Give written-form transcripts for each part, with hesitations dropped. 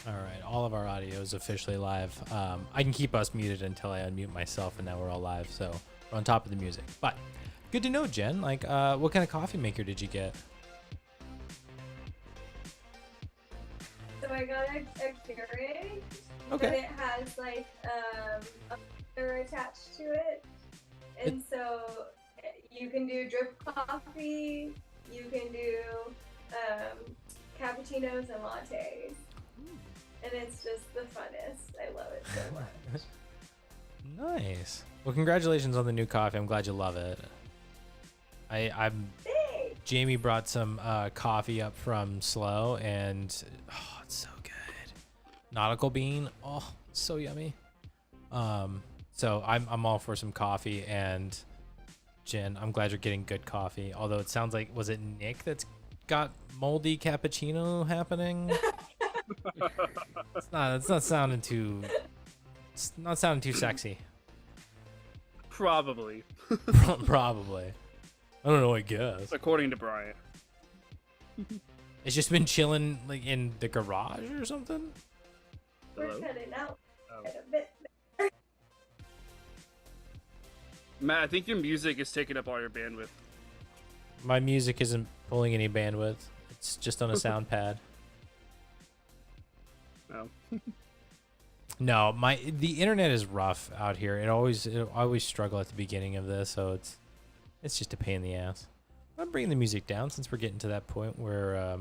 All right, all of our audio is officially live. I can keep us muted until I unmute myself, and now we're all live, so we're on top of the music. But good to know, Jen. Like, what kind of coffee maker did you get? So I got a Keurig, but Okay. it has like a filter attached to it, and so you can do drip coffee, you can do cappuccinos and lattes, and it's just the funnest. I love it so much. Nice. Well, congratulations on the new coffee. I'm glad you love it. I'm. Thanks. Jamie brought some coffee up from Slow, and oh, it's so good. Nautical bean. Oh, it's so yummy. So I'm all for some coffee, and Jen, I'm glad you're getting good coffee. Although it sounds like, was it Nick that's got moldy cappuccino happening? It's not sounding too. It's not sounding too sexy. Probably, Probably. I don't know. I guess according to Brian. it's just been chilling like in the garage or something. We're Hello? cutting out Oh. quite a bit. Matt, I think your music is taking up all your bandwidth. My music isn't pulling any bandwidth. It's just on a sound pad. No. No, the internet is rough out here. I always struggle at the beginning of this, so it's just a pain in the ass. I'm bringing the music down since we're getting to that point where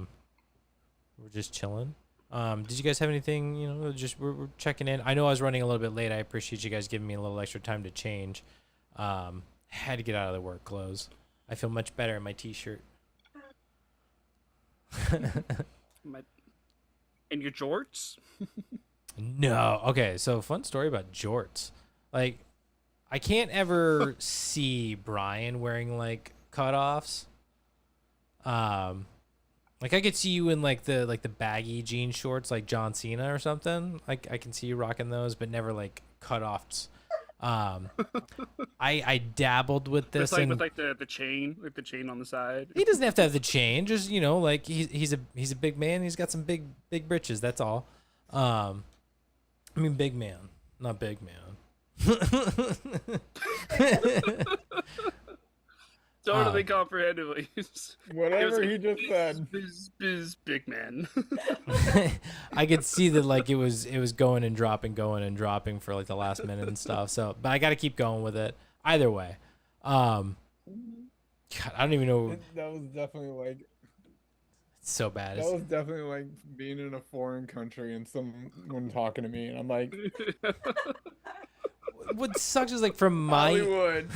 we're just chilling. Did you guys have anything? You know, just we're checking in. I know I was running a little bit late. I appreciate you guys giving me a little extra time to change. Had to get out of the work clothes. I feel much better in my t-shirt. And your jorts? No. Okay, so fun story about jorts. Like, I can't ever see Brian wearing like cutoffs. Like I could see you in like the baggy jean shorts like John Cena or something. Like I can see you rocking those, but never like cutoffs. I dabbled with this With like, and with like the chain, like the chain on the side. he doesn't have to have the chain. Just like he's a big man. He's got some big britches. That's all. I mean big man, not big man. Totally comprehended what Whatever he just said. Big man. I could see that like it was going and dropping for like the last minute and stuff. So, but I got to keep going with it. Either way, God, I don't even know. That was definitely like It's so bad. that was definitely like being in a foreign country and someone talking to me, and I'm like, What sucks is like from my Hollywood.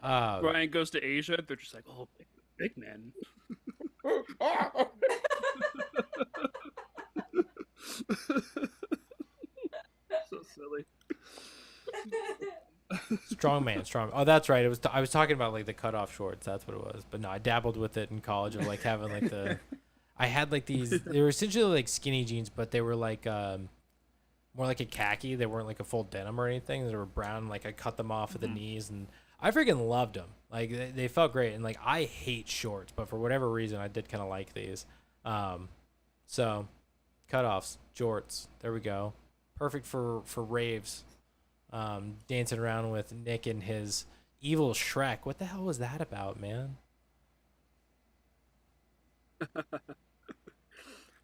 Brian goes to Asia, they're just like, oh, big man. So silly. strong man. Oh, that's right. I was talking about like the cutoff shorts. That's what it was. But no, I dabbled with it in college of like having like I had like these. They were essentially like skinny jeans, but they were like more like a khaki. They weren't like a full denim or anything. They were brown. Like I cut them off at the knees, and I freaking loved them. Like they felt great. And like I hate shorts, but for whatever reason, I did kind of like these. So cutoffs, jorts. There we go. Perfect for raves. Dancing around with Nick and his evil Shrek. What the hell was that about, man?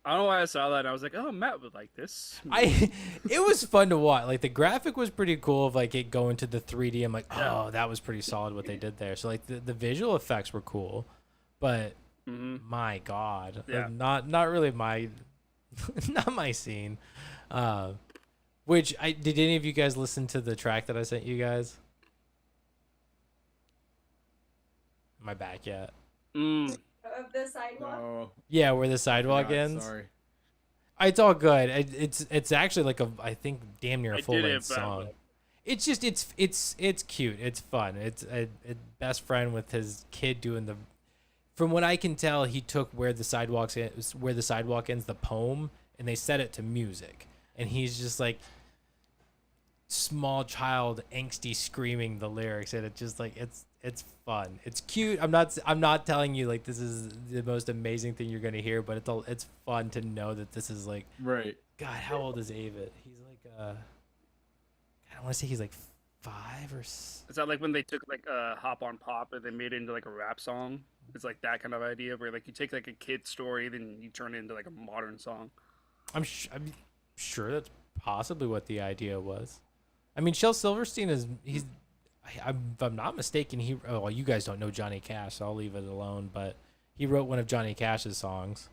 I don't know why I saw that. And I was like, oh, Matt would like this. It was fun to watch. Like the graphic was pretty cool of like it going to the 3D. I'm like, oh, that was pretty solid what they did there. So like the visual effects were cool, but my God, Yeah. like, not really my, not my scene. Which did any of you guys listen to the track that I sent you guys? Am I back yet? Mm. Of the sidewalk. No, Yeah, where the sidewalk God, ends. sorry. It's all good. It's actually like I think damn near a I full did it, length but- song. It's just it's cute. It's fun. It's a best friend with his kid doing the. From what I can tell, he took where the sidewalk ends, the poem, and they set it to music, and he's just like small child angsty screaming the lyrics, and it just like it's fun. It's cute. I'm not telling you like this is the most amazing thing you're gonna hear, but it's fun to know that this is like, Right. God, how old is Avid? He's like I want to say he's like 5 or. Is that like when they took like Hop on Pop and they made it into like a rap song? It's like that kind of idea where like you take like a kid story, then you turn it into like a modern song. I'm sure that's possibly what the idea was. I mean, Shel Silverstein if I'm not mistaken, well, you guys don't know Johnny Cash, so I'll leave it alone, but he wrote one of Johnny Cash's songs.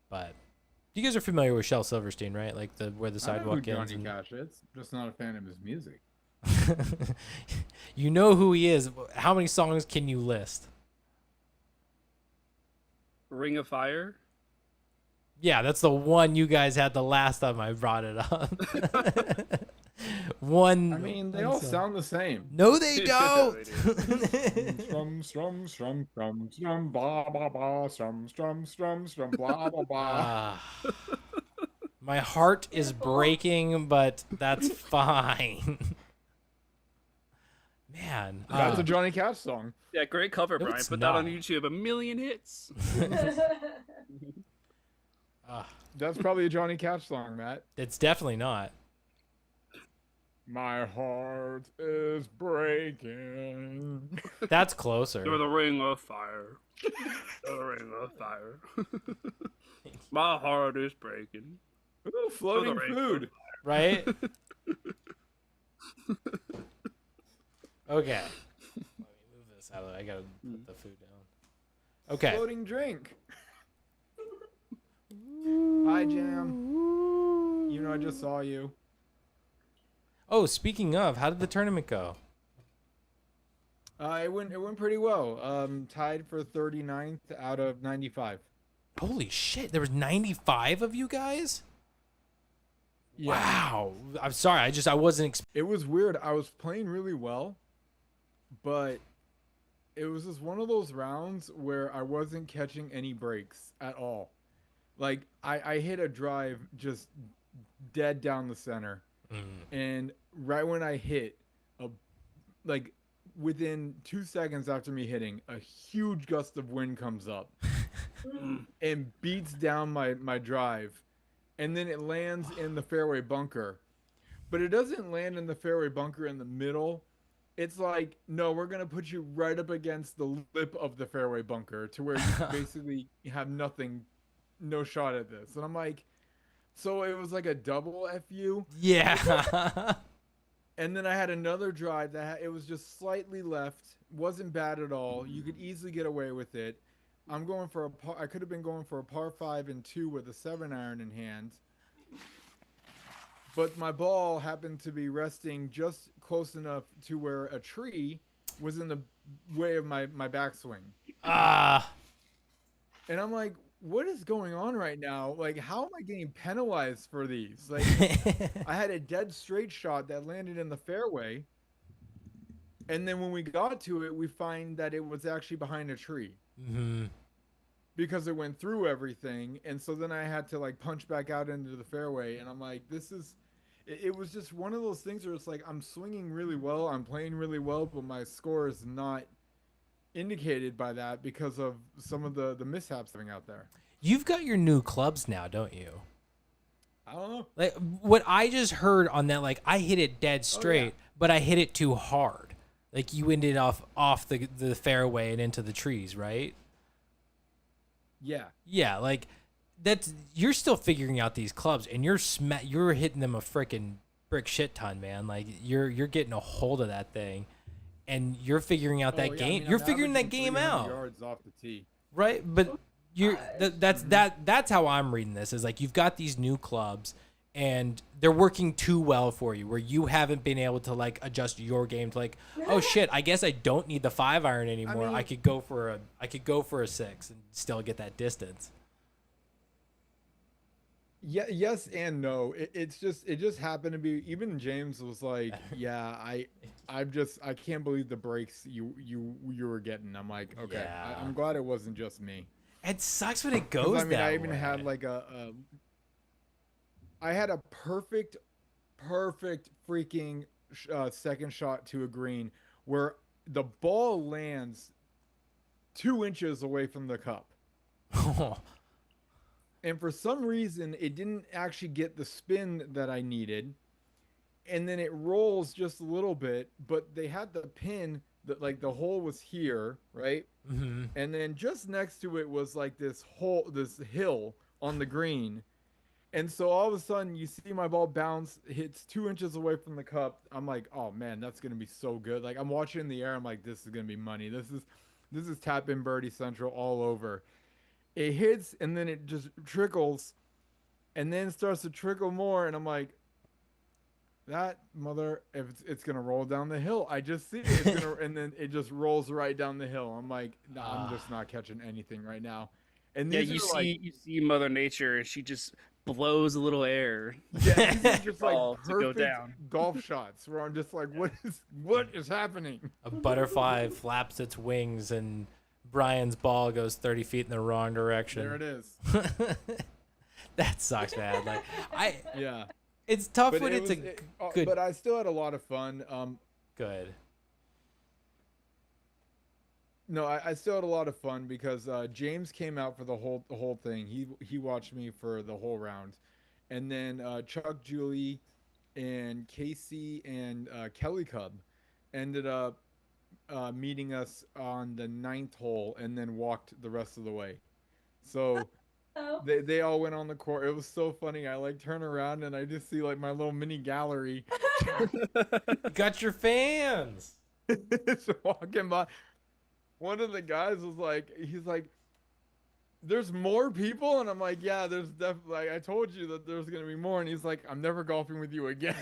But you guys are familiar with Shel Silverstein, right? Like where the I know sidewalk who ends. Johnny Cash is. Just not a fan of his music. You know who he is. How many songs can you list? Ring of Fire. Yeah, that's the one you guys had the last time I brought it up. One. I mean, they all sound the same. No, they don't. Strum, strum, strum, strum, strum, blah, blah, blah, strum, strum, strum, strum, blah, blah, blah. My heart is Beautiful. breaking, but that's fine. Man. That's a Johnny Cash song. Yeah, great cover, No, Brian. it's Put that on not. YouTube. 1 million hits. That's probably a Johnny Cash song, Matt. It's definitely not. My heart is breaking. That's closer. You're the ring of fire. The ring of fire. My heart is breaking. Ooh, floating ring. food. Right? Okay. Let me move this out of the way. I gotta put the food down. Okay. Floating drink. Hi, Jam. You know, I just saw you. Oh, speaking of, how did the tournament go? It went pretty well. Tied for 39th out of 95. Holy shit, there was 95 of you guys? Yeah. Wow. I'm sorry, I wasn't It was weird. I was playing really well, but it was just one of those rounds where I wasn't catching any breaks at all. Like I hit a drive just dead down the center. And right when I hit, like within 2 seconds after me hitting, a huge gust of wind comes up and beats down my drive, and then it lands in the fairway bunker. But it doesn't land in the fairway bunker in the middle. It's like, no, we're gonna put you right up against the lip of the fairway bunker to where you basically have nothing, no shot at this. And I'm like, so it was like a double FU. Yeah. And then I had another drive it was just slightly left, wasn't bad at all. You could easily get away with it. I'm going for I could have been going for a par 5 and 2 with a 7-iron in hand. But my ball happened to be resting just close enough to where a tree was in the way of my backswing. And I'm like, what is going on right now? Like, how am I getting penalized for these? Like, I had a dead straight shot that landed in the fairway. And then when we got to it, we find that it was actually behind a tree. Mm-hmm. Because it went through everything. And so then I had to like punch back out into the fairway. And I'm like, it was just one of those things where it's like, I'm swinging really well. I'm playing really well, but my score is not indicated by that because of some of the mishaps having out there. You've got your new clubs now, don't you? I don't know. Like what I just heard on that, like I hit it dead straight, but I hit it too hard. Like you ended off the fairway and into the trees, right? Yeah. Yeah, like you're still figuring out these clubs, and you're hitting them a freaking brick shit ton, man. Like you're getting a hold of that thing, and you're figuring out that game. You're figuring that game out. Yards off the tee. Right, but that's how I'm reading this. Is like you've got these new clubs, and they're working too well for you, where you haven't been able to like adjust your game to like, oh shit, I guess I don't need the 5-iron anymore. I could go for a 6 and still get that distance. Yeah, yes and no. It just happened to be. Even James was like, "Yeah, I can't believe the breaks you were getting." I'm like, okay, Yeah. I'm glad it wasn't just me. It sucks when it 'Cause, goes I mean, that I even way. had like I had a perfect perfect freaking second shot to a green where the ball lands 2 inches away from the cup. And for some reason, it didn't actually get the spin that I needed. And then it rolls just a little bit, but they had the pin that like the hole was here, right? Mm-hmm. And then just next to it was like this hill on the green. And so all of a sudden you see my ball bounce, hits 2 inches away from the cup. I'm like, oh man, that's gonna be so good. Like I'm watching in the air, I'm like, this is gonna be money. This is tap in birdie central all over. It hits and then it just trickles and then starts to trickle more, and I'm like, that mother, if it's gonna roll down the hill. I just see it. It's gonna, and then it just rolls right down the hill. I'm like, no, I'm just not catching anything right now. And Yeah, these you are like, see, you see Mother Nature, and she just blows a little air. yeah, these are just like Ball to go perfect down. golf shots where I'm just like, what is happening? A butterfly flaps its wings and Brian's ball goes 30 feet in the wrong direction. There it is. That sucks, man. Like Yeah, it's tough but when it's good. But I still had a lot of fun. Good. No, I still had a lot of fun because James came out for the whole thing. He watched me for the whole round, and then Chuck, Julie, and Casey and Kelly Cub ended up meeting us on the 9th hole and then walked the rest of the way. So Oh. they all went on the court. It was so funny. I like turn around and I just see like my little mini gallery You got your fans. just walking by. One of the guys was like, he's like, there's more people, and I'm like, yeah, there's definitely. Like, I told you that there's gonna be more, and he's like, I'm never golfing with you again.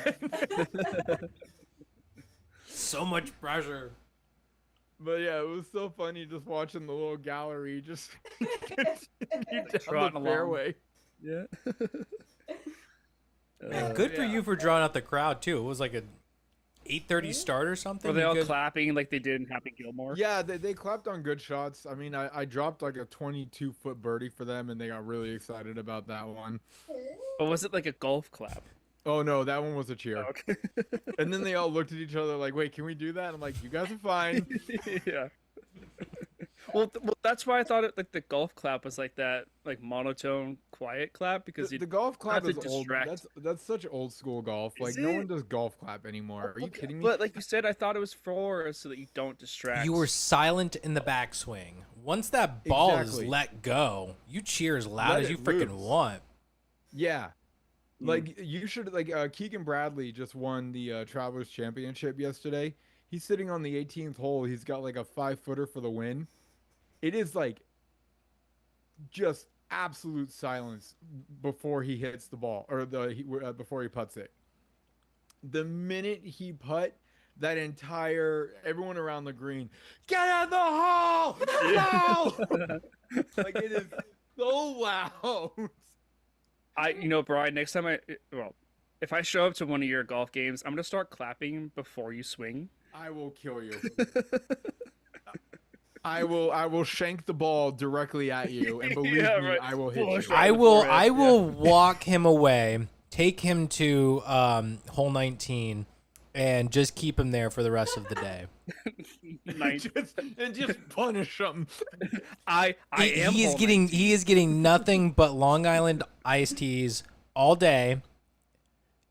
So much pressure. But yeah, it was so funny just watching the little gallery just continue down Trotting the along. fairway. Yeah. Man, good for yeah. you for drawing out the crowd too. It was like a 8:30 start or something. Were they You all good? clapping like they did in Happy Gilmore? Yeah, they clapped on good shots. I mean, I dropped like a 22-foot birdie for them, and they got really excited about that one. Or was it like a golf clap? Oh no, that one was a cheer. Oh, okay. And then they all looked at each other like, "Wait, can we do that?" I'm like, "You guys are fine." Yeah. Well, that's why I thought it like the golf clap was like that, like monotone, quiet clap because The golf clap have is to old. distract. That's such old school golf. Is Like no one it? does golf clap anymore. Are you kidding me? But like you said, I thought it was for so that you don't distract. You were silent in the backswing. Once that ball Exactly. is let go, you cheer as loud Let as you it freaking loose. want. Yeah. Like you should like Keegan Bradley just won the Travelers Championship yesterday. He's sitting on the 18th hole. He's got like a 5-footer for the win. It is like just absolute silence before he hits the ball or before he putts it. The minute he putt, that entire everyone around the green, get out of the hole! No! Like it is so loud. Brian, next time if I show up to one of your golf games, I'm gonna start clapping before you swing. I will kill you. I will shank the ball directly at you, and believe Yeah, me, right. I will hit Push you. right. I in the will. forehead, I yeah. will walk him away, take him to hole 19, and just keep him there for the rest of the day. just punish him. I am. He is hole getting 19. he is getting nothing but Long Island iced teas all day,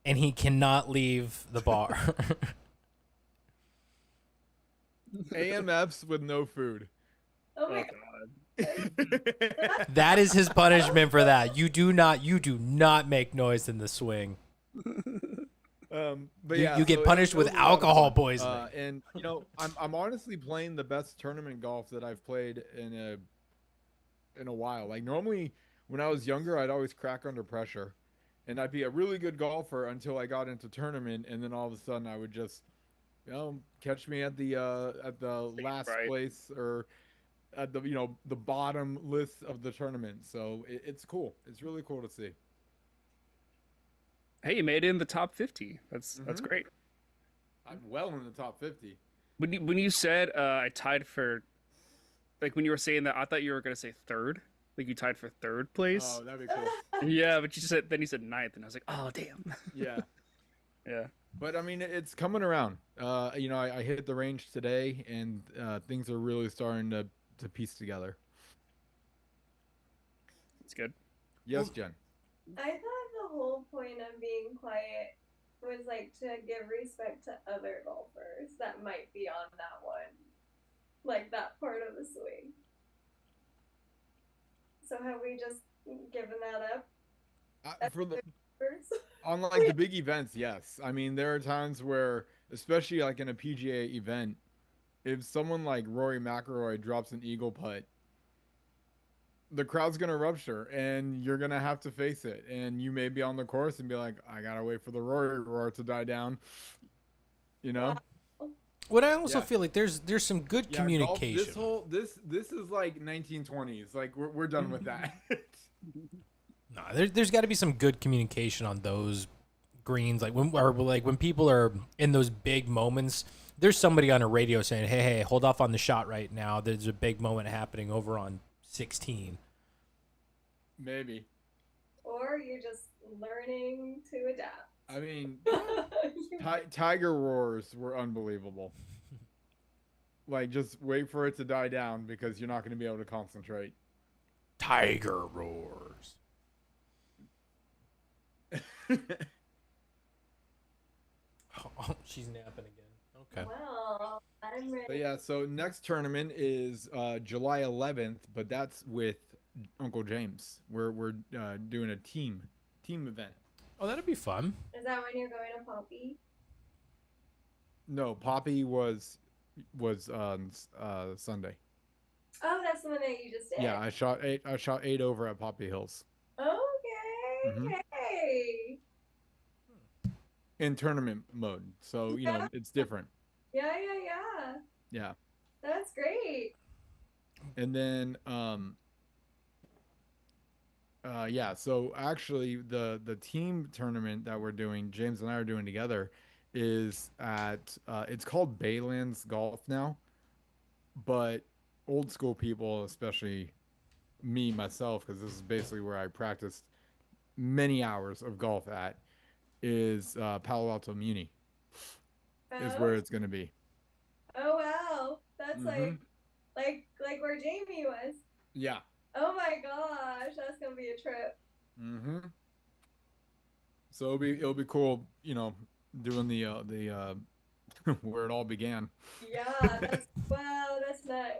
and he cannot leave the bar. AMFs with no food. Oh Oh my god. That is his punishment for that. You do not make noise in the swing. But You- yeah, you get so punished it was with a lot of alcohol fun. poisoning. And I'm honestly playing the best tournament golf that I've played in a while. Like normally when I was younger, I'd always crack under pressure, and I'd be a really good golfer until I got into tournament, and then all of a sudden I would just, catch me at the last right. place or at the the bottom list of the tournament. So it's cool. It's really cool to see. Hey, you made it in the top 50. That's Mhm. great. I'm well in the top 50. When you said I tied for, like when you were saying that, I thought you were gonna say third. Like you tied for third place. Oh, that'd be cool. Yeah, but you said 9th, and I was like, oh damn. Yeah. Yeah. But I mean, it's coming around. I hit the range today, and things are really starting to piece together. It's good. Yes, Jen. I thought the whole point of being quiet was like to give respect to other golfers that might be on that one, like that part of the swing. So have we just given that up? For the First? On like the big events, yes. I mean, there are times where, especially like in a PGA event, if someone like Rory McIlroy drops an eagle putt, the crowd's gonna rupture, and you're gonna have to face it. And you may be on the course and be like, "I gotta wait for the Rory roar to die down," you know? Wow. What I also Yeah. feel like there's some good Yeah, golf. communication. This is like 1920s. Like we're done with that. No, there's got to be some good communication on those greens. Like when people are in those big moments, there's somebody on a radio saying, "Hey, hold off on the shot right now. There's a big moment happening over on 16." Maybe. Or you're just learning to adapt. I mean, Tiger roars were unbelievable. Like, just wait for it to die down because you're not going to be able to concentrate. Tiger roars. Oh, she's napping again. Okay. Well, I'm ready. But yeah, so next tournament is July 11th, but that's with Uncle James. We're doing a team event. Oh, that'd be fun. Is that when you're going to Poppy? No, Poppy was on Sunday. Oh, that's the one that you just did. Yeah, I shot 8 over at Poppy Hills. Okay. Mhm. Okay. In tournament mode. So, Yeah. it's different. Yeah. Yeah. That's great. And then yeah, so actually the team tournament that we're doing, James and I are doing together, is at it's called Baylands Golf now, but old school people, especially me myself, because this is basically where I practiced many hours of golf at, is Palo Alto Muni is Oh. where it's gonna be. Oh wow. That's Mhm. like where Jamie was. Yeah. Oh my gosh, that's gonna be a trip. Mm-hmm. So it'll be cool, doing the where it all began. Yeah, that's nice.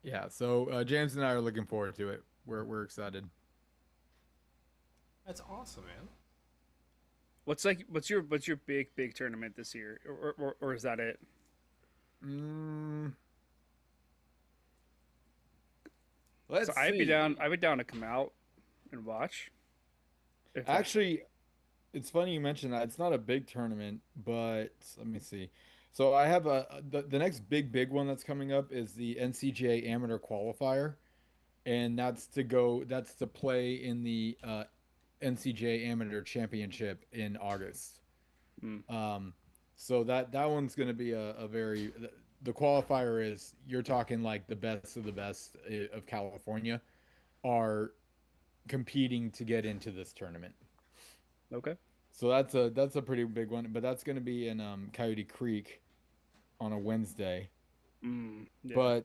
Yeah, so James and I are looking forward to it. We're excited. That's awesome, man. What's your big tournament this year, or is that it? Mm, let's So see. I'd be down to come out and watch. If that- Actually, it's funny you mentioned that. It's not a big tournament, but let me see. So I have the next big one that's coming up is the NCGA Amateur Qualifier, and that's to play in the NCGA Amateur Championship in August. Mm. So that one's going to be a very the qualifier is you're talking like the best of the best of California are competing to get into this tournament. Okay. So that's a pretty big one, but that's going to be in Coyote Creek on a Wednesday. Yeah. But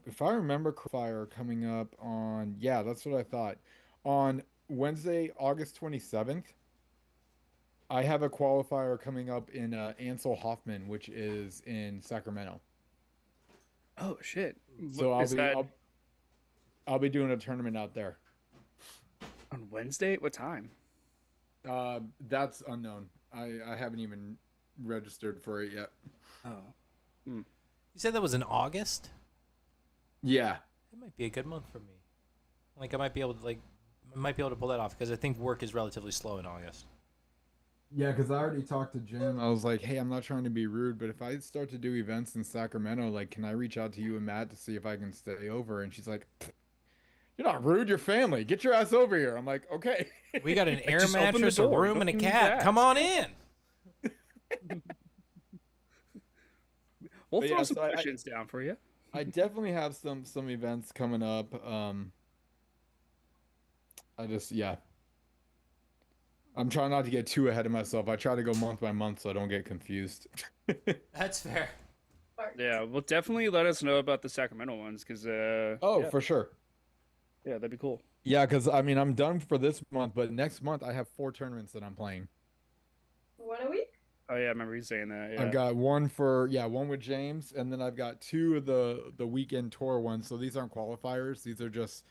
if I remember fire coming up on, yeah, that's what I thought. On Wednesday, August 27th, I have a qualifier coming up in Ansel Hoffman, which is in Sacramento. Oh shit. So Is that I'll be doing a tournament out there. on Wednesday? What time? That's unknown. I haven't even registered for it yet. Oh. You said that was in August? Yeah. That might be a good month for me. Like I might be able to pull that off because I think work is relatively slow in August. Yeah, because I already talked to Jim. I was like, hey, I'm not trying to be rude, but if I start to do events in Sacramento, like, can I reach out to you and Matt to see if I can stay over? And she's like, you're not rude, you're family. Get your ass over here. I'm like, okay. We got an air Just open the mattress, a door. room, and a Don't need cat. to Come ask. on in. We'll But throw yeah, some so I- questions down for you. I definitely have some events coming up. I just, yeah. I'm trying not to get too ahead of myself. I try to go month by month so I don't get confused. That's fair. Smart. Yeah, well, definitely let us know about the Sacramento ones, because Oh, yeah, for sure. yeah, that'd be cool. Yeah, because I mean, I'm done for this month, but next month I have 4 tournaments that I'm playing. One a week? Oh yeah, I remember you saying that. I've Yeah. got one for, yeah, one with James, and then I've got two of the weekend tour ones. So these aren't qualifiers. These are just,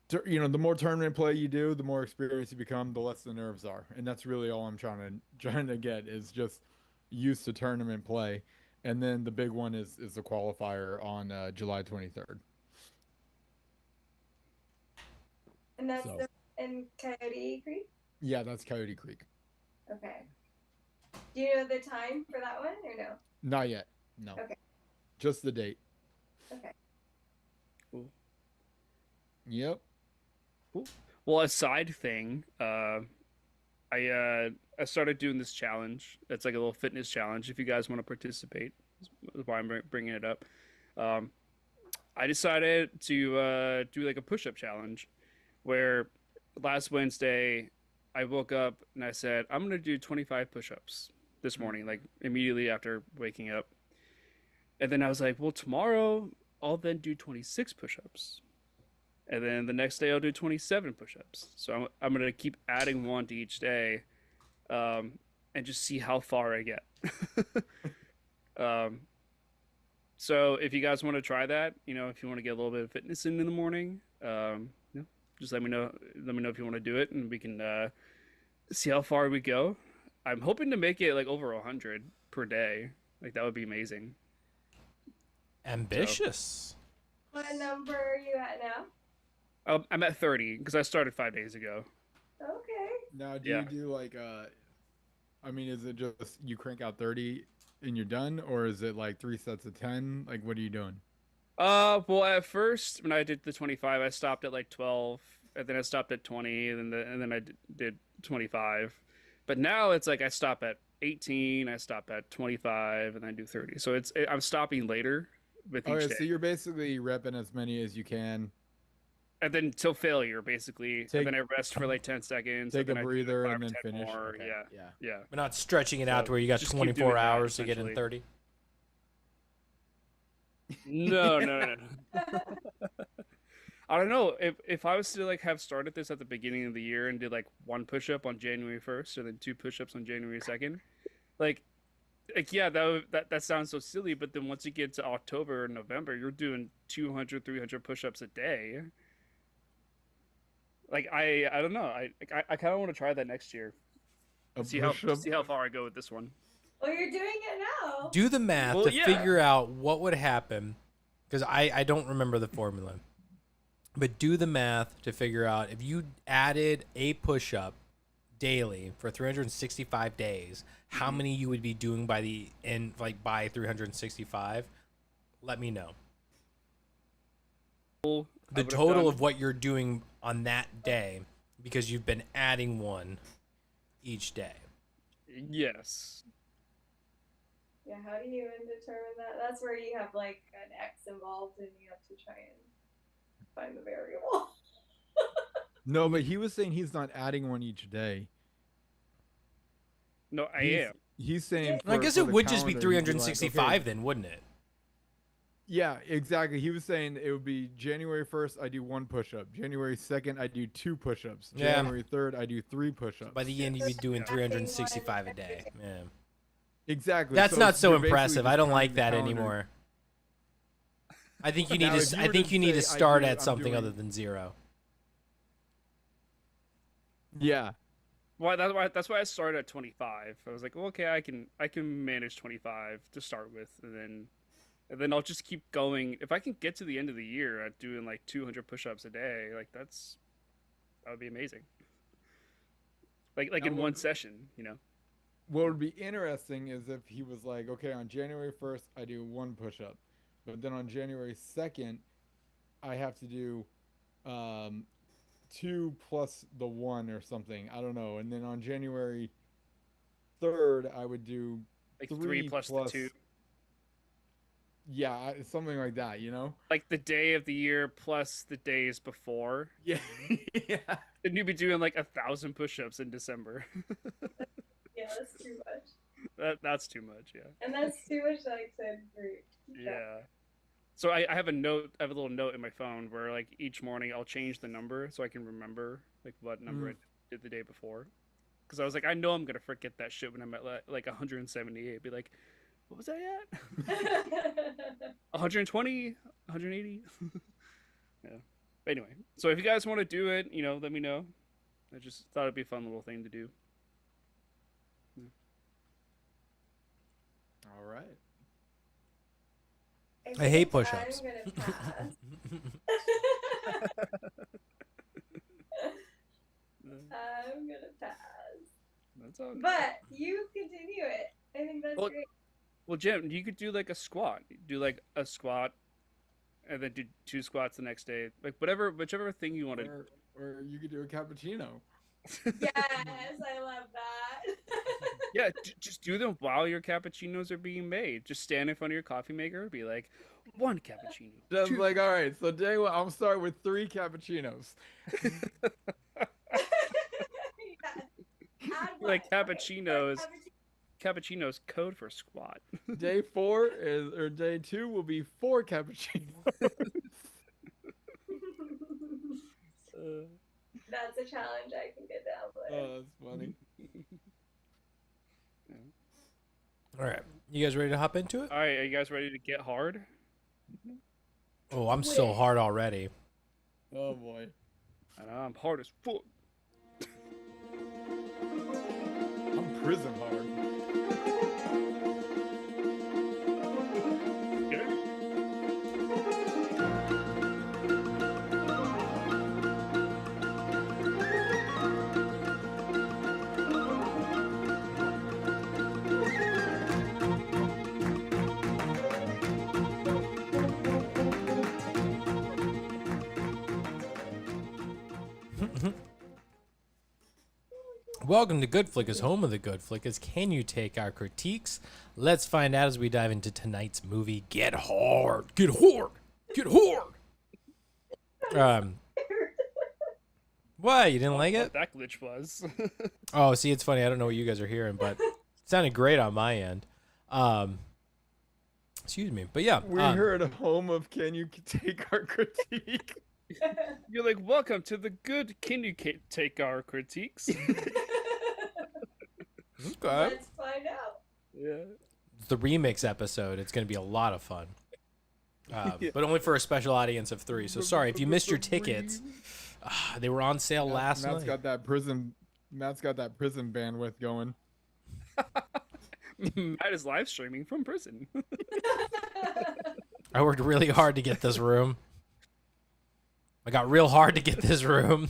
the more tournament play you do, the more experience you become, the less the nerves are. And that's really all I'm trying to get is just used to tournament play. And then the big one is the qualifier on July 23rd. And that's So in Coyote Creek? yeah, that's Coyote Creek. Okay. Do you know the time for that one or no? Not yet. No. Okay. Just the date. Okay. Cool. Yep. Cool. Well, a side thing, I started doing this challenge. It's like a little fitness challenge. If you guys want to participate, that's why I'm bringing it up. Um, I decided to do like a push-up challenge, where last Wednesday I woke up and I said I'm gonna do 25 push-ups this morning, like immediately after waking up. And then I was like, well, tomorrow I'll then do 26 push-ups. And then the next day I'll do 27 push-ups. So I'm gonna keep adding one to each day, and just see how far I get. um, so if you guys want to try that, if you want to get a little bit of fitness in the morning, just let me know. Let me know if you want to do it, and we can see how far we go. I'm hoping to make it like over 100 per day. Like that would be amazing. Ambitious. What number are you at now? I'm at 30 because I started 5 days ago. Okay. Now, do Yeah. you do like I mean, is it just you crank out 30 and you're done, or is it like 3 sets of 10? Like, what are you doing? Well, at first when I did the 25, I stopped at like 12, and then I stopped at 20, and then I did 25. But now it's like I stop at 18, I stop at 25, and then I do 30. So I'm stopping later with each Okay, day, so you're basically repping as many as you can. and then till failure basically, Take- and then I rest for like 10 seconds, Take and then a I do breather like 5 and or then 10 finish. more. Okay, Yeah, yeah. yeah. We're not stretching it out So to where you got just keep doing 24 that, hours to get in essentially. 30. No, no, no. I don't know if I was to like have started this at the beginning of the year and did like one push up on January 1st and then two push ups on January 2nd, like yeah, that sounds so silly. But then once you get to October or November, you're doing 200, 300 push ups a day. Like I don't know. I kind of want to try that next year. A See push-up. how far I go with this one. Well, you're doing it now. Do the math Well, to yeah. figure out what would happen, because I don't remember the formula. But do the math to figure out if you added a push-up daily for 365 days, how many you would be doing by the end, like by 365. Let me know. I The would've total done- of what you're doing on that day, because you've been adding one each day. Yes. Yeah, how do you even determine that? That's where you have like an X involved and you have to try and find the variable. No, but he was saying he's not adding one each day. No, I He's- am. He's saying. I for- guess for it the would just be calendar, he'd like, 365 okay, then, wouldn't it? yeah, exactly. He was saying it would be January 1st, I do one push-up. January 2nd, I do two push-ups. Yeah. January 3rd, I do three push-ups. By the end, you'd be doing Yeah. 365 a day. Yeah. Exactly. That's not so you're basically impressive. I just don't counting like the that calendar. anymore. I think you need Now, if to. you I were think to you need to say, start I'm at something doing- other than 0. Yeah. Well, that's why I started at 25. I was like, well, okay, I can manage 25 to start with, and then I'll just keep going. If I can get to the end of the year at doing like 200 push-ups a day, like that would be amazing. Like Now in one what- session, What would be interesting is if he was like, okay, on January 1st, I do one push-up. But then on January 2nd, I have to do 2 plus the 1 or something. I don't know. And then on January 3rd, I would do like 3 3 plus plus the 2. Yeah, something like that, you know? Like the day of the year plus the days before. Yeah. Yeah. And you'd be doing like 1,000 push-ups in December. Yeah, that's too much. That's too much, yeah. And that's too much like said for Yeah. So I have a note. I have a little note in my phone where like each morning I'll change the number so I can remember like what number I did the day before. Because I was like, I know I'm gonna forget that shit when I'm at like 178. Be like, what was I at? 120, 180. Yeah. But anyway, so if you guys want to do it, let me know. I just thought it'd be a fun little thing to do. All right. I hate push-ups. I'm gonna pass. I'm gonna pass. That's all. But you continue it. I think that's Well, great. Well, Jim, you could do like a squat. Do like a squat, and then do 2 squats the next day. Like whichever thing you want to. Or you could do a cappuccino. Yes, I love that. Yeah, just do them while your cappuccinos are being made. Just stand in front of your coffee maker and be like, 1 cappuccino. Just 2. like, all right, so day one, I'm starting with 3 cappuccinos. Yeah. Add Like one. cappuccinos. Okay. Cappuccino's code for squat. Day 4 or day 2 will be 4 cappuccinos. That's a challenge I can get down with. Oh, that's funny. All right, you guys ready to hop into it? All right, are you guys ready to get hard? Oh, I'm so hard already. Oh boy. And I'm hard as fuck. I'm prison hard. Welcome to GoodFlickas, home of the GoodFlickas. Can you take our critiques? Let's find out as we dive into tonight's movie. Get hard, get hard, get hard. What? You didn't like it? What that glitch was. Oh, see, it's funny. I don't know what you guys are hearing, but it sounded great on my end. Excuse me, but yeah, We heard a home of Can You Take Our Critique? You're like, welcome to the good. Can you take our critiques? Okay. Let's find out. Yeah. It's the remix episode. It's going to be a lot of fun. But only for a special audience of 3. So sorry if you missed your tickets. They were on sale last Matt's night. got that prison bandwidth going. Matt is live streaming from prison. I worked really hard to get this room. I got real hard to get this room.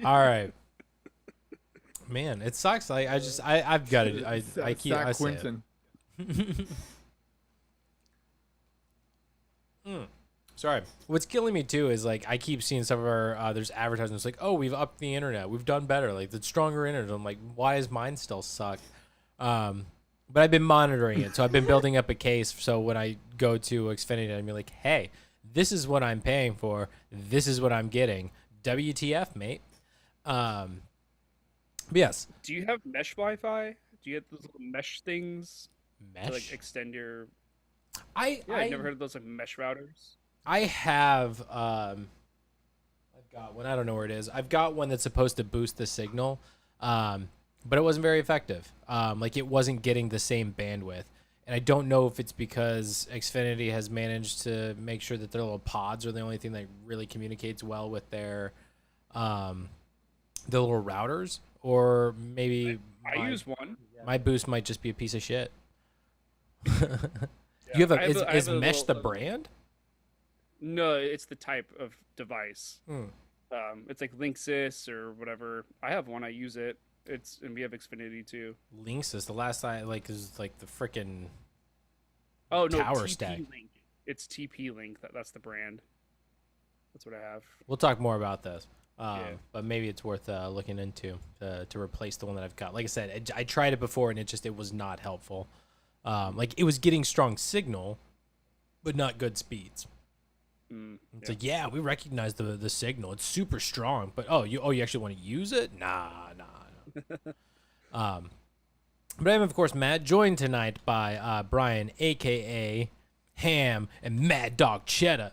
All right. Man, it sucks. I've got it. I keep I say it. Quentin. Sorry. What's killing me too is like I keep seeing some of our there's advertisements like, oh, we've upped the internet, we've done better, like the stronger internet. I'm like, why does mine still suck? But I've been monitoring it, so I've been building up a case. So when I go to Xfinity, I'm like, hey, this is what I'm paying for. This is what I'm getting. WTF, mate? But yes. Do you have mesh Wi-Fi? Do you get those little mesh things Mesh. to like extend your? I've never heard of those like mesh routers. I have I've got one. I don't know where it is. I've got one that's supposed to boost the signal, but it wasn't very effective. Like it wasn't getting the same bandwidth, and I don't know if it's because Xfinity has managed to make sure that their little pods are the only thing that really communicates well with their the little routers, or maybe I use one. my boost might just be a piece of shit. Yeah, You have I a is a Mesh little- the brand? No, it's the type of device. Hmm. It's like Linksys or whatever. I have one. I use it. And we have Xfinity too. Linksys. The last time is like the freaking Oh no, Tower TP stack. Link. It's TP Link. That's the brand. That's what I have. We'll talk more about this. Yeah. But maybe it's worth looking into to replace the one that I've got. Like I said, I tried it before and it was not helpful. Like it was getting strong signal, but not good speeds. It's like, yeah, we recognize the signal. It's super strong, but you actually want to use it? Nah. But I'm of course Matt, joined tonight by Brian, aka Ham, and Mad Dog Cheddar.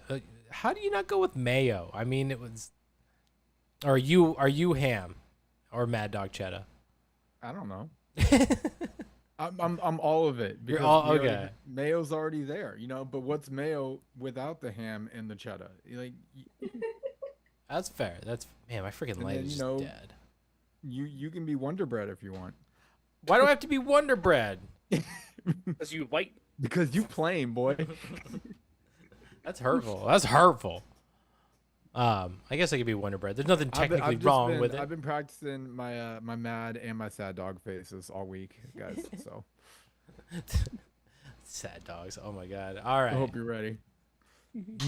How do you not go with Mayo? I mean, it was. Are you Ham, or Mad Dog Cheddar? I don't know. I'm all of it. You're all okay. Mayo's already there, But what's mayo without the ham and the cheddar? That's fair. Man, my freaking life is just dead. You can be Wonder Bread if you want. Why do I have to be Wonder Bread? Because you white. Because you plain, boy. That's hurtful. I guess I could be Wonder Bread. There's nothing technically wrong with it. I've been practicing my my mad and my sad dog faces all week, guys. So sad dogs. Oh my god. All right. I hope you're ready.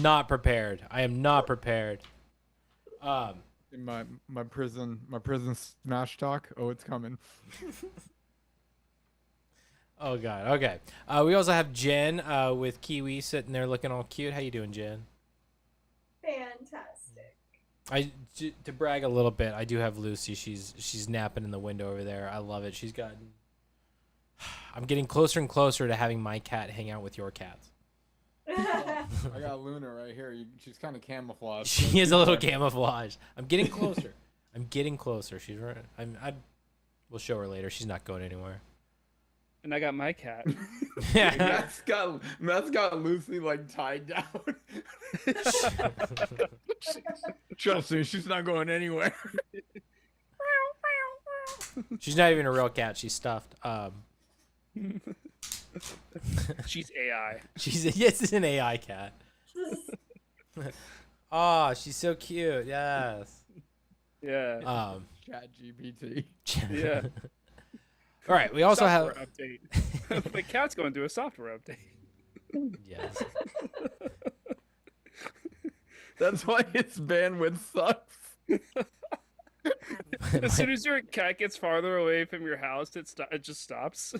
Not prepared. I am not prepared. In my prison smash talk. Oh, it's coming. Oh god. Okay. We also have Jen with Kiwi sitting there looking all cute. How you doing, Jen? Fantastic. To brag a little bit, I do have Lucy. She's napping in the window over there. I love it. I'm getting closer and closer to having my cat hang out with your cats. I got Luna right here. She's kind of camouflaged. She is a little camouflage. I'm getting closer. She's right. We'll show her later. She's not going anywhere. And I got my cat. Matt's got Lucy like tied down. Trust me, she's not going anywhere. She's not even a real cat. She's stuffed. She's AI. It's an AI cat. Oh, she's so cute. Yes. Yeah. Chat GPT. Yeah. All right. We also software update. The cat's going through a software update. Yes. That's why its bandwidth sucks. As soon as your cat gets farther away from your house, it just stops.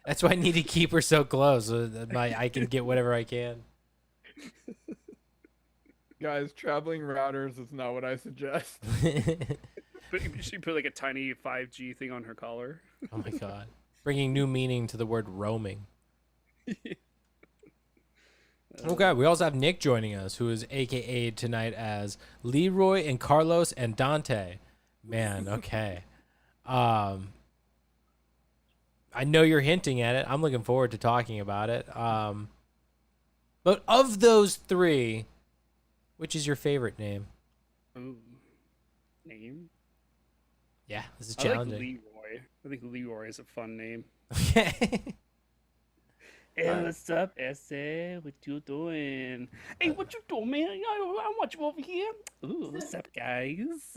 That's why I need to keep her so close so that I can get whatever I can. Guys, traveling routers is not what I suggest. But you should put like a tiny 5G thing on her collar. Oh my god. Bringing new meaning to the word roaming. Okay, we also have Nick joining us, who is AKA tonight as Leroy and Carlos and Dante. Man, okay. I know you're hinting at it. I'm looking forward to talking about it. But of those three, which is your favorite name? Ooh. Name? Yeah, this is I challenging. like Leroy. I think Leroy is a fun name. Okay. Hey, what's up, Essay? What you doing? Hey, what you doing, man? I want you over here. Ooh, what's up, guys?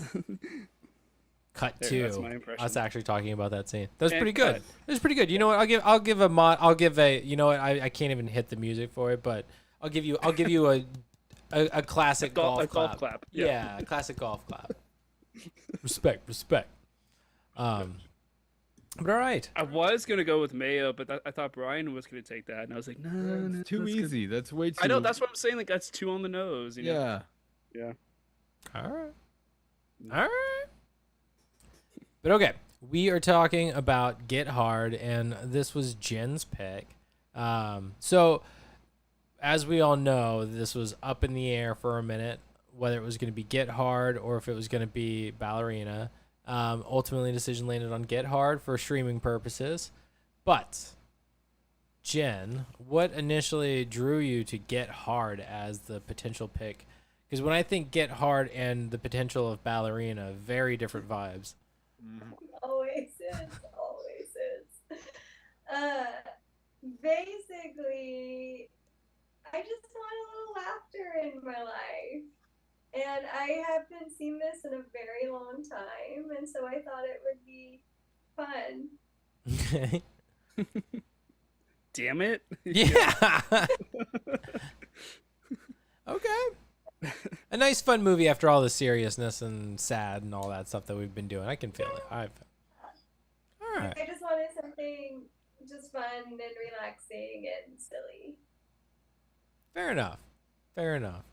Cut There, to that's my impression. us actually talking about that scene. That was And pretty good. cut. It was pretty good. You know what? You know what? I can't even hit the music for it, but I'll give you a classic golf clap. Yeah, a classic golf clap. Respect. But all right. I was gonna go with Mayo, but I thought Brian was gonna take that, and I was like, no, It's too that's good. easy. That's way too. I know, that's what I'm saying. Like that's too on the nose. You know? Yeah. Yeah. All right. But okay, we are talking about Get Hard, and this was Jen's pick. So, as we all know, this was up in the air for a minute, whether it was going to be Get Hard or if it was going to be Ballerina. Ultimately, the decision landed on Get Hard for streaming purposes. But, Jen, what initially drew you to Get Hard as the potential pick? Because when I think Get Hard and the potential of Ballerina, very different vibes. Always is. Basically, I just want a little laughter in my life. And I haven't seen this in a very long time, and so I thought it would be fun. Okay. Damn it. Yeah. Okay. A nice fun movie after all the seriousness and sad and all that stuff that we've been doing. I can feel it. All right. I just wanted something just fun and relaxing and silly. Fair enough. Fair enough.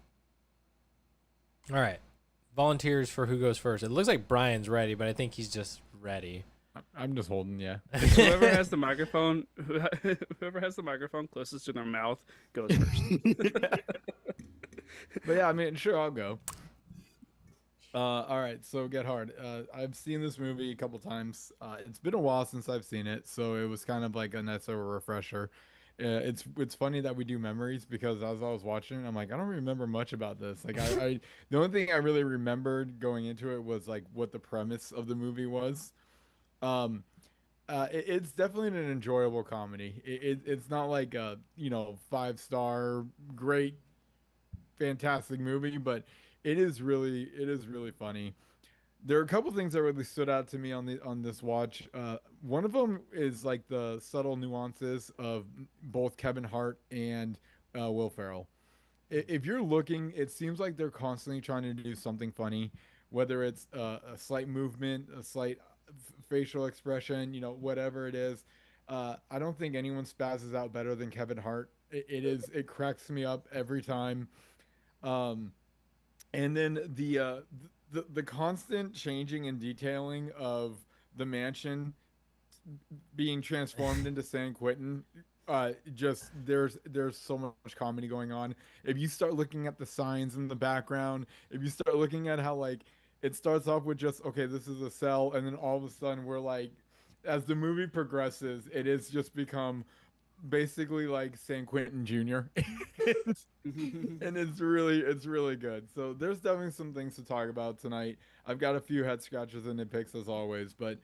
All right. Volunteers for who goes first. It looks like Brian's ready, but I think he's just ready. I'm just holding, yeah. Whoever has the microphone, whoever has the microphone closest to their mouth goes first. But yeah, I mean, sure, I'll go. All right, so Get Hard. I've seen this movie a couple times. It's been a while since I've seen it, so it was kind of like a nice little refresher. It's funny that we do memories because as I was watching, I'm like, I don't remember much about this. Like, I the only thing I really remembered going into it was like what the premise of the movie was. Um, it's definitely an enjoyable comedy. It's not like a 5-star great fantastic movie, but it is really funny. There are a couple things that really stood out to me on this watch. One of them is like the subtle nuances of both Kevin Hart and Will Ferrell. If you're looking, it seems like they're constantly trying to do something funny, whether it's a slight movement, a slight facial expression, whatever it is. I don't think anyone spazzes out better than Kevin Hart. It cracks me up every time. Um, and then the constant changing and detailing of the mansion being transformed into San Quentin, just there's so much comedy going on. If you start looking at the signs in the background, if you start looking at how like it starts off with just okay, this is a cell, and then all of a sudden we're like, as the movie progresses, it has just become basically like San Quentin Jr. and it's really good. So there's definitely some things to talk about tonight. I've got a few head scratches and nitpicks as always, but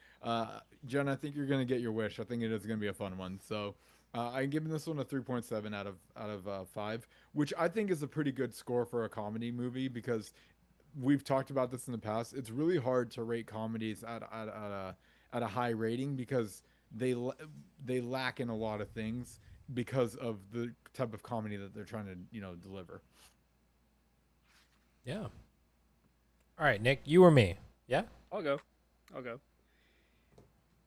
Jen, I think you're gonna get your wish. I think it is gonna be a fun one. So I'm giving this one a 3.7 out of 5, which I think is a pretty good score for a comedy movie because we've talked about this in the past. It's really hard to rate comedies at a high rating because they lack in a lot of things because of the type of comedy that they're trying to deliver. Yeah. All right, Nick, you or me? Yeah. I'll go. I'll go.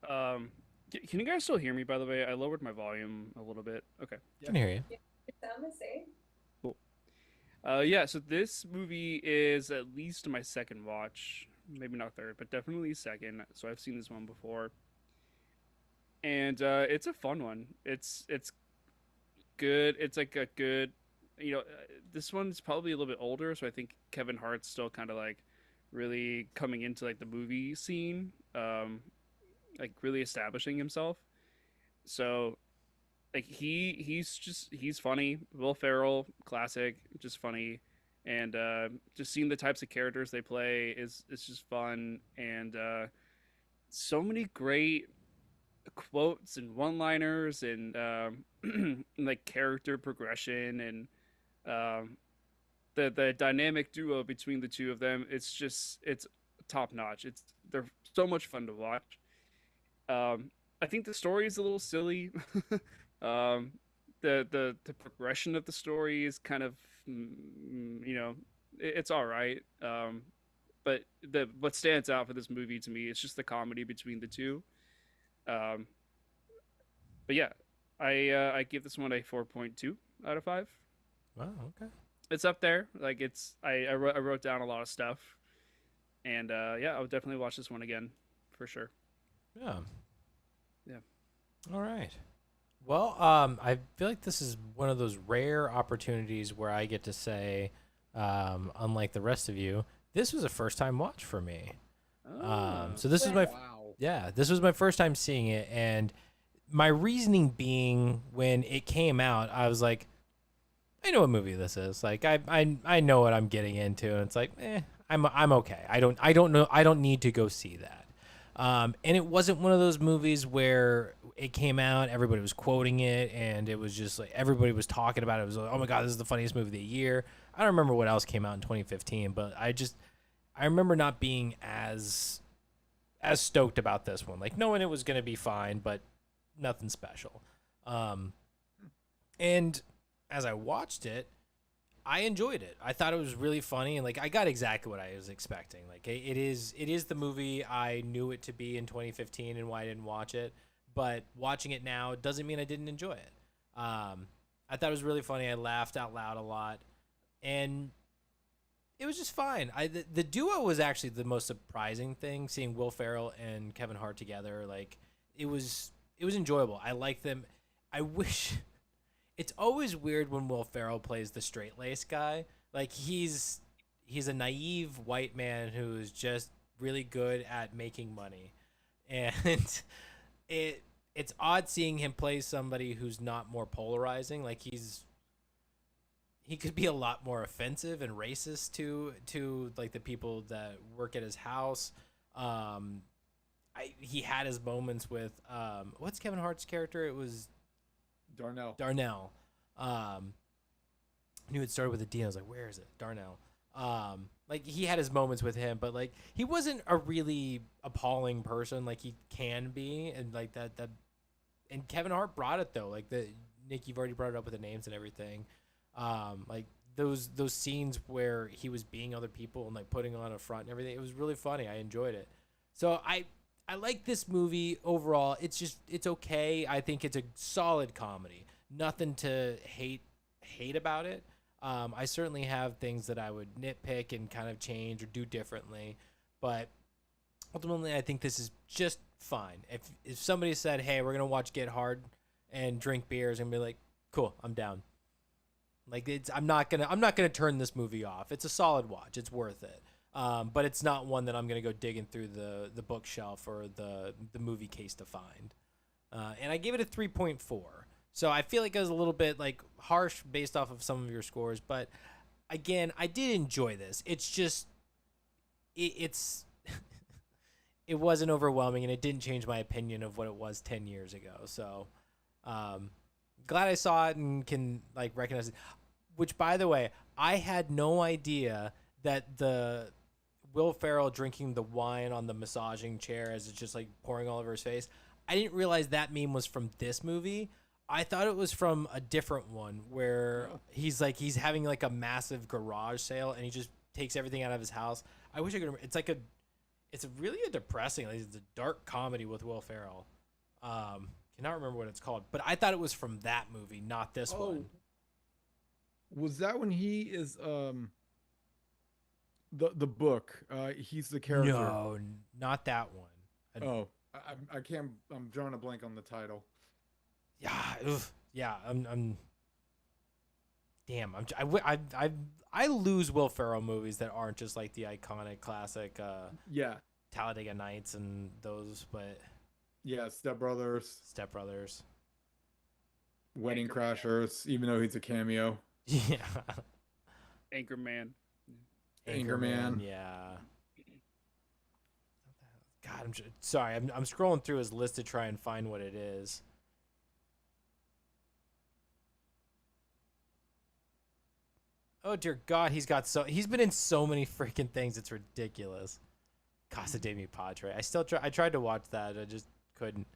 Can you guys still hear me? By the way, I lowered my volume a little bit. Okay. Can hear you. It sounds the same. Cool. Yeah. So this movie is at least my second watch, maybe not third, but definitely second. So I've seen this one before, and it's a fun one. It's good. It's like a good, this one's probably a little bit older, so I think Kevin Hart's still kind of like really coming into like the movie scene, like really establishing himself. So like he's funny. Will Ferrell, classic, just funny, and just seeing the types of characters they play is just fun, and so many great quotes and one-liners and like character progression and the dynamic duo between the two of them. It's top notch. They're so much fun to watch. I think the story is a little silly. um, the progression of the story is kind of it's all right. But what stands out for this movie to me is just the comedy between the two. Um, but yeah, I give this one a 4.2 out of 5. Wow. Okay. It's up there. Like I wrote down a lot of stuff, and yeah, I would definitely watch this one again for sure. Yeah. Yeah. All right. Well, I feel like this is one of those rare opportunities where I get to say, unlike the rest of you, this was a first-time watch for me. So this is my this was my first time seeing it, and my reasoning being when it came out, I was like, I know what movie this is. Like I know what I'm getting into, and it's like, I'm okay. I don't need to go see that. And it wasn't one of those movies where it came out, everybody was quoting it, and it was just like everybody was talking about it. It was like, oh my god, this is the funniest movie of the year. I don't remember what else came out in 2015, but I remember not being as stoked about this one. Like knowing it was gonna be fine, but nothing special. And as I watched it, I enjoyed it. I thought it was really funny, and like I got exactly what I was expecting. Like it is the movie I knew it to be in 2015, and why I didn't watch it. but watching it now doesn't mean I didn't enjoy it. I thought it was really funny. I laughed out loud a lot, and it was just fine. The duo was actually the most surprising thing. Seeing Will Ferrell and Kevin Hart together, like it was enjoyable. I like them. I wish. It's always weird when Will Ferrell plays the straight-laced guy. Like he's a naive white man who's just really good at making money, and it's odd seeing him play somebody who's not more polarizing. Like he could be a lot more offensive and racist to like the people that work at his house. He had his moments with what's Kevin Hart's character? It was Darnell. Knew it started with a D. I was like, where is it? Darnell. Like he had his moments with him, but like he wasn't a really appalling person like he can be, and like that. And Kevin Hart brought it though. Like Nick, you've already brought it up with the names and everything. Like those scenes where he was being other people and like putting on a front and everything. It was really funny. I enjoyed it. So I like this movie overall. It's okay. I think it's a solid comedy. Nothing to hate about it. I certainly have things that I would nitpick and kind of change or do differently, but ultimately I think this is just fine. If somebody said, "Hey, we're gonna watch Get Hard and drink beers," and be like, "Cool, I'm down." Like I'm not gonna turn this movie off. It's a solid watch. It's worth it. But it's not one that I'm gonna go digging through the bookshelf or the movie case to find. And I gave it a 3.4. So I feel like it was a little bit like harsh based off of some of your scores, but again, I did enjoy this. It's just it's it wasn't overwhelming, and it didn't change my opinion of what it was 10 years ago. So glad I saw it and can like recognize it. Which, by the way, I had no idea that the Will Ferrell drinking the wine on the massaging chair as it's just like pouring all over his face. I didn't realize that meme was from this movie. I thought it was from a different one where he's having like a massive garage sale and he just takes everything out of his house. I wish I could remember. It's really a depressing, like it's a dark comedy with Will Ferrell. Cannot remember what it's called, but I thought it was from that movie, not this one. Was that when he is the book? He's the character. No, not that one. I can't. I'm drawing a blank on the title. Yeah. Damn. I lose Will Ferrell movies that aren't just like the iconic classic. Talladega Nights and those, but yeah, Step Brothers, Wedding Crashers. Even though he's a cameo. Yeah. Anchorman. Yeah. God, I'm sorry. I'm scrolling through his list to try and find what it is. Oh dear God, he's been in so many freaking things. It's ridiculous. Casa de Mi Padre. I tried to watch that. I just couldn't.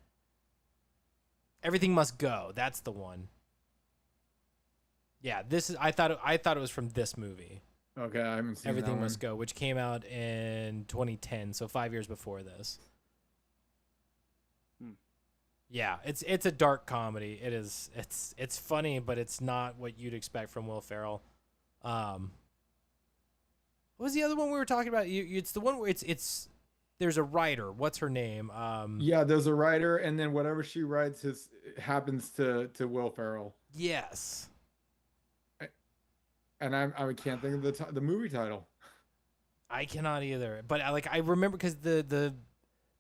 Everything Must Go. That's the one. Yeah, I thought it was from this movie. Okay, I haven't seen Everything that Must one. Go, which came out in 2010, so 5 years before this. Yeah, it's a dark comedy. It is. It's funny, but it's not what you'd expect from Will Ferrell. What was the other one we were talking about? It's the one where it's there's a writer. What's her name? Yeah, there's a writer, and then whatever she writes happens to Will Ferrell. Yes. And I can't think of the movie title. I cannot either. But I remember because the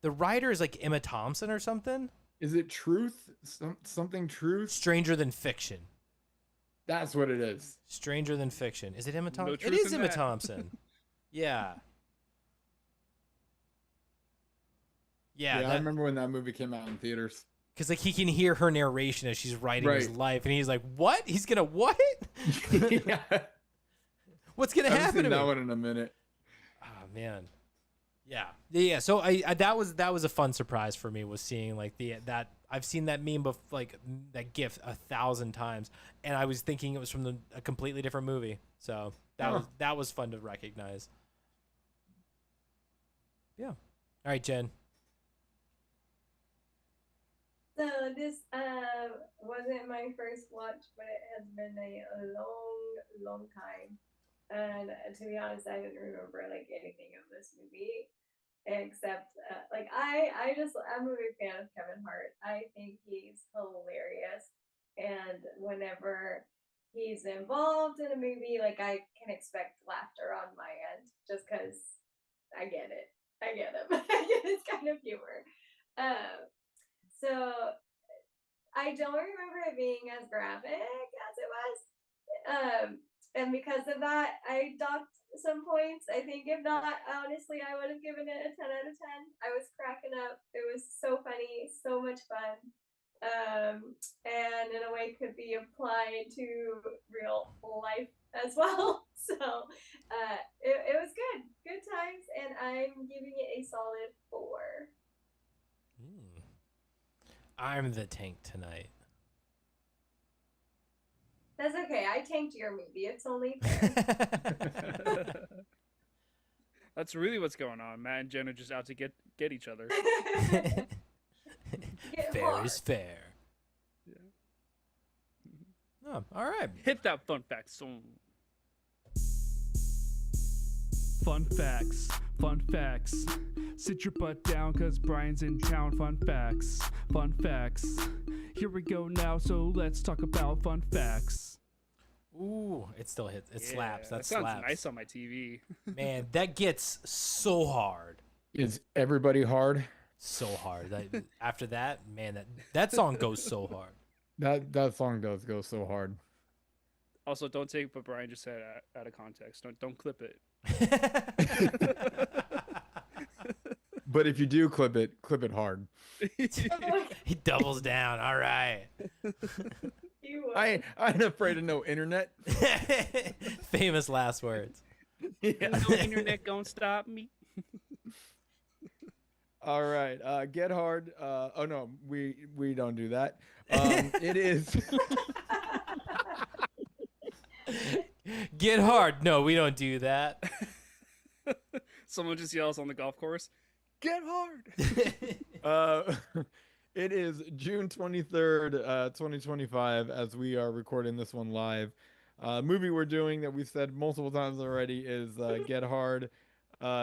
writer is like Emma Thompson or something. Is it Truth? Something Truth? Stranger Than Fiction. That's what it is. Stranger Than Fiction. Is it Emma Thompson? No It is truth in Emma that. Thompson. Yeah. Yeah, Yeah. I remember when that movie came out in theaters. Because like he can hear her narration as she's writing his Right. life, and he's like, "What? He's gonna what? Yeah. What's gonna I haven't happen seen to that me?" one in a minute. Oh man. Yeah. So I that was a fun surprise for me, was seeing like that I've seen that meme like that GIF 1,000 times, and I was thinking it was from a completely different movie. So that was fun to recognize. Yeah. All right, Jen. So this wasn't my first watch, but it has been a long time. And to be honest, I didn't remember like anything of this movie except like I'm a big fan of Kevin Hart. I think he's hilarious, and whenever he's involved in a movie, like I can expect laughter on my end, just because I get it. I get him. I get his kind of humor. So I don't remember it being as graphic as it was. And because of that, I docked some points. I think if not, honestly, I would have given it a 10 out of 10. I was cracking up. It was so funny, so much fun. And in a way could be applied to real life as well. So it was good times, and I'm giving it a solid 4. I'm the tank tonight. That's okay. I tanked your movie. It's only fair. That's really what's going on. Matt and Jen are just out to get each other. Fair is fair. Yeah. Oh, all right. Hit that fun fact song. Fun facts, fun facts. Sit your butt down, cause Brian's in town. Fun facts, fun facts. Here we go now, so let's talk about fun facts. Ooh, it still hits. It slaps. That sounds slaps. nice on my TV. Man, that gets so hard. Is everybody hard? So hard. After that, man, that song goes so hard. That song does go so hard. Also, don't take what Brian just said out of context. Don't clip it. But if you do clip it hard. He doubles down. All right. I ain't afraid of no internet. Famous last words. Yeah. No internet gonna stop me. All right. Get hard. Oh no, we don't do that. It is. Get hard. No, we don't do that. Someone just yells on the golf course, "Get hard!" It is June 23rd, 2025, as we are recording this one live. Movie we're doing that we've said multiple times already is Get Hard.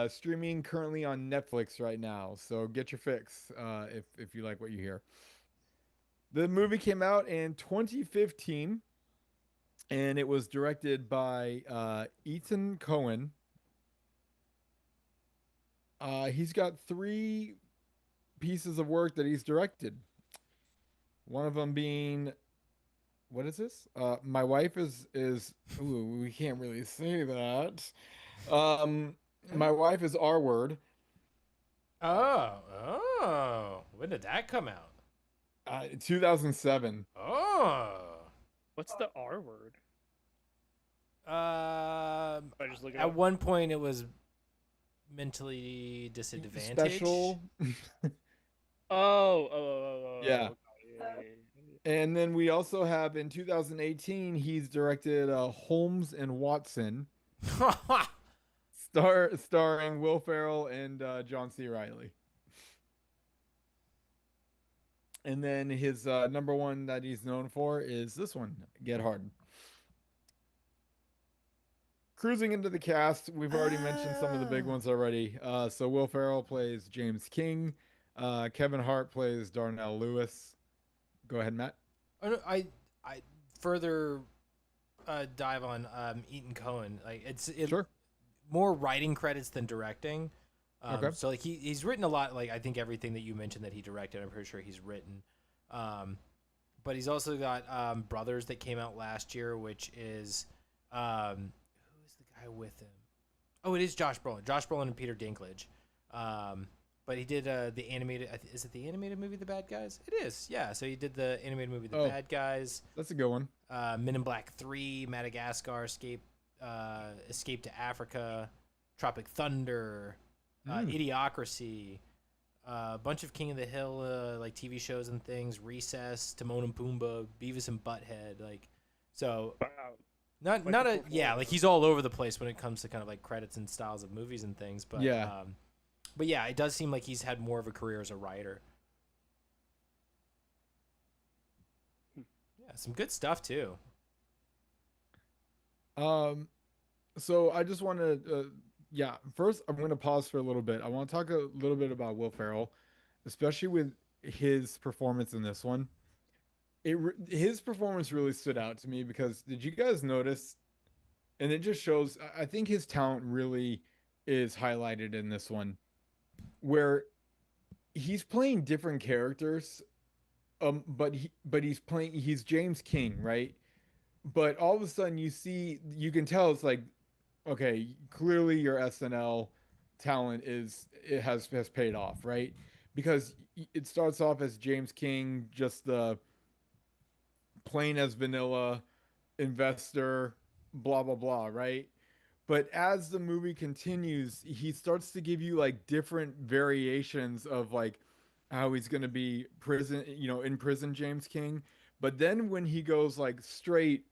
Streaming currently on Netflix right now, so get your fix if you like what you hear. The movie came out in 2015, and it was directed by Ethan Cohen. He's got 3 pieces of work that he's directed. One of them being, what is this? My wife is ooh, we can't really say that. My wife is R Word. Oh. When did that come out? 2007. Oh. What's the R word? I just look it at up. one point it was mentally disadvantaged. Special. Oh. Yeah. And then we also have in 2018 he's directed Holmes and Watson, starring Will Ferrell and John C. Reilly. And then his number one that he's known for is this one, Get Hard. Cruising into the cast, we've already mentioned some of the big ones already. So Will Ferrell plays James King. Kevin Hart plays Darnell Lewis. Go ahead, Matt. I further dive on Ethan Cohen. Like it's Sure. more writing credits than directing. Okay. So like he's written a lot. Like I think everything that you mentioned that he directed, I'm pretty sure he's written. But he's also got Brothers that came out last year, which is who is the guy with him? Oh, it is Josh Brolin. Josh Brolin and Peter Dinklage. But he did the animated. Is it the animated movie The Bad Guys? It is. Yeah. So he did the animated movie The Bad Guys. That's a good one. Men in Black 3, Madagascar, Escape to Africa, Tropic Thunder, Idiocracy, a bunch of King of the Hill like TV shows and things, Recess, Timon and Pumbaa, Beavis and Butthead, like so. Wow. Not a yeah, like he's all over the place when it comes to kind of like credits and styles of movies and things, but Yeah. But yeah, it does seem like he's had more of a career as a writer. some good stuff too. So I just want to, yeah. First, I'm going to pause for a little bit. I want to talk a little bit about Will Ferrell, especially with his performance in this one. His performance really stood out to me because did you guys notice? And it just shows. I think his talent really is highlighted in this one, where he's playing different characters. He's James King, right? But all of a sudden you can tell it's like, okay, clearly your SNL talent has paid off, right? Because it starts off as James King, just the plain as vanilla investor, blah blah blah, right? But as the movie continues, he starts to give you like different variations of like how he's going to be in prison James King. But then when he goes like straight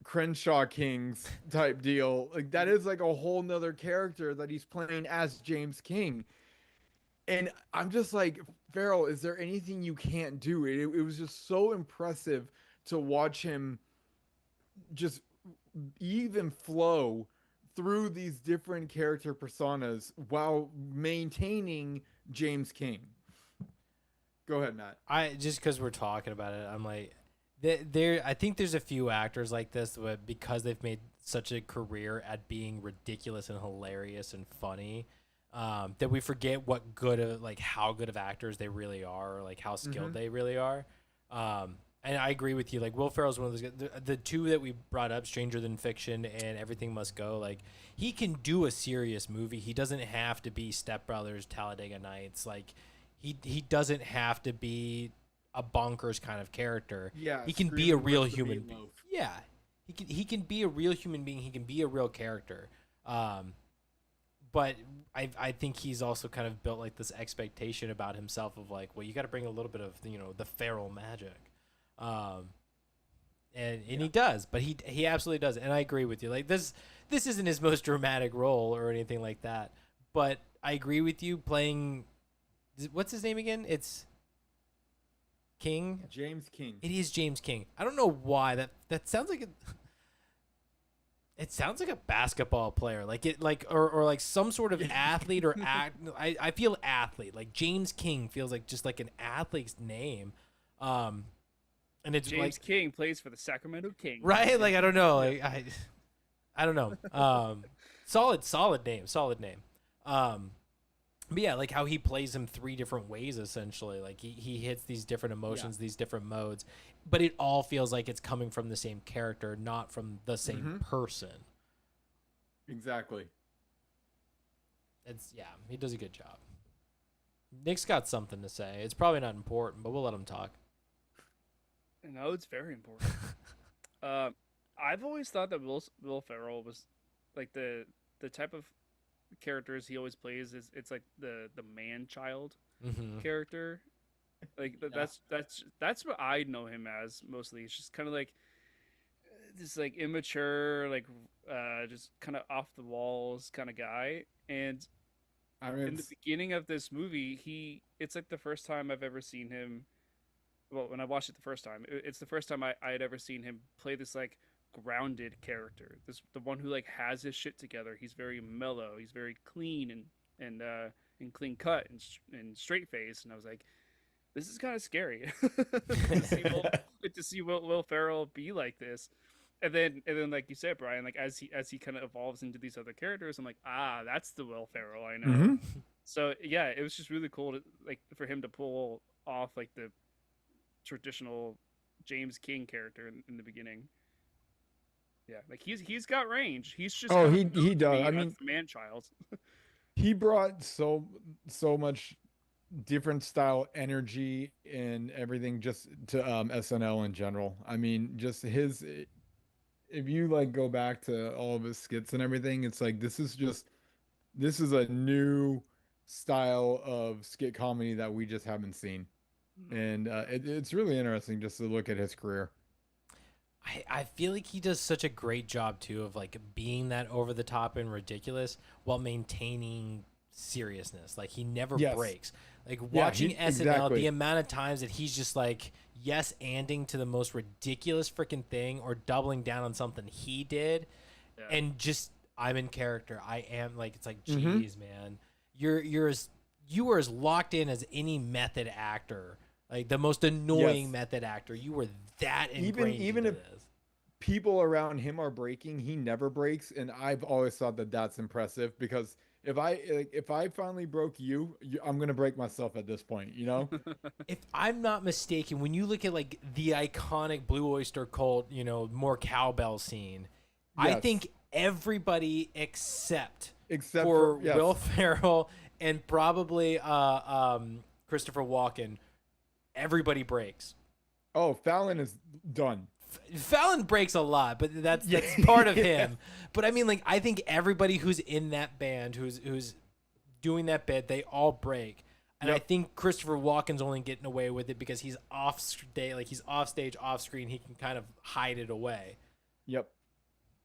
Crenshaw Kings type deal, like that is like a whole nother character that he's playing as James King. And I'm just like, Farrell, is there anything you can't do? It was just so impressive to watch him just even flow through these different character personas while maintaining James King. Go ahead, Matt. I just because we're talking about it, I'm like, I think there's a few actors like this, but because they've made such a career at being ridiculous and hilarious and funny, that we forget how good of actors they really are, or like how skilled they really are. And I agree with you. Like Will Ferrell's one of those guys. The two that we brought up, Stranger Than Fiction and Everything Must Go, like he can do a serious movie. He doesn't have to be Step Brothers, Talladega Nights. Like he doesn't have to be a bonkers kind of character. Yeah, he can be a real human being. Yeah, he can be a real human being. He can be a real character. But I think he's also kind of built like this expectation about himself of like, well, you got to bring a little bit of the feral magic. And he does, but he absolutely does, and I agree with you. Like this isn't his most dramatic role or anything like that, but I agree with you. Playing, what's his name again? It's King. James King. It is James King. I don't know why that sounds like it sounds like a basketball player, or like some sort of athlete or act. I feel athlete. Like James King feels like just like an athlete's name. And it's James King plays for the Sacramento Kings. Right? Like I don't know. Like I don't know. Solid name. But yeah, like how he plays him three different ways essentially. Like he hits these different emotions, these different modes, but it all feels like it's coming from the same character, not from the same person. Exactly. He does a good job. Nick's got something to say. It's probably not important, but we'll let him talk. No, it's very important. I've always thought that Will Ferrell was like the type of characters he always plays it's like the man child character. Like that's what I know him as mostly. It's just kind of like this like immature, like just kind of off the walls kind of guy. And in the beginning of this movie, it's like the first time I've ever seen him. Well, when I watched it the first time, it's the first time I had ever seen him play this like grounded character. The one who like has his shit together. He's very mellow. He's very clean and clean cut and straight face. And I was like, this is kind of scary to see Will Ferrell be like this. And then like you said, Brian, like as he kind of evolves into these other characters, I'm like, that's the Will Ferrell I know. So yeah, it was just really cool to like for him to pull off like the traditional James King character in the beginning. Yeah, like he's got range. He's just he does. I mean, the man child. He brought so much different style energy and everything just to SNL in general. I mean, just if you like go back to all of his skits and everything, it's like this is a new style of skit comedy that we just haven't seen. And it's really interesting just to look at his career. I feel like he does such a great job too of like being that over the top and ridiculous while maintaining seriousness. Like he never breaks. Like Yeah, watching SNL, exactly. the amount of times that he's just like yes anding to the most ridiculous freaking thing or doubling down on something he did, Yeah. and just I'm in character. I am like it's like Mhm. geez, man, you are as locked in as any method actor, like the most annoying Yes. method actor. You were that Even ingrained even into if this. people around him are breaking, he never breaks, and I've always thought that that's impressive because if I finally broke I'm gonna break myself at this point, you know? If I'm not mistaken, when you look at like the iconic Blue Oyster Cult, more cowbell scene, I Yes. think everybody except Except for for yes. Will Ferrell and probably Christopher Walken, everybody breaks. Oh, Fallon is done. Fallon breaks a lot, but that's Yeah. part of him. But I mean, like I think everybody who's in that band, who's doing that bit, they all break. And I Yep. think Christopher Walken's only getting away with it because he's off stage, off stage, off screen. He can kind of hide it away. Yep.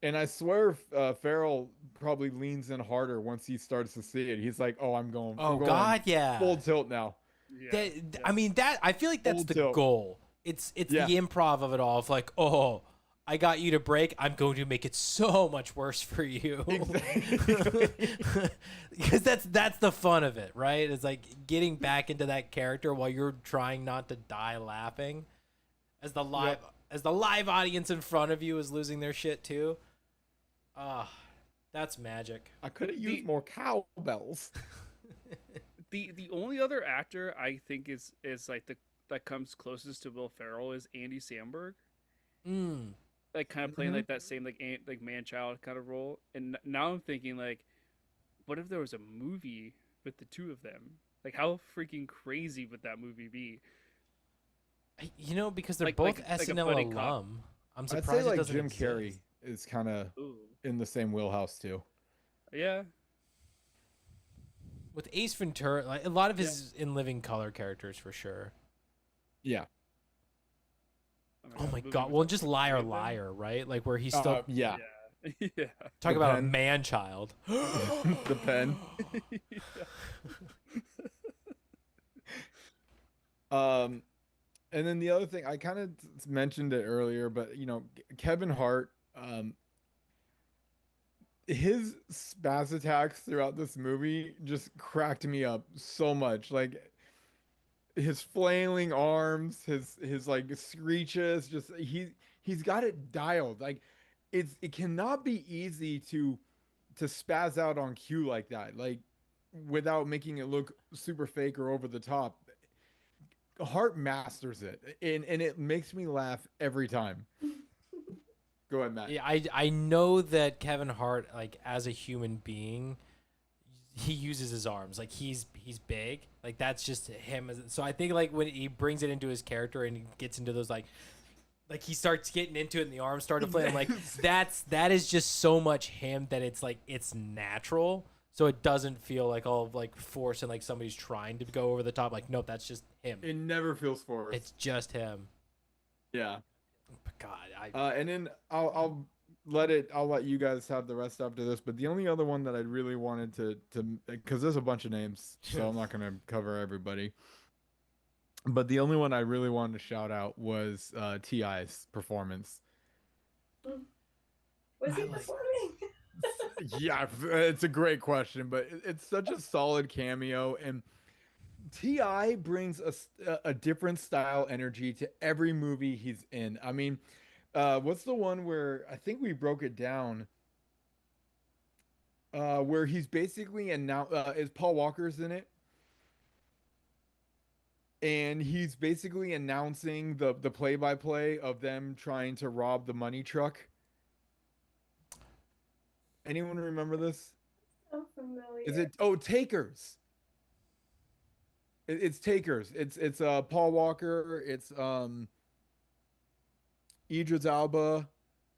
And I swear, Farrell probably leans in harder once he starts to see it. He's like, "Oh, I'm Oh going God, yeah. full tilt now." Yeah. I mean, that I feel like that's Full the tilt. goal. It's Yeah. the improv of it all. Of like, oh, I got you to break. I'm going to make it so much worse for you. Exactly. Because that's the fun of it, right? It's like getting back into that character while you're trying not to die laughing, as the live audience in front of you is losing their shit too. Ah, that's magic. I could have used more cowbells. The only other actor I think is like that comes closest to Will Ferrell is Andy Samberg, Mm. like kind of playing Mhm. like that same like man child kind of role. And now I'm thinking like, what if there was a movie with the two of them? Like how freaking crazy would that movie be? Because they're Like- both like a SNL buddy cop. alum. I'm I'd say surprised it like doesn't Jim exist. Carrey is kind of Ooh, in the same wheelhouse too. yeah, With Ace Ventura, like a lot of his in Living Color characters for sure. Yeah. Oh my movie god! with Well, the just two Liar of them? Liar, right? Like where he's still Yeah. Yeah, yeah. talk The about a pen. man child. The pen. And then the other thing I kind of mentioned it earlier, but Kevin Hart, his spaz attacks throughout this movie just cracked me up so much. Like his flailing arms, his like screeches, just he's got it dialed. Like it cannot be easy to spaz out on cue like that, like without making it look super fake or over the top. Hart masters it, and it makes me laugh every time. Go ahead, Matt. Yeah, I know that Kevin Hart, like as a human being, he uses his arms. Like he's big. Like that's just him. So I think like when he brings it into his character and he gets into those like he starts getting into it and the arms start to play. I'm like that is just so much him that it's like it's natural. So it doesn't feel like all like force and like somebody's trying to go over the top. Like nope, that's just him. It never feels forced. It's just him. Yeah. But God, And then I'll let you guys have the rest after this. But the only other one that I really wanted to because there's a bunch of names, so I'm not gonna cover everybody. But the only one I really wanted to shout out was T.I.'s performance. Was he I like- performing? Yeah, it's a great question, but it's such a solid cameo, and T.I. brings a different style energy to every movie he's in. I mean, what's the one where I think we broke it down? Where he's basically is Paul Walker's in it, and he's basically announcing the play-by-play of them trying to rob the money truck. Anyone remember this? So familiar. Is it Takers? It's Takers. It's Paul Walker. It's Idris Alba,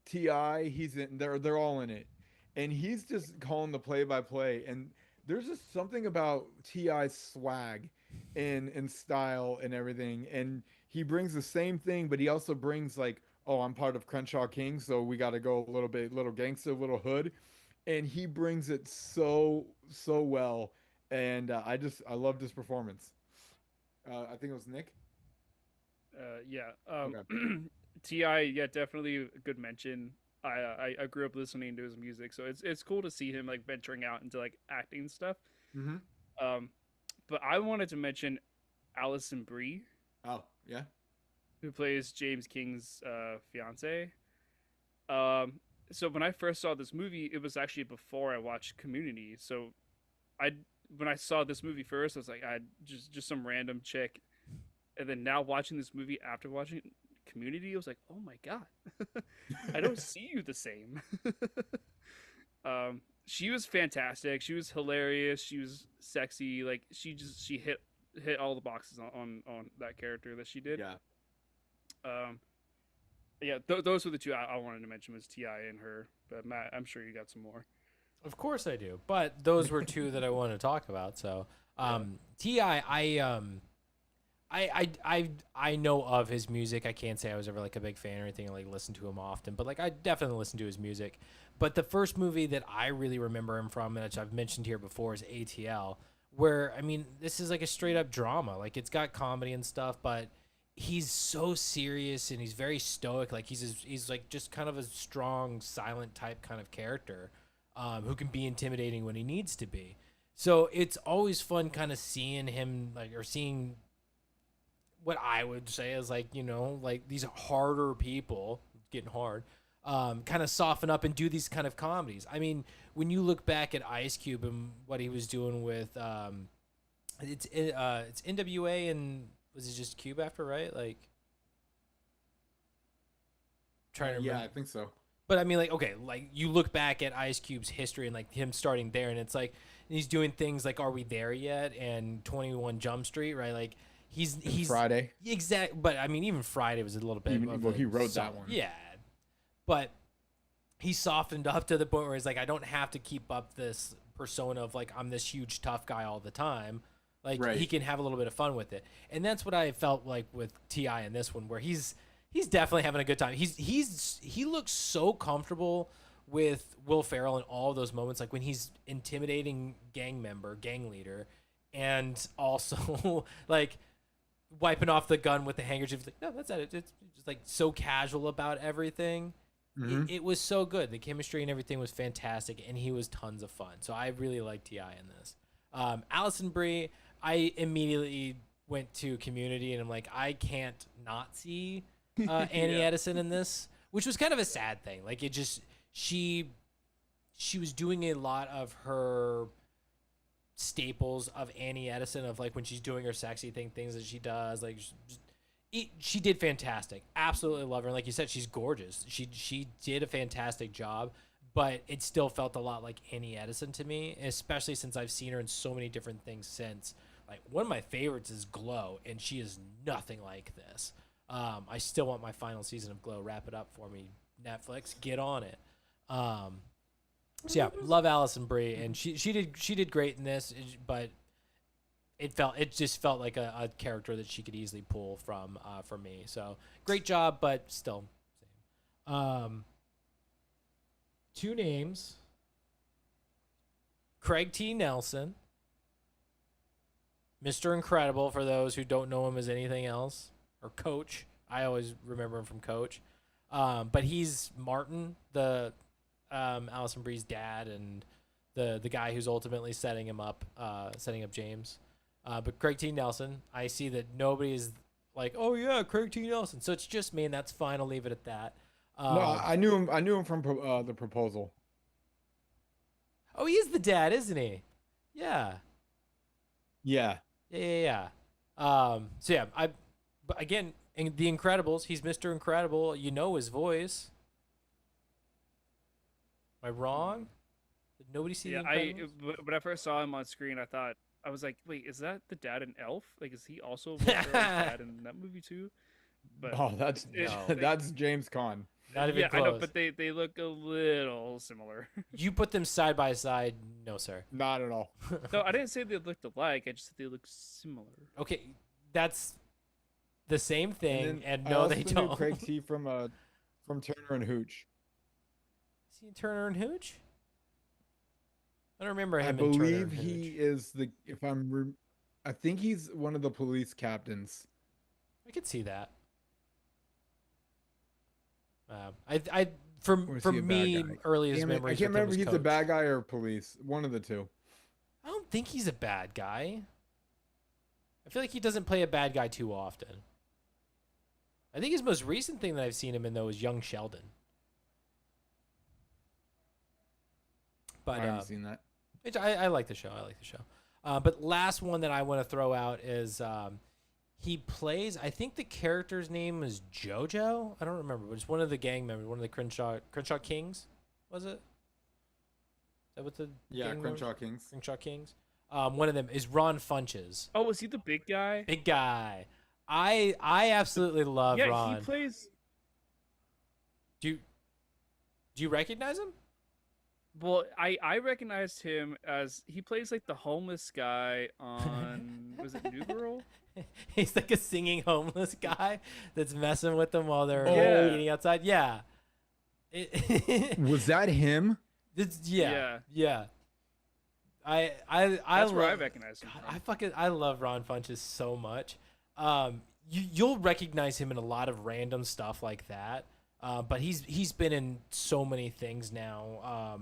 Ti. He's in. They're all in it, and he's just calling the play-by-play. And there's just something about Ti's swag, and style and everything. And he brings the same thing, but he also brings like, oh, I'm part of Crenshaw King, so we got to go a little gangster, little hood, and he brings it so well. And I loved his performance. I think it was Nick. Yeah. Okay. Ti, yeah, definitely a good mention. I grew up listening to his music, so it's cool to see him like venturing out into like acting stuff. Mm-hmm. Um, but I wanted to mention Allison Brie, Oh, yeah. who plays James King's fiance. Um, so when I first saw this movie, it was actually before I watched Community. So I when I saw this movie first, I was like, I just some random chick, and then now watching this movie after watching Community, I was like, oh my god, I don't see you the same. She was fantastic. She was hilarious. She was sexy. Like she hit all the boxes on that character that she did. Yeah. Um, yeah, those were the two I wanted to mention was Ti and her. But Matt, I'm sure you got some more. Of course I do, but those were two that I wanted to talk about. So, Ti, I know of his music. I can't say I was ever like a big fan or anything, like listen to him often, but like I definitely listen to his music. But the first movie that I really remember him from, which I've mentioned here before, is ATL, where I mean, this is like a straight up drama. Like it's got comedy and stuff, but he's so serious and he's very stoic. Like he's like just kind of a strong, silent type kind of character, who can be intimidating when he needs to be. So it's always fun kind of seeing him like or seeing what I would say is like, you know, like these harder people getting hard, kind of soften up and do these kind of comedies. I mean, when you look back at Ice Cube and what he was doing with, it's NWA and was it just Cube after, right? Like, trying to remember. Yeah, I think so. But I mean, like, okay, like you look back at Ice Cube's history and like him starting there, and it's like he's doing things like "Are We There Yet?" and 21 Jump Street, right? Like he's Friday. Exact, but I mean, even Friday was a little bit. Well, he wrote that one. Yeah, but he softened up to the point where he's like, I don't have to keep up this persona of like I'm this huge tough guy all the time. Like Right. he can have a little bit of fun with it, and that's what I felt like with Ti in this one, where he's definitely having a good time. He looks so comfortable with Will Ferrell in all of those moments, like when he's intimidating gang leader, and also like wiping off the gun with the handkerchief. Like, no, that's not it. It's just like so casual about everything. Mm-hmm. It was so good. The chemistry and everything was fantastic, and he was tons of fun. So I really liked Ti in this. Allison Brie, I immediately went to Community, and I'm like, I can't not see Annie Yeah. Edison in this, which was kind of a sad thing. Like it just she was doing a lot of her staples of Annie Edison, of like when she's doing her sexy things that she does. Like she did fantastic. Absolutely love her. And like you said, she's gorgeous. She did a fantastic job, but it still felt a lot like Annie Edison to me, especially since I've seen her in so many different things since. Like one of my favorites is Glow, and she is nothing like this. I still want my final season of Glow. Wrap it up for me, Netflix. Get on it. So yeah, love Allison Brie, and she did great in this, but it just felt like a character that she could easily pull from me. So great job, but still same. Two names: Craig T. Nelson, Mr. Incredible, for those who don't know him as anything else, or Coach. I always remember him from Coach. But he's Martin, the Allison Brie's dad, and the guy who's ultimately setting up James. But Craig T. Nelson, I see that nobody's like, oh yeah, Craig T. Nelson. So it's just me, and that's fine. I'll leave it at that. No, I knew him. I knew him from The Proposal. Oh, he is the dad, isn't he? Yeah. Yeah. Yeah. So yeah, but again, in The Incredibles, he's Mr. Incredible. You know his voice. Am I wrong? Did nobody see Yeah, The Incredibles? when I first saw him on screen, I was like, wait, is that the dad in Elf? Like, is he also Will Ferrell's dad in that movie too? But Oh, that's No. that's James Caan. Not even yeah, close. I know, but they look a little similar. You put them side by side, no sir. Not at all. No, I didn't say they looked alike. I just said they look similar. Okay, that's the same thing, and I no, also they knew don't. Craig T from Turner and Hooch. Is he in Turner and Hooch? I don't remember I him in Turner believe and he Hooch. is the I think he's one of the police captains. I could see that. I for Or is for he a bad me, guy? earliest Damn it, I memories. can't with him remember was if he's a Coach. bad guy or police. One of the two. I don't think he's a bad guy. I feel like he doesn't play a bad guy too often. I think his most recent thing that I've seen him in, though, is Young Sheldon. But I haven't seen that. I like the show. I like the show. But last one that I want to throw out is he plays, I think the character's name is JoJo. I don't remember, but it's one of the gang members, one of the Crenshaw Kings, was it? Is that what the Yeah, gang Crenshaw members? Kings. Crenshaw Kings. One of them is Ron Funches. Oh, was he the big guy? Big guy. I absolutely love Yeah, Ron. he plays. Do you recognize him? Well, I recognized him as he plays like the homeless guy on was it New Girl? He's like a singing homeless guy that's messing with them while they're Yeah. eating outside. Yeah. Was that him? Yeah. I That's where I love, recognize him. God, From. I love Ron Funches so much. You'll recognize him in a lot of random stuff like that. But he's been in so many things now.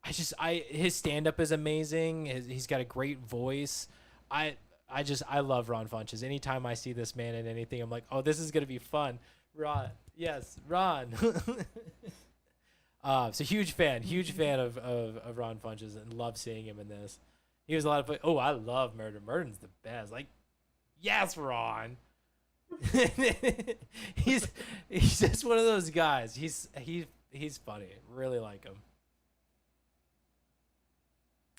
His stand up is amazing. He's got a great voice. I love Ron Funches. Anytime I see this man in anything, I'm like, oh, this is gonna be fun. Ron, yes, Ron. So huge fan of Ron Funches, and love seeing him in this. He was a lot of fun. Oh, I love Murder. Murder's the best. Like, yes, Ron. he's just one of those guys. He's funny. Really like him.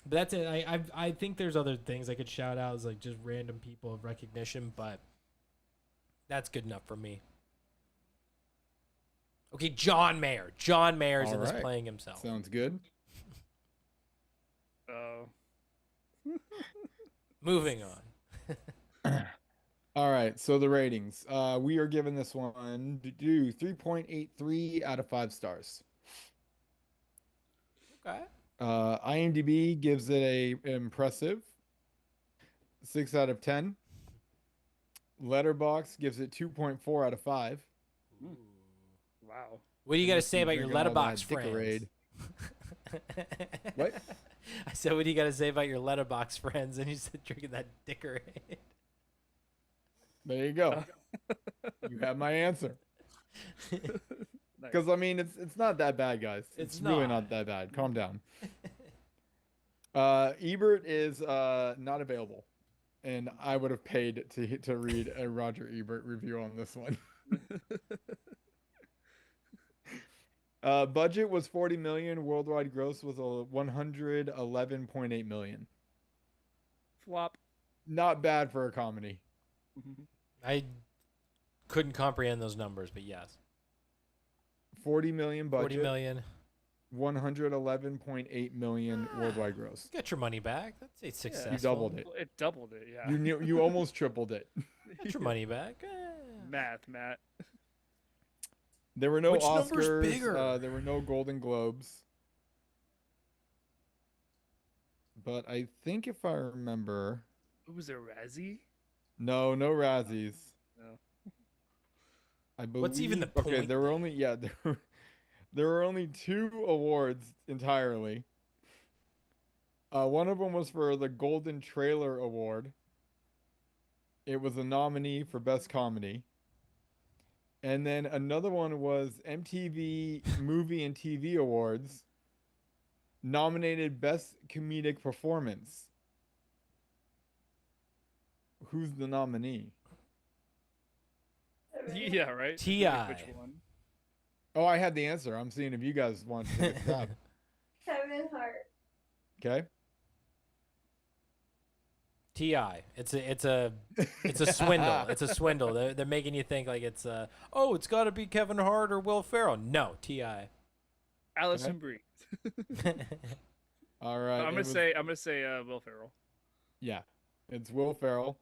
But that's it. I think there's other things I could shout out as like just random people of recognition, but that's good enough for me. Okay, John Mayer. John Mayer's in this Alright. playing himself. Sounds good. Oh, Moving on. All right, so the ratings. We are giving this one 3.83 out of 5 stars. Okay. IMDb gives it a impressive 6 out of 10. Letterbox gives it 2.4 out of 5. wow. What do you got to Must say be about your drinking all that letterbox friends? Dickerade. What? I said, what do you got to say about your letterbox friends? And you said drinking that Dickerade. There you go. You have my answer. Because I mean, it's not that bad, guys. It's really not. not that bad. Calm down. Ebert is not available, and I would have paid to read a Roger Ebert review on this one. Budget was 40 million. Worldwide gross was 111.8 million. Flop. Not bad for a comedy. I couldn't comprehend those numbers, but yes. 40 million budget. 40 million. 111.8 million worldwide gross. Get your money back. That's a successful. You doubled it. It doubled it. Yeah. You almost tripled it. Get your money back. Math, Matt. There were no Which number's Oscars. bigger? There were no Golden Globes. But I think if I remember, Was there Razzie? no Razzies. No. I believe. What's even the Okay, point there were only there were only 2 awards entirely. One of them was for the Golden Trailer Award. It was a nominee for Best Comedy. And then another one was MTV Movie and TV Awards, nominated Best Comedic Performance. Who's the nominee? Yeah, right. T.I. Which one? Oh, I had the answer. I'm seeing if you guys want to take a stab. Kevin Hart. Okay. Ti. It's a swindle. It's a swindle. They're making you think like it's it's got to be Kevin Hart or Will Ferrell. No, Ti. Allison Brie. All right. I'm it gonna was- say Will Ferrell. Yeah, it's Will Ferrell.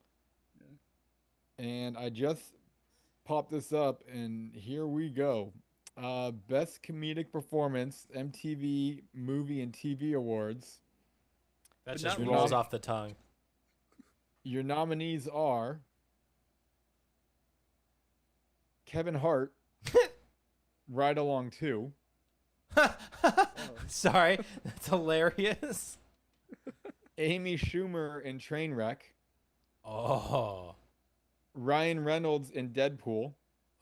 And I just popped this up, and here we go. Best Comedic Performance, MTV Movie and TV Awards. That But just not rolls really. off the tongue. Your nominees are Kevin Hart, Ride Along 2, Sorry, that's hilarious. Amy Schumer in Trainwreck, Oh. Ryan Reynolds in Deadpool,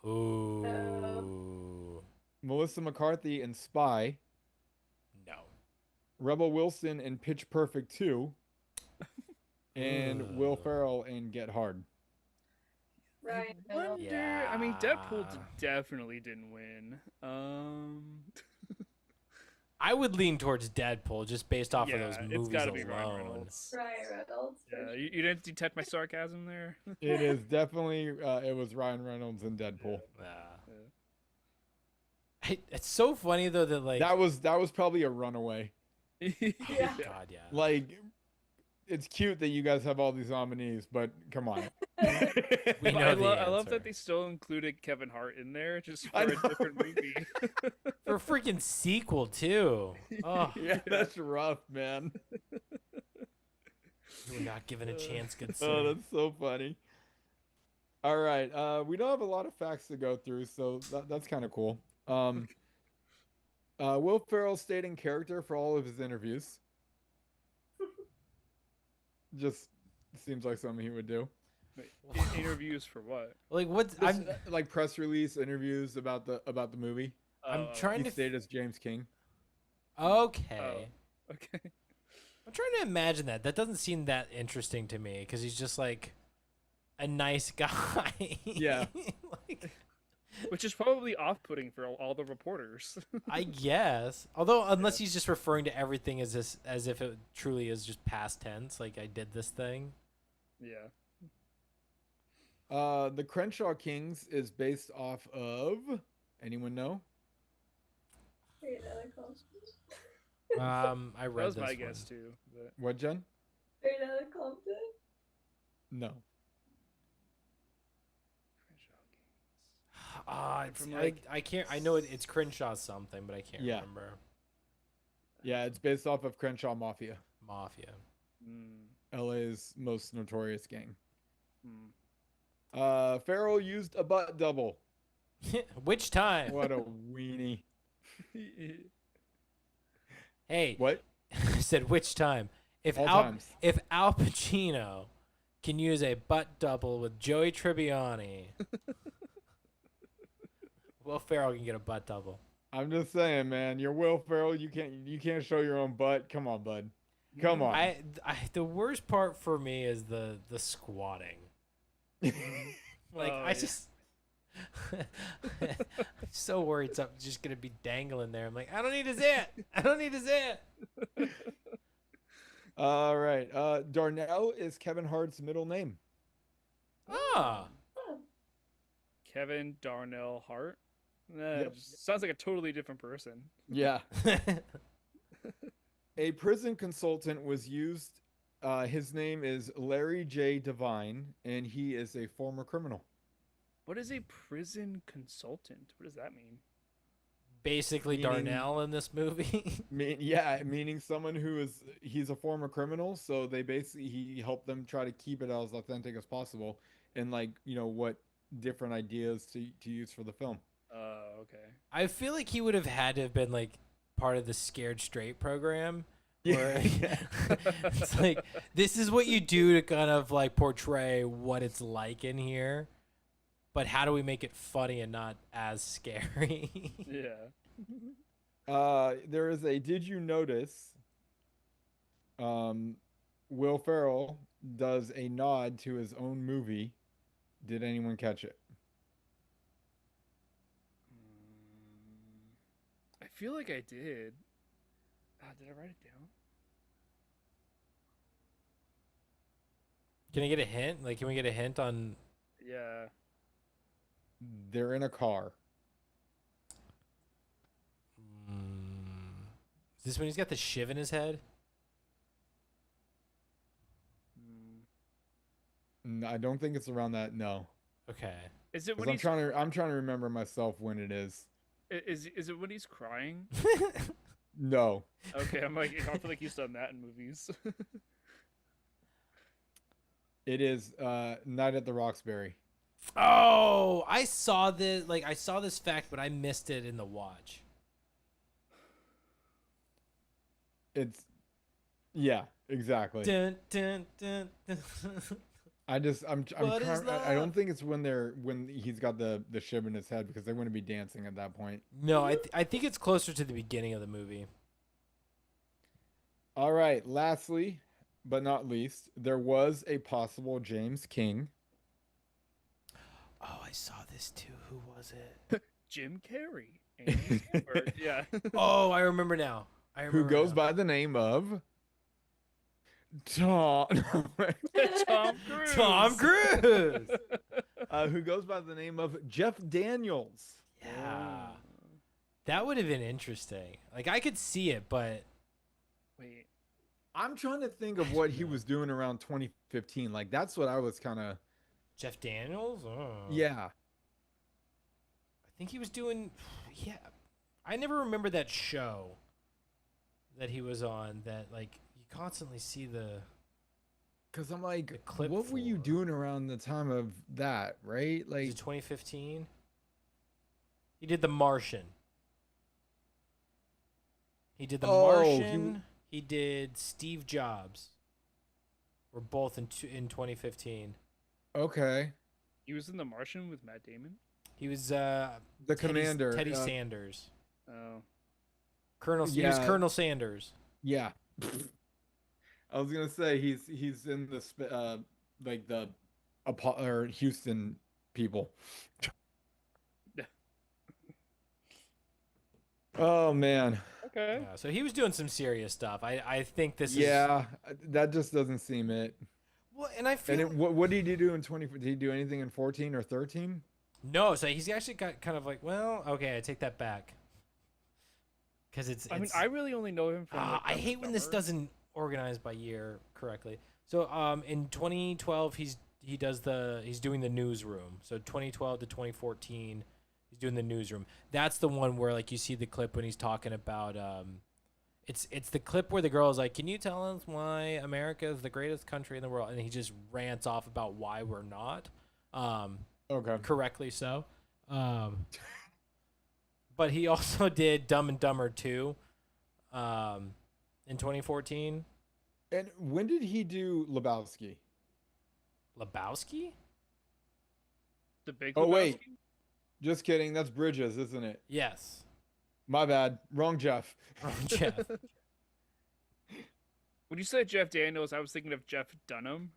Ooh. Melissa McCarthy in Spy, No. Rebel Wilson in Pitch Perfect 2, and Will Ugh. Ferrell in Get Hard. Ryan I Reynolds. wonder. I mean, Deadpool Yeah. definitely didn't win. I would lean towards Deadpool just based off of those it's movies gotta be Ryan alone. Reynolds. Ryan Reynolds. for Yeah, sure. you didn't detect my sarcasm there. It is definitely, it was Ryan Reynolds in Deadpool. It's so funny though that like That was probably a runaway. Yeah. Yeah. God, yeah. Like, it's cute that you guys have all these nominees, but come on. We But know the I love answer. that they still included Kevin Hart in there just for I a know. different movie. For a freaking sequel too. Oh, Yeah, that's rough, man. you were not given a chance, good sir. Oh, that's so funny. All right, we don't have a lot of facts to go through, so that's kind of cool. Will Ferrell stayed in character for all of his interviews. Just seems like something he would do. Wait, interviews for what? Like what's Just, like press release interviews about the movie. I'm Oh, trying He to stayed as James King. okay. Okay. I'm trying to imagine that. That doesn't seem that interesting to me because he's just like a nice guy. Yeah. Like, Which is probably off-putting for all the reporters. I guess. Although unless he's just referring to everything as this as if it truly is just past tense, like I did this thing. Yeah. The Crenshaw Kings is based off of, anyone know? Straight Outta Compton. I That read was this my one. guess too. But What, Jen? Straight Outta Compton. No. It's, From, like- I can't. I know it's Crenshaw something, but I can't Yeah. remember. Yeah, it's based off of Crenshaw Mafia, Mafia. LA's most notorious gang. Mm. Farrell used a butt double. Which time? What a weenie. Hey, What? I said which time? If All Al times. if Al Pacino can use a butt double with Joey Tribbiani, Will Ferrell can get a butt double. I'm just saying, man. You're Will Ferrell. You can't show your own butt. Come on, bud. Come on. I the worst part for me is the squatting. Like Oh, I yeah. just I'm so worried something's just gonna be dangling there. I'm like, I don't need his it. I don't need his it. All right. Darnell is Kevin Hart's middle name. Ah. Kevin Darnell Hart. Yep. Sounds like a totally different person. Yeah. A prison consultant was used. His name is Larry J. Devine, and he is a former criminal. What is a prison consultant? What does that mean? Basically Meaning- Darnell in this movie. Meaning someone he's a former criminal, so he helped them try to keep it as authentic as possible, and what different ideas to use for the film. Okay. I feel like he would have had to have been like part of the Scared Straight program. Yeah. Where it's like this is what you do to kind of like portray what it's like in here, but how do we make it funny and not as scary? Yeah. There is a did you notice? Will Ferrell does a nod to his own movie. Did anyone catch it? I feel like I did. Did I write it down? Can I get a hint? Like, can we get a hint on? Yeah. They're in a car. Is this when he's got the shiv in his head? I don't think it's around that. No, Okay. Is it 'cause when I'm he's trying to remember myself when it is. is it when he's crying? No, Okay, I'm like I feel like he's done that in movies. It is Night at the Roxbury. Oh, I saw this. Like I saw this fact, but I missed it in the watch. It's yeah, exactly. Dun, dun, dun, dun. I'm What is trying. I love? don't think it's when he's got the shib in his head because they wouldn't be dancing at that point. No, I think it's closer to the beginning of the movie. All right. Lastly, but not least, there was a possible James King. Oh, I saw this too. Who was it? Jim Carrey. Andy Samberg, yeah. Oh, I remember now. Who goes by the name of Tom Tom Cruise. Tom Cruise. who goes by the name of Jeff Daniels. Yeah, that would have been interesting. Like I could see it, but Wait. I'm trying to think of what he was doing around 2015. Like that's what I was kind of. Jeff Daniels. Oh. Yeah. I think he was doing. Yeah, I never remember that show that he was on. That like you constantly see the. Because I'm like, The clip what were you for- doing around the time of that, right? Was Like, it 2015? He did The Martian. He did The Oh, he Martian. He did Steve Jobs. We're both in 2015. okay, He was in The Martian with Matt Damon. He was the Teddy, commander. Teddy Sanders. Oh. Colonel. He was Yeah. Colonel Sanders. Yeah. I was gonna say he's in the like the or Houston people. Oh man. Okay. Yeah, so he was doing some serious stuff. I think this is. Yeah, that just doesn't seem it. Well, and I feel. And what did he do in 20? Did he do anything in 14 or 13? No, so he's actually got kind of like, well, okay, I take that back. Because it's. I mean, I really only know him from. Like, I Dumb hate and when this Dumber. doesn't organize by year correctly. So in 2012 he's doing the Newsroom. So 2012 to 2014 he's doing the Newsroom. That's the one where like you see the clip when he's talking about it's the clip where the girl is like, "Can you tell us why America is the greatest country in the world?" And he just rants off about why we're not. Okay. Correctly so. But he also did Dumb and Dumber 2 in 2014. And when did he do Lebowski? Lebowski? The Big. Oh, wait. Lebowski? Just kidding. That's Bridges, isn't it? Yes. My bad. Wrong Jeff. Jeff. When you said Jeff Daniels, I was thinking of Jeff Dunham.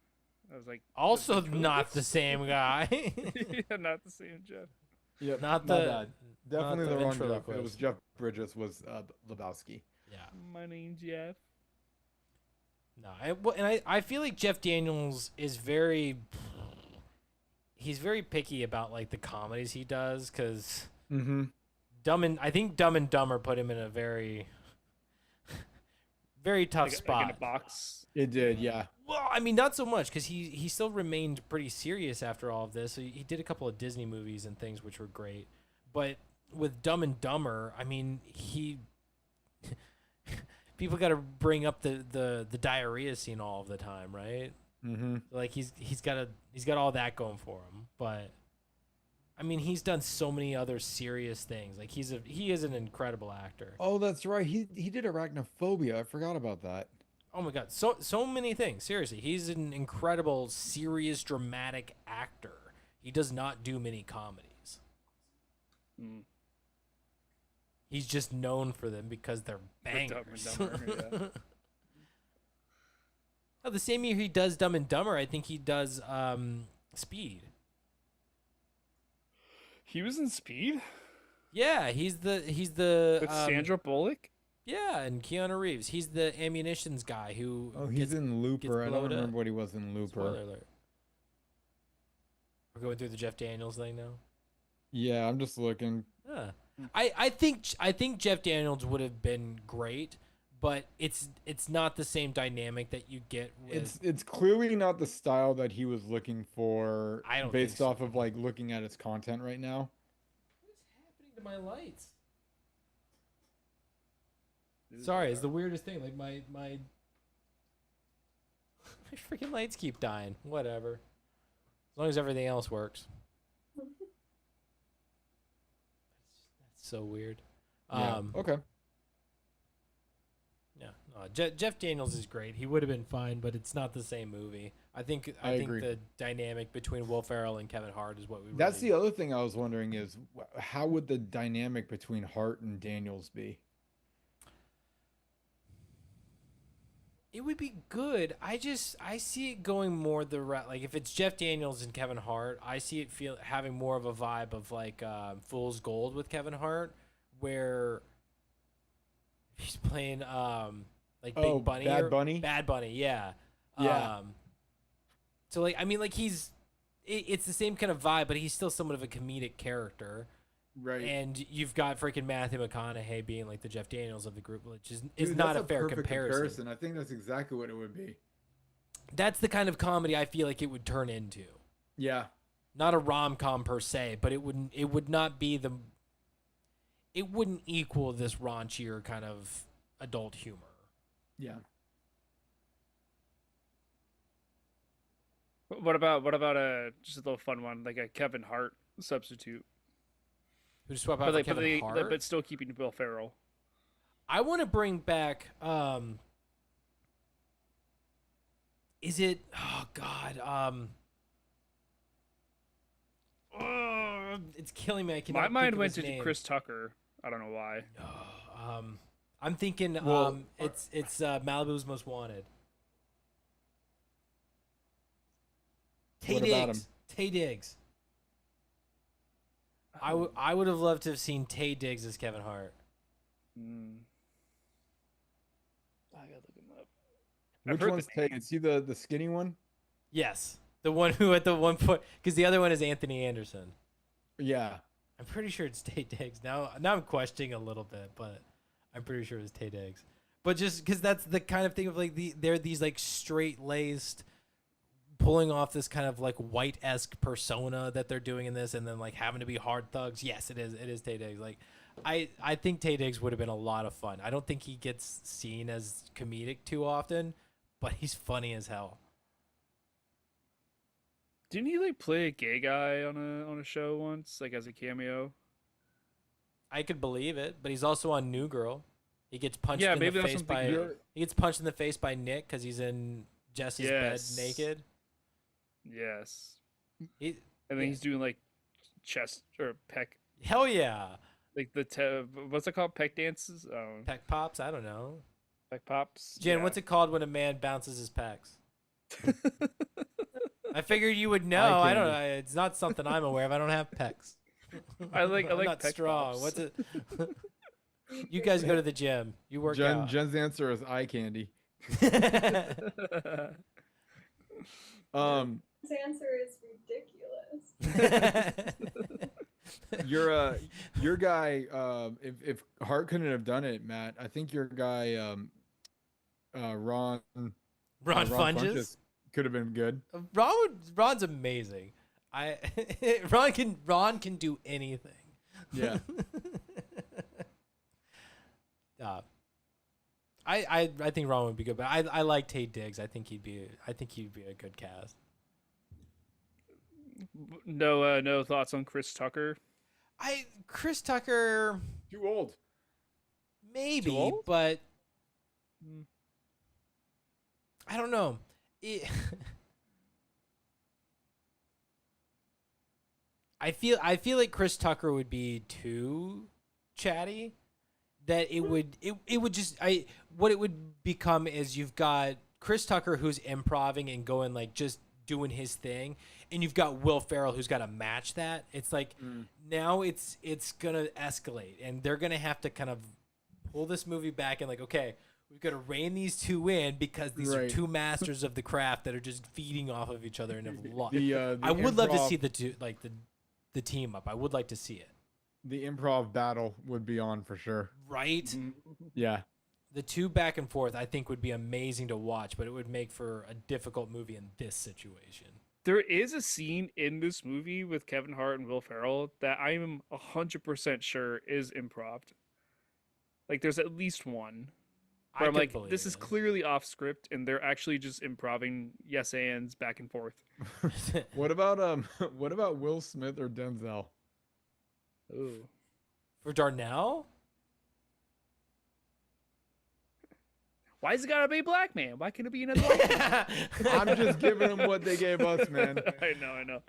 I was like, Also the not the same guy. yeah, not the same Jeff. Yep. Not my the- bad. Definitely the the wrong Jeff. ventriloquist. It was Jeff Bridges was Lebowski. Yeah. My name's Jeff. No, I feel like Jeff Daniels is he's very picky about like the comedies he does because Mm-hmm. I think Dumb and Dumber put him in a very very tough Like, spot. in a box. It did, yeah. Well, I mean, not so much because he still remained pretty serious after all of this. So he did a couple of Disney movies and things which were great, but with Dumb and Dumber, I mean, people got to bring up the diarrhea scene all of the time, right? Mm-hmm. Like he's got all that going for him, but I mean, he's done so many other serious things. Like he is an incredible actor. Oh, that's right. He did Arachnophobia. I forgot about that. Oh my god, so many things. Seriously, he's an incredible, serious, dramatic actor. He does not do many comedies. Mm. He's just known for them because they're Dumb and bangers. Dumber, yeah. Oh, the same year he does Dumb and Dumber, I think he does Speed. He was in Speed Yeah, he's the with Sandra Bullock. Yeah, and Keanu Reeves. He's the ammunitions guy who. Oh, he's gets, in Looper. I don't blowed up. remember what he was in Looper. Spoiler alert. We're going through the Jeff Daniels thing now. Yeah, I'm just looking. Yeah. I think Jeff Daniels would have been great, but it's not the same dynamic that you get with. It's clearly not the style that he was looking for I don't based think so. off of like looking at his content right now. What is happening to my lights? Sorry, it's the weirdest thing. Like my My freaking lights keep dying. Whatever. As long as everything else works. That's so weird. Yeah. Okay. Yeah. Jeff Daniels is great. He would have been fine, but it's not the same movie. I think agree. the dynamic between Will Ferrell and Kevin Hart is what we. That's really... the other thing I was wondering is how would the dynamic between Hart and Daniels be? It would be good. I see it going more the route, like if it's Jeff Daniels and Kevin Hart, I see it having more of a vibe of like Fool's Gold with Kevin Hart, where he's playing like Big Bunny Bad or Bunny? Bad Bunny, yeah. Yeah. So like I mean like it's the same kind of vibe, but he's still somewhat of a comedic character. Right. And you've got freaking Matthew McConaughey being like the Jeff Daniels of the group, which is Dude, not that's a fair perfect comparison. I think that's exactly what it would be. That's the kind of comedy I feel like it would turn into. Yeah. Not a rom-com per se, but it would not be it wouldn't equal this raunchier kind of adult humor. Yeah. What about just a little fun one, like a Kevin Hart substitute, Who swap out for Kevin Hart? but still keeping Will Ferrell. I want to bring back. Is it? Oh God. It's killing me. I cannot. My mind think of went his to name. Chris Tucker. I don't know why. I'm thinking. Well, it's Malibu's Most Wanted. Tay What about Diggs. him? Tay Diggs. I would have loved to have seen Tay Diggs as Kevin Hart. I gotta look him up. Which one's Tay? Is he the skinny one? Yes, the one who at the one point, because the other one is Anthony Anderson. Yeah. I'm pretty sure it's Tay Diggs. Now I'm questioning a little bit, but I'm pretty sure it's Tay Diggs. But just because that's the kind of thing of like they're these like straight laced, pulling off this kind of like white-esque persona that they're doing in this, and then like having to be hard thugs. Yes, it is Tay Diggs. Like I think Tay Diggs would have been a lot of fun. I don't think he gets seen as comedic too often, but he's funny as hell. Didn't he like play a gay guy on a show once, like as a cameo? I could believe it, but he's also on New Girl. He gets punched Yeah, in maybe the that's face something by you're- he gets punched in the face by Nick because he's in Jesse's bed Yes. naked. Yes. He, And then Yeah. he's doing like chest or peck, hell yeah, like what's it called? Peck dances? peck pops. I don't know. Peck pops. Jen, Yeah. what's it called when a man bounces his pecs? I figured you would know. Eye I don't know. candy. It's not something I'm aware of. I don't have pecs. I like I'm not peck strong. pops. What's it? You guys go to the gym. You work out. Jen's answer is eye candy. His answer is ridiculous. Your guy, if Hart couldn't have done it, Matt, I think your guy, Ron Funches. could have been good. Ron's amazing. Ron can do anything. Yeah. I think Ron would be good, but I like Tate Diggs. I think he'd be a good cast. No thoughts on Chris Tucker. Chris Tucker Too old. maybe, Too old? but I don't know. I feel like Chris Tucker would be too chatty. That it would just what it would become is you've got Chris Tucker who's improving and going like just doing his thing, and you've got Will Ferrell who's got to match that. It's like now it's gonna escalate, and they're gonna have to kind of pull this movie back and like, okay, we've got to rein these two in because these are Right. two masters of the craft that are just feeding off of each other and have lost. The I would love to improv- see the two like the team up. I would like to see it. The improv battle would be on for sure. Right? Yeah. The two back and forth, I think, would be amazing to watch, but it would make for a difficult movie in this situation. There is a scene in this movie with Kevin Hart and Will Ferrell that I am 100% sure is improv. Like, there's at least one. Where I'm could like, believe this is it. clearly off script, and they're actually just improving yes ands back and forth. What about what about Will Smith or Denzel? Ooh. For Darnell. Why is it gotta be a black man? Why can't it be another white man? I'm just giving them what they gave us, man. I know.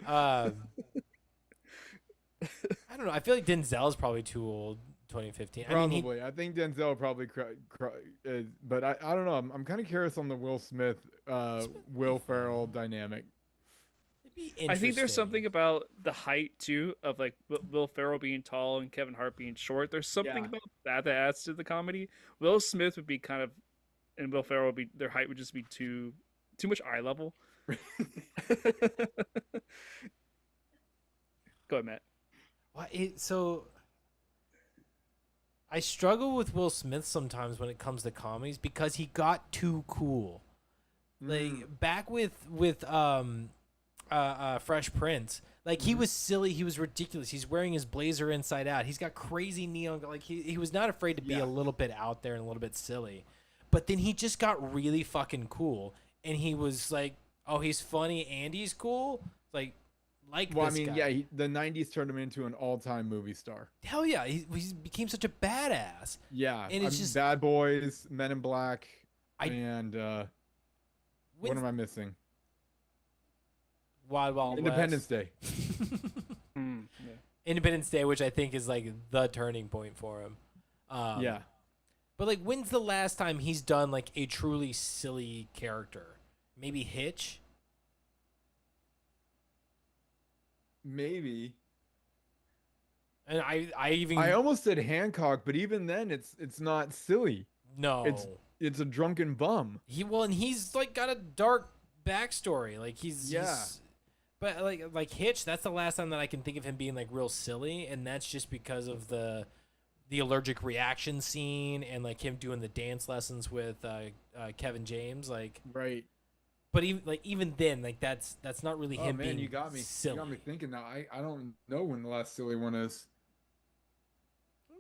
I don't know. I feel like Denzel's probably too old. 2015. Probably. I think Denzel probably, but I don't know. I'm kind of curious on the Will Smith, Will Ferrell dynamic. It'd be I think there's interesting. something about the height too, of like Will Ferrell being tall and Kevin Hart being short. There's something Yeah. about that adds to the comedy. Will Smith would be kind of, and Will Ferrell would be, their height would just be too much eye level. Go ahead, Matt. So I struggle with Will Smith sometimes when it comes to comedies because he got too cool. Like back with Fresh Prince, like he was silly, he was ridiculous. He's wearing his blazer inside out. He's got crazy neon, like he was not afraid to be a little bit out there and a little bit silly. But then he just got really fucking cool, and he was like, "Oh, he's funny and he's cool." Well, I this mean, guy. yeah, the '90s turned him into an all-time movie star. Hell yeah, he became such a badass. Yeah, And it's just- Bad Boys, Men in Black, I- and what When's am I missing? Wild Wild Independence West. Day. Yeah. Independence Day, which I think is like the turning point for him. Yeah, But like, when's the last time he's done like a truly silly character? Maybe Hitch. maybe. And I I almost said Hancock, but even then, it's not silly. no. It's a drunken bum. And he's like got a dark backstory. Like Yeah. but like Hitch, that's the last time that I can think of him being like real silly, and that's just because of the allergic reaction scene and like him doing the dance lessons with Kevin James. Like, Right. but even then, like that's not really Oh him man, being you got me. silly. You got me thinking now. I don't know when the last silly one is.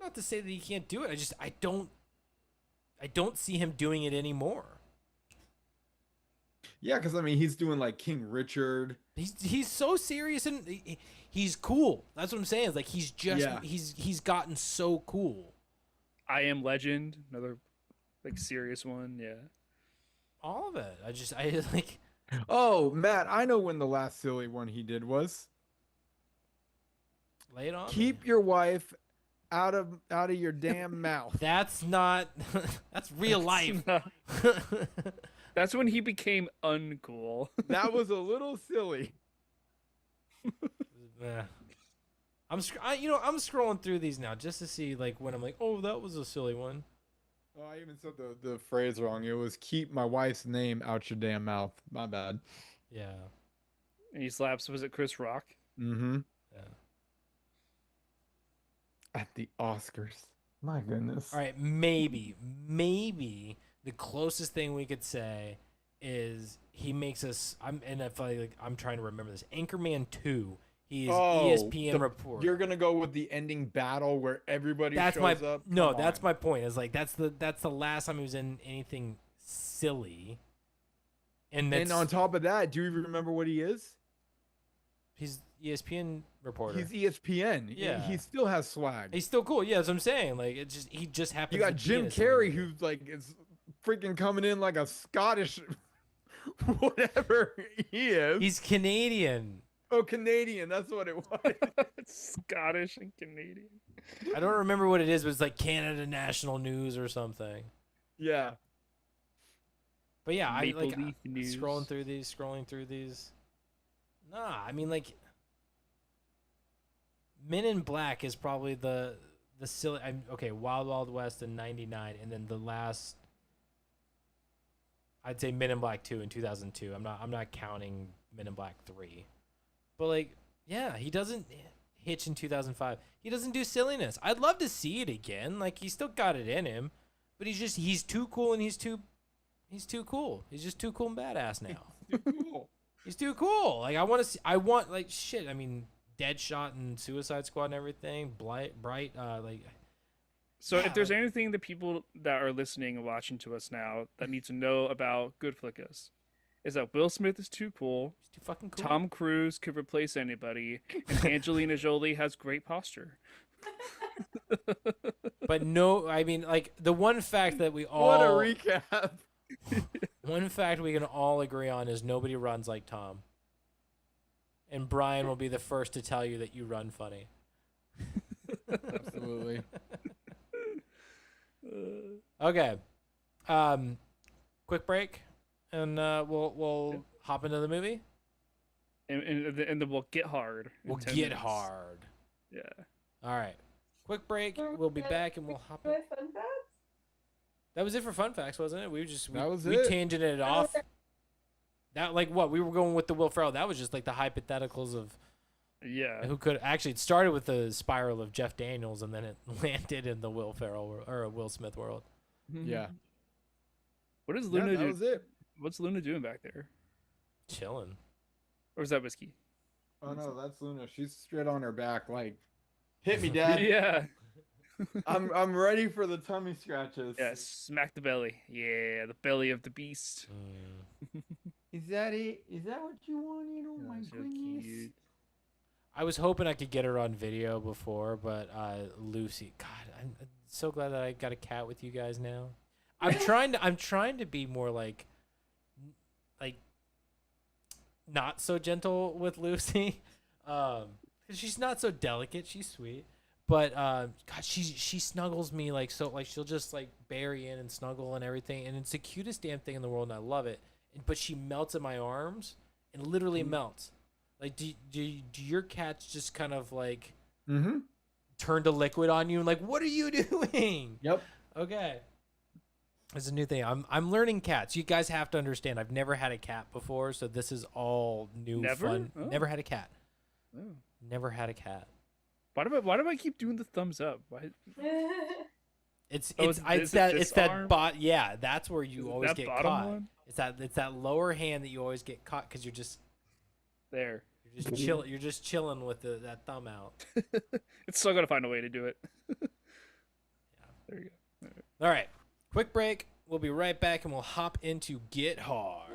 Not to say that he can't do it. I don't see him doing it anymore. Yeah, because I mean, he's doing like King Richard. He's so serious and he's cool. That's what I'm saying. It's like he's gotten so cool. I Am Legend, another like serious one. Yeah. All of it. I like. Oh, Matt, I know when the last silly one he did was. Lay it on. Keep your wife out of your damn mouth. That's not. That's real life. That's when he became uncool. That was a little silly. Yeah. I'm scrolling through these now just to see like when I'm like, oh, that was a silly one. Oh, I even said the phrase wrong. It was keep my wife's name out your damn mouth. My bad. Yeah. And he slaps, was it Chris Rock? Mm-hmm. Yeah. At the Oscars. My goodness. All right. Maybe the closest thing we could say is he makes us. I feel like I'm trying to remember this. Anchorman 2. He is ESPN reporter. You're gonna go with the ending battle where everybody That's shows up. No, Come that's on. my point. Is like that's the last time he was in anything silly. And on top of that, do you even remember what he is? he's ESPN reporter. He's ESPN. Yeah. He still has swag. He's still cool. Yeah, that's what I'm saying. Like he just happens. You got to be Jim in a silly Carrey, movie. who's like is freaking coming in like a Scottish, whatever he is. He's Canadian. Oh, Canadian. That's what it was. Scottish and Canadian. I don't remember what it is, but it's like Canada National News or something. Yeah. But yeah, Maple Leaf News. scrolling through these. Nah, I mean like Men in Black is probably the silly. Okay, Wild Wild West in '99, and then the last. I'd say Men in Black 2 in 2002. I'm not counting Men in Black 3, but like yeah, he doesn't Hitch in 2005. He doesn't do silliness. I'd love to see it again. Like he's still got it in him, but he's too cool and he's too cool. He's just too cool and badass now. Cool. He's too cool. Like I want like shit. I mean, Deadshot and Suicide Squad and everything. Bright. Like So Yeah, if there's like- anything that people that are listening and watching to us now that need to know about GoodFlickas, is that Will Smith is too cool, It's too fucking cool. Tom Cruise could replace anybody, and Angelina Jolie has great posture. But no, I mean, like the one fact that we all What a recap. one fact we can all agree on is nobody runs like Tom. And Brian will be the first to tell you that you run funny. Absolutely. Okay. Quick break, and we'll hop into the movie. And then we'll get hard. in We'll 10 get minutes. hard. Yeah. All right. Quick break. We'll be back, and we'll hop. My fun facts? That was it for fun facts, wasn't it? We That was we it. tangented it off. That like what we were going with the Will Ferrell. That was just like the hypotheticals of Yeah. who could actually. It started with the spiral of Jeff Daniels, and then it landed in the Will Ferrell or Will Smith world. Yeah. What is Yeah, Luna that doing? was it. What's Luna doing back there? Chilling. Or is that whiskey? Oh no, that's Luna. She's straight on her back, like, hit me, Dad. Yeah. I'm ready for the tummy scratches. Yeah. Smack the belly. Yeah, the belly of the beast. Is that it? Is that what you wanted? Oh my So goodness. cute. I was hoping I could get her on video before, but Lucy, God, I'm so glad that I got a cat with you guys now. I'm trying to be more like not so gentle with Lucy. 'Cause she's not so delicate. She's sweet. But God, she snuggles me like so, like she'll just like bury in and snuggle and everything, and it's the cutest damn thing in the world, and I love it. But she melts in my arms and literally melts. Like, do your cats just kind of like Mm-hmm. turn to liquid on you and like, what are you doing? Yep. Okay. It's a new thing. I'm learning cats. You guys have to understand. I've never had a cat before, so this is all new Never? fun. Oh. Never had a cat. Oh. Never had a cat. Why do I keep doing the thumbs up? Why? It's Oh, it's is it's it that this it's that arm? bot. Yeah, that's where you Is it always that get bottom caught. one? It's that lower hand that you always get caught because you're just There. chill. You're just chilling with that thumb out. It's still gotta find a way to do it. There you go. All right, quick break. We'll be right back, and we'll hop into Get Hard.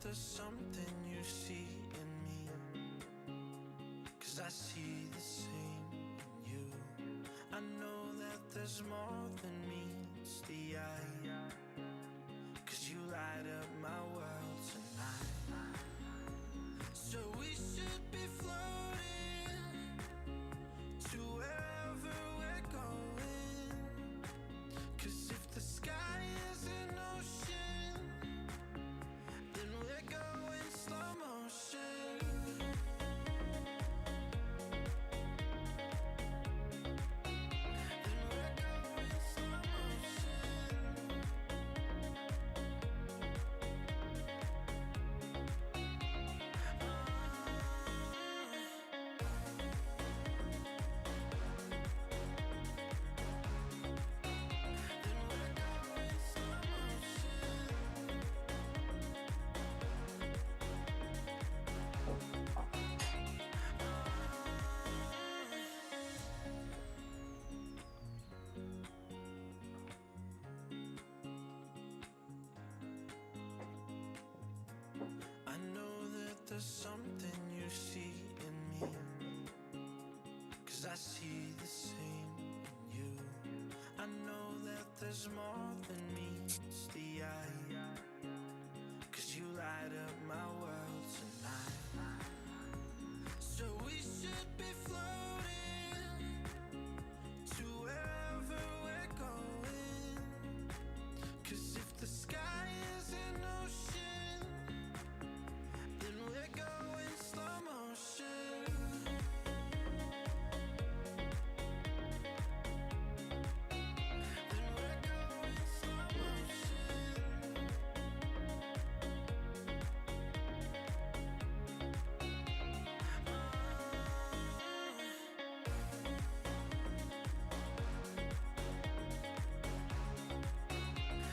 There's something you see in me, 'cause I see the same in you. I know that there's more than meets the eye, 'cause you light up my world tonight. So we should be floating to wherever we're going, 'cause if the sky is an ocean, then we're going see the same in you. I know that there's more than meets the eye, 'cause you light up my world tonight. So we should be floating to wherever we're going, 'cause if the sky is an ocean, then we're going slow motion. Then we're going slow motion.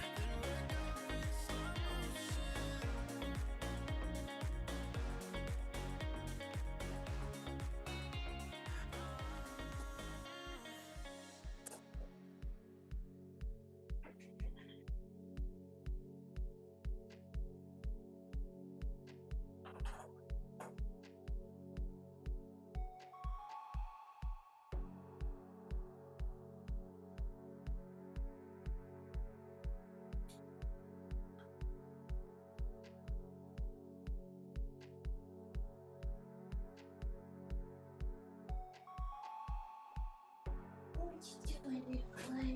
Then we're going slow What you doing, Nikolai?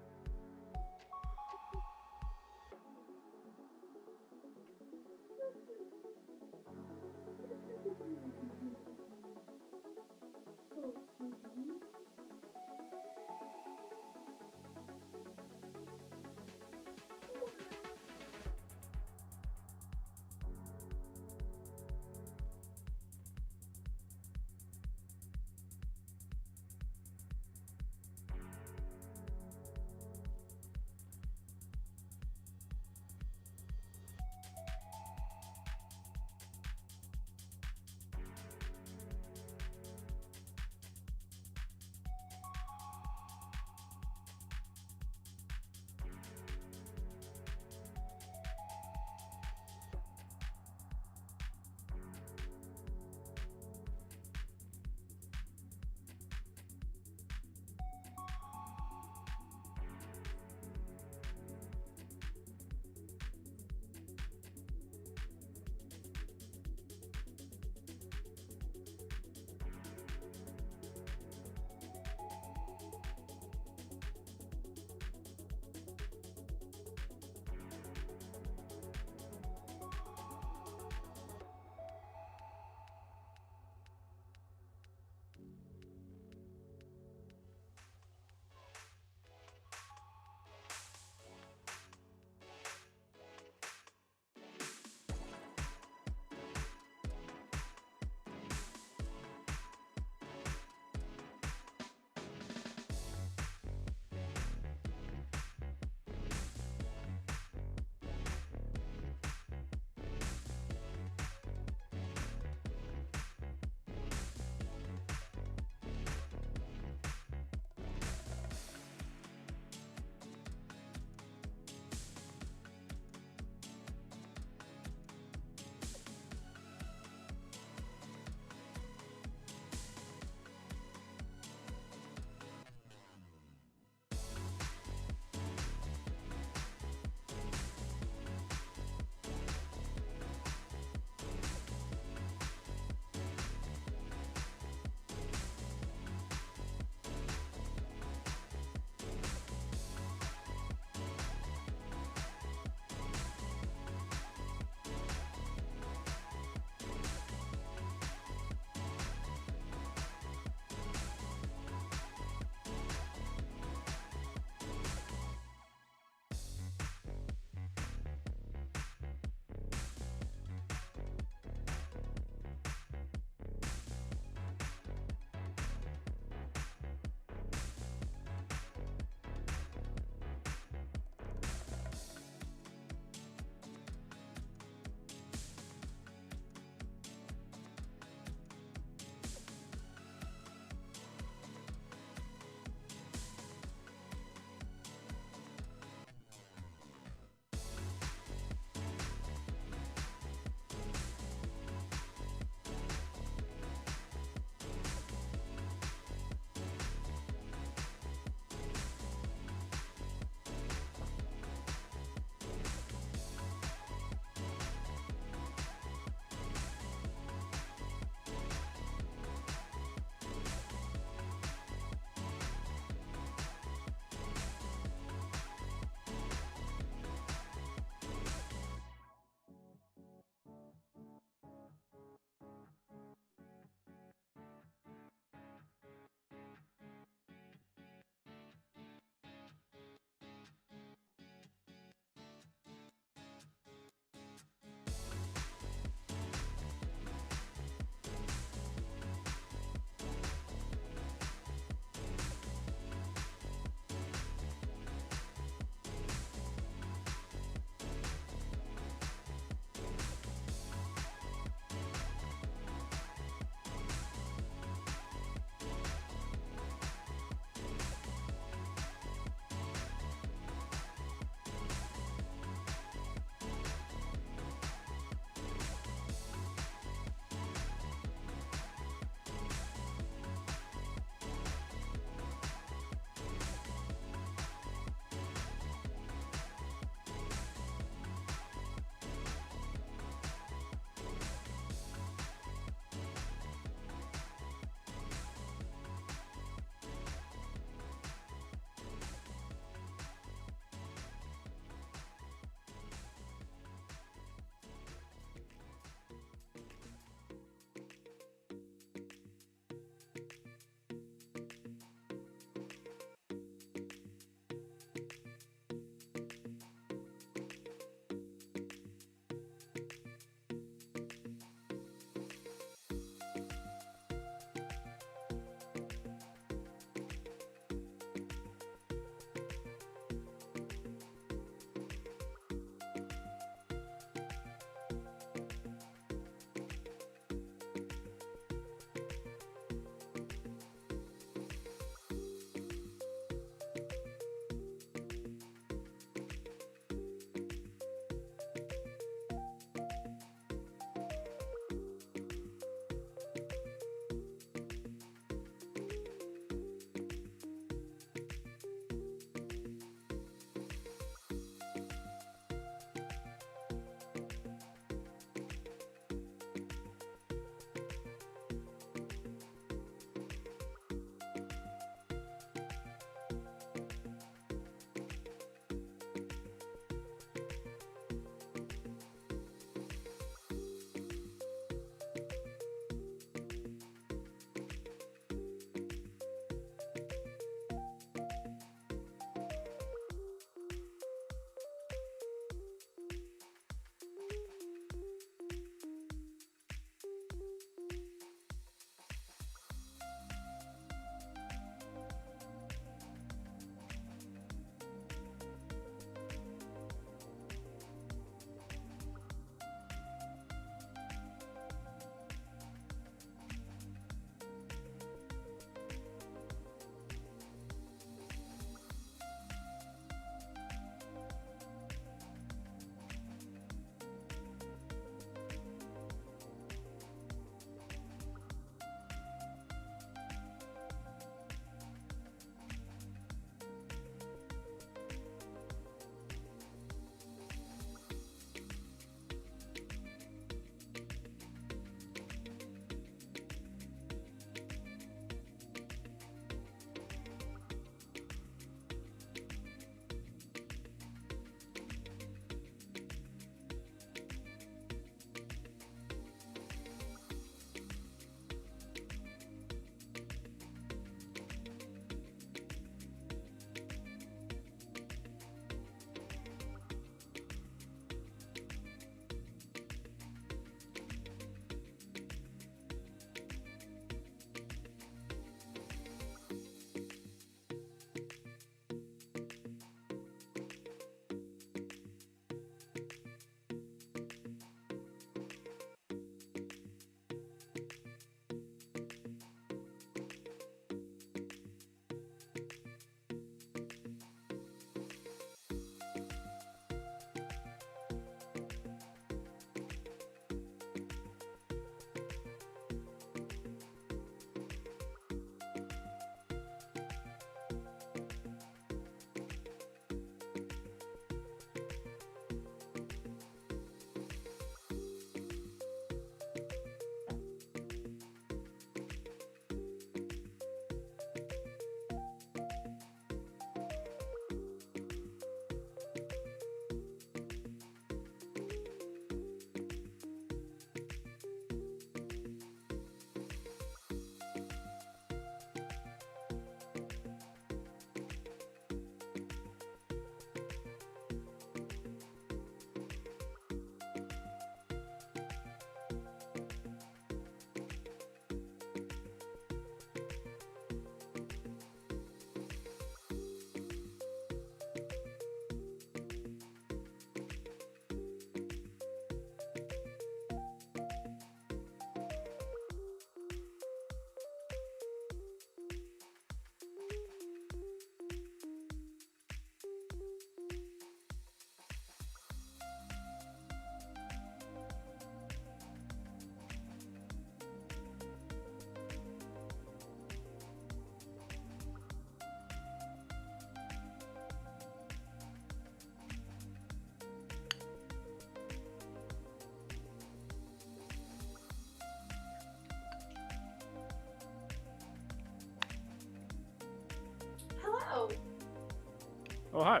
Oh, hi.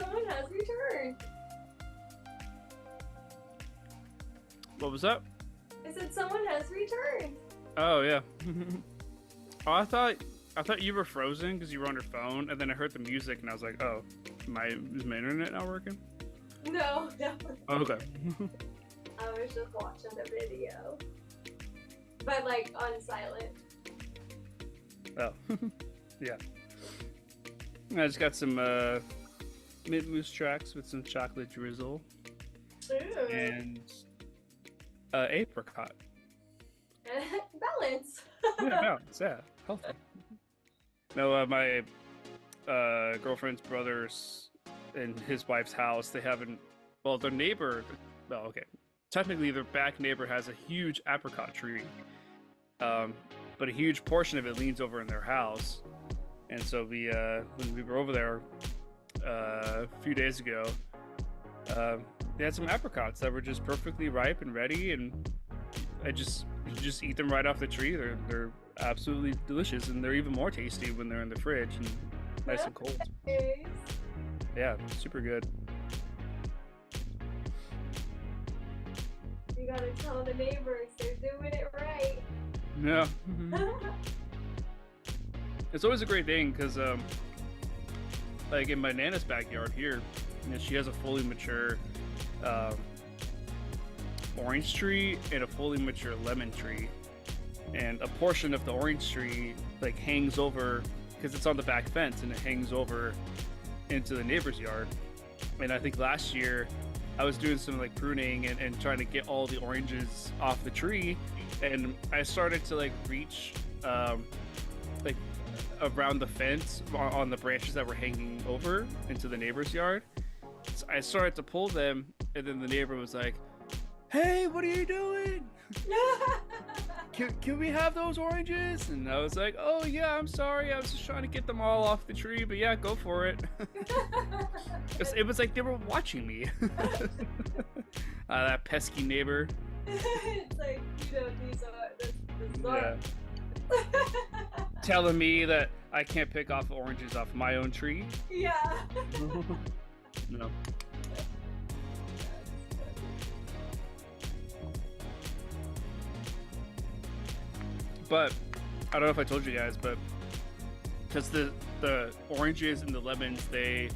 Someone has returned. What was that? I said someone has returned. Oh, yeah. Oh, I thought you were frozen because you were on your phone, and then I heard the music, and I was like, oh, is my internet not working? No, definitely. Oh, okay. I was just watching the video. But like on silent. Oh. Yeah. I just got some mint mousse tracks with some chocolate drizzle Ooh. and apricot. Balance. Yeah, balance. Yeah, healthy. No, my girlfriend's brothers and his wife's house, they haven't. Well, their neighbor. Well, okay. Technically, their back neighbor has a huge apricot tree, but a huge portion of it leans over in their house. And so we, when we were over there a few days ago, they had some apricots that were just perfectly ripe and ready, and you just eat them right off the tree. They're absolutely delicious, and they're even more tasty when they're in the fridge and nice and cold. Nice. Yeah, super good. You gotta tell the neighbors they're doing it right. Yeah. It's always a great thing because, like in my Nana's backyard here, she has a fully mature orange tree and a fully mature lemon tree, and a portion of the orange tree like hangs over because it's on the back fence, and it hangs over into the neighbor's yard. And I think last year I was doing some like pruning and trying to get all the oranges off the tree, and I started to like reach like around the fence on the branches that were hanging over into the neighbor's yard. So I started to pull them, and then the neighbor was like, "Hey, what are you doing? Can we have those oranges?" And I was like, "Oh yeah, I'm sorry. I was just trying to get them all off the tree, but yeah, go for it." It was like they were watching me. That pesky neighbor. It's like, these are this Yeah. Telling me that I can't pick off oranges off my own tree. Yeah. No. But I don't know if I told you guys, but because the oranges and the lemons, they're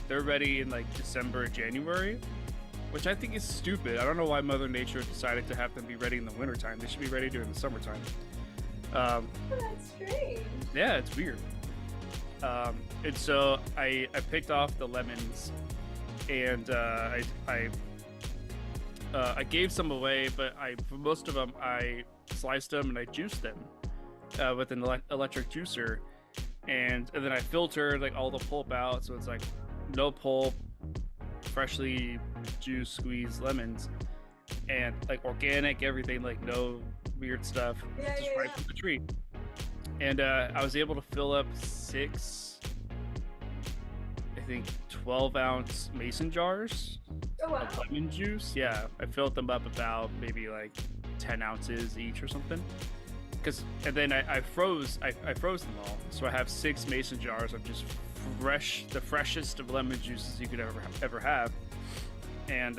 ready in like December, January, which I think is stupid. I don't know why Mother Nature decided to have them be ready in the wintertime. They should be ready during the summertime. That's strange. Yeah, it's weird. And so I picked off the lemons, and I gave some away, but for most of them I sliced them and I juiced them with an electric juicer, and then I filtered like all the pulp out, so it's like no pulp, freshly juiced squeezed lemons, and like organic everything, like no weird stuff, just right from the tree. And I was able to fill up 6, I think 12-ounce mason jars of lemon juice. Yeah, I filled them up about maybe like 10 ounces each or something. And then I froze them all, so I have 6 mason jars of just the freshest of lemon juices you could ever have. And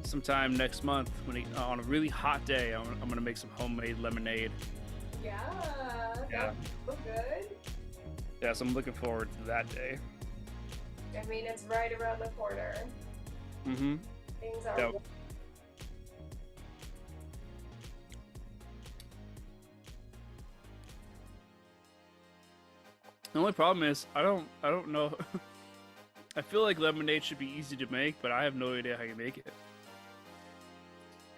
sometime next month, on a really hot day, I'm gonna make some homemade lemonade. Yeah. Yeah. So good. Yeah, so I'm looking forward to that day. I mean, it's right around the corner. Mm-hmm. Things are. Yep. The only problem is I don't know. I feel like lemonade should be easy to make, but I have no idea how you make it.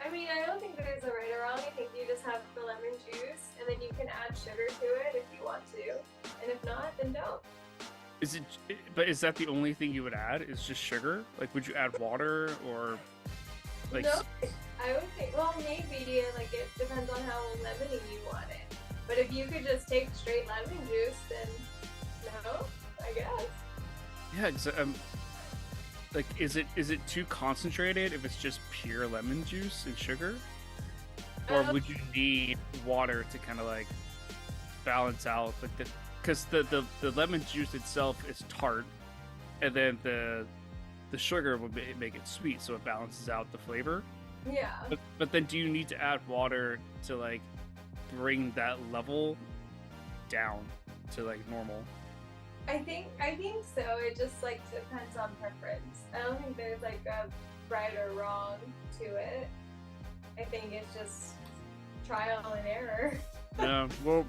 I mean, I don't think there's a right or wrong. I think you just have the lemon juice, and then you can add sugar to it if you want to, and if not, then don't. But is that the only thing you would add? Is just sugar? Like, would you add water or like? No, I would think. Well, maybe like it depends on how lemony you want it. But if you could just take straight lemon juice, then no, I guess. Yeah, like, is it too concentrated if it's just pure lemon juice and sugar? Or would you need water to kind of like balance out, like because the lemon juice itself is tart, and then the sugar would make it sweet, so it balances out the flavor. Yeah. But then do you need to add water to like bring that level down to like normal? I think so. It just like depends on preference. I don't think there's like a right or wrong to it. I think it's just trial and error. Yeah, well,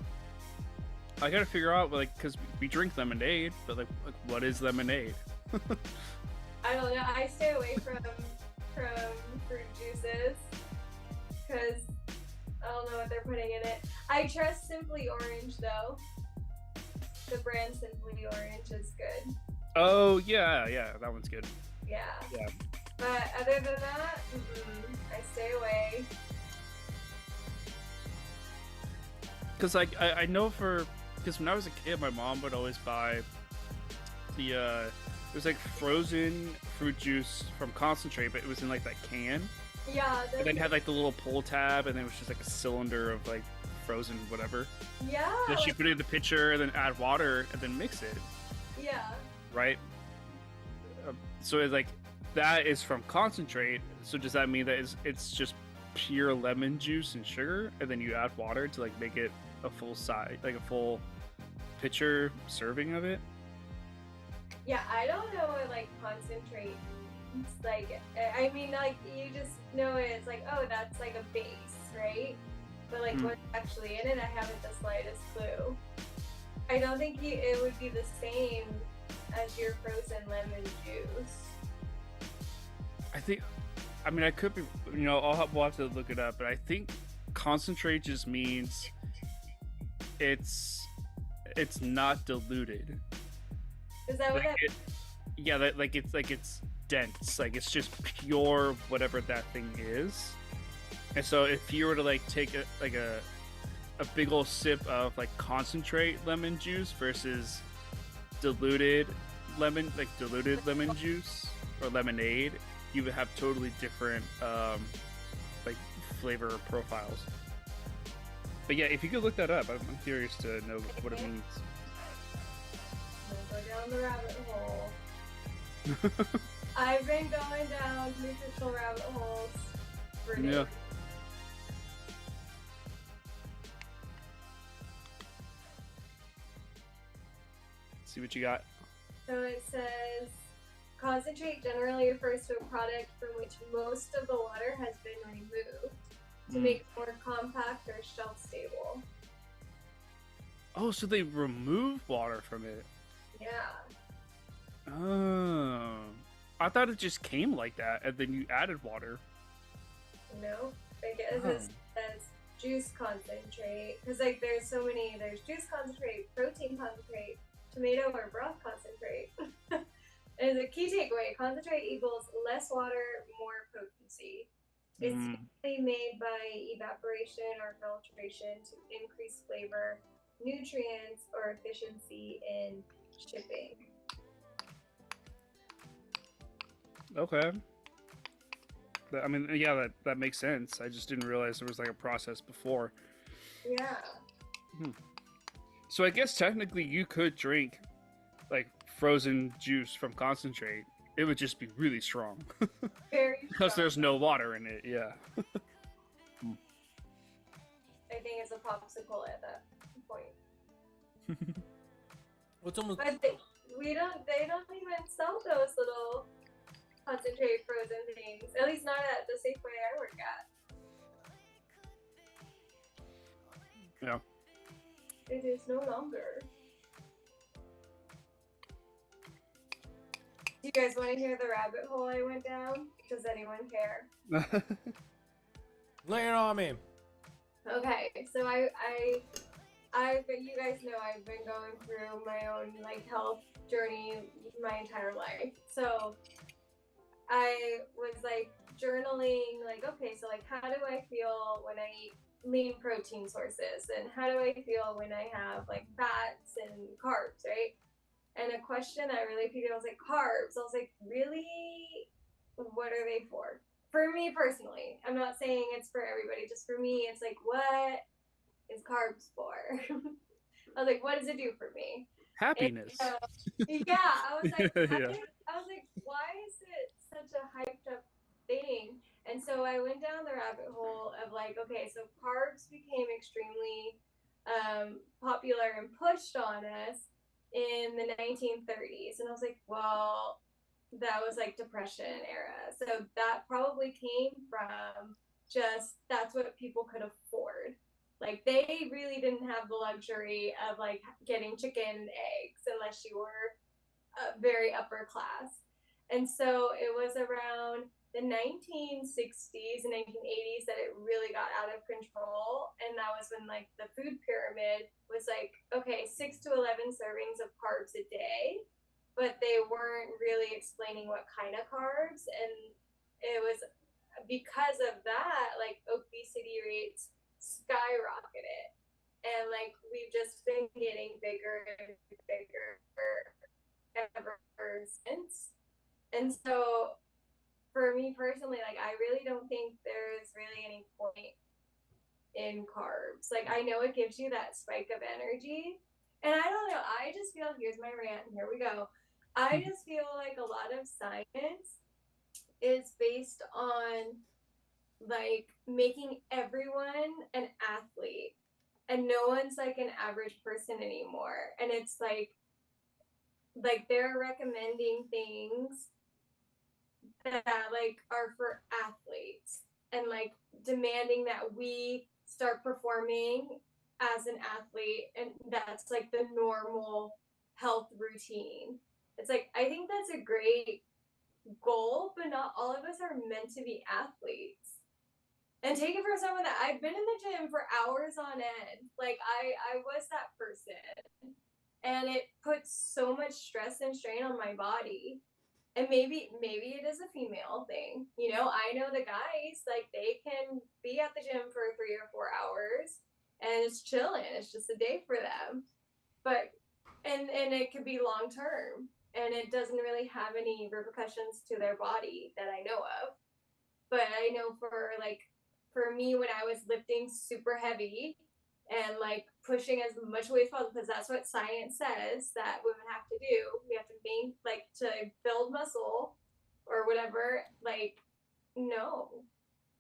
I gotta figure out like because we drink lemonade, but like what is lemonade? I don't know. I stay away from fruit juices because I don't know what they're putting in it. I trust Simply Orange though. The brand Simply Orange is good. Oh yeah, that one's good. Yeah. Yeah. But other than that, I stay away. Because like I know because when I was a kid, my mom would always buy the it was like frozen fruit juice from concentrate, but it was in like that can. Yeah. And then it had like the little pull tab, and then it was just like a cylinder of like frozen whatever. Yeah. Then she put it in the pitcher, and then add water, and then mix it. Yeah. Right. So it's like that is from concentrate. So does that mean that it's just pure lemon juice and sugar, and then you add water to like make it a full size, like a full pitcher serving of it? Yeah, I don't know what like concentrate. Like, I mean, like you just know it's like, oh, that's like a base, right? But like what's actually in it, I haven't the slightest clue. I don't think it would be the same as your frozen lemon juice. I mean, I could be, we'll have to look it up, but I think concentrate just means it's not diluted. Is that what Like that? yeah, it's dense, like it's just pure whatever that thing is. And so if you were to like take a big old sip of like concentrate lemon juice versus diluted lemon juice or lemonade, you would have totally different like flavor profiles. But yeah, if you could look that up, I'm curious to know what it means. I'm gonna go down the rabbit hole. I've been going down nutritional rabbit holes for days. Yeah. See what you got. So it says, concentrate generally refers to a product from which most of the water has been removed to make it more compact or shelf stable. Oh, so they remove water from it. Yeah. Oh. I thought it just came like that and then you added water. No, because it says juice concentrate. Because like there's juice concentrate, protein concentrate, tomato or broth concentrate. And the key takeaway, concentrate equals less water, more potency. It's usually made by evaporation or filtration to increase flavor, nutrients, or efficiency in shipping. Okay. I mean, yeah, that makes sense. I just didn't realize there was like a process before. Yeah. So I guess technically you could drink like frozen juice from concentrate. It would just be really strong. Very Because strong. there's no water in it, yeah. I think it's a popsicle at that point. What's almost But they don't even sell those little concentrate frozen things. At least not at the Safeway I work at. Yeah. It is no longer. Do you guys want to hear the rabbit hole I went down? Does anyone care? lay it on me. Okay, so I you guys know I've been going through my own like health journey my entire life. So I was like journaling, like, okay, so like how do I feel when I eat lean protein sources, and how do I feel when I have like fats and carbs, right? And a question I really picked up was like carbs. I was like, really? What are they for? For me personally, I'm not saying it's for everybody. Just for me, it's like, what is carbs for? I was like, what does it do for me? Happiness. Yeah, I was like, Yeah. I was like, why is it such a hyped up thing? And so I went down the rabbit hole of like, okay, so carbs became extremely popular and pushed on us in the 1930s, and I was like, well, that was like depression era, so that probably came from just that's what people could afford. Like they really didn't have the luxury of like getting chicken and eggs unless you were very upper class. And so it was around the 1960s and 1980s that it really got out of control. And that was when like the food pyramid was like, okay, 6 to 11 servings of carbs a day, but they weren't really explaining what kind of carbs. And it was because of that, like obesity rates skyrocketed. And like we've just been getting bigger and bigger ever since. And so for me personally, like I really don't think there's really any point in carbs. Like I know it gives you that spike of energy. And I don't know, I just feel, here's my rant, here we go. I just feel like a lot of science is based on like making everyone an athlete, and no one's like an average person anymore. And it's like they're recommending things that like are for athletes, and like demanding that we start performing as an athlete, and that's like the normal health routine. It's like I think that's a great goal, but not all of us are meant to be athletes. And take it from someone that I've been in the gym for hours on end. Like I was that person, and it puts so much stress and strain on my body. And maybe it is a female thing. You know, I know the guys, like they can be at the gym for 3 or 4 hours and it's chilling. It's just a day for them. But and it could be long term, and it doesn't really have any repercussions to their body that I know of. But I know for me, when I was lifting super heavy and like pushing as much weight as possible, because that's what science says that women have to do. We have to to build muscle or whatever. Like, no,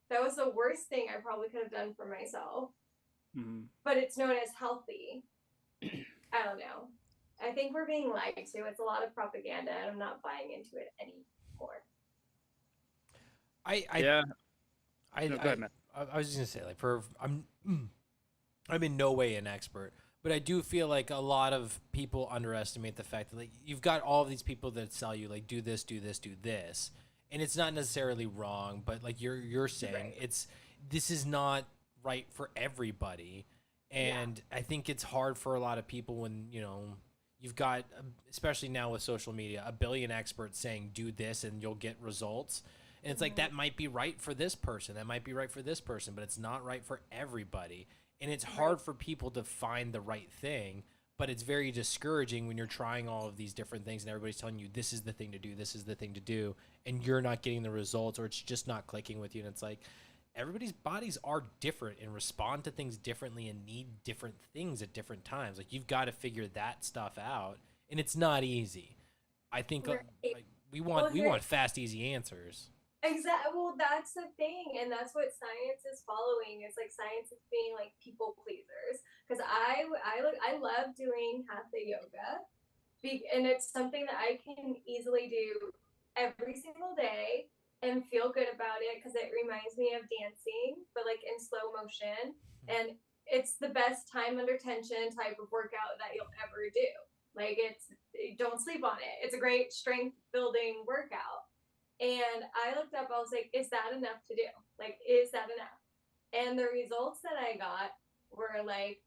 that was the worst thing I probably could have done for myself. Mm-hmm. But it's known as healthy. I don't know. I think we're being lied to. It's a lot of propaganda, and I'm not buying into it anymore. No, go ahead, Matt. I was just gonna say like I'm in no way an expert, but I do feel like a lot of people underestimate the fact that like you've got all of these people that sell you like do this, do this, do this, and it's not necessarily wrong, but like you're saying Right. this is not right for everybody, and I think it's hard for a lot of people when you've got, especially now with social media, a billion experts saying do this and you'll get results. And it's like that might be right for this person, that might be right for this person, but it's not right for everybody. And it's hard for people to find the right thing, but it's very discouraging when you're trying all of these different things and everybody's telling you this is the thing to do, this is the thing to do, and you're not getting the results, or it's just not clicking with you. And it's like everybody's bodies are different and respond to things differently and need different things at different times. Like you've got to figure that stuff out, and it's not easy. I think like, we want fast, easy answers. Exactly. Well, that's the thing, and that's what science is following. It's like science is being like people pleasers. Because I love doing hatha yoga, and it's something that I can easily do every single day and feel good about it because it reminds me of dancing, but like in slow motion. And it's the best time under tension type of workout that you'll ever do. Like don't sleep on it. It's a great strength building workout. And I looked up, I was like, is that enough to do? Like, is that enough? And the results that I got were like,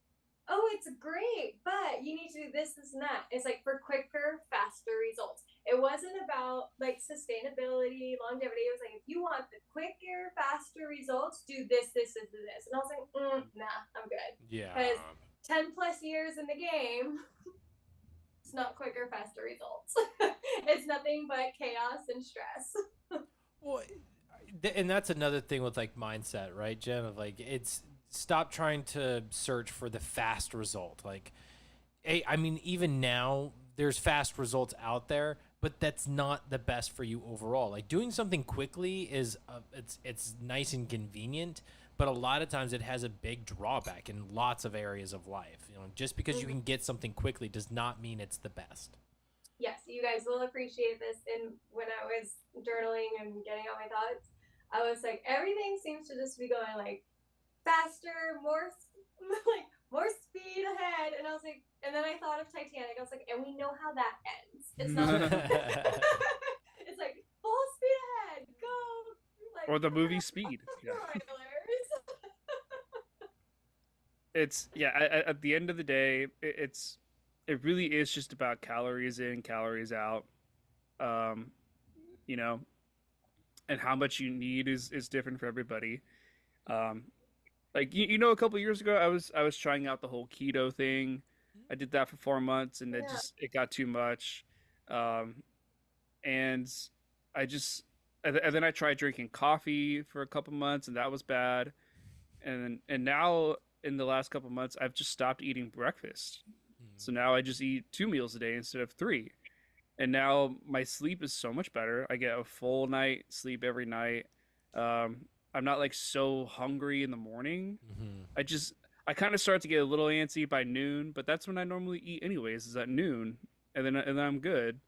oh, it's great, but you need to do this, this, and that. It's like for quicker, faster results. It wasn't about like sustainability, longevity. It was like, if you want the quicker, faster results, do this, this, this, and this. And I was like, nah, I'm good. Yeah. Because 10 plus years in the game, it's not quicker, faster results. It's nothing but chaos and stress. Well, and that's another thing with like mindset, right, Jen? Of like, it's stop trying to search for the fast result. Like, I mean, even now, there's fast results out there, but that's not the best for you overall. Like doing something quickly is it's nice and convenient, but a lot of times it has a big drawback in lots of areas of life. You know, just because you can get something quickly does not mean it's the best. Yes, you guys will appreciate this. And when I was journaling and getting all my thoughts, I was like, everything seems to just be going like faster, more like more speed ahead. And I was like, and then I thought of Titanic. I was like, and we know how that ends. It's not. It's like full speed ahead, go. Like, Or the movie Speed. Yeah. It's at the end of the day, it really is just about calories in, calories out. You know, and how much you need is different for everybody. Um, like a couple years ago, I was trying out the whole keto thing. I did that for 4 months, and it got too much. Um, and I just and then I tried drinking coffee for a couple months, and that was bad. And now in the last couple months, I've just stopped eating breakfast. So now I just eat 2 meals a day instead of 3. And now my sleep is so much better. I get a full night sleep every night. I'm not like so hungry in the morning. I kind of start to get a little antsy by noon, but that's when I normally eat anyways, is at noon, and then I'm good.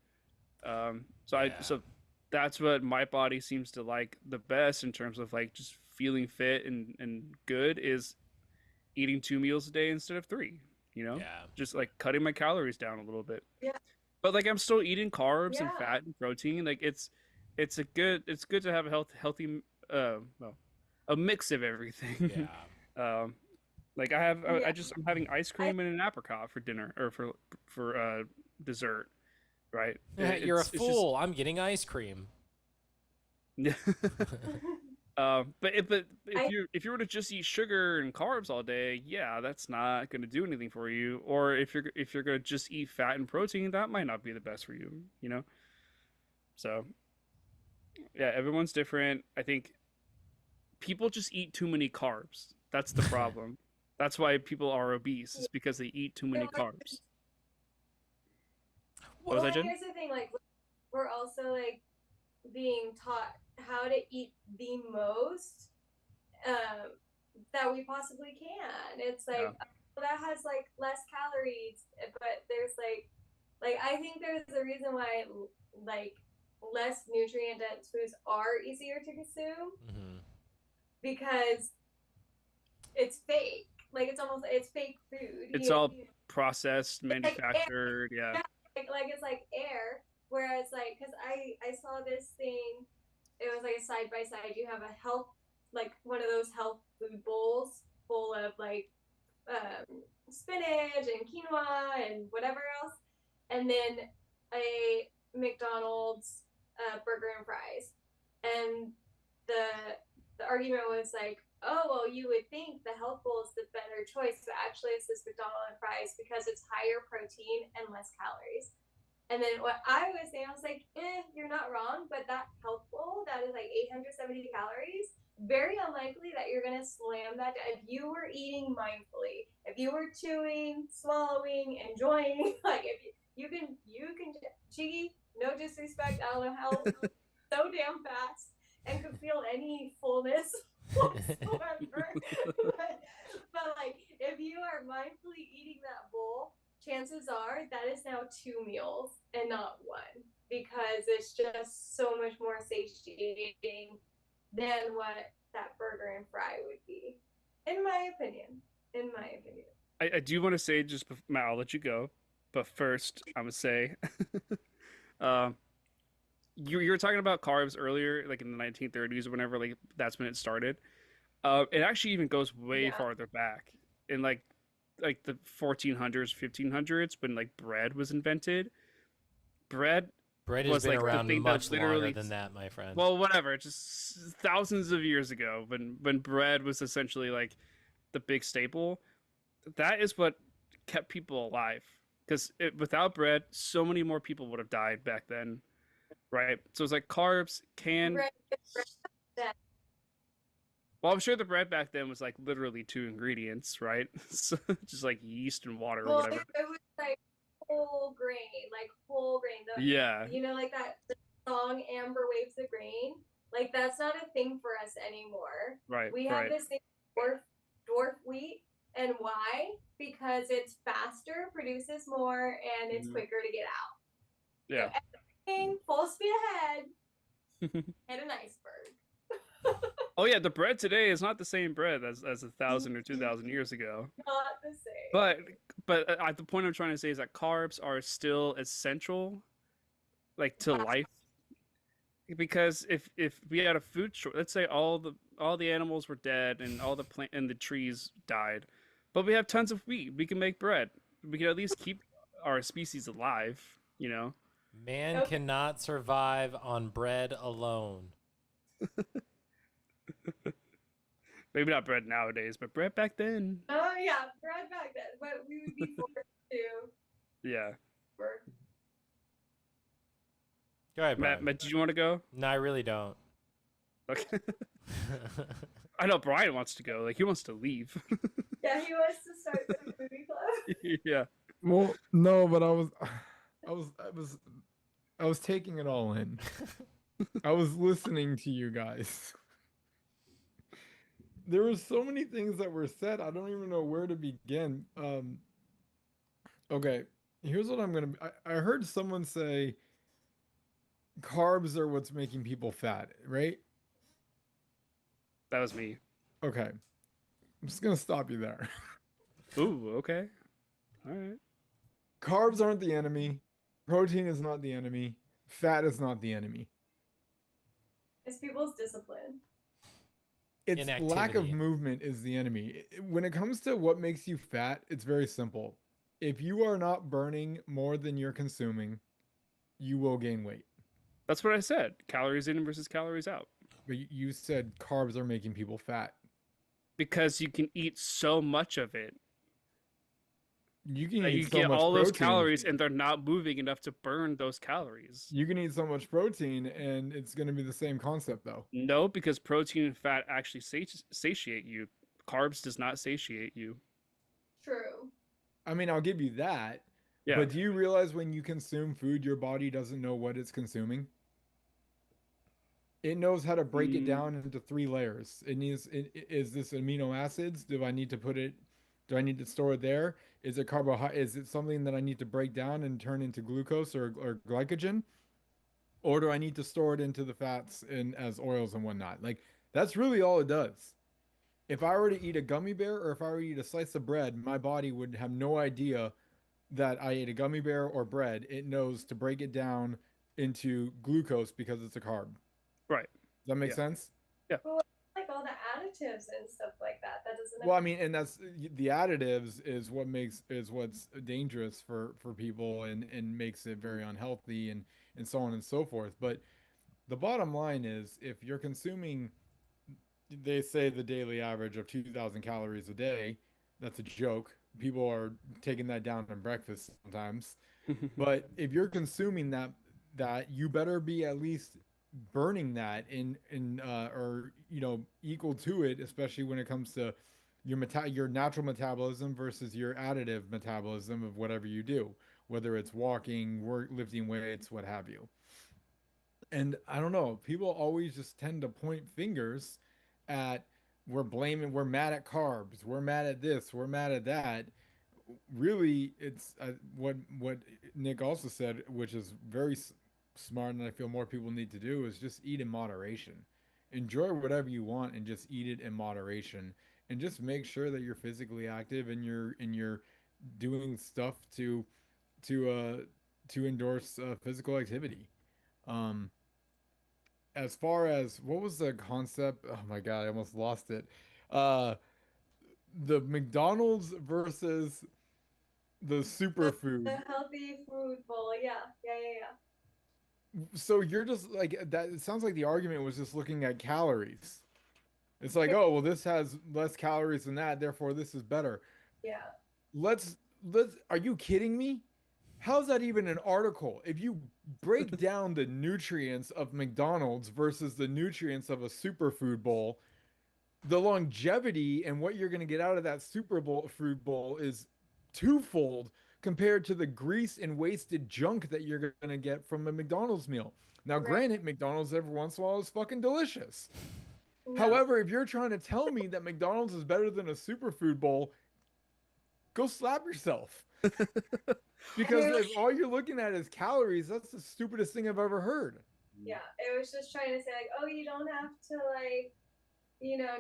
So that's what my body seems to like the best in terms of like just feeling fit and good is eating 2 meals a day instead of 3. Just like cutting my calories down a little bit. Yeah. But like I'm still eating carbs and fat and protein. Like it's good to have a healthy a mix of everything. Like I'm having ice cream and an apricot for dinner or for dessert, right? You're a fool. I'm getting ice cream. Yeah. But if you were to just eat sugar and carbs all day, yeah, that's not going to do anything for you. Or if you're going to just eat fat and protein, that might not be the best for you, So, yeah, everyone's different. I think people just eat too many carbs. That's the problem. That's why people are obese. Is because they eat too many carbs. What was that, Jen? Here's the thing, like we're also like being taught how to eat the most that we possibly can. It's like that has like less calories, but there's like I think there's a reason why like less nutrient dense foods are easier to consume because it's fake. Like it's fake food. It's all processed, manufactured. Like it's like air. Whereas like, cause I saw this thing, it was like a side by side. You have a health, like one of those health food bowls full of like spinach and quinoa and whatever else, and then a McDonald's burger and fries. And the argument was like, oh well, you would think the health bowl is the better choice, but actually it's this McDonald's and fries because it's higher protein and less calories. And then what I was saying, I was like, you're not wrong, but that health bowl that is like 870 calories, very unlikely that you're gonna slam that down. If you were eating mindfully, if you were chewing, swallowing, enjoying, like if you can Chiggy, no disrespect, I don't know how so damn fast and could feel any fullness whatsoever. but like if you are mindfully eating that bowl, chances are that is now 2 meals and not 1 because it's just so much more satiating than what that burger and fry would be, in my opinion. I do want to say Matt, I'll let you go, but first I'm gonna say, you were talking about carbs earlier, like in the 1930s or whenever, like that's when it started. It actually even goes way farther back in like the 1400s, 1500s when like bread was invented. Bread has been around much longer than that, my friend. Well, whatever. Just thousands of years ago, when bread was essentially like the big staple, that is what kept people alive. Because without bread, so many more people would have died back then, right? So it's like carbs can. Well, I'm sure the bread back then was like literally 2 ingredients, right? So just like yeast and water or whatever. It was like grain, like whole grain. Yeah. You know, like that song Amber Waves the Grain? Like that's not a thing for us anymore. Right. We have this thing dwarf wheat. And why? Because it's faster, produces more, and it's quicker to get out. Yeah. So everything full speed ahead. Hit an iceberg. Oh yeah, the bread today is not the same bread as 1,000 or 2,000 years ago. Not the same. But the point I'm trying to say is that carbs are still essential, like to life. Because if we had a food short, let's say all the animals were dead and all the plant and the trees died, but we have tons of wheat, we can make bread. We can at least keep our species alive. You know. Man cannot survive on bread alone. Maybe not bread nowadays, but bread back then. Oh yeah, bread back then, but we would be forced to. Yeah. Go ahead, Brian. Matt, did you want to go? No, I really don't. Okay. I know Brian wants to go. Like he wants to leave. Yeah, he wants to start the movie club. Yeah. Well, no, but I was taking it all in. I was listening to you guys. There were so many things that were said. I don't even know where to begin. Okay, here's what I'm gonna. I heard someone say carbs are what's making people fat, right? That was me. Okay, I'm just gonna stop you there. Ooh, okay. All right. Carbs aren't the enemy. Protein is not the enemy. Fat is not the enemy. It's people's discipline. It's lack of movement is the enemy. When it comes to what makes you fat, it's very simple. If you are not burning more than you're consuming, you will gain weight. That's what I said. Calories in versus calories out. But you said carbs are making people fat. Because you can eat so much of it. You can you eat so get much all protein. those calories and they're not moving enough to burn those calories. You can eat so much protein and it's going to be the same concept though. No, because protein and fat actually satiate you. Carbs does not satiate you. True. I mean, I'll give you that. Yeah. But do you realize when you consume food, your body doesn't know what it's consuming? It knows how to break it down into 3 layers. Is this amino acids? Do I need to store it there? Is it carbohydrate? Is it something that I need to break down and turn into glucose or glycogen? Or do I need to store it into the fats and as oils and whatnot? Like that's really all it does. If I were to eat a gummy bear or if I were to eat a slice of bread, my body would have no idea that I ate a gummy bear or bread. It knows to break it down into glucose because it's a carb. Right. Does that make sense? Yeah. Well, like all the additives and stuff like that. That doesn't. Well, I mean, and that's the additives is what's dangerous for people and makes it very unhealthy and so on and so forth. But the bottom line is if you're consuming, they say the daily average of 2,000 calories a day, that's a joke. People are taking that down in breakfast sometimes. But if you're consuming that you better be at least burning that in or equal to it, especially when it comes to your natural metabolism versus your additive metabolism of whatever you do, whether it's walking, lifting weights, what have you. And I don't know, people always just tend to point fingers at we're mad at carbs, we're mad at this, we're mad at that. Really, it's what Nick also said, which is very smart, and I feel more people need to do, is just eat in moderation. Enjoy whatever you want and just eat it in moderation, and just make sure that you're physically active and you're doing stuff to endorse physical activity. As far as what was the concept? Oh my God, I almost lost it. The McDonald's versus the superfood. The healthy food bowl. Yeah. So you're just like that. It sounds like the argument was just looking at calories. It's like, oh, well, this has less calories than that, therefore this is better. Yeah. Let's. Are you kidding me? How's that even an article? If you break down the nutrients of McDonald's versus the nutrients of a superfood bowl, the longevity and what you're going to get out of that superfood bowl is twofold compared to the grease and wasted junk that you're going to get from a McDonald's meal. Now, granted, McDonald's every once in a while is fucking delicious. No. However, if you're trying to tell me that McDonald's is better than a superfood bowl, go slap yourself. Because if all you're looking at is calories, that's the stupidest thing I've ever heard. Yeah, it was just trying to say like, oh, you don't have to like,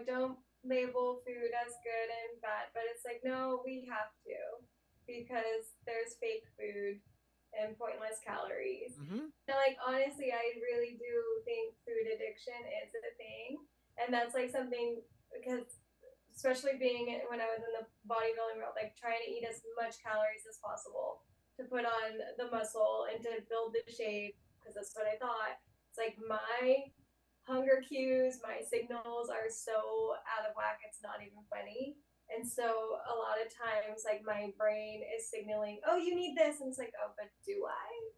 don't label food as good and bad, but it's like, no, we have to, because there's fake food and pointless calories. Mm-hmm. And like honestly, I really do think food addiction is a thing, and that's like something, because especially being when I was in the bodybuilding world, like trying to eat as much calories as possible to put on the muscle and to build the shape, because that's what I thought. It's like my hunger cues, my signals are so out of whack, it's not even funny. And so a lot of times, like my brain is signaling, oh, you need this. And it's like, oh, but do I?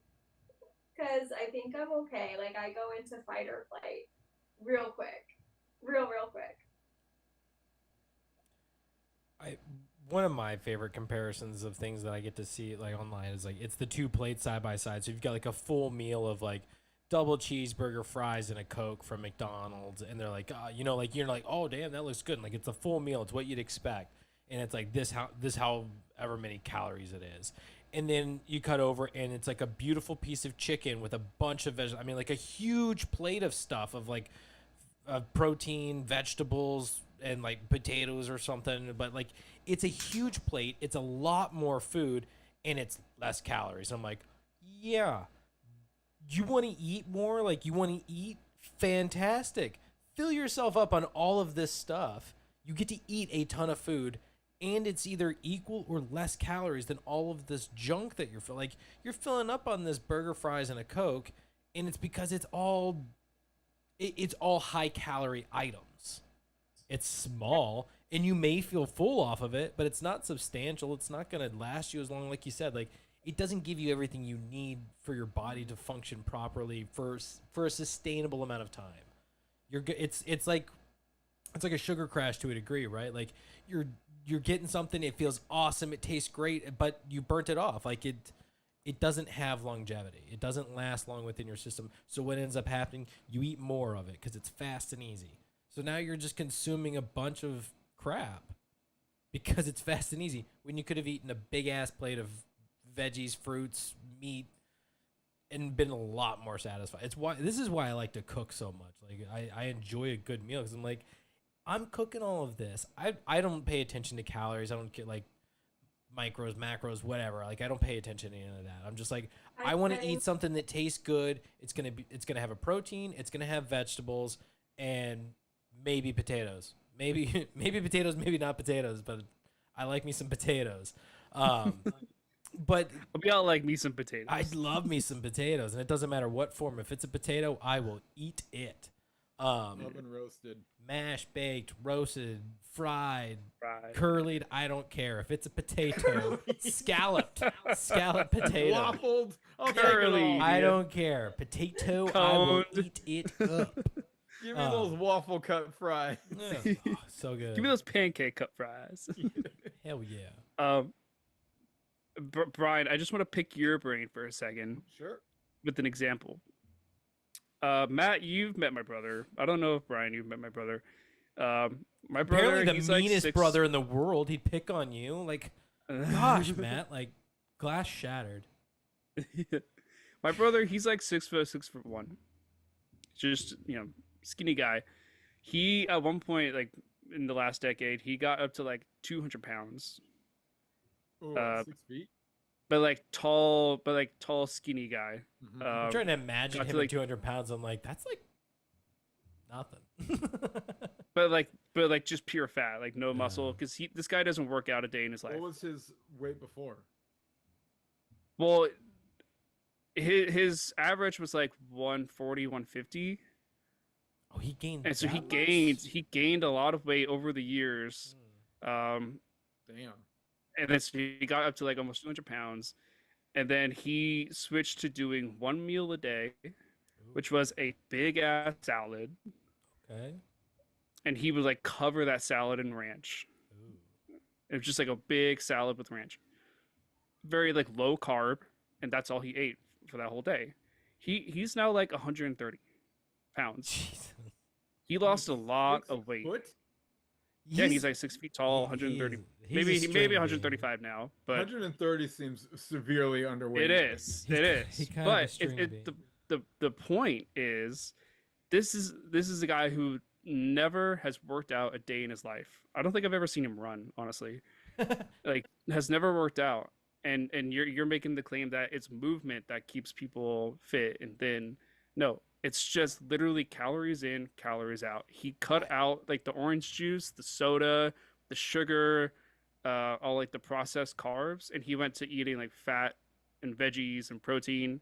Because I think I'm okay. Like I go into fight or flight real quick, real quick. One of my favorite comparisons of things that I get to see like online is like it's the two plates side by side. So you've got like a full meal of like double cheeseburger, fries, and a Coke from McDonald's, and they're like, like you're like, oh damn, that looks good. And like it's a full meal, it's what you'd expect, and it's like this however many calories it is. And then you cut over, and it's like a beautiful piece of chicken with a bunch of vegetables. I mean, like a huge plate of stuff of like protein, vegetables, and like potatoes or something. But like it's a huge plate. It's a lot more food, and it's less calories. I'm like, yeah. You want to eat more? Like you want to eat? Fantastic. Fill yourself up on all of this stuff. You get to eat a ton of food, and it's either equal or less calories than all of this junk that you're filling. Like you're filling up on this burger, fries, and a Coke, and it's because it's all high calorie items. It's small, and you may feel full off of it, but it's not substantial. It's not going to last you as long, like you said. Like it doesn't give you everything you need for your body to function properly for a sustainable amount of time. It's like a sugar crash to a degree, right? Like you're getting something, it feels awesome, it tastes great, but you burnt it off. Like it doesn't have longevity. It doesn't last long within your system. So what ends up happening, you eat more of it because it's fast and easy. So now you're just consuming a bunch of crap because it's fast and easy when you could have eaten a big ass plate of veggies, fruits, meat, and been a lot more satisfied. This is why I like to cook so much. Like I enjoy a good meal because I'm like, I'm cooking all of this. I don't pay attention to calories. I don't get like micros, macros, whatever. Like I don't pay attention to any of that. I'm just like, I want to eat something that tastes good. It's gonna have a protein. It's gonna have vegetables and maybe potatoes. Maybe potatoes, maybe not potatoes. But I like me some potatoes. But we all like me some potatoes. I love me some potatoes, and it doesn't matter what form. If it's a potato, I will eat it. Oven roasted, mashed, baked, roasted, fried, curlied. I don't care if it's a potato, scalloped potato, waffled, curly. I don't care. Potato, I will eat it up. Give me those waffle cut fries. Yeah. Oh, so good. Give me those pancake cut fries. Hell yeah. Brian, I just want to pick your brain for a second. Sure. With an example. Matt, you've met my brother. I don't know if Brian, you've met my brother. My brother, apparently he's the meanest like brother in the world. He'd pick on you. Like, gosh, Matt, like glass shattered. My brother, he's like 6'1". Just, skinny guy. He, at one point, like in the last decade, he got up to like 200 pounds. Ooh, 6 feet. But tall, skinny guy. Mm-hmm. I'm trying to imagine him like, at 200 pounds. I'm like, that's like nothing. but just pure fat, like no muscle, because this guy doesn't work out a day in his life. What was his weight before? Well, his average was like 140, 150. Oh, he gained. And so that he gained a lot of weight over the years. Damn. And then so he got up to like almost 200 pounds. And then he switched to doing one meal a day, which was a big ass salad. Okay. And he would like cover that salad in ranch. It was just like a big salad with ranch. very like low carb, and that's all he ate for that whole day. He's now like 130 pounds. Jesus. He lost a lot 6 of weight. foot? Yeah, he's like 6 feet tall, 130. Maybe 135 now, but 130 seems severely underweight. it is. He's It he is. kind of a But string bean. the point is, this is a guy who never has worked out a day in his life. I don't think I've ever seen him run, honestly. Like, has never worked out. And you're making the claim that it's movement that keeps people fit and thin. No, it's just literally calories in, calories out. He cut out like the orange juice, the soda, the sugar, all like the processed carbs, and he went to eating like fat and veggies and protein,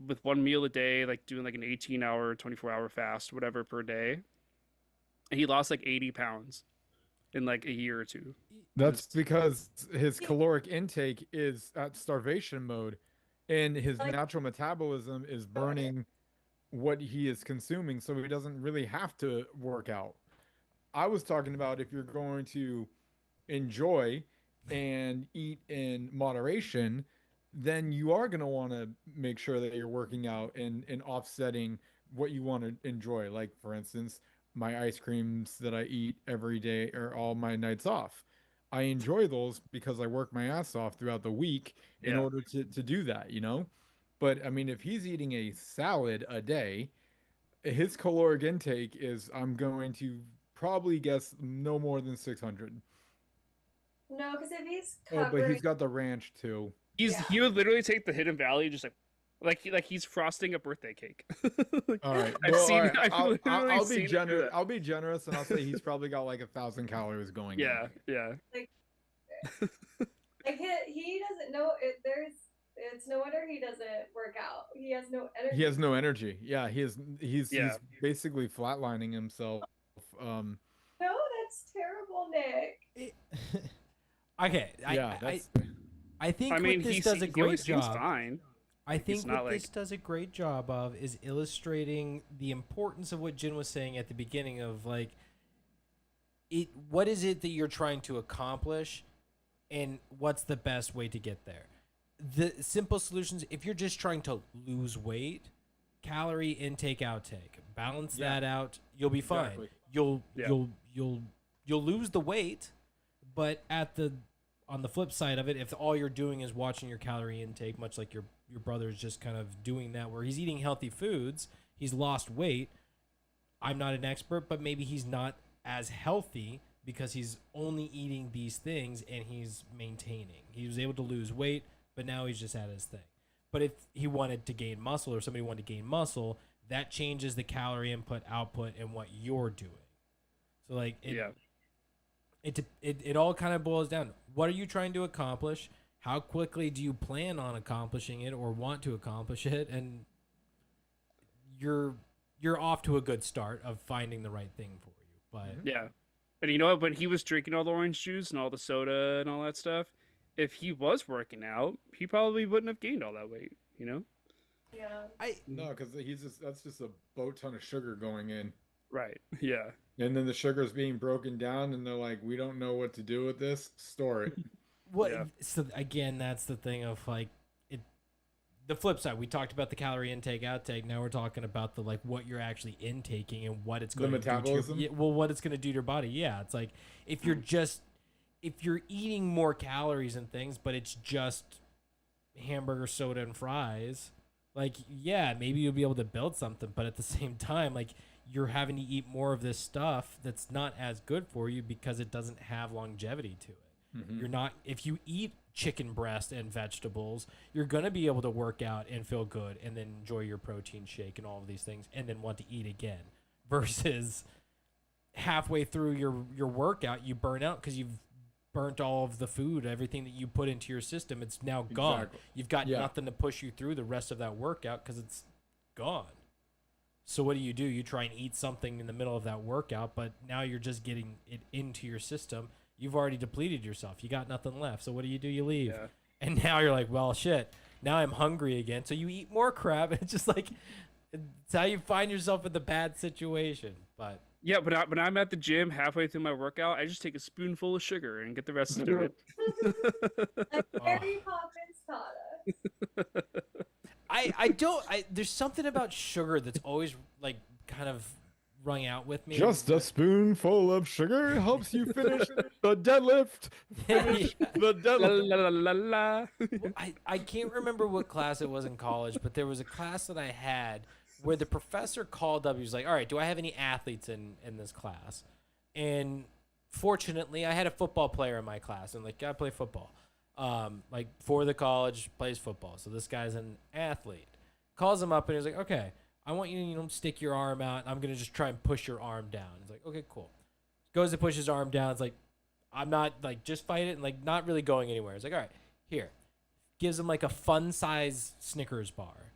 with one meal a day, like doing like an 18-hour, 24-hour fast, whatever per day. And he lost like 80 pounds in like a year or two. That's because his caloric intake is at starvation mode, and his natural metabolism is burning what he is consuming, so he doesn't really have to work out. I was talking about if you're going to enjoy and eat in moderation, then you are going to want to make sure that you're working out and offsetting what you want to enjoy. Like, for instance, my ice creams that I eat every day or all my nights off. I enjoy those because I work my ass off throughout the week in Yeah. order to do that, you know? But I mean, if he's eating a salad a day, his caloric intake is, I'm going to probably guess, no more than 600. No, because if he's Oh, but covering, he's got the ranch too. He would literally take the Hidden Valley, just like he's frosting a birthday cake. Like, All right. I've Well, seen. all right. I've literally I'll seen be him do generous. that. I'll be generous, and I'll say he's probably got like 1,000 calories going. Yeah, yeah. like he doesn't know it. It's no wonder he doesn't work out. He has no energy. He has no energy. Yeah, he's Yeah. basically flatlining himself. No, that's terrible, Nick. Okay, Yeah, I think I mean, what this he does a he always great seems job. fine. I think It's what not this like- does a great job of is illustrating the importance of what Jin was saying at the beginning of like what is it that you're trying to accomplish and what's the best way to get there. The simple solutions, if you're just trying to lose weight, calorie intake outtake, balance Yeah. that out, you'll be fine. Exactly. You'll lose the weight, but on the flip side of it, if all you're doing is watching your calorie intake, much like your brother is just kind of doing that, where he's eating healthy foods, he's lost weight. I'm not an expert, but maybe he's not as healthy because he's only eating these things and he's maintaining. He was able to lose weight, but now he's just at his thing. But if he wanted to gain muscle or somebody wanted to gain muscle, that changes the calorie input, output, and what you're doing. So like it all kind of boils down. What are you trying to accomplish? How quickly do you plan on accomplishing it or want to accomplish it? And you're off to a good start of finding the right thing for you. But Yeah. And you know what? When he was drinking all the orange juice and all the soda and all that stuff, if he was working out, he probably wouldn't have gained all that weight, you know? Yeah. No, because that's just a boat ton of sugar going in. Right. Yeah. And then the sugar's being broken down, and they're like, we don't know what to do with this. Store it. what? Yeah. So again, that's the thing of like it. The flip side, we talked about the calorie intake, outtake. Now we're talking about the like what you're actually intaking and what it's going The to do to metabolism? your, what it's going to do to your body. Yeah, it's like if you're eating more calories and things, but it's just hamburger, soda, and fries. Like, yeah, maybe you'll be able to build something, but at the same time, like you're having to eat more of this stuff that's not as good for you because it doesn't have longevity to it. Mhm. You're not, if you eat chicken breast and vegetables, you're going to be able to work out and feel good and then enjoy your protein shake and all of these things and then want to eat again versus halfway through your workout, you burn out because you've burnt all of the food, everything that you put into your system. It's now gone. Exactly. You've got Yeah. nothing to push you through the rest of that workout because it's gone. So what do? You try and eat something in the middle of that workout, but now you're just getting it into your system. You've already depleted yourself. You got nothing left. So what do? You leave. Yeah. And now you're like, well, shit. Now I'm hungry again. So you eat more crap. It's just like, it's how you find yourself in the bad situation. But Yeah, but when I'm at the gym halfway through my workout, I just take a spoonful of sugar and get the rest of it. Like Oh. Mary Poppins taught us. I don't. There's something about sugar that's always like kind of rung out with me. Just a spoonful of sugar helps you finish the deadlift. Finish the La deadlift. la la la la. Well, I can't remember what class it was in college, but there was a class that I had where the professor called up. He was like, "All right, do I have any athletes in this class?" And fortunately, I had a football player in my class, and like I play football, like for the college, plays football. So this guy's an athlete. Calls him up and he's like, "Okay, I want you to stick your arm out. I'm gonna just try and push your arm down." He's like, "Okay, cool." Goes to push his arm down. It's like, I'm not like just fight it, and like not really going anywhere. It's like, all right, here. Gives him like a fun size Snickers bar.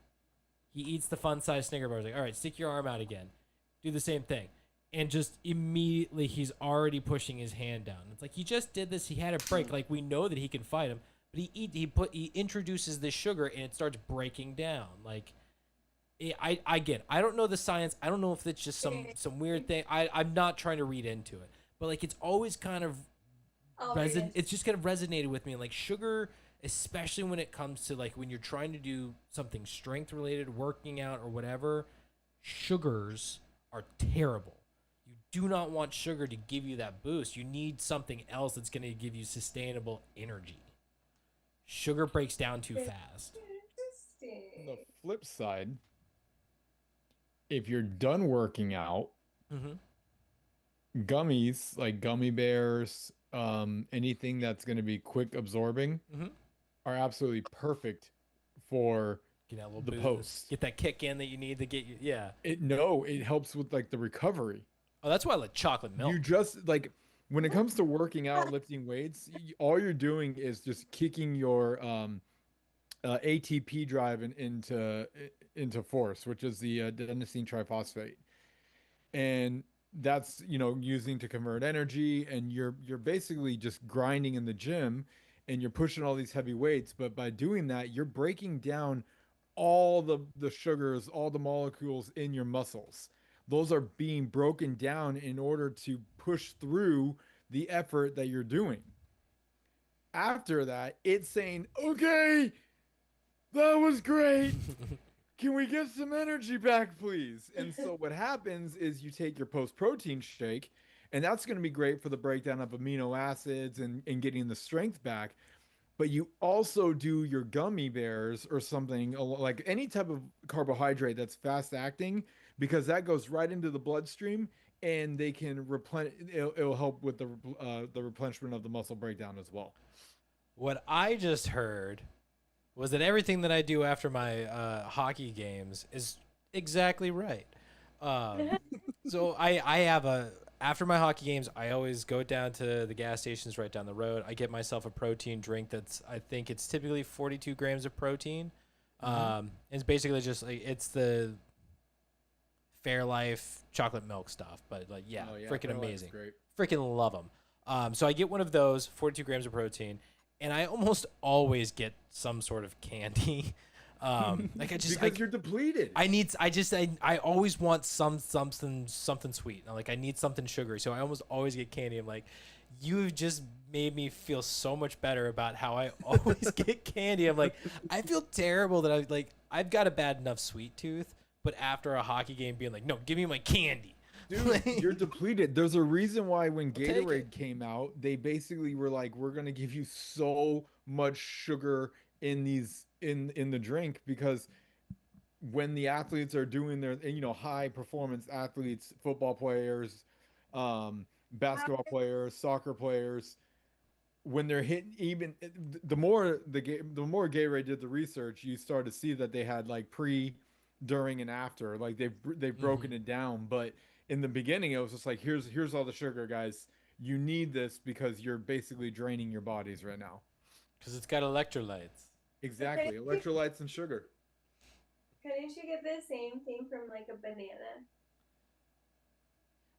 He eats the fun size Snickers bar. He's like, all right, stick your arm out again. Do the same thing. And just immediately he's already pushing his hand down. It's like he just did this. He had a break. Like we know that he can fight him, but he introduces this sugar and it starts breaking down. Like I get it. I don't know the science. I don't know if it's just some weird thing. I'm not trying to read into it, but like it's always kind of it's just kind of resonated with me. Like sugar, especially when it comes to like when you're trying to do something strength related, working out or whatever, sugars are terrible. You do not want sugar to give you that boost. You need something else that's going to give you sustainable energy. Sugar breaks down too fast. On Interesting. the flip side, if you're done working out, gummies like gummy bears, anything that's going to be quick absorbing, are absolutely perfect for Get that little the boost. post. Get that kick in that you need to get you. Yeah. It helps with like the recovery. Oh, that's why I like chocolate milk. You just like when it comes to working out, lifting weights, all you're doing is just kicking your ATP drive into force, which is the adenosine triphosphate, and that's using to convert energy, and you're basically just grinding in the gym, and you're pushing all these heavy weights, but by doing that, you're breaking down all the sugars, all the molecules in your muscles. Those are being broken down in order to push through the effort that you're doing. After that, it's saying, okay, that was great. Can we get some energy back, please? And so what happens is you take your post-protein shake, and that's going to be great for the breakdown of amino acids and getting the strength back. But you also do your gummy bears or something like any type of carbohydrate that's fast acting, because that goes right into the bloodstream and they can replenish. It'll help with the replenishment of the muscle breakdown as well. What I just heard was that everything that I do after my hockey games is exactly right. So I have after my hockey games, I always go down to the gas stations right down the road. I get myself a protein drink I think it's typically 42 grams of protein. It's basically just like, it's the Fairlife chocolate milk stuff, but like, freaking amazing. Great. Freaking love them. So I get one of those 42 grams of protein, and I almost always get some sort of candy. Like because you're depleted. I always want something sweet. Like I need something sugary, so I almost always get candy. I'm like, you've just made me feel so much better about how I always get candy. I'm like, I feel terrible that I've got a bad enough sweet tooth, but after a hockey game, being like, no, give me my candy. Dude, you're depleted. There's a reason why when Gatorade came out, they basically were like, we're gonna give you so much sugar in the drink, because when the athletes are doing their high performance athletes, football players, basketball players, soccer players, when they're hitting, even the more Gatorade did the research, you start to see that they had like pre, during, and after. Like they've broken it down, but in the beginning it was just like, here's all the sugar, guys. You need this because you're basically draining your bodies right now. Because it's got electrolytes. Exactly, electrolytes and sugar. Couldn't you get the same thing from like a banana?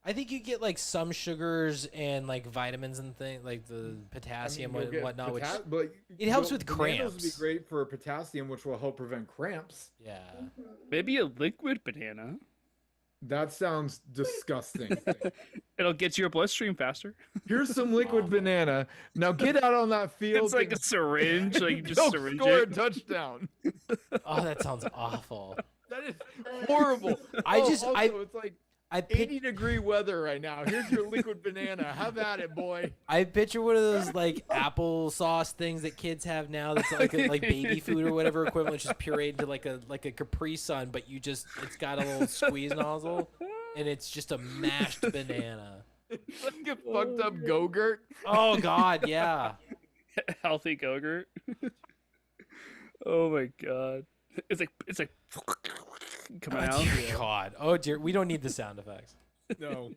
I think you get like some sugars and like vitamins and things, like the potassium and whatnot, which it helps with cramps. Bananas would be great for potassium, which will help prevent cramps. Yeah. Maybe a liquid banana. That sounds disgusting. It'll get your bloodstream faster. Here's some liquid banana. Now get out on that field. It's like a syringe, like you just They'll syringe score a it. touchdown. Oh, that sounds awful. That is horrible. Also, it's like I 80-degree weather right now. Here's your liquid banana. Have at it, boy. I picture one of those like applesauce things that kids have now. That's like baby food or whatever equivalent, just pureed into like a Capri Sun, but it's got a little squeeze nozzle, and it's just a mashed banana. It's like a fucked up Go-Gurt. Oh God, yeah. Healthy Go-Gurt. Oh my god. It's like coming out. Dear God. Oh dear. We don't need the sound effects. No.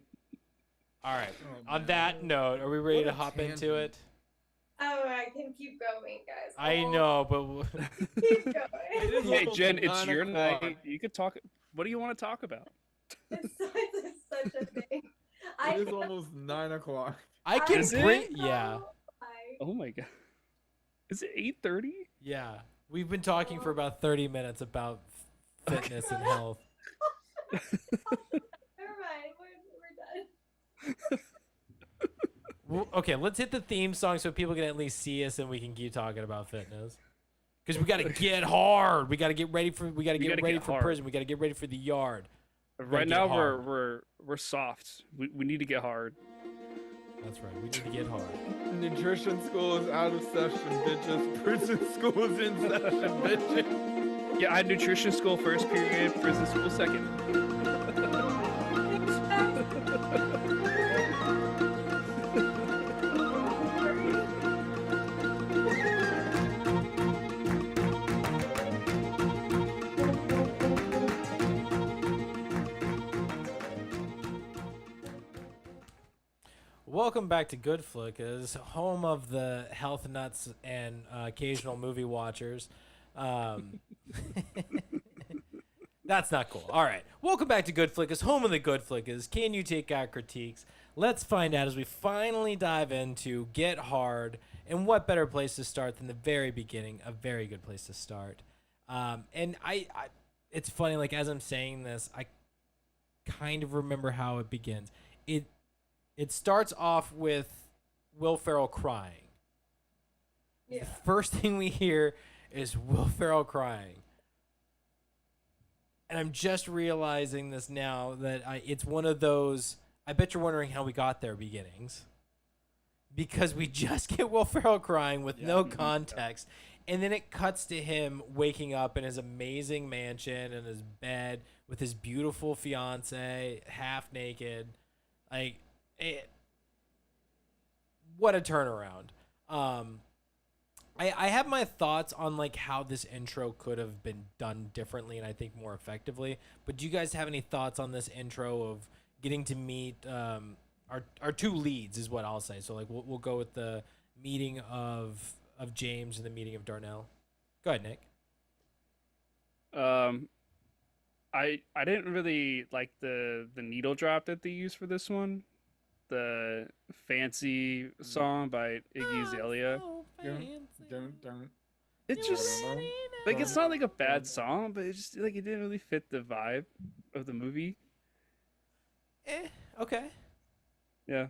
All right. Oh, On man. that note, are we ready What to a hop into tangent. it? Oh, I can keep going, guys. I know, but Keep going. Hey almost Jen, it's 9 your o'clock. night. You could talk. What do you want to talk about? It's such a thing. It is almost 9 o'clock. I can Is it? bring. Yeah. Oh my god. Is it 8:30? Yeah. We've been talking for about 30 minutes about fitness and health. Never mind. We're done. Well, okay, let's hit the theme song so people can at least see us and we can keep talking about fitness. Because we got to get hard. We got to get ready for. We got to get ready for hard. prison. We got to get ready for the yard. Right get now hard. we're soft. We need to get hard. That's right. We need to get hard. Nutrition school is out of session, bitches. Prison school is in session, bitches. Yeah, I had nutrition school first period, prison school second. Welcome back to GoodFlickas, home of the health nuts and occasional movie watchers. That's not cool. All right. Welcome back to GoodFlickas, home of the GoodFlickas. Can you take our critiques? Let's find out as we finally dive into Get Hard. And what better place to start than the very beginning? A very good place to start. And I it's funny, like as I'm saying this, I kind of remember how it begins. It starts off with Will Ferrell crying. Yeah. The first thing we hear is Will Ferrell crying. And I'm just realizing this now that it's one of those, I bet you're wondering how we got there beginnings. Because we just get Will Ferrell crying with no context. And then it cuts to him waking up in his amazing mansion in his bed with his beautiful fiance, half naked. Like, what a turnaround. I have my thoughts on like how this intro could have been done differently and I think more effectively. But do you guys have any thoughts on this intro of getting to meet our two leads is what I'll say. So like we'll go with the meeting of James and the meeting of Darnell. Go ahead, Nick. I didn't really like the needle drop that they used for this one. The fancy song by Iggy Azalea. Don't. It just like it's not like a bad song, but it just like it didn't really fit the vibe of the movie. Okay. Yeah.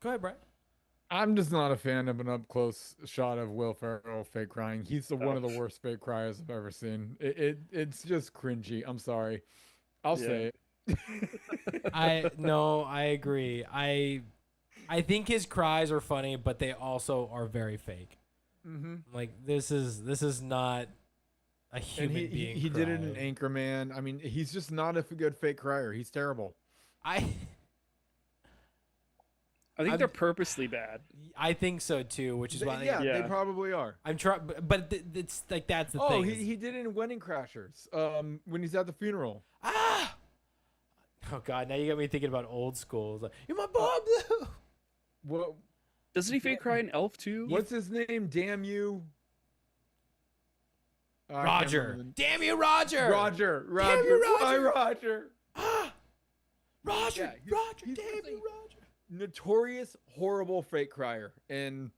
Go ahead, Brian. I'm just not a fan of an up close shot of Will Ferrell fake crying. He's one of the worst fake criers I've ever seen. It's just cringy. I'm sorry. I'll say it. I agree. I think his cries are funny, but they also are very fake. Mm-hmm. Like this is not a human And being. he did it in crying. Anchorman. I mean, he's just not a good fake crier. He's terrible. I think they're purposely bad. I think so too, which is why They probably are. I'm trying, but it's like that's the thing. He did it in Wedding Crashers. When he's at the funeral. Ah! Oh God! Now you got me thinking about old school. It's like, you're my Bob Blue. What? Doesn't he fake cry in Elf too? What's his name? Damn you. I can't Roger. remember Damn you, Roger. Roger. Damn you, Roger. Hi, Roger. Ah! Roger. Yeah, Roger. he's Damn just you, a Roger. Notorious horrible fake crier, and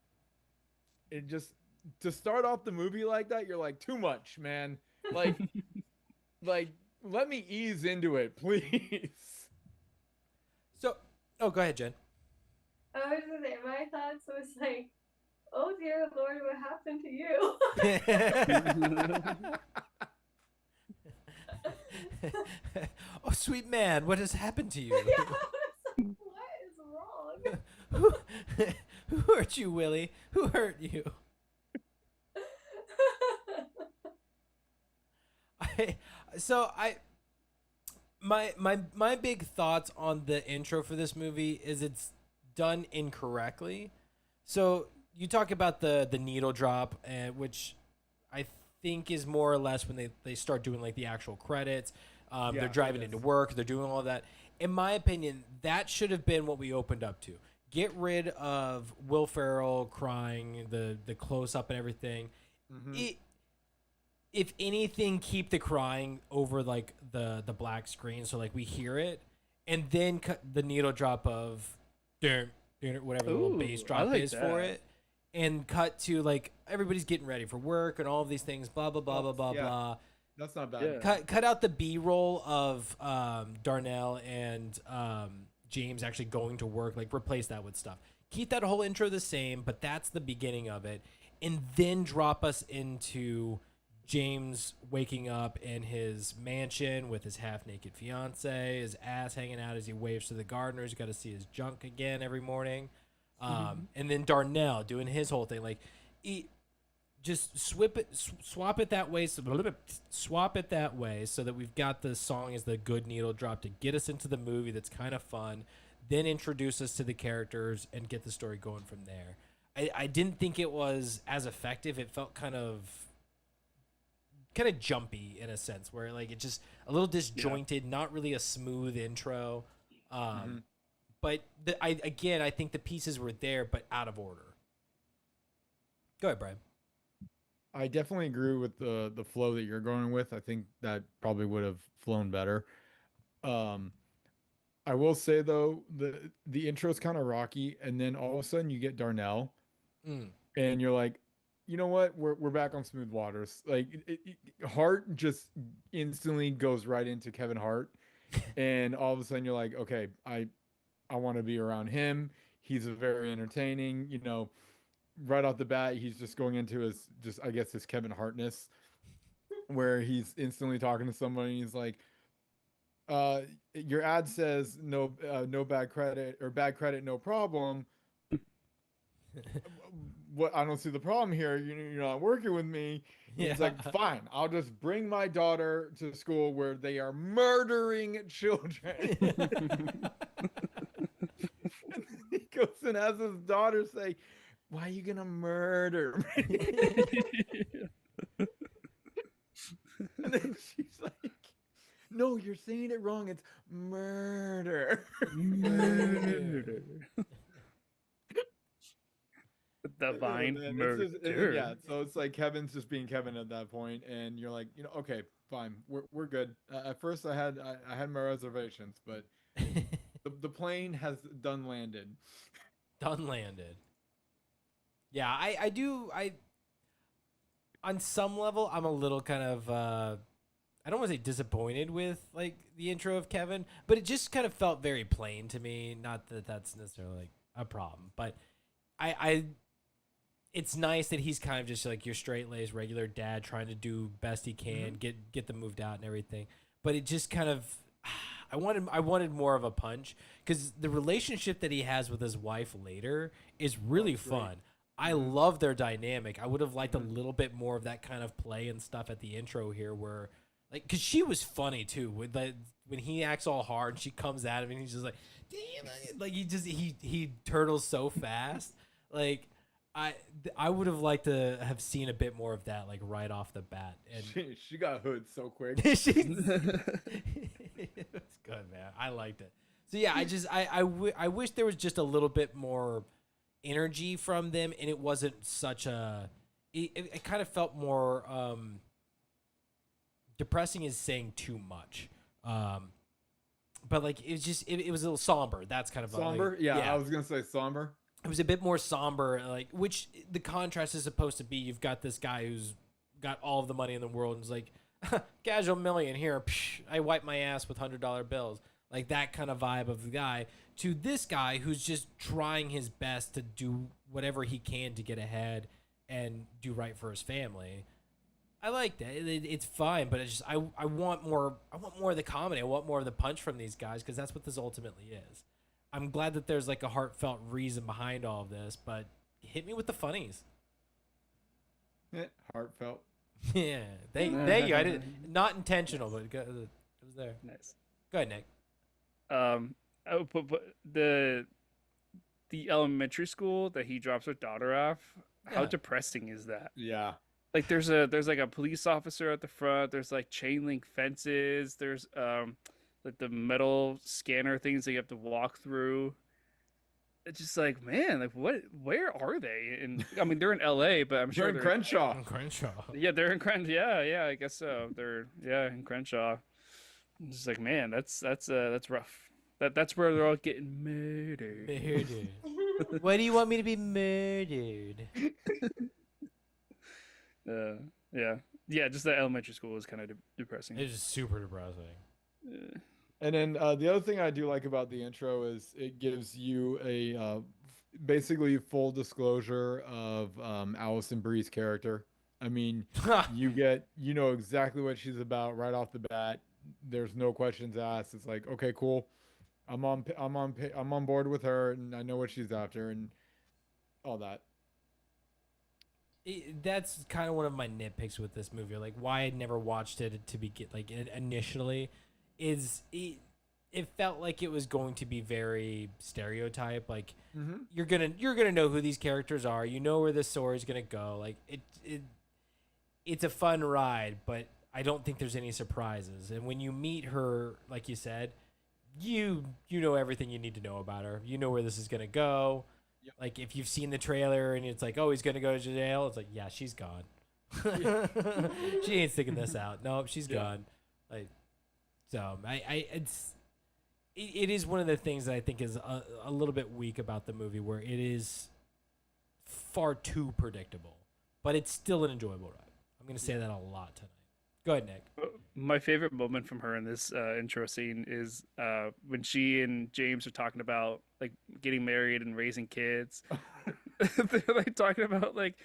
it just to start off the movie like that, you're like too much, man. Like, like let me ease into it, please. So, oh, go ahead, Jen. I was just saying, my thoughts was like, oh dear Lord, what happened to you? Oh, sweet man, what has happened to you? Yeah, I was like, what is wrong? Who hurt you, Willie? Who hurt you? My big thoughts on the intro for this movie is it's done incorrectly. So you talk about the needle drop, which I think is more or less when they start doing like the actual credits. They're driving into work. They're doing all that. In my opinion, that should have been what we opened up to. Get rid of Will Ferrell crying, the close up and everything. Mm-hmm. If anything, keep the crying over like the black screen, so like we hear it, and then cut the needle drop of whatever the little bass drop is for it, and cut to like everybody's getting ready for work and all of these things, blah blah blah blah blah blah. That's not bad. Yeah. Cut out the B-roll of Darnell and James actually going to work. Like replace that with stuff. Keep that whole intro the same, but that's the beginning of it, and then drop us into James waking up in his mansion with his half-naked fiance, his ass hanging out as he waves to the gardeners. You got to see his junk again every morning. And then Darnell doing his whole thing. Like, just swap it that way. Swap it that way so that we've got the song as the good needle drop to get us into the movie that's kind of fun. Then introduce us to the characters and get the story going from there. I didn't think it was as effective. It felt kind of jumpy in a sense, where like it just a little disjointed, not really a smooth intro. But I think the pieces were there, but out of order. Go ahead, Brian. I definitely agree with the flow that you're going with. I think that probably would have flown better. I will say though, the intro is kind of rocky, and then all of a sudden you get Darnell, and you're like, you know what? We're back on smooth waters. Like Hart just instantly goes right into Kevin Hart, and all of a sudden you're like, okay, I want to be around him. He's a very entertaining. You know, right off the bat, he's just going into his his Kevin Hartness, where he's instantly talking to somebody. And he's like, your ad says no bad credit, or bad credit, no problem. What, I don't see the problem here. You're not working with me. Yeah. It's like, fine, I'll just bring my daughter to school where they are murdering children. He goes and has his daughter say, why are you gonna murder me? And then she's like, no, you're saying it wrong. It's murder. Murder. Divine murder. So it's like Kevin's just being Kevin at that point, and you're like, okay, fine, we're good. At first, I had my reservations, but the plane has done landed. Yeah, I do. On some level, I'm a little kind of I don't want to say disappointed with like the intro of Kevin, but it just kind of felt very plain to me. Not that that's necessarily like a problem, but I it's nice that he's kind of just like your straight-laced regular dad trying to do best he can, get them moved out and everything. But it just kind of I wanted more of a punch, because the relationship that he has with his wife later is really fun. I love their dynamic. I would have liked a little bit more of that kind of play and stuff at the intro here, where like, because she was funny too with when he acts all hard and she comes at him and he's just like, damn, like he turtles so fast. Like I would have liked to have seen a bit more of that, like right off the bat. And she got hood so quick. It was good, man. I liked it. So yeah, I wish there was just a little bit more energy from them, and it wasn't such a. It kind of felt more depressing is saying too much. But like it was a little somber. That's kind of somber. Like, yeah, I was gonna say somber. It was a bit more somber, like, which the contrast is supposed to be. You've got this guy who's got all of the money in the world and is like, casual million here. Psh, I wipe my ass with $100 bills. Like that kind of vibe of the guy to this guy who's just trying his best to do whatever he can to get ahead and do right for his family. I like that. It's fine, but it's just I want more. I want more of the comedy. I want more of the punch from these guys because that's what this ultimately is. I'm glad that there's like a heartfelt reason behind all of this, but hit me with the funnies. Heartfelt. Yeah, thank you. I didn't, not intentional, but it was there. Nice. Go ahead, Nick. But the elementary school that he drops her daughter off. How Yeah. depressing is that? Yeah. Like there's like a police officer at the front. There's like chain link fences. There's like the metal scanner things that you have to walk through. It's just like, man, like where are they? And I mean, they're in LA, but I'm They're sure in they're Crenshaw. Crenshaw. yeah, they're in Crenshaw. Yeah, I guess so. They're in Crenshaw. I'm just like, man, that's rough. That's where they're all getting murdered. Murdered. Why do you want me to be murdered? Yeah. Just that elementary school was kind of depressing. It's just super depressing. And then the other thing I do like about the intro is it gives you a basically full disclosure of Allison Brie's character. I mean, you know exactly what she's about right off the bat. There's no questions asked. It's like, okay, cool. I'm on board with her, and I know what she's after, and all that. That's kind of one of my nitpicks with this movie, like why I never watched it to begin. Like initially, it felt like it was going to be very stereotype. Like you're gonna know who these characters are. You know where this story is gonna go. Like it's a fun ride, but I don't think there's any surprises. And when you meet her, like you said, you know everything you need to know about her. You know where this is gonna go. Yep. Like if you've seen the trailer and it's like, oh, he's gonna go to jail. It's like, yeah, she's gone. She ain't sticking this out. Nope, she's gone. Like, so it is one of the things that I think is a little bit weak about the movie, where it is far too predictable, but it's still an enjoyable ride. I'm gonna say that a lot tonight. Go ahead, Nick. My favorite moment from her in this intro scene is when she and James are talking about like getting married and raising kids. They're like talking about like,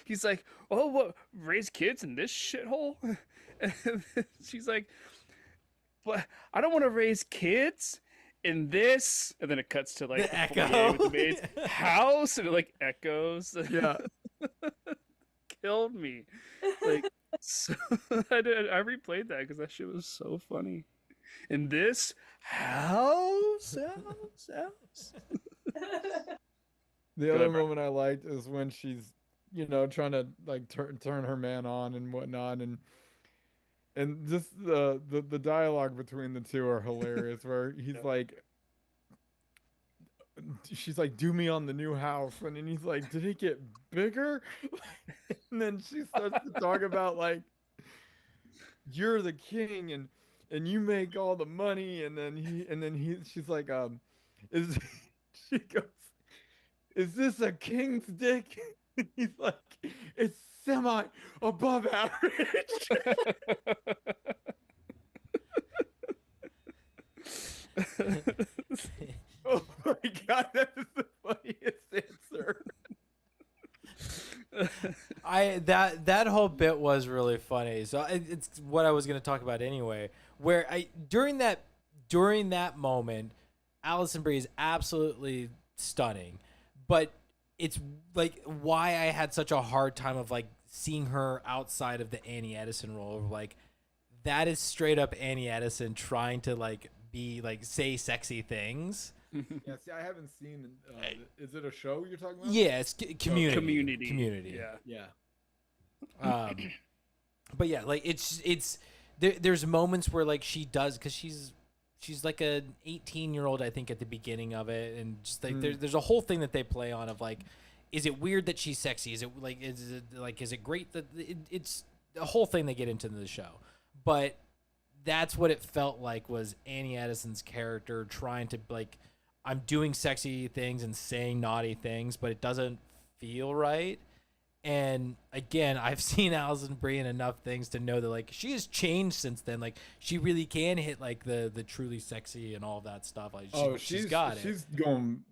he's like, oh, what, raise kids in this shithole? And she's like, but I don't want to raise kids in this. And then it cuts to like the echo with the maid's house, and it like echoes. Yeah. Killed me. Like, so I replayed that because that shit was so funny. In this house. The other moment I liked is when she's, trying to like turn her man on and whatnot, and just the dialogue between the two are hilarious. Where she's like, "Do me on the new house," and then he's like, "Did it get bigger?" And then she starts to talk about like, "You're the king, and you make all the money," and then she's like, she goes, "Is this a king's dick?" He's like, "It's semi above average." Oh my god, that is the funniest answer. That whole bit was really funny. So it's what I was going to talk about anyway. Where during that moment, Alison Brie is absolutely stunning, but it's like why I had such a hard time of like seeing her outside of the Annie Edison role. Of like that is straight up Annie Edison trying to like be like say sexy things. Yeah, see, I haven't seen. Is it a show you're talking about? Yeah, it's Community. Community. Yeah. But yeah, like it's there's moments where like she does, because she's like an 18-year-old, I think, at the beginning of it, and just like there's a whole thing that they play on of like, is it weird that she's sexy? Is it great that it's a whole thing they get into the show, but that's what it felt like was Annie Edison's character trying to like, I'm doing sexy things and saying naughty things, but it doesn't feel right. And again, I've seen Allison Brie in enough things to know that like she has changed since then. Like she really can hit like the truly sexy and all of that stuff. Like she's got it. she's going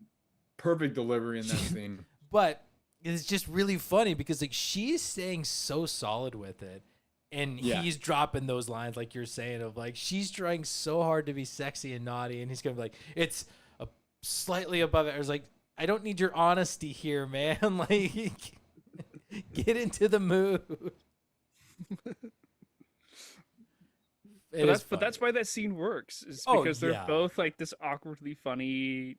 perfect delivery in that scene. But it's just really funny because like she's staying so solid with it. And Yeah. he's dropping those lines like you're saying of like she's trying so hard to be sexy and naughty, and he's gonna be like, it's slightly above it. I was like, I don't need your honesty here, man. Like get into the mood. But that's why that scene works. Is Oh, because they're yeah. both like this awkwardly funny,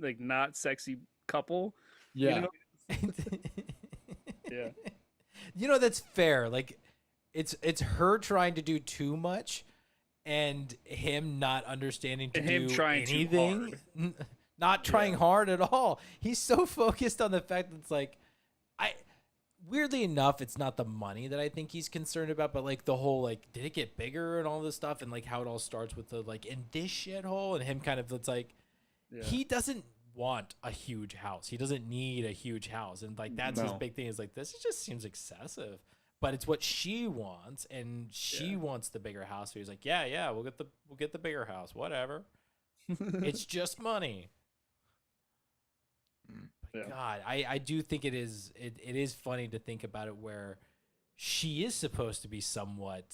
like not sexy couple. Yeah. You know? Yeah. You know, that's fair. Like it's her trying to do too much and him not understanding to And him do trying too anything. Not trying hard at all. He's so focused on the fact that it's like weirdly enough, it's not the money that I think he's concerned about, but like the whole like did it get bigger and all this stuff, and like how it all starts with the like in this shithole, and him kind of it's like he doesn't want a huge house. He doesn't need a huge house, and like that's his No. big thing is like this just seems excessive. But it's what she wants, and she wants the bigger house. So he's like, yeah, we'll get the bigger house, whatever. It's just money. Yeah. God, I do think it is funny to think about it where she is supposed to be somewhat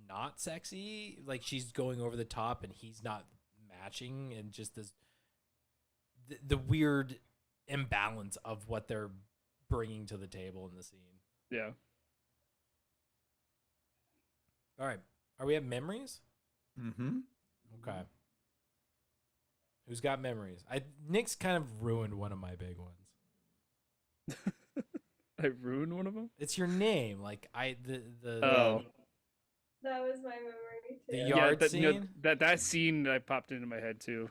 not sexy, like she's going over the top and he's not matching, and just this the weird imbalance of what they're bringing to the table in the scene. Yeah. All right, are we at memories? Mm-hmm. Okay. Who's got memories? Nick's kind of ruined one of my big ones. I ruined one of them. It's your name, like Oh. That was my memory too. The Yeah, yard that, scene. you know, that scene that popped into my head too.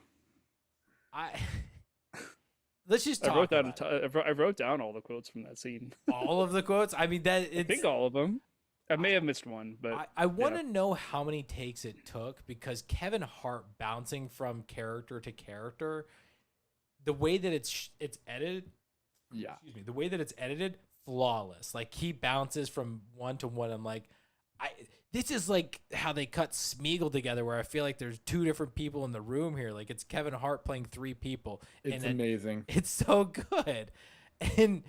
Let's just talk I wrote down about it. I wrote down all the quotes from that scene. All of the quotes. I mean that I it's. think all of them. I may have missed one, but I want to know how many takes it took, because Kevin Hart bouncing from character to character, the way that it's edited. Yeah. Excuse me. The way that it's edited, flawless. Like he bounces from one to one. I'm like, this is like how they cut Smeagol together, where I feel like there's two different people in the room here. Like it's Kevin Hart playing three people. It's and amazing. It's so good. And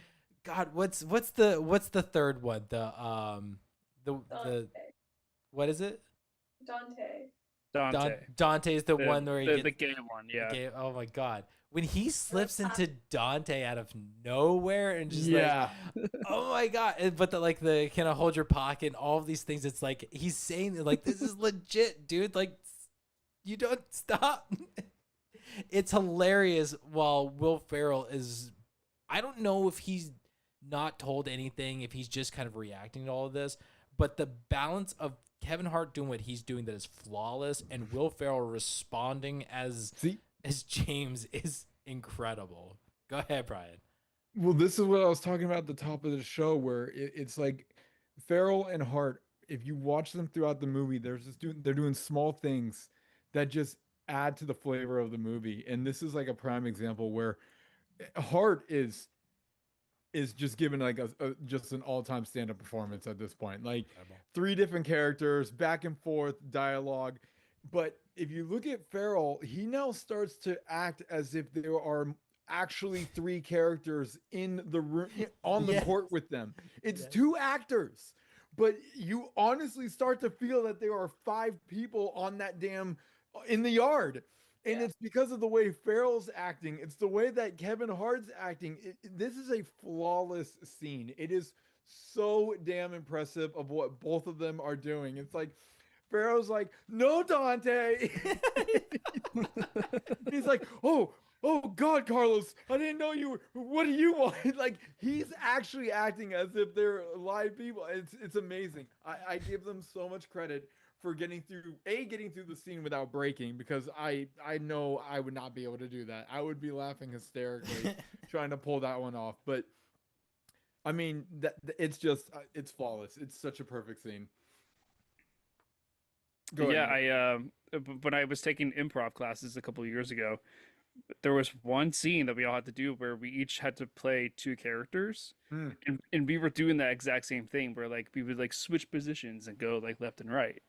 God, what's the third one? The what is it? Dante. Dante's the one where he the gay one, yeah. Oh my God. When he slips into Dante out of nowhere and just Yeah. like, oh my God. But the can I hold your pocket and all of these things, it's like he's saying like this is legit, dude. Like you don't stop. It's hilarious while Will Ferrell is, I don't know if he's not told anything, if he's just kind of reacting to all of this, but the balance of Kevin Hart doing what he's doing that is flawless, and Will Ferrell responding as James is incredible. Go ahead, Brian. Well, this is what I was talking about at the top of the show, where it's like Farrell and Hart, if you watch them throughout the movie, they're doing small things that just add to the flavor of the movie. And this is like a prime example where Hart is just given like just an all-time stand-up performance at this point. Like three different characters, back and forth dialogue. But if you look at Farrell, he now starts to act as if there are actually three characters in the room on the court with them. It's two actors, but you honestly start to feel that there are five people on that damn in the yard. And it's because of the way Farrell's acting. It's the way that Kevin Hart's acting. This is a flawless scene. It is so damn impressive of what both of them are doing. It's like Farrell's like, "No, Dante." He's like, "Oh God, Carlos, I didn't know you. What do you want?" Like he's actually acting as if they're live people. It's amazing. I give them so much credit for getting through the scene without breaking, because I know I would not be able to do that. I would be laughing hysterically trying to pull that one off. But I mean, it's just it's flawless. It's such a perfect scene. Go ahead, Nick. When I was taking improv classes a couple of years ago, there was one scene that we all had to do where we each had to play two characters, Hmm. and we were doing that exact same thing where like we would like switch positions and go like left and right,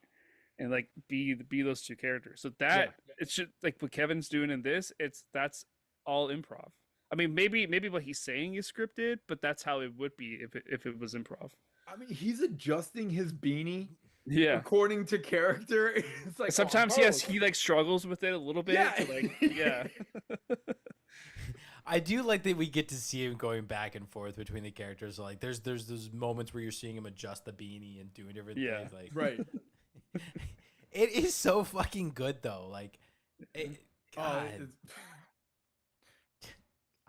and like be those two characters. So that it should like what Kevin's doing in this, that's all improv. I mean, maybe what he's saying is scripted, but that's how it would be if it was improv. I mean, he's adjusting his beanie Yeah. according to character. It's like Sometimes oh, he like struggles with it a little bit. Yeah. To, like yeah. I do like that we get to see him going back and forth between the characters. So, like, there's those moments where you're seeing him adjust the beanie and doing different Yeah. things. Like, right. it is so fucking good though. Like, God. It's-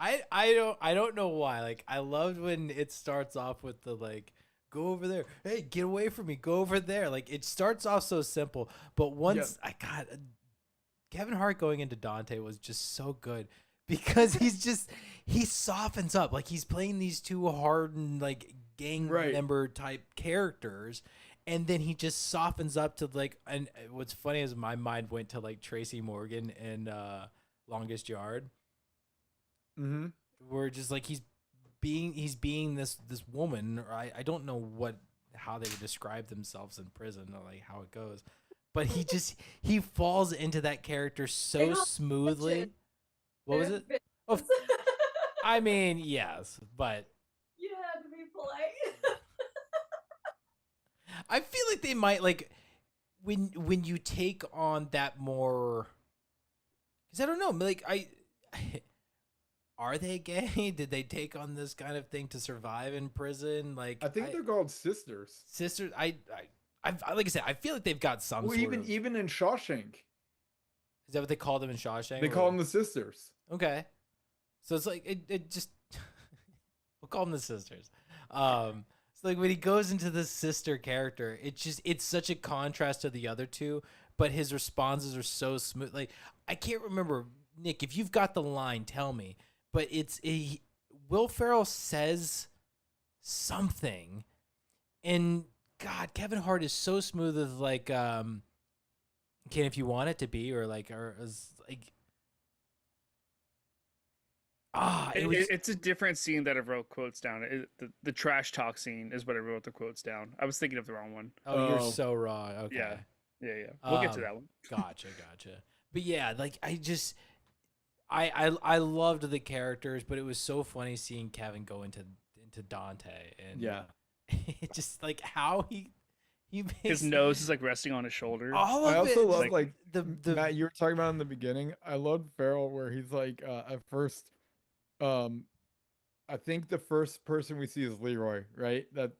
I don't know why. Like, I loved when it starts off with the like, go over there. Hey, get away from me. Go over there. Like, it starts off so simple, but once I got Kevin Hart going into Dante was just so good because he softens up. Like, he's playing these two hardened like gang member type characters, and then he just softens up to like. And what's funny is my mind went to like Tracy Morgan and Longest Yard. Mm-hmm. Where just like he's being this woman, or I don't know how they would describe themselves in prison or like how it goes, but he falls into that character so smoothly. What was it? Oh, I mean, yes, but You had to be polite. I feel like they might like when you take on that more, because I don't know, like are they gay? Did they take on this kind of thing to survive in prison? Like, I think they're called sisters. Sisters. I like I said, I feel like they've got some. Well, even in Shawshank, Is that what they call them in Shawshank? they call them the sisters. Okay, so it's like it just we'll call them the sisters. So like when he goes into the sister character, it's such a contrast to the other two, but his responses are so smooth. Like, I can't remember, Nick, if you've got the line, tell me. But Will Ferrell says something, and God, Kevin Hart is so smooth as like, can if you want it to be, or like, or as like, It's a different scene that I wrote quotes down. The trash talk scene is what I wrote the quotes down. I was thinking of the wrong one. Oh, you're so wrong. Okay. Yeah. We'll get to that one. Gotcha. But yeah, like I loved the characters, but it was so funny seeing Kevin go into Dante, and it just like how he makes his nose is like resting on his shoulder. All of I also it, love like the Matt, you were talking about in the beginning. I love Farrell where he's like at first, I think the first person we see is Leroy, right? That's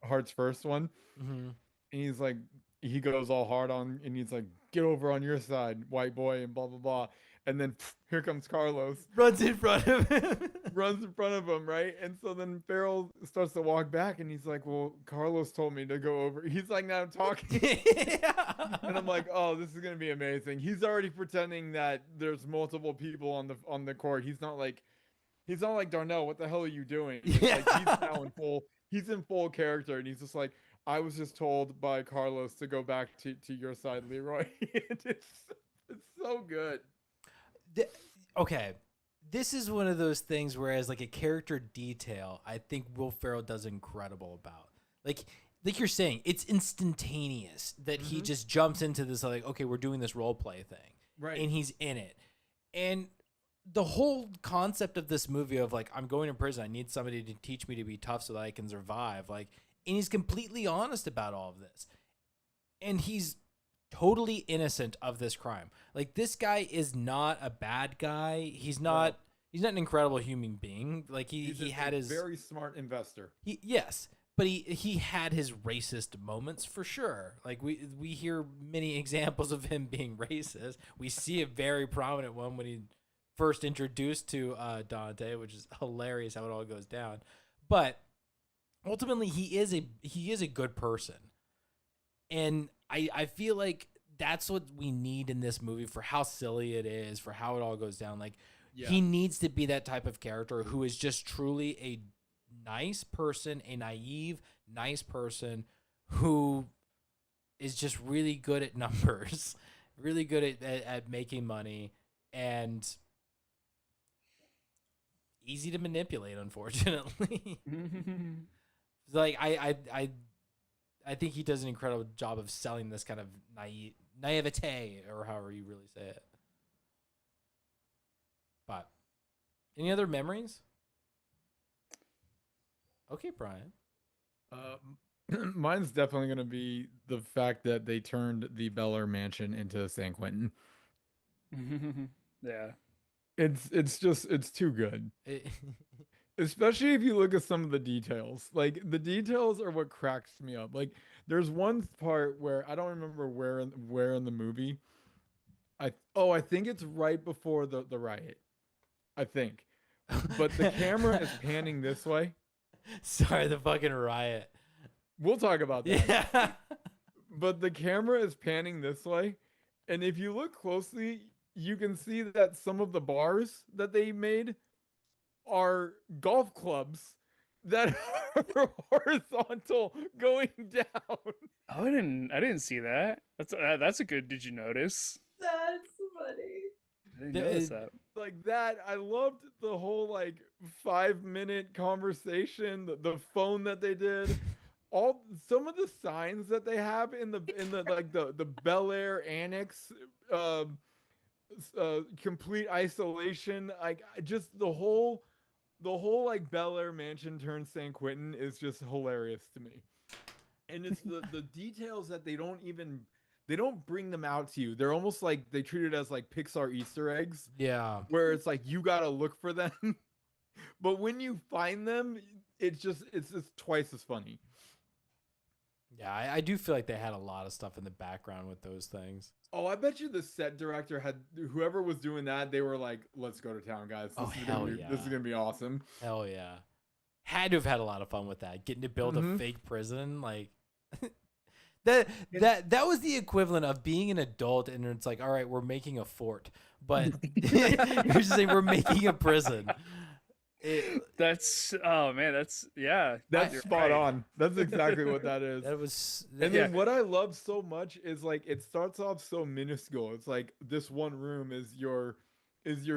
Hart's first one. Mm-hmm. And he's like, he goes all hard on, and he's like, get over on your side, white boy, and blah blah blah. And then here comes Carlos, runs in front of him, right? And so then Farrell starts to walk back, and he's like, well, Carlos told me to go over. He's like, now I'm talking. And I'm like, oh, this is gonna be amazing. He's already pretending that there's multiple people on the court. He's not like Darnell, what the hell are you doing? It's like he's now he's in full character, and he's just like, I was just told by Carlos to go back to your side, Leroy. It's so good. Okay, this is one of those things where, as like a character detail, I think Will Ferrell does incredible about. Like you're saying, it's instantaneous that he just jumps into this like, okay, we're doing this role play thing, right? And he's in it, and the whole concept of this movie of like, I'm going to prison, I need somebody to teach me to be tough so that I can survive, like, and he's completely honest about all of this, and he's totally innocent of this crime. Like, this guy is not a bad guy. He's not an incredible human being. Like, he had his very smart investor. Yes, but he had his racist moments for sure. Like, we hear many examples of him being racist. We see a very prominent one when he first introduced to Dante, which is hilarious how it all goes down. But ultimately, he is a good person. And I feel like that's what we need in this movie for how silly it is, for how it all goes down. Like, he needs to be that type of character who is just truly a nice person, a naive, nice person who is just really good at numbers, really good at making money, and easy to manipulate, unfortunately. Like I think he does an incredible job of selling this kind of naivete, or however you really say it. But any other memories? Okay, Brian. Mine's definitely gonna be the fact that they turned the Bel Air mansion into San Quentin. Yeah. It's too good. Especially if you look at some of the details. Like the details are what cracks me up. Like there's one part where I don't remember where in the movie. I think it's right before the riot. I think. But the camera is panning this way. Sorry, the fucking riot. We'll talk about that. Yeah. But the camera is panning this way. And if you look closely, you can see that some of the bars that they made are golf clubs that are horizontal going down. Oh, I didn't see that. That's a good. Did you notice? That's funny. I didn't notice that. Like that, I loved the whole like 5-minute conversation, the phone that they did, some of the signs that they have in the like the Bel Air Annex, complete isolation, like just the whole like Bel Air mansion turned San Quentin is just hilarious to me. And it's the details that they don't bring them out to you. They're almost like they treat it as like Pixar Easter eggs. Yeah. Where it's like you gotta look for them. But when you find them, it's just twice as funny. Yeah, I do feel like they had a lot of stuff in the background with those things. Oh, I bet you the set director had whoever was doing that, they were like, let's go to town, guys. This is gonna be awesome. Hell yeah. Had to have had a lot of fun with that. Getting to build a fake prison, like that was the equivalent of being an adult and it's like, all right, we're making a fort. But you're just saying we're making a prison. That's yeah. That's spot on. That's exactly what that is. That was And then what I love so much is like it starts off so minuscule. It's like this one room is your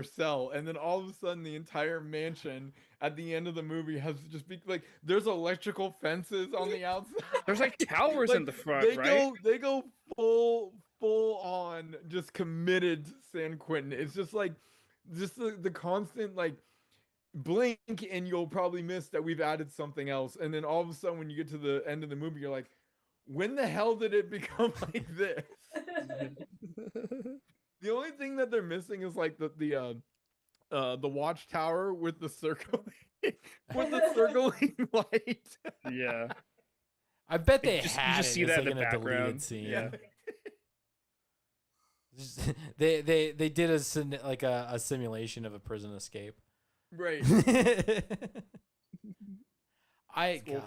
cell, and then all of a sudden the entire mansion at the end of the movie has just be like there's electrical fences on the outside. There's like towers Like, in the front, right? They go full on just committed San Quentin. It's just like just the constant like blink and you'll probably miss that we've added something else, and then all of a sudden when you get to the end of the movie you're like, when the hell did it become like this? The only thing that they're missing is like the watchtower with the circling light. Yeah. I bet they You just had see it. It's that like in the a deleted background. scene. Yeah. They did a simulation of a prison escape. Right. God.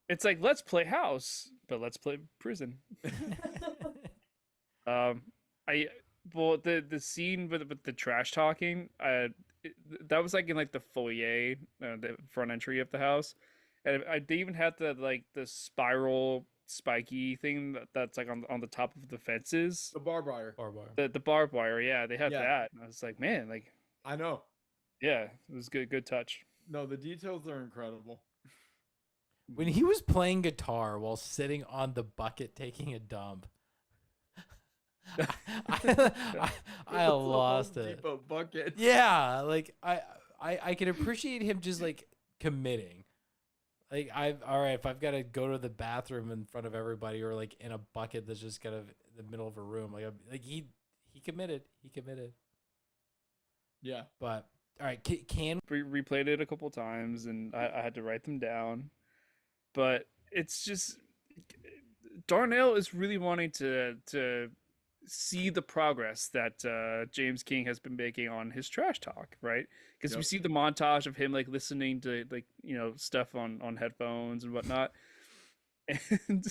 It's like, let's play house, but let's play prison. The scene with the trash talking, that was like in like the foyer, the front entry of the house, and they even had the spiral spiky thing that's like on the top of the fences. The barbed wire. The barbed wire, yeah, they had Yeah. that. And I was like, man, like, I know. yeah, it was good touch. No, the details are incredible. When he was playing guitar while sitting on the bucket taking a dump, I lost it. Depot bucket. Yeah, like I can appreciate him just like committing. Like all right, if I've got to go to the bathroom in front of everybody or like in a bucket that's just kind of in the middle of a room, like he committed. He committed. Yeah. But all right, can Replayed it a couple times and I had to write them down, but it's just Darnell is really wanting to see the progress that James King has been making on his trash talk, right? Because we see the montage of him like listening to like stuff on headphones and whatnot, and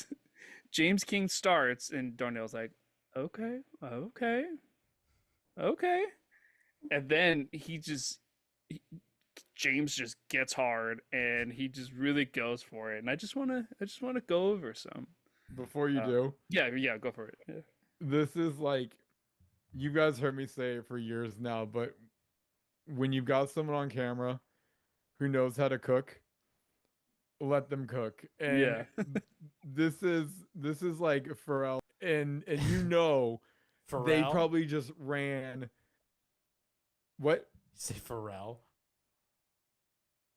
James King starts and Darnell's like, okay, and then James just gets hard and he just really goes for it, and I just wanna go over some Before you do, yeah, go for it. Yeah. this is like you guys heard me say it for years now, but when you've got someone on camera who knows how to cook, let them cook. And Yeah. this is like Pharrell, and they Pharrell. probably just ran. What You say Pharrell?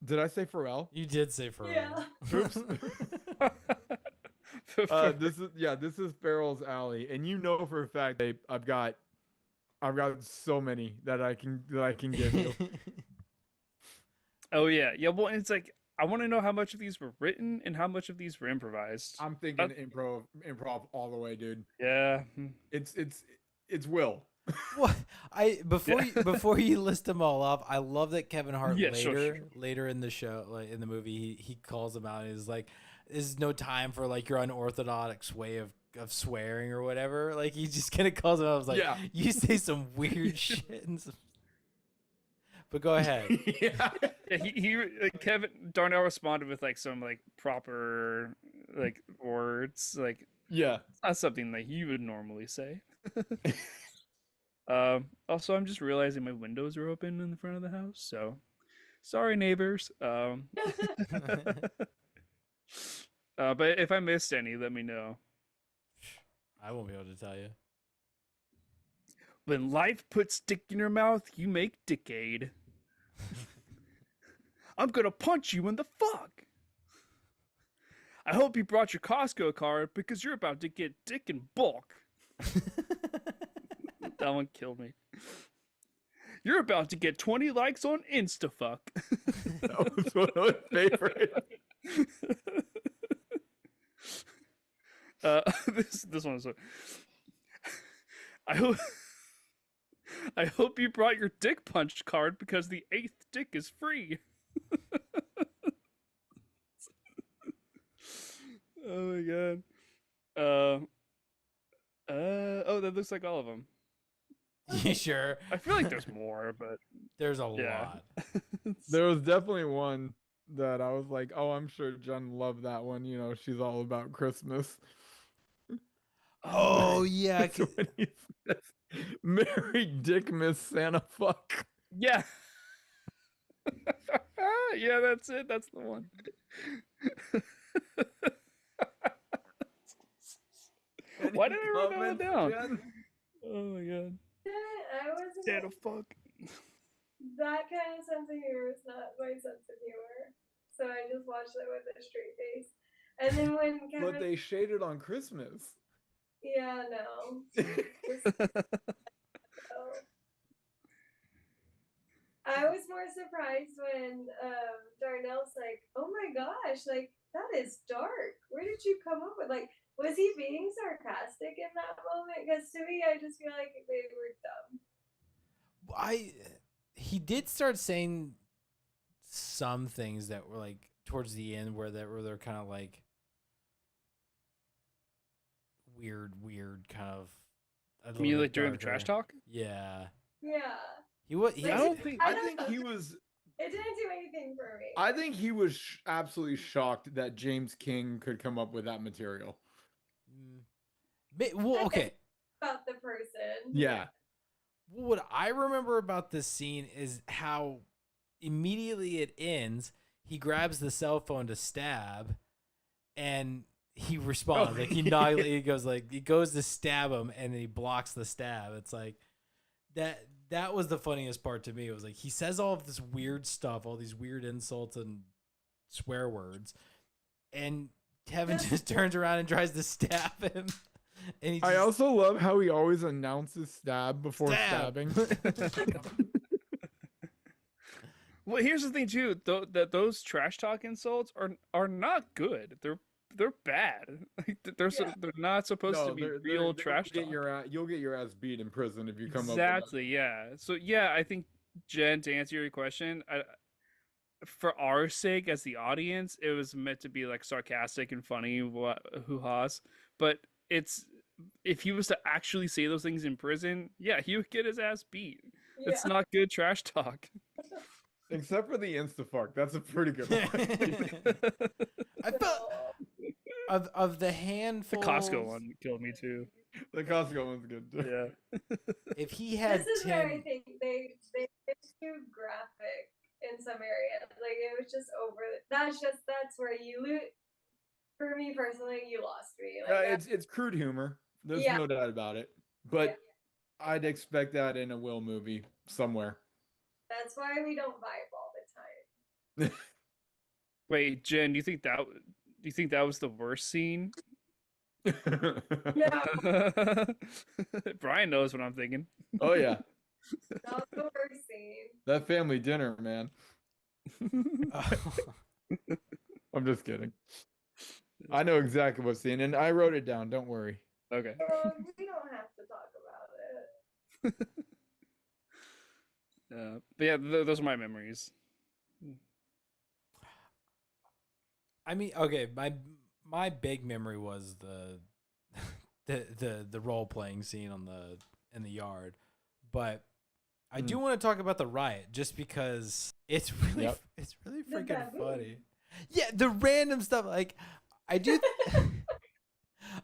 did I say? Pharrell? You did say Pharrell. Yeah. Oops. This is Farrell's alley, and you know for a fact I've got so many that I can give you. Oh yeah, yeah. Well, and it's like I want to know how much of these were written and how much of these were improvised. I'm thinking improv all the way, dude. Yeah. It's Will. What before you list them all off, I love that Kevin Hart Yeah, sure. later in the show, like in the movie, he calls him out and is like, "There's no time for like your unorthodox way of swearing or whatever." Like he just kind of calls him out. I was like, Yeah. "You say some weird shit." But go ahead. Yeah. Yeah, he Kevin Darnell responded with like some like proper like words, like Yeah. it's not something that he would normally say. Also, I'm just realizing my windows are open in the front of the house, so sorry, neighbors. But if I missed any, let me know. I won't be able to tell you. When life puts dick in your mouth, you make dickade. I'm gonna punch you in the fuck. I hope you brought your Costco card because you're about to get dick in bulk. That one killed me. You're about to get 20 likes on InstaFuck. That was one of my favorites. This one is. I hope you brought your dick punch card because the 8th dick is free. Oh my god. Oh, that looks like all of them. You sure? I feel like there's more, but There's a yeah. lot. There was definitely one that I was like, oh, I'm sure Jen loved that one. You know, she's all about Christmas. Oh yeah. It's when he says, "Merry Dick Miss Santa fuck." Yeah. Yeah, that's it. That's the one. Why did I write that one down? Jen? Oh my god. I wasn't. Santa fuck. That kind of sense of humor is not my sense of humor. So I just watched it with a straight face. And then when Kevin, But they shaded on Christmas. yeah, no. Oh. I was more surprised when Darnell's like, "Oh my gosh, like that is dark. Where did you come up with like?" Was he being sarcastic in that moment? Because to me, I just feel like they were dumb. He did start saying some things that were like towards the end where they're kind of like weird kind of. You mean like during the trash talk? Yeah. Yeah. He was. Like, I don't think. I think he was. It didn't do anything for me. I think he was absolutely shocked that James King could come up with that material. Well, okay. About the person. Yeah. What I remember about this scene is how immediately it ends. He grabs the cell phone to stab, and he responds like he goes to stab him, and then he blocks the stab. It's like that. That was the funniest part to me. It was like he says all of this weird stuff, all these weird insults and swear words, and Kevin just turns around and tries to stab him. And I also love how he always announces stab before stabbing. Well, here's the thing too, that those trash talk insults are not good. They're bad. Like, they're not supposed to be real trash talk. You'll get your ass beat in prison if you come up with Exactly, yeah. So yeah, I think Jen, to answer your question, for our sake as the audience, it was meant to be like sarcastic and funny, hoo-ha's. But if he was to actually say those things in prison, yeah, he would get his ass beat. Yeah. It's not good trash talk. Except for the Instafuck. That's a pretty good one. I felt of the handful. The Costco one killed me too. The Costco one's good too. Yeah. if he had This is where I 10, think they it's too graphic in some areas. Like it was just over. That's where you lose. For me personally, you lost me. Like it's crude humor. There's Yeah. no doubt about it. But I'd expect that in a Will movie somewhere. that's why we don't vibe all the time. Wait, Jen, do you think that was the worst scene? No, Brian knows what I'm thinking. Oh yeah, not the worst scene. that family dinner, man. oh, I'm just kidding. I know exactly what scene, and I wrote it down. Don't worry. Okay. We don't have to talk about it. But yeah, those are my memories. I mean, okay, my big memory was the role playing scene in the yard, but I do want to talk about the riot just because it's really freaking baboon. funny. Yeah, the random stuff like I do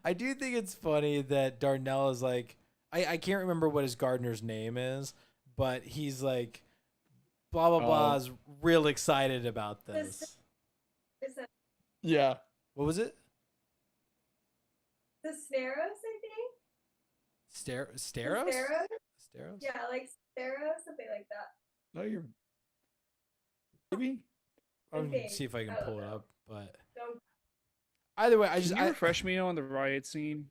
I do think it's funny that Darnell is like I can't remember what his gardener's name is, but he's like blah blah blah is real excited about this. Yeah. What was it? The Snaros, I think. Steros? Staros? Steros? Yeah, like Staros, something like that. No, you're. Maybe. I'm gonna think. see if I can I don't pull it know. up, but Don't. either way, Can you refresh me on the riot scene?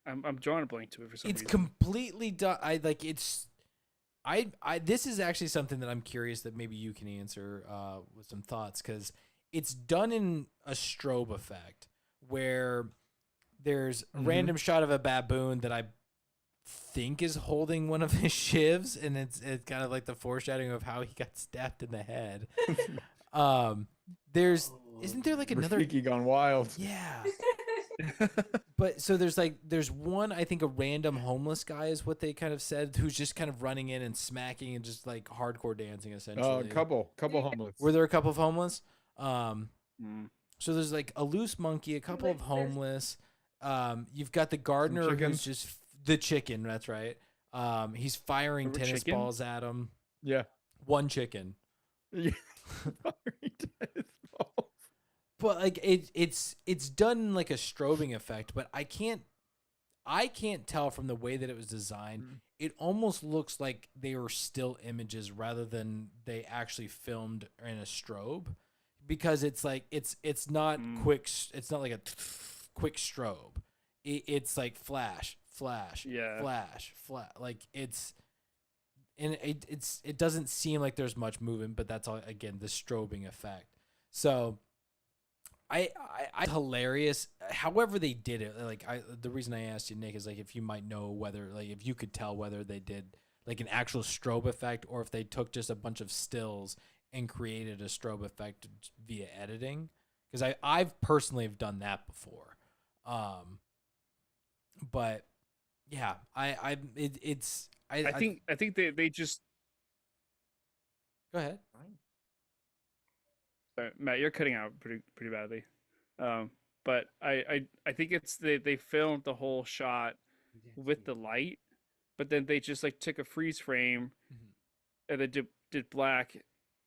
I'm drawing a blank to it for some it's reason. completely done. I this is actually something that I'm curious that maybe you can answer with some thoughts because it's done in a strobe effect where there's a random shot of a baboon that I think is holding one of his shivs, and it's kind of like the foreshadowing of how he got stabbed in the head. Isn't there like another Rafiki gone wild. Yeah. But so there's one, I think a random homeless guy is what they kind of said, who's just kind of running in and smacking and just like hardcore dancing essentially. Couple homeless. Were there a couple of homeless? Mm. So there's like a loose monkey, a couple of There's- homeless. You've got the gardener who's chickens. just the chicken. That's right. He's firing Remember tennis chicken? balls at him. Yeah. One chicken. Yeah. Tennis balls. But like it's done in like a strobing effect, but I can't tell from the way that it was designed. It almost looks like they were still images rather than they actually filmed in a strobe, because it's like it's not quick. It's not like a quick strobe. It's like flash, Yeah. flash. Like it's. And it doesn't seem like there's much movement, but that's all again the strobing effect. So I hilarious. However they did it, like the reason I asked you, Nick, is like if you might know whether like if you could tell whether they did like an actual strobe effect or if they took just a bunch of stills and created a strobe effect via editing. Because I've personally have done that before, but yeah, I think they just. Go ahead. Sorry, Matt, you're cutting out pretty badly. But I think it's they filmed the whole shot with the light, but then they just like took a freeze frame and then did black,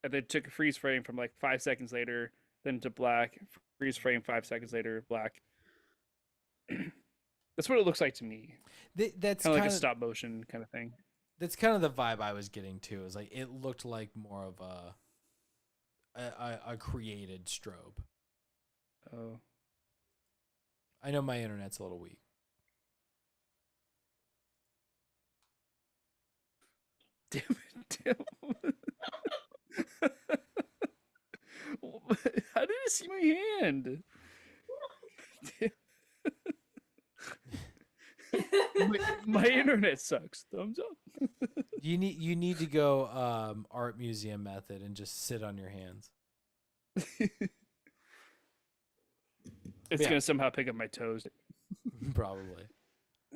and then took a freeze frame from like 5 seconds later, then to black, freeze frame 5 seconds later, black. That's what it looks like to me. That's kind of like a stop motion kind of thing. That's kind of the vibe I was getting to. Is like it looked like more of a created strobe. Oh. I know my internet's a little weak. Damn it. How did it see my hand? my internet sucks. Thumbs up. You need to go art museum method and just sit on your hands. It's gonna somehow pick up my toes. Probably.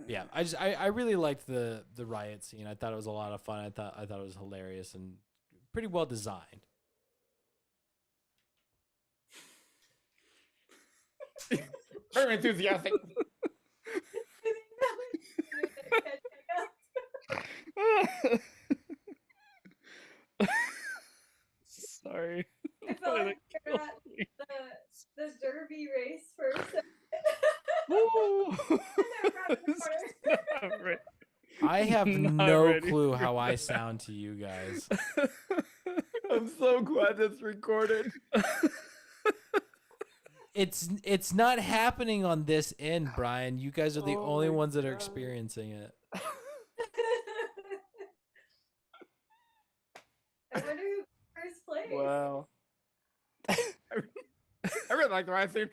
Yeah, I really liked the riot scene. I thought it was a lot of fun. I thought it was hilarious and pretty well designed. Very enthusiastic. Sorry. I felt like we were at the Derby race for a second. Woo! And they're around the corner. Not right. I have Not no ready clue for how I that. sound to you guys. I'm so glad that's recorded. It's not happening on this end, Brian. You guys are the Oh only my ones that are God. experiencing it. I wonder who first place. Wow. I really like the last scene.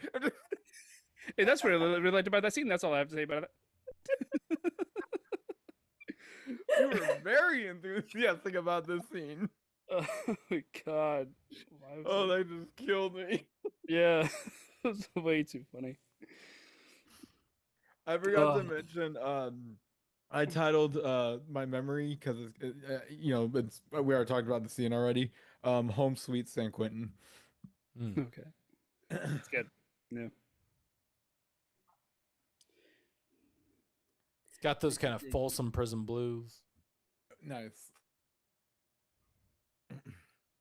Hey, that's what I really liked about that scene. That's all I have to say about it. You were very enthusiastic about this scene. Oh my god. Why was Oh, it- that just killed me. Yeah. That was way too funny. I forgot to Oh. mention. I titled my memory because it's we already talked about the scene already. Home Sweet San Quentin. Mm. Okay. It's good. Yeah. It's got those kind of Folsom Prison Blues. Nice.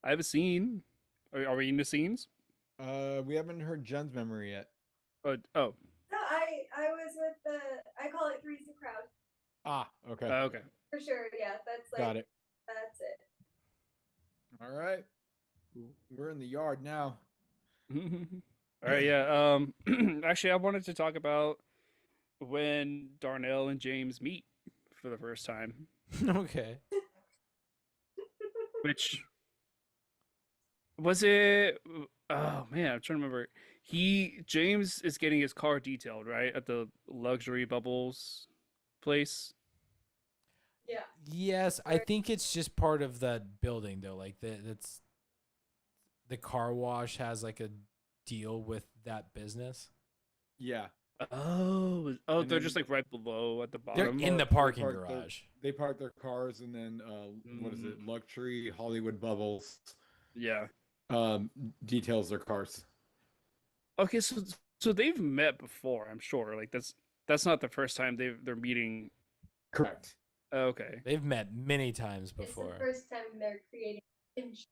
I have a scene. Are we into scenes? We haven't heard Jen's memory yet. Oh. No, I was with I call it Three's the Crowd. Ah, okay. Okay. For sure, yeah. That's like Got it. that's it. All right. We're in the yard now. All right. Yeah. Actually, I wanted to talk about when Darnell and James meet for the first time, Okay. which was it. Oh man, I'm trying to remember. James is getting his car detailed, right, at the luxury bubbles place. Yeah. Yes, I think it's just part of that building though. Like that's the car wash has like a deal with that business. Yeah. Oh, And they're then- just like right below at the They're bottom. in the They parking park their- garage. They park their cars and then what is it? Luxury Hollywood Bubbles Yeah. details their cars. Okay, so they've met before, I'm sure. Like that's not the first time they're meeting. Correct. Okay. They've met many times It's the before. first time they're creating kinship.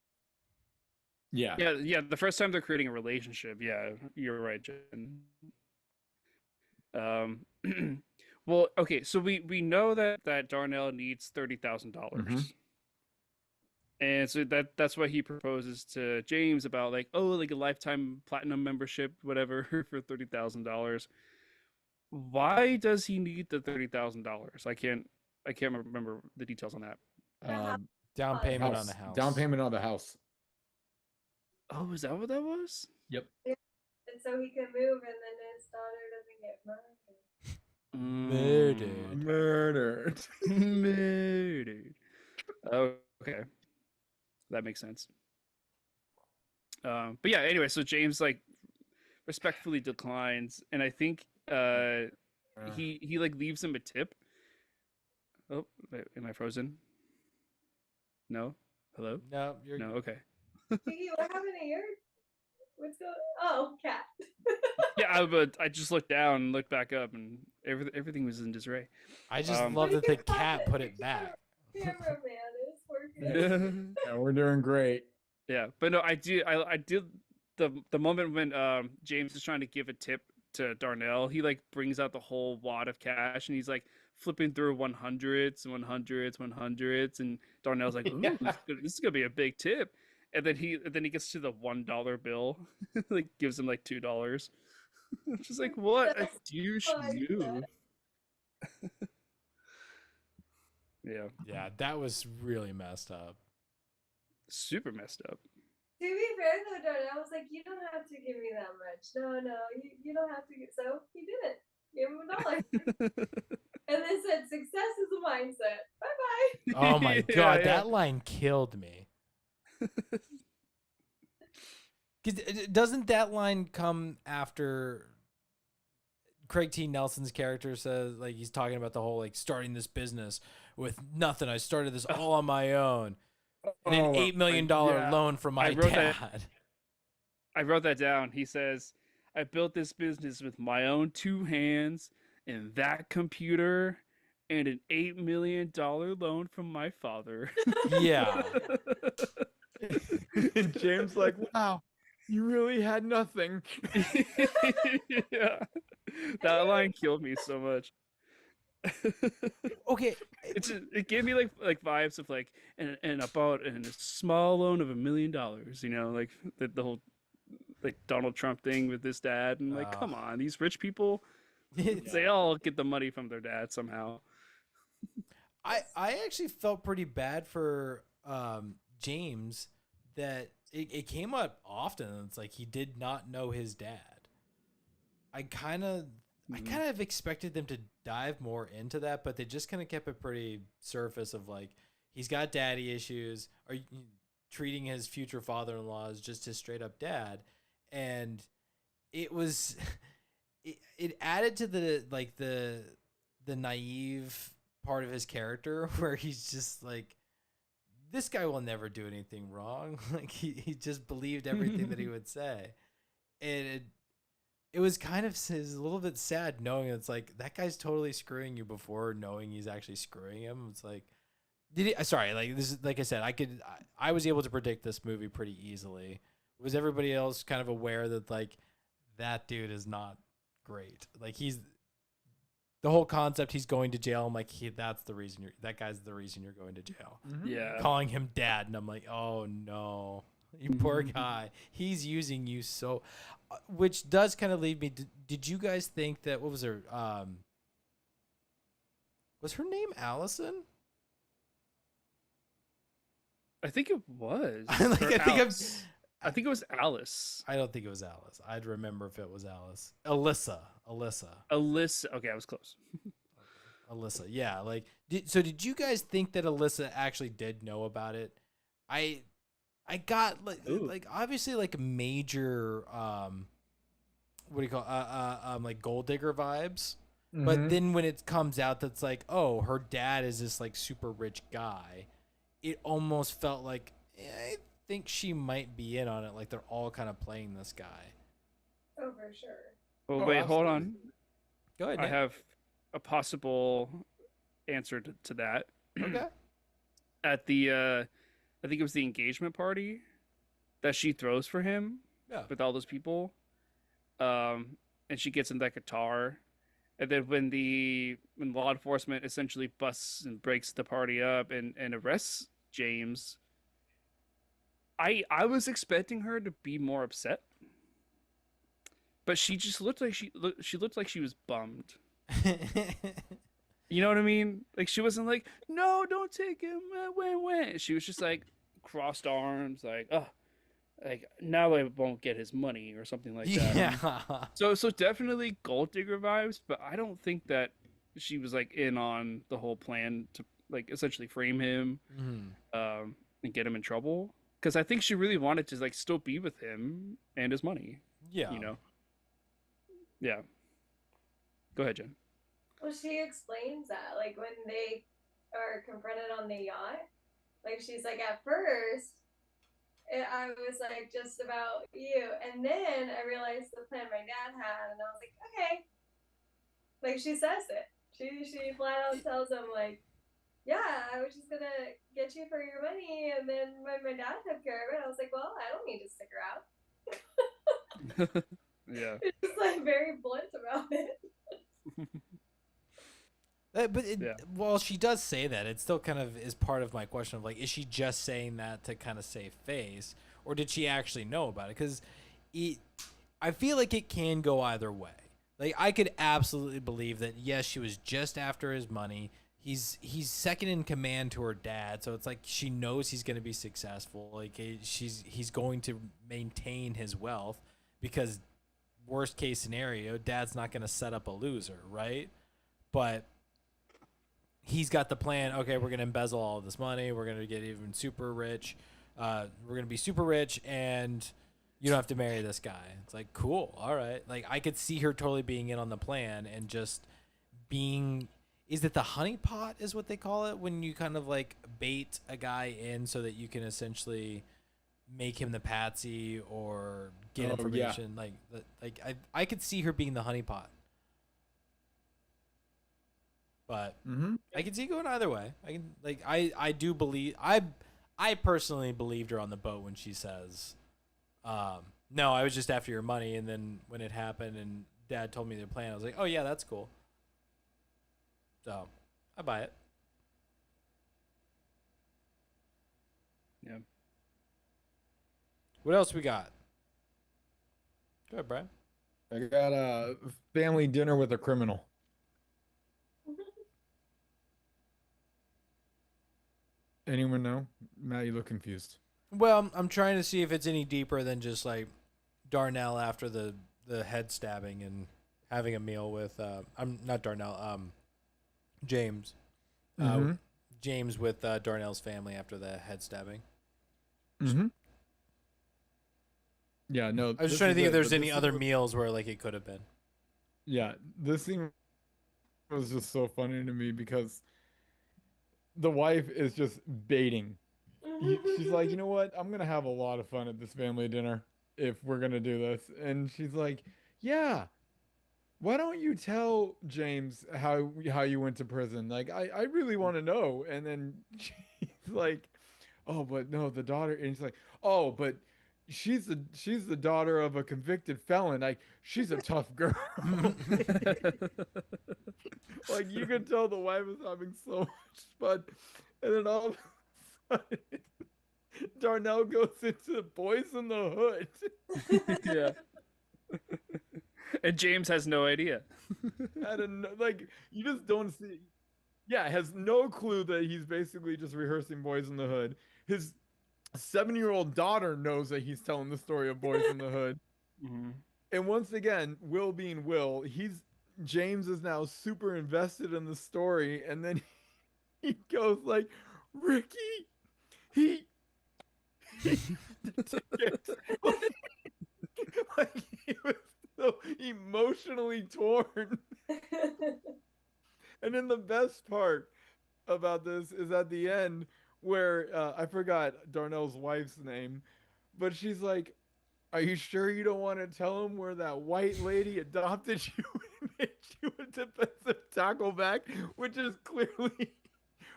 Yeah. Yeah, the first time they're creating a relationship. Yeah, you're right, Jen. Well, okay, so we know that Darnell needs $30,000. Mhm. And so that's why he proposes to James about like, oh, like a lifetime platinum membership, whatever, for $30,000. Why does he need the $30,000? I can't remember the details on that. Down payment on House. the house. Down payment on the house. Oh, is that what that was? And so he can move and then his daughter doesn't get murdered. Murdered. Murdered. Murdered. Oh, okay. That makes sense. But yeah, anyway, so James like respectfully declines, and I think he like leaves him a tip. Oh, wait, am I frozen? No? Hello? No, you're No, okay. Kiki, what happened to your? What's going? Oh, cat. Yeah, I just looked down and looked back up, and everything was in disarray. I just Um, love that the Look at cat that. put it back. Cameraman is working. Yeah. Yeah, we're doing great. Yeah, but no, I did the moment when James is trying to give a tip to Darnell, he like brings out the whole wad of cash and he's like flipping through 100s, 100s, 100s, and Darnell's like, "Ooh, Yeah. this is gonna be a big tip," and then he gets to the $1 bill, like gives him like $2. Just like, what a douche move. Yeah, Yeah. That was really messed up. super messed up. To be fair though, Darnell was like, "You don't have to give me that much. No, you don't have to." So he didn't. Gave him $1, and then said, "Success is a mindset. Bye bye." Oh my Yeah, god, yeah. that line killed me. 'Cause doesn't that line come after Craig T. Nelson's character says, like, he's talking about the whole like starting this business with nothing. I started this all on my own, and an $8 million yeah. loan from my I wrote that- dad. I wrote that down. He says, "I built this business with my own two hands and that computer and an $8 million loan from my father. Yeah. And James like, wow, you really had nothing. Yeah, that line killed me so much. Okay. It gave me like vibes of like and about and a small loan of $1 million. You know, like the whole like Donald Trump thing with his dad, and like, come on, these rich people, they all get the money from their dad somehow. I actually felt pretty bad for James that it came up often. It's like he did not know his dad. I kind of expected them to dive more into that, but they just kind of kept it pretty surface of like he's got daddy issues, or treating his future father-in-law as just his straight up dad, and it was it added to the naive part of his character where he's just like, this guy will never do anything wrong. Like he just believed everything that he would say, and it was kind of a little bit sad knowing it's like that guy's totally screwing you before knowing he's actually screwing him. It's like, sorry, like this is like I said, I was able to predict this movie pretty easily. Was everybody else kind of aware that like that dude is not great? Like he's the whole concept. He's going to jail. I'm like, that's the reason that guy's the reason you're going to jail. Yeah, Calling him dad, and I'm like, oh no. You poor guy. He's using you so, which does kind of lead me. Did you guys think that what was her name Allison? I think it was. I Or think Alice. I think it was Alice. I don't think it was Alice. I'd remember if it was Alice. Alyssa. Alyssa. Okay, I was close. Alyssa. Yeah. Like, did you guys think that Alyssa actually did know about it? I got like obviously like major what do you call like gold digger vibes. But then when it comes out that's like, oh, her dad is this like super rich guy, it almost felt like I think she might be in on it. Like they're all kind of playing this guy. Oh, for sure. Oh, Oh, wait, hold on. absolutely. Go ahead. I Nick. have a possible answer to that. Okay. At the I think it was the engagement party that she throws for him Yeah. with all those people. And she gets in that guitar. And then when law enforcement essentially busts and breaks the party up and arrests James, I was expecting her to be more upset. But she just looked like she looked like she was bummed. You know what I mean? Like she wasn't like, "No, don't take him." When. She was just like crossed arms, like, "Oh, like now I won't get his money" or something like that. Yeah. So definitely gold digger vibes, but I don't think that she was like in on the whole plan to like essentially frame him, and get him in trouble. Because I think she really wanted to like still be with him and his money. Yeah. You know. Yeah. Go ahead, Jen. Well, she explains that, like, when they are confronted on the yacht, like, she's like, at first, I was like, just about you. And then I realized the plan my dad had, and I was like, okay. Like, she says it. She flat out tells him, like, yeah, I was just gonna get you for your money, and then when my dad took care of it, I was like, well, I don't need to stick around. Yeah. It's just, like, very blunt about it. Well, she does say that. It still kind of is part of my question of like, is she just saying that to kind of save face, or did she actually know about it? Because I feel like it can go either way. Like I could absolutely believe that yes, she was just after his money. He's second in command to her dad, so it's like she knows he's going to be successful. Like he's going to maintain his wealth because worst case scenario, dad's not going to set up a loser, right? But he's got the plan. Okay, we're gonna embezzle all of this money. We're gonna get even super rich. We're gonna be super rich, and you don't have to marry this guy. It's like cool. All right. Like I could see her totally being in on the plan and just being. Is it the honeypot? Is what they call it when you kind of like bait a guy in so that you can essentially make him the patsy or get information. Yeah. Like I could see her being the honeypot. But Mm-hmm. I can see it going either way. I do believe I personally believed her on the boat when she says, no, I was just after your money, and then when it happened and Dad told me their plan, I was like, oh yeah, that's cool. So I buy it. Yeah. What else we got? Go ahead, Brian. I got a family dinner with a criminal. Anyone know? Matt, you look confused. Well, I'm trying to see if it's any deeper than just like Darnell after the head stabbing and having a meal with I'm not Darnell, James. Mm-hmm. James with Darnell's family after the head stabbing. Mm-hmm. Yeah, no. I was just this trying to is think if it, there's but any this other was- meals where like it could have been. Yeah, this scene was just so funny to me because the wife is just baiting. She's like, you know what? I'm gonna have a lot of fun at this family dinner if we're gonna do this. And she's like, yeah. Why don't you tell James how you went to prison? Like, I really want to know. And then she's like, oh, but no, the daughter. And he's like, oh, but she's the daughter of a convicted felon. Like, she's a tough girl. Like, you can tell the wife is having so much fun. And then all of a sudden, Darnell goes into Boys in the Hood. Yeah. And James has no idea. Like, you just don't see. Yeah, has no clue that he's basically just rehearsing Boys in the Hood. His 7-year-old daughter knows that he's telling the story of Boys in the Hood. Mm-hmm. And once again, Will being Will, James is now super invested in the story, and then he goes like, Ricky, he like he was so emotionally torn. And then the best part about this is at the end where I forgot Darnell's wife's name, but she's like, are you sure you don't want to tell him where that white lady adopted you and made you a defensive tackle back, which is clearly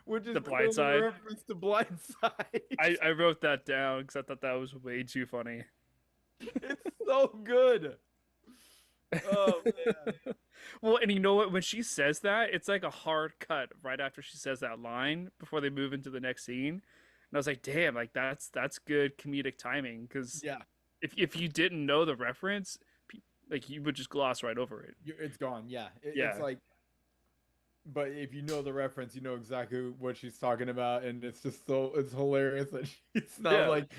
The Blind Side. a reference to Blind Side. I wrote that down because I thought that was way too funny. It's so good. Oh man. Well, and you know what? When she says that, it's like a hard cut right after she says that line before they move into the next scene. And I was like, damn, like that's good comedic timing because Yeah, if you didn't know the reference, like you would just gloss right over it. it's gone. Yeah. Yeah. It's like, but if you know the reference, you know exactly what she's talking about, and it's just it's hilarious that it's not Yeah. like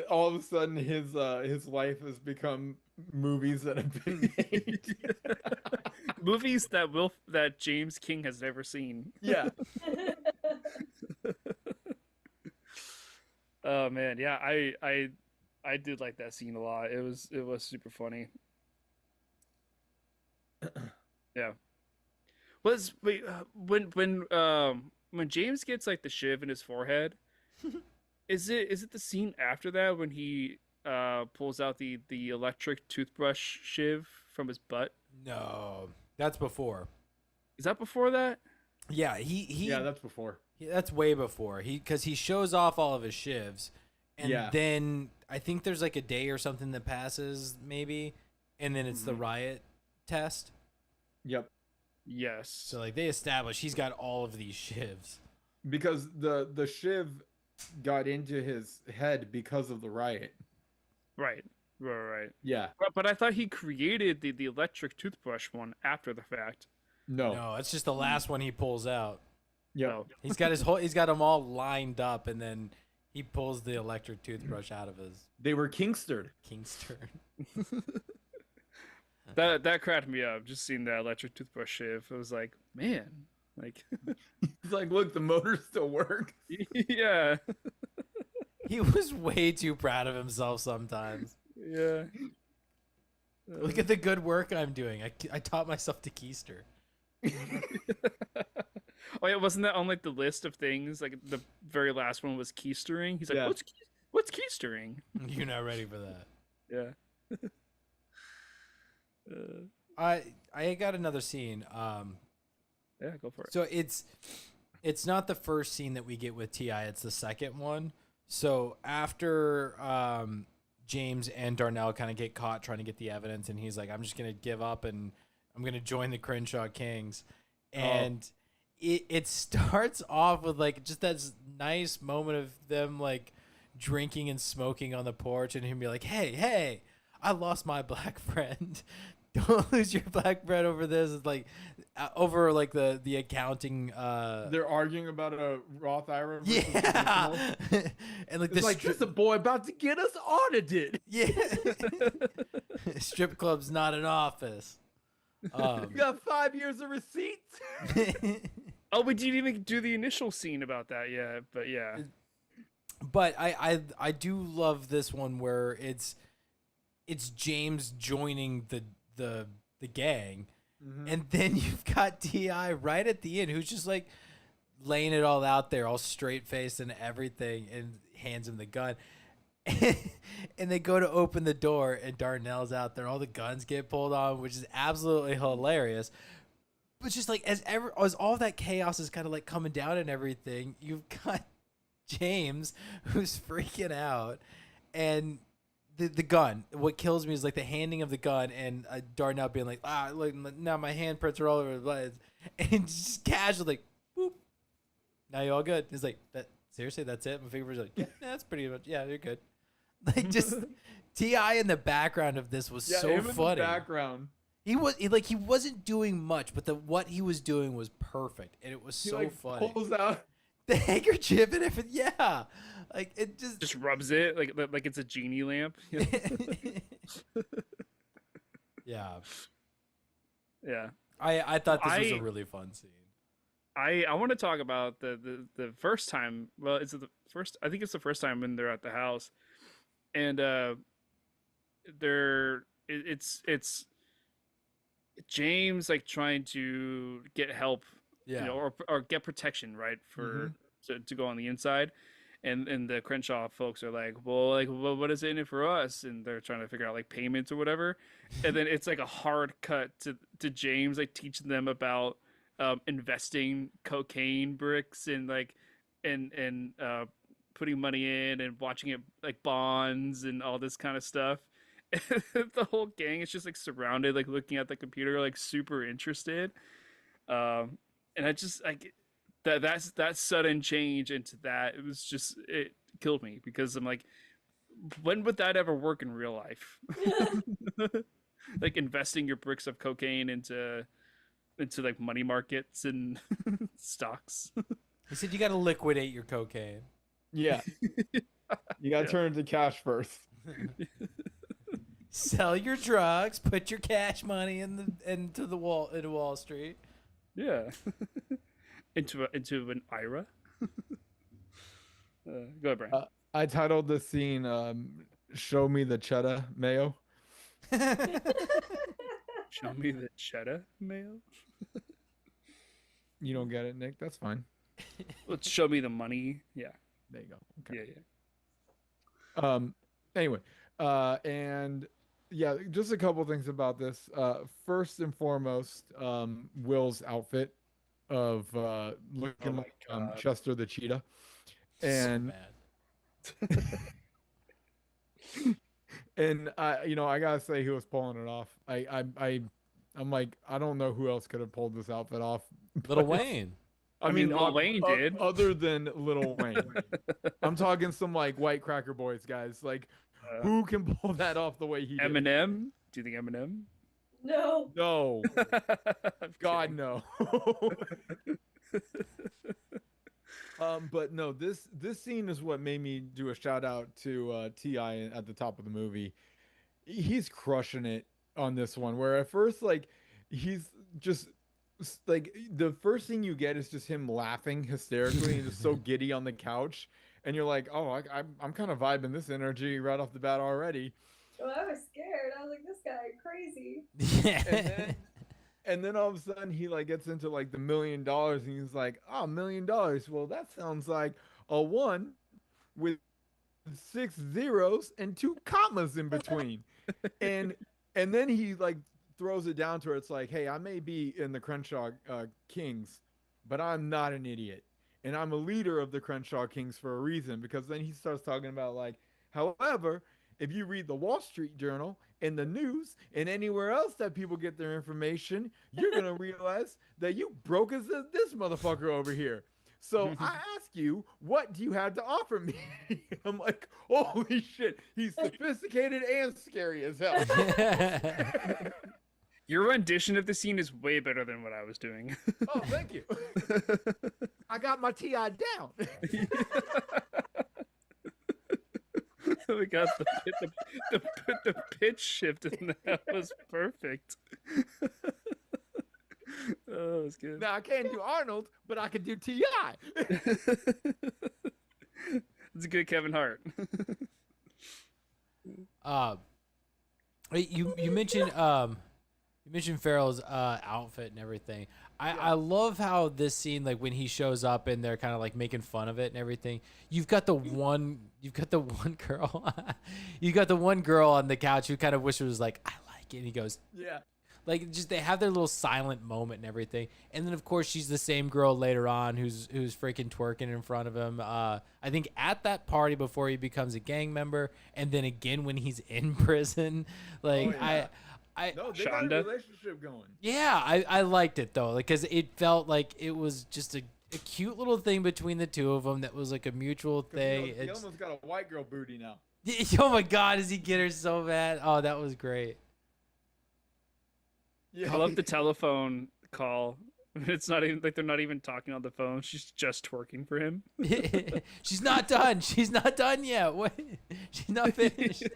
all of a sudden his life has become movies that have been made. Movies that James King has never seen. Yeah. Oh man, yeah, I did like that scene a lot. It was super funny. Yeah. When James gets like the shiv in his forehead, is it the scene after that when he pulls out the electric toothbrush shiv from his butt? No, that's before. Is that before that? Yeah, Yeah, that's before. that's way before. Because he shows off all of his shivs, and Yeah. then I think there's like a day or something that passes maybe, and then it's the riot test. Yep. Yes. So like they establish he's got all of these shivs. Because the shiv got into his head because of the riot. Right. Right. Yeah. But I thought he created the electric toothbrush one after the fact. No. No, it's just the last one he pulls out. Yep. No. He's got them all lined up, and then he pulls the electric toothbrush out of his They were Kingstered. Kingstern. That cracked me up. Just seeing that electric toothbrush shiv, it was like, man, like, He's like, look, the motor still works. yeah, He was way too proud of himself sometimes. yeah. Look at the good work I'm doing. I taught myself to keister. Oh yeah, wasn't that on like the list of things? Like the very last one was keystering. He's like, Yeah. what's keystering? You're not ready for that. Yeah. I got another scene. Yeah, go for it. So it's not the first scene that we get with T.I., it's the second one. So after James and Darnell kind of get caught trying to get the evidence, and he's like, I'm just going to give up and I'm going to join the Crenshaw Kings. And it starts off with like just that nice moment of them like drinking and smoking on the porch, and him be like, hey, I lost my black friend. Don't lose your black bread over this. It's like over like the accounting. They're arguing about a Roth IRA. Yeah, and like It's like this is a boy about to get us audited. Yeah, strip club's not an office. You got 5 years of receipts. Oh, we didn't even do the initial scene about that yet, but yeah. But I do love this one where it's James joining the gang, and then you've got T.I. right at the end who's just like laying it all out there, all straight faced and everything, and hands him the gun. And they go to open the door, and Darnell's out there. All the guns get pulled on, which is absolutely hilarious. But just like as all that chaos is kind of like coming down and everything, you've got James who's freaking out, and the gun. What kills me is like the handing of the gun, and Darnell being like, look, now my handprints are all over the place, and just casually, like, boop. Now you all good? He's like, seriously, that's it? My finger's like, yeah, that's pretty much. Yeah, you're good. Like just T.I. in the background of this was so him funny. In the background. He wasn't doing much, but what he was doing was perfect, and it was so funny. Pulls out the handkerchief and everything. Yeah, like it just rubs it like it's a genie lamp. Yeah. Yeah. I thought this was a really fun scene. I want to talk about the first time. Well, it's the first. I think it's the first time when they're at the house, and it's James like trying to get help, Yeah. you know, or get protection, right, for to go on the inside, and the Crenshaw folks are like, well, what is in it for us? And they're trying to figure out like payments or whatever, and then it's like a hard cut to James like teaching them about investing cocaine bricks and like and putting money in and watching it like bonds and all this kind of stuff. The whole gang is just like surrounded, like looking at the computer, like super interested. And I just like that's that sudden change into that. It killed me because I'm like, when would that ever work in real life? Like investing your bricks of cocaine into like money markets and stocks. He said you got to liquidate your cocaine. Yeah. You got to turn it to cash first. Sell your drugs, put your cash money into Wall Street. Yeah. into an IRA. Go ahead, Brian. I titled the scene "Show Me the Cheddar Mayo." Show me the cheddar mayo. You don't get it, Nick? That's fine. Let's show me the money. Yeah. There you go. Okay. Yeah. Anyway, and yeah, just a couple things about this. First and foremost, Will's outfit of looking like Chester the cheetah, and So bad. and I gotta say he was pulling it off. I'm like, I don't know who else could have pulled this outfit off. Lil Wayne. I mean, Lil Wayne did. Other than Lil Wayne. I'm talking some like White Cracker Boys guys. Like, who can pull that off the way he did? Eminem? Do you think Eminem? No. No. God, no. But no, this scene is what made me do a shout out to T.I. at the top of the movie. He's crushing it on this one, where at first, like, he's just like, the first thing you get is just him laughing hysterically and just so giddy on the couch, and you're like, oh, I'm kind of vibing this energy right off the bat already. Well, I was scared. I was like, this guy crazy. And then all of a sudden he like gets into like the $1 million, and he's like, oh, $1 million. Well, that sounds like a 1 with 6 zeros and 2 commas in between. and then he like throws it down to her. It's like, hey, I may be in the Crenshaw Kings, but I'm not an idiot, and I'm a leader of the Crenshaw Kings for a reason. Because then he starts talking about like, however, if you read the Wall Street Journal and the news and anywhere else that people get their information, you're gonna realize that you broke as this motherfucker over here. So I ask you, what do you have to offer me? I'm like, holy shit, he's sophisticated and scary as hell. Your rendition of the scene is way better than what I was doing. Oh, thank you. I got my TI down. We got the pitch shift, and that was perfect. Oh, that's good. Now I can't do Arnold, but I can do TI. It's a good Kevin Hart. You mentioned Farrell's outfit and everything. I love how this scene, like when he shows up and they're kind of like making fun of it and everything. You've got the one girl, you got the one girl on the couch who kind of wishes like, I like it. And he goes, Yeah. like, just they have their little silent moment and everything. And then of course she's the same girl later on who's freaking twerking in front of him. I think at that party before he becomes a gang member, and then again when he's in prison. Like No, they got a relationship going. Yeah, I liked it though, because it felt like it was just a cute little thing between the two of them that was like a mutual thing. He almost got a white girl booty now. Oh my God, does he get her so bad? Oh, that was great. Yeah. I love the telephone call. It's not even like they're not even talking on the phone. She's just twerking for him. She's not done. She's not done yet. What? She's not finished. Is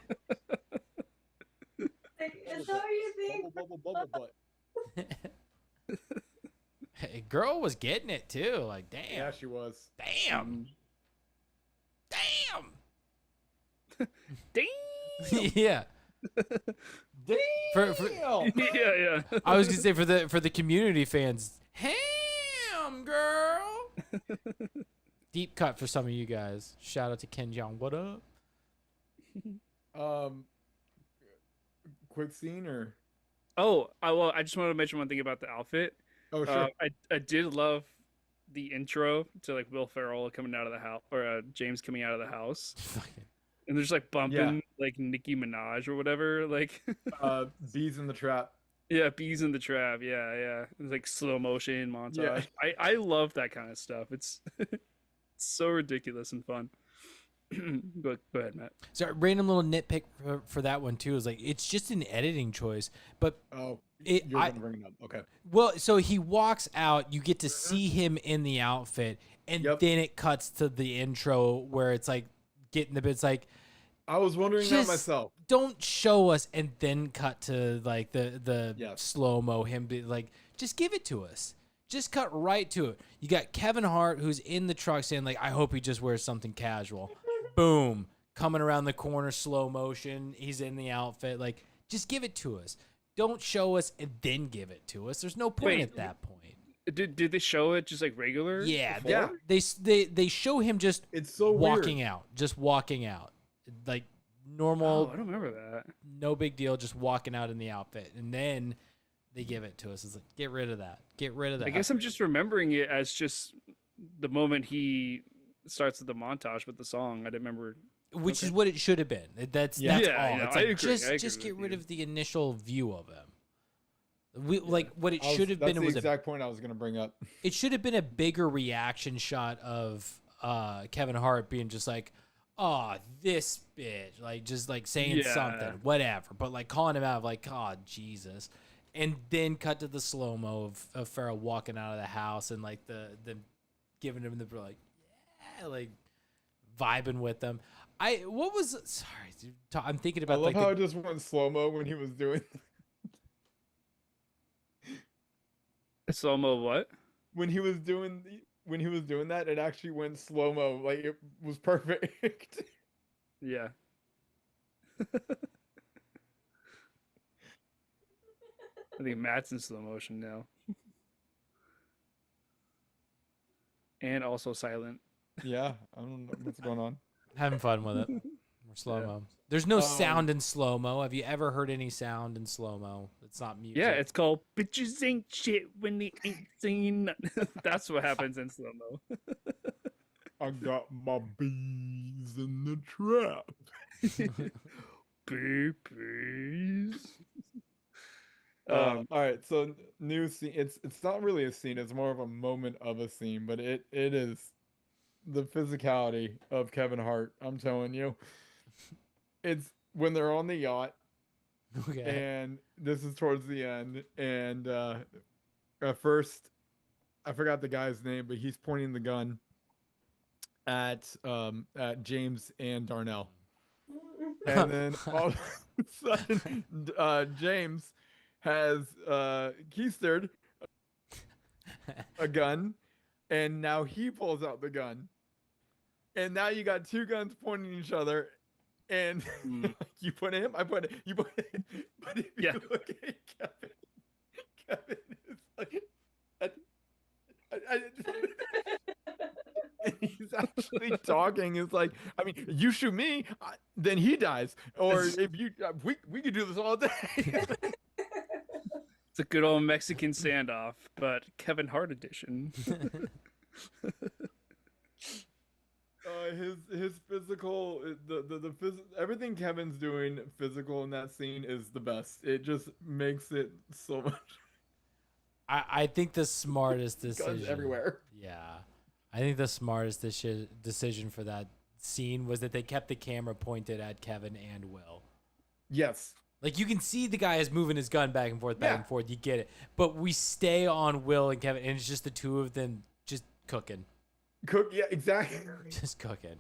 that what you think? Bubble butt. Hey, girl was getting it too. Like, damn. Yeah, she was. Damn. Damn. Yeah. Damn. Yeah. I was gonna say for the community fans. Ham, girl. Deep cut for some of you guys. Shout out to Ken Jeong. What up? Quick scene or? Oh, I just wanted to mention one thing about the outfit. Oh, sure. I did love the intro to like Will Ferrell coming out of the house, or James coming out of the house, and they're just like bumping like Nicki Minaj or whatever, like Bees in the Trap. Yeah, Bees in the Trap. Yeah. It's like slow motion montage. Yeah. I love that kind of stuff. It's it's so ridiculous and fun. Go ahead, Matt. So random little nitpick for that one too is like it's just an editing choice, but you're gonna bring it up. Okay. Well, so he walks out, you get to see him in the outfit, and then it cuts to the intro where it's like getting the bits like. I was wondering that myself. Don't show us and then cut to like the slow mo him be like, just give it to us. Just cut right to it. You got Kevin Hart who's in the truck saying like, I hope he just wears something casual. Boom, coming around the corner, slow motion. He's in the outfit. Like, just give it to us. Don't show us and then give it to us. There's no point at that point. Did they show it just like regular? Yeah, before? They show him just it's so walking weird. out, just walking out, like normal. Oh, I don't remember that. No big deal, just walking out in the outfit, and then they give it to us. It's like, get rid of that. Get rid of that. I guess I'm just remembering it as just the moment he starts the montage with the song. I didn't remember. Which is what it should have been. That's all. Yeah, It's I like, agree. just get rid of the initial view of him. Like what it should have that's been the was exact point I was gonna bring up. It should have been a bigger reaction shot of Kevin Hart being just like, "Oh, this bitch," like just like saying something, whatever, but like calling him out, like, "Oh, Jesus," and then cut to the slow mo of Farrell walking out of the house and like the giving him the like, yeah, like vibing with them. I'm thinking about I love like how it just went slow mo when he was doing. Slow mo what? When he was doing that, it actually went slow mo. Like it was perfect. Yeah. I think Matt's in slow motion now. And also silent. Yeah, I don't know what's going on. having fun with it. Or slow-mo. There's no sound in slow-mo. Have you ever heard any sound in slow-mo? It's not music. Yeah, it's called "Bitches Ain't Shit When They Ain't Seen." That's what happens in slow mo. I got my bees in the trap. Bees. All right, so new scene. It's not really a scene. It's more of a moment of a scene, but it is the physicality of Kevin Hart. I'm telling you, it's when they're on the yacht, Okay. and this is towards the end, and at first, I forgot the guy's name, but he's pointing the gun at James and Darnell, and then all of a sudden, James has keistered a gun, and now he pulls out the gun, and now you got two guns pointing at each other, and you put him, I put you put it, but if you look at Kevin is like, and he's actually talking. It's like, I mean, you shoot me, then he dies, or if you, we could do this all day. It's a good old Mexican standoff, but Kevin Hart edition. His physical, everything Kevin's doing physical in that scene is the best. It just makes it so much. I think the smartest decision. Guns everywhere. Yeah, I think the smartest decision for that scene was that they kept the camera pointed at Kevin and Will. Yes. Like, you can see the guy is moving his gun back and forth, You get it. But we stay on Will and Kevin, and it's just the two of them just cooking. Yeah, exactly. Just cooking.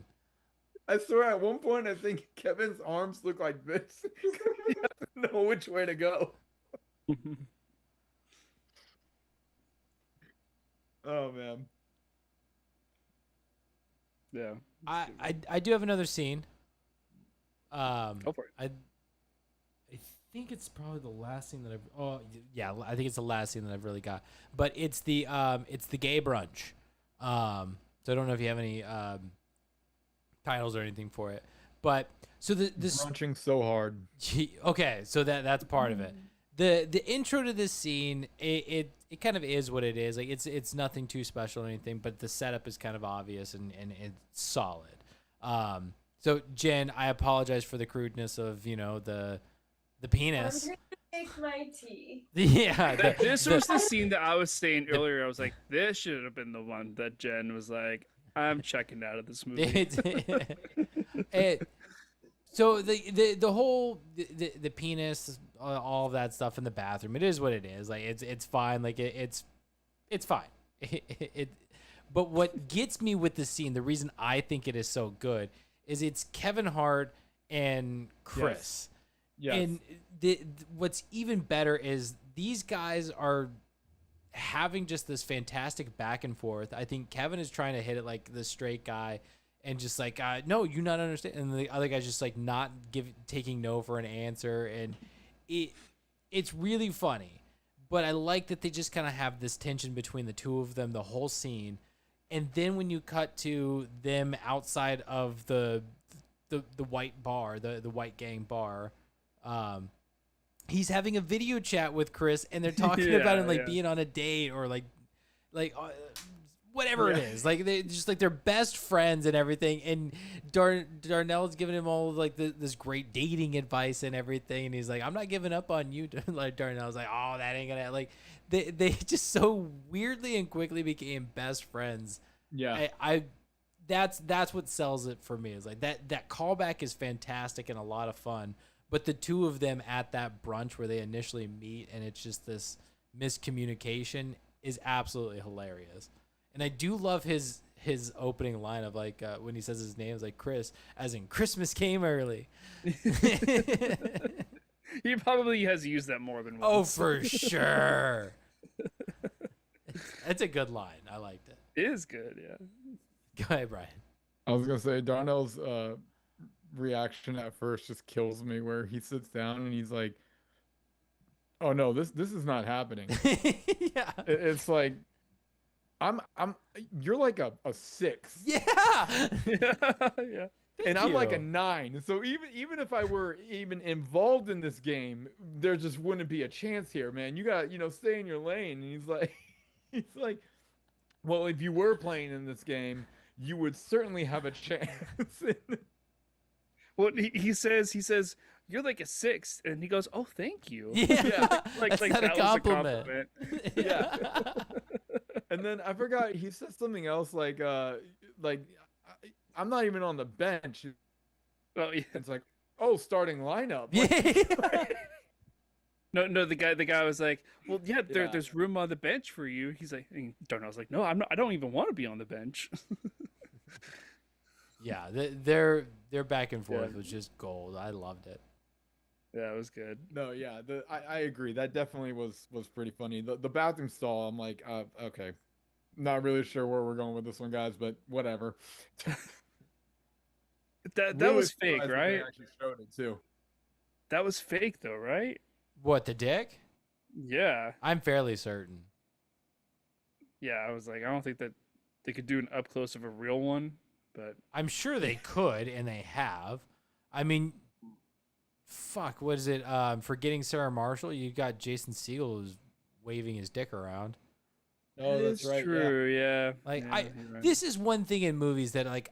I swear, at one point, I think Kevin's arms look like this. He doesn't know which way to go. Oh, man. Yeah. I do have another scene. Go for it. I think it's probably the last scene that I think it's the last scene that I've really got. But it's the gay brunch. So I don't know if you have any titles or anything for it. But so this Brunching so hard. Okay, so that's part of it. The intro to this scene, it kind of is what it is. Like, it's nothing too special or anything, but the setup is kind of obvious and it's solid. So Jen, I apologize for the crudeness of the penis. I'm going to take my tea. Yeah, This was the scene that I was saying earlier. I was like, this should have been the one that Jen was like, I'm checking out of this movie. So the whole the penis, all of that stuff in the bathroom, it is what it is. Like, it's fine. Like, it's fine. But what gets me with the scene, the reason I think it is so good, is it's Kevin Hart and Chris. Yes. And what's even better is these guys are having just this fantastic back and forth. I think Kevin is trying to hit it like the straight guy, and just like, no, you not understand. And the other guy's just like not taking no for an answer, and it's really funny. But I like that they just kind of have this tension between the two of them the whole scene, and then when you cut to them outside of the white bar, the white gang bar. He's having a video chat with Chris, and they're talking about him being on a date or like whatever it is. Like, they just like they're best friends and everything. And Darnell's giving him all of like this great dating advice and everything. And he's like, I'm not giving up on you. Like, Darnell's like, oh, that ain't gonna, like, they just so weirdly and quickly became best friends. Yeah. That's what sells it for me. Is like that callback is fantastic and a lot of fun. But the two of them at that brunch where they initially meet, and it's just this miscommunication, is absolutely hilarious. And I do love his opening line of like when he says his name is like Chris, as in Christmas came early. He probably has used that more than once. Oh, for sure. It's a good line. I liked it. It is good, yeah. Go ahead, Brian. I was gonna say Darnell's reaction at first just kills me, where he sits down and he's like, oh no, this is not happening. Yeah. It's like, you're like a 6. Yeah. Yeah. And I'm like a you. 9. So even if I were even involved in this game, there just wouldn't be a chance here, man. You got, stay in your lane. And he's like, he's like, well, if you were playing in this game, you would certainly have a chance. Well, he says you're like a 6, and he goes, "Oh, thank you." Yeah, like that's not a that was compliment. Yeah. And then I forgot he said something else like I'm not even on the bench. Oh yeah. It's like, oh, starting lineup. Yeah. No, the guy was like, "Well, yeah, Yeah. there's room on the bench for you." He's like, Darnell's like, "No, I'm not. I don't even want to be on the bench." Yeah, their back and forth Yeah. was just gold. I loved it. Yeah, it was good. No, yeah, I agree. That definitely was pretty funny. The bathroom stall, I'm like, okay, not really sure where we're going with this one, guys, but whatever. That Really was fake, surprised that right? They actually showed it too. That was fake, though, right? What, the dick? Yeah, I'm fairly certain. yeah. I was like, I don't think that they could do an up close of a real one, but I'm sure they could, and they have. I mean, fuck, what is it? Forgetting Sarah Marshall, you got Jason Segel who's waving his dick around. Oh, that's it's right. true. Yeah. Like, Yeah, you're right. this is one thing in movies that, like,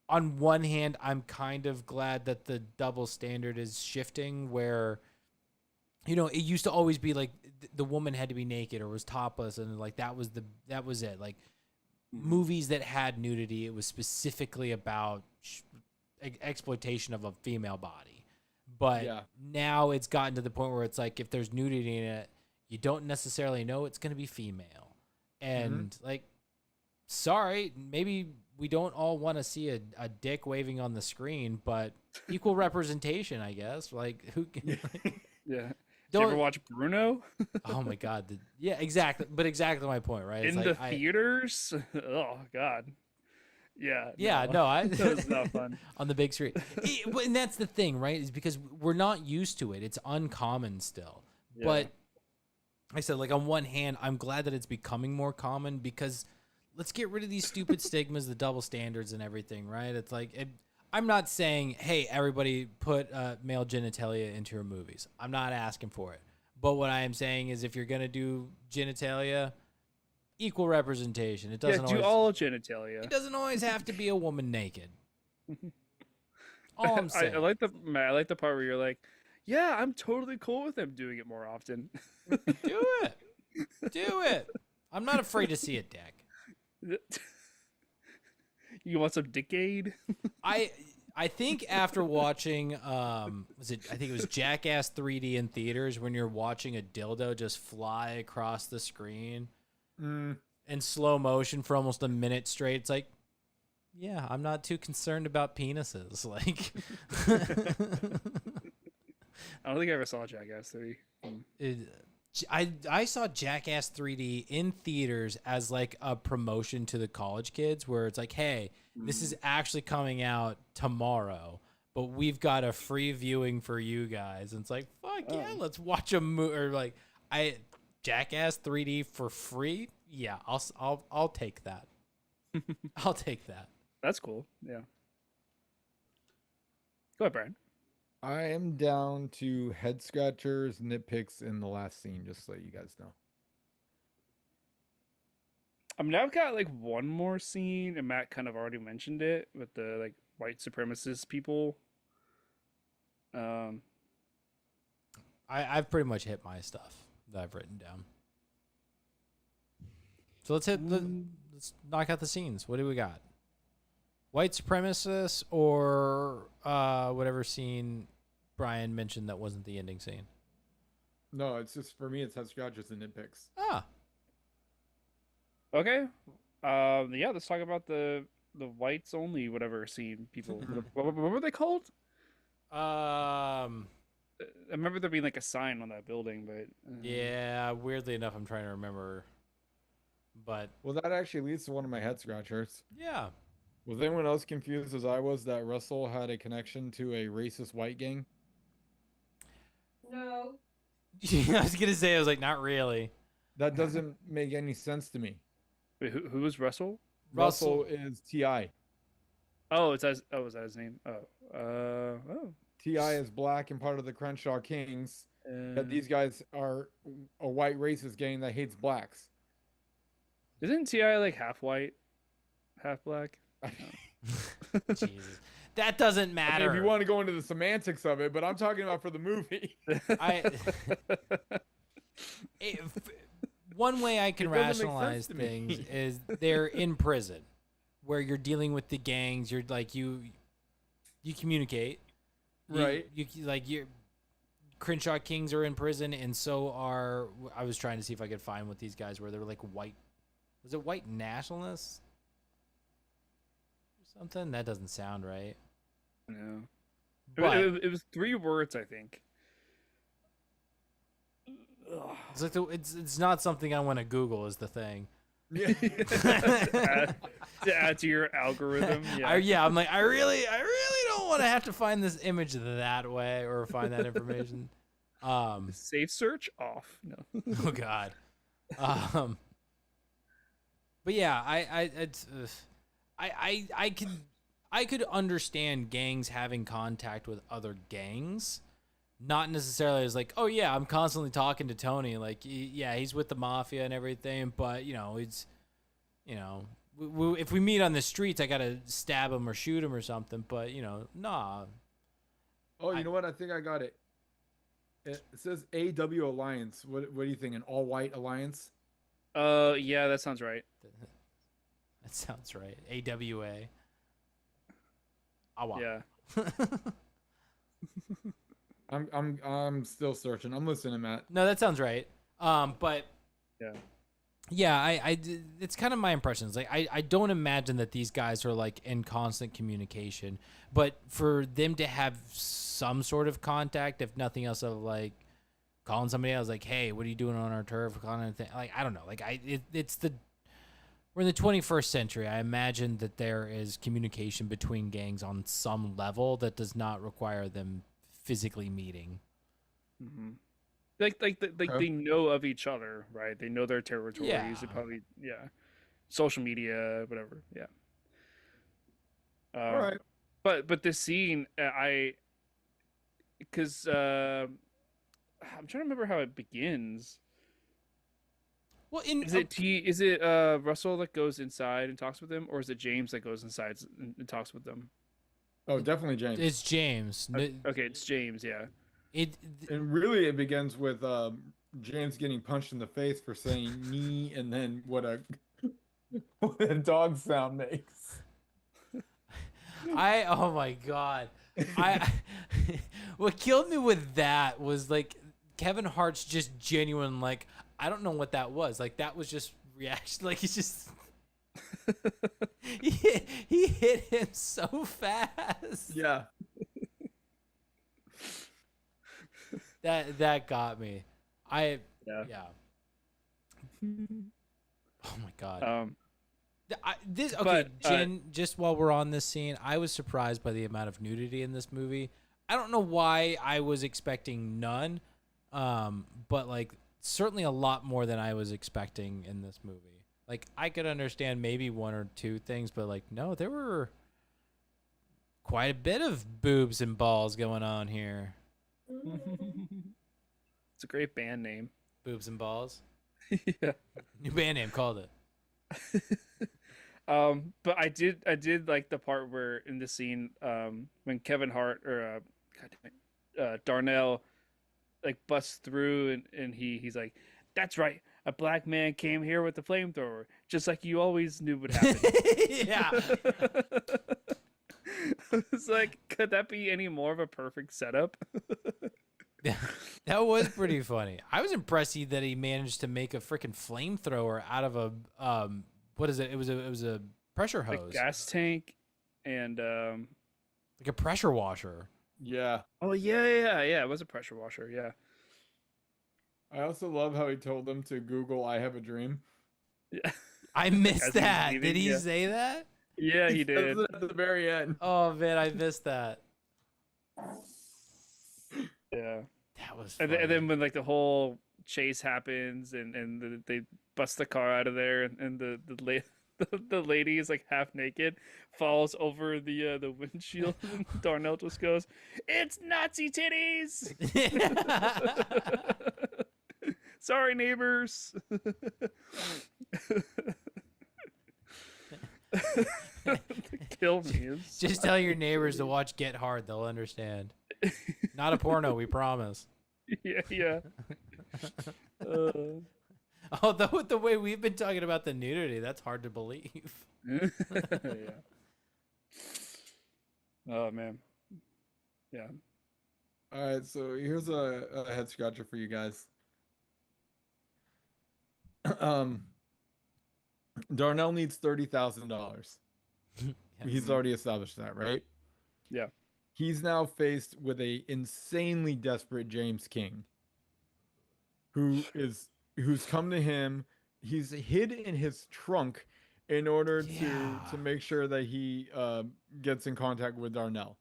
on one hand, I'm kind of glad that the double standard is shifting where, it used to always be like the woman had to be naked or was topless, and like that was it. Like movies that had nudity, it was specifically about exploitation of a female body. But Yeah. now it's gotten to the point where it's like if there's nudity in it, you don't necessarily know it's going to be female. And like, sorry, maybe we don't all want to see a dick waving on the screen, but equal representation, I guess. Like, who? Yeah. Did you ever Don't. watch Bruno Oh my God. Yeah, exactly. But exactly my point, right? It's in like, the theaters? Oh God. Yeah. Yeah, no, that was not fun. on the big screen. And that's the thing, right? Is because we're not used to it. It's uncommon still. Yeah. But I said, like, on one hand, I'm glad that it's becoming more common because let's get rid of these stupid stigmas, the double standards, and everything, right? It's like, I'm not saying, hey, everybody put male genitalia into your movies. I'm not asking for it. But what I am saying is if you're going to do genitalia, equal representation. It doesn't do always, all genitalia. it doesn't always have to be a woman naked. All I'm saying. I like the part where you're like, yeah, I'm totally cool with them doing it more often. Do it. Do it. I'm not afraid to see a dick. You want some dickade? I think after watching I think it was Jackass 3D in theaters when you're watching a dildo just fly across the screen in slow motion for almost a minute straight. It's like, yeah, I'm not too concerned about penises. Like I don't think I ever saw Jackass 3. I saw Jackass 3D in theaters as like a promotion to the college kids where it's like, hey, this is actually coming out tomorrow, but we've got a free viewing for you guys. And it's like, fuck yeah, let's watch a movie. Or like, Jackass 3D for free? Yeah, I'll take that. I'll take that. That's cool. Yeah. Go ahead, Brian. I am down to head scratchers, nitpicks in the last scene, just so you guys know. I mean, I've got like one more scene, and Matt kind of already mentioned it with the like white supremacist people. I've pretty much hit my stuff that I've written down. So let's let's knock out the scenes. What do we got? White supremacists or whatever scene Brian mentioned that wasn't the ending scene? No, it's just for me. It's head scratchers and nitpicks. Ah, Okay. Yeah, let's talk about the whites only whatever scene people. What were they called? I remember there being like a sign on that building, but yeah. Weirdly enough, I'm trying to remember, but Well, that actually leads to one of my head scratchers. yeah. Was anyone else confused as I was that Russell had a connection to a racist white gang? No. I was gonna say, I was like, not really. That doesn't make any sense to me. wait, who was Russell? Russell is T.I. Oh, is that his name? Ti is black and part of the Crenshaw Kings. That Uh, these guys are a white racist gang that hates blacks. isn't Ti like half white, half black? Jesus, that doesn't I mean, matter. if you want to go into the semantics of it, but I'm talking about for the movie. I one way I can It doesn't make sense rationalize to me. things is they're in prison, where you're dealing with the gangs. You're like you communicate, Right. You like your Crenshaw Kings are in prison, and so are. I was trying to see if I could find what these guys were. They were like white. Was it white nationalists? Or something that doesn't sound right. No. But It was 3 words, I think. it's like it's not something I want to Google. Is the thing. Yeah. To add to your algorithm. Yeah. I'm like, I really don't want to have to find this image that way or find that information. Safe search off. No. Oh God. But yeah, I could understand gangs having contact with other gangs, not necessarily as like, oh yeah, I'm constantly talking to Tony, like yeah, he's with the mafia and everything, but it's, if we meet on the streets, I gotta stab him or shoot him or something, but nah. Oh, you know what? I think I got it. It says AW Alliance. What do you think? An all-white alliance? Yeah, that sounds right. That sounds right. AWA. Awa. Yeah. I'm still searching. I'm listening, Matt. No, that sounds right. But Yeah. yeah, it's kind of my impressions. Like, I don't imagine that these guys are like in constant communication, but for them to have some sort of contact, if nothing else, of like calling somebody else, like, hey, what are you doing on our turf? Kind of thing. Like, I don't know. Like, we're in the 21st century. I imagine that there is communication between gangs on some level that does not require them physically meeting. Mm-hmm. Like they know of each other, right? They know their territories. Yeah. They probably social media, whatever. Yeah. All right. But this scene, because I'm trying to remember how it begins. Well, Is it Russell that goes inside and talks with them, or is it James that goes inside and talks with them? Oh, definitely James. it's James. Okay, it's James. Yeah. And really, it begins with James getting punched in the face for saying "knee" and then what a dog sound makes. Oh my God. What killed me with that was like Kevin Hart's just genuine, like, I don't know what that was. Like, that was just reaction. Like, he's just, he hit him so fast. Yeah. That got me. Yeah. Oh my God. Okay, But, Jen, just while we're on this scene, I was surprised by the amount of nudity in this movie. I don't know why I was expecting none, but like certainly a lot more than I was expecting in this movie. Like, I could understand maybe 1 or 2 things, but like, no, there were quite a bit of boobs and balls going on here. It's a great band name. Boobs and balls. Yeah. New band name, called it. But I did like the part where in the scene, when Kevin Hart or Darnell like busts through and he's like, "That's right, a black man came here with a flamethrower, just like you always knew would happen." Yeah. It's like, could that be any more of a perfect setup? That was pretty funny. I was impressed that he managed to make a freaking flamethrower out of a what is it? It was a pressure hose, Like gas tank, and like a pressure washer. Yeah. oh yeah. It was a pressure washer. Yeah. I also love how he told them to Google "I have a dream." Yeah. I As missed he's that. leaving, Did he yeah. say that? Yeah, he says did. it at the very end. Oh man, I missed that. Yeah. That was And, funny. and then when like the whole chase happens and they bust the car out of there and the the lady is like half naked, falls over the windshield, and Darnell just goes, "It's Nazi titties." Sorry, neighbors. Kill me. Just tell your neighbors to watch Get Hard. They'll understand. Not a porno, we promise. Yeah. Although with the way we've been talking about the nudity, that's hard to believe. Yeah. Oh man. Yeah. All right, so here's a head scratcher for you guys. Darnell needs $30,000. He's already established that, right? Yeah. He's now faced with a insanely desperate James King, who's come to him. He's hid in his trunk in order to make sure that he gets in contact with Darnell.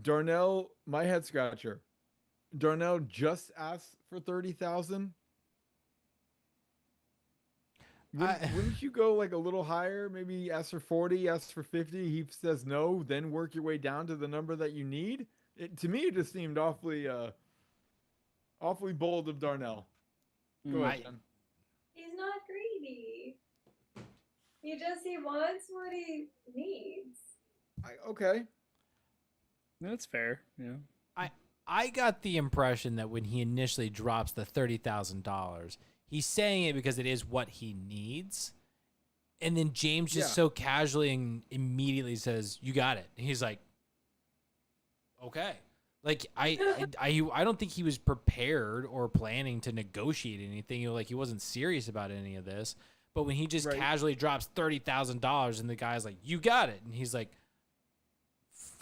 Darnell, my head scratcher. Darnell just asked for 30,000. Wouldn't you go like a little higher? Maybe ask for 40, ask for 50. He says no, then work your way down to the number that you need. To me, it just seemed awfully bold of Darnell. Go ahead, Jen. He's not greedy. He wants what he needs. Okay. That's fair. Yeah. I got the impression that when he initially drops the $30,000, he's saying it because it is what he needs. And then James just so casually and immediately says, "You got it." And he's like, "Okay." Like I don't think he was prepared or planning to negotiate anything. He wasn't serious about any of this. But when he just casually drops $30,000 and the guy's like, "You got it," and he's like,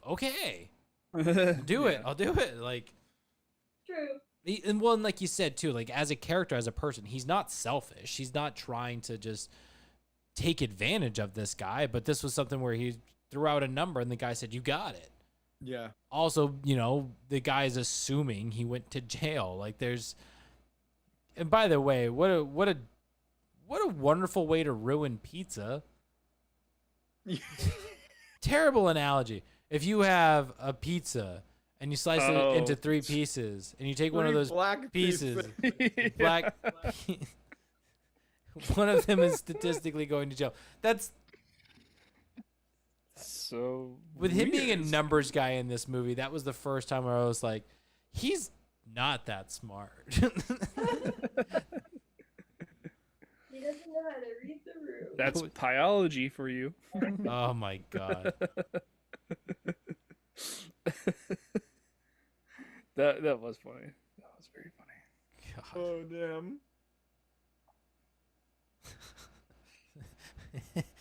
"Okay, I'll do it. I'll do it." Like, true. And like you said too, like as a character, as a person, he's not selfish. He's not trying to just take advantage of this guy. But this was something where he threw out a number and the guy said, "You got it." Yeah. Also, the guy's assuming he went to jail. Like and by the way, what a wonderful way to ruin pizza. Terrible analogy. If you have a pizza and you slice it into 3 pieces and you take one of those black pieces, one of them is statistically going to jail. That's so with him being a numbers guy in this movie. That was the first time where I was like, he's not that smart. He doesn't know how to read the room. That's biology for you. Oh my god. That was funny. That was very funny. God. Oh damn.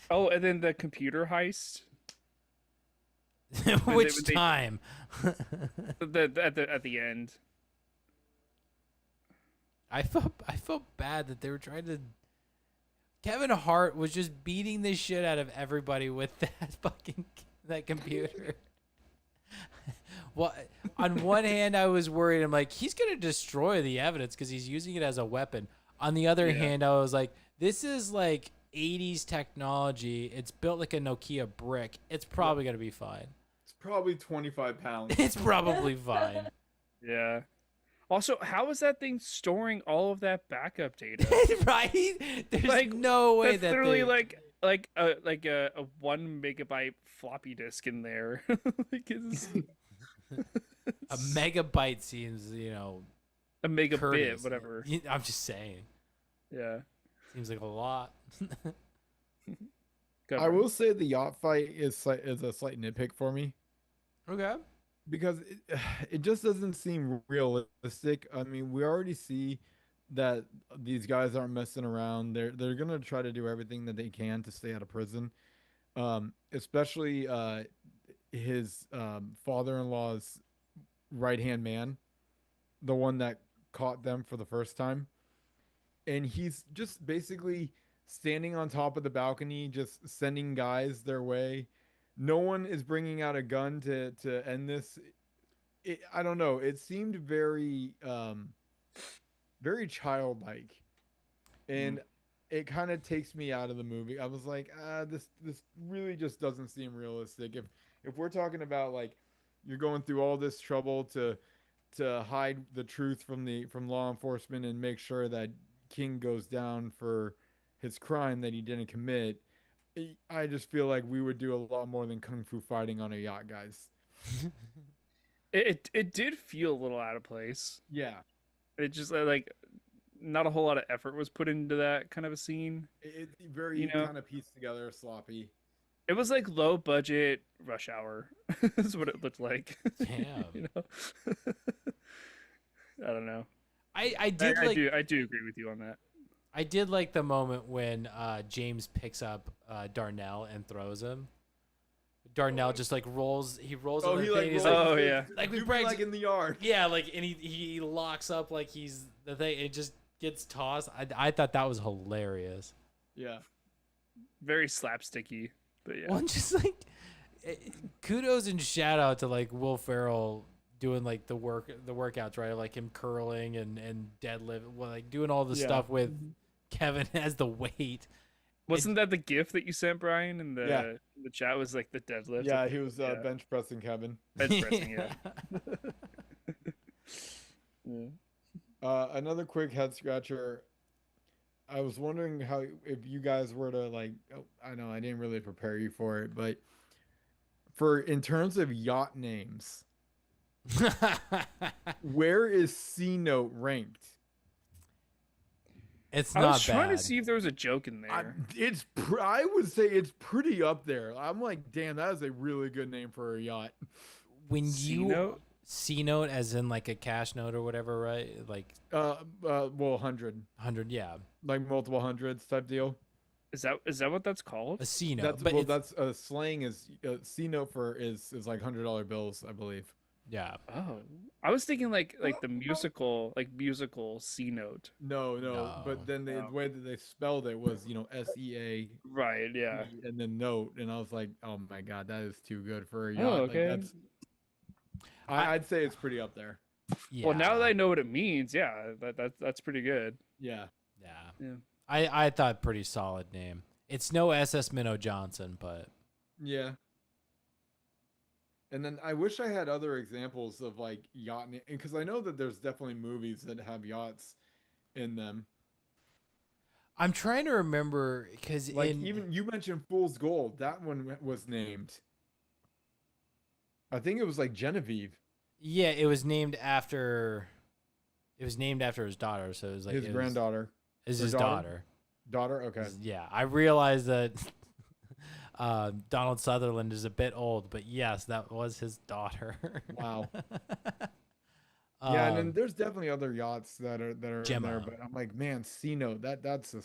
Oh, and then the computer heist. Which time? At the end. I felt bad that they were trying to. Kevin Hart was just beating the shit out of everybody with that computer. Well, on one hand, I was worried. I'm like, he's gonna destroy the evidence because he's using it as a weapon. On the other hand, I was like, this is like 80s technology. It's built like a Nokia brick. It's probably gonna be fine. It's probably 25 pounds. It's probably fine. Yeah. Also, how is that thing storing all of that backup data? Right? There's no way that's that literally like a 1 megabyte floppy disk in there. A megabyte seems, a megabit, courteous. Whatever. I'm just saying. Yeah. Seems like a lot. I will say the yacht fight is a slight nitpick for me. Okay. Because it just doesn't seem realistic. I mean, we already see that these guys aren't messing around. They're gonna try to do everything that they can to stay out of prison. Especially his father-in-law's right-hand man, the one that caught them for the first time. And he's just basically standing on top of the balcony, just sending guys their way. No one is bringing out a gun to end this. I don't know. It seemed very, very childlike, and it kind of takes me out of the movie. I was like, this really just doesn't seem realistic. If we're talking about like you're going through all this trouble to hide the truth from law enforcement and make sure that King goes down for his crime that he didn't commit, I just feel like we would do a lot more than kung fu fighting on a yacht, guys. It did feel a little out of place. Yeah, It just like not a whole lot of effort was put into that kind of a scene. it very You know? kind of pieced together, sloppy. It was like low budget Rush Hour. Is what it looked like. Damn. You know? I don't know. I did I like do agree with you on that. I did like the moment when James picks up Darnell and throws him. Darnell just like rolls. He rolls. Oh, on the he thing, like, he's rolls Oh, his- yeah. Like we do me bragged- like in the yard. yeah, like and he locks up like he's the thing. It just gets tossed. I thought that was hilarious. Yeah. Very slapsticky, but yeah. One just like kudos and shout out to like Will Ferrell doing like the workouts, right? Like him curling and deadlift, well, like doing all the Yeah. stuff with Kevin as the weight. Wasn't that the GIF that you sent, Brian, in the Yeah. the chat? Was like the deadlift. Yeah, he was Yeah. bench pressing Kevin. Bench pressing, yeah. Yeah. Another quick head scratcher. I was wondering how if you guys were to like. Oh, I know I didn't really prepare you for it, but for in terms of yacht names, where is C Note ranked? It's I not was trying bad. to see if there was a joke in there. I would say it's pretty up there. I'm like, damn, that is a really good name for a yacht. When you C-note? C note, as in like a cash note or whatever, right? Like Well, 100, 100, yeah, like multiple hundreds type deal. Is that what that's called? a C note. That's But well, it's- that's slang is C note for is like $100 bills, I believe. yeah. Oh, I was thinking like the musical C note. No, No. but then the No. way that they spelled it was SEA Right. Yeah. and then note, and I was like, oh my god, that is too good for a yacht. Oh, Like, okay. I'd say it's pretty up there. Yeah. Well, now that I know what it means, yeah, that's pretty good. Yeah. Yeah. Yeah. I thought pretty solid name. It's no SS Minnow Johnson, but Yeah. And then I wish I had other examples of like yacht because I know that there's definitely movies that have yachts in them. I'm trying to remember because Like even you mentioned Fool's Gold, that one was named. I think it was like Genevieve, yeah, it was named after his daughter, so it was like his granddaughter. Is Her his daughter? daughter. Okay. Yeah, I realized that Donald Sutherland is a bit old, but yes, that was his daughter. Wow. Yeah, and then Um, there's definitely other yachts that are in Gemma. there, but I'm like, man, C-Note, that's a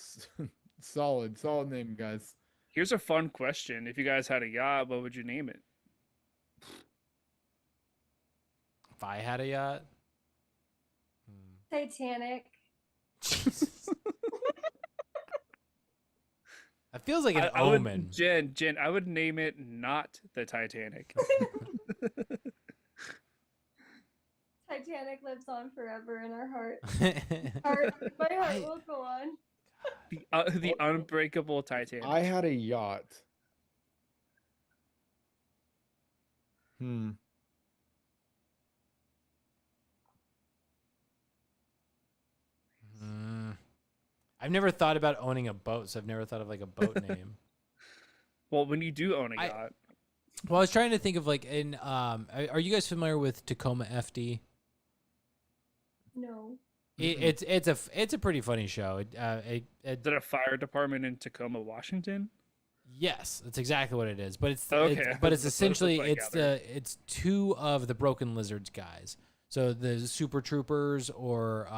solid name, guys. Here's a fun question: if you guys had a yacht, what would you name it? if I had a yacht. Titanic. Jesus. That feels like an I would- omen. Jen, I would name it not the Titanic. Titanic lives on forever in our heart. I My heart will go on. The unbreakable Titanic. I had a yacht. I've never thought about owning a boat, so I've never thought of like a boat name. Well, when you do own a I- yacht, Well, I was trying to think of like in are you guys familiar with Tacoma FD? No. It's a pretty funny show. is it a fire department in Tacoma, Washington? Yes, that's exactly what it is. But it's Okay. but it's That's what essentially I it's it's two of the Broken Lizards guys. So the Super Troopers or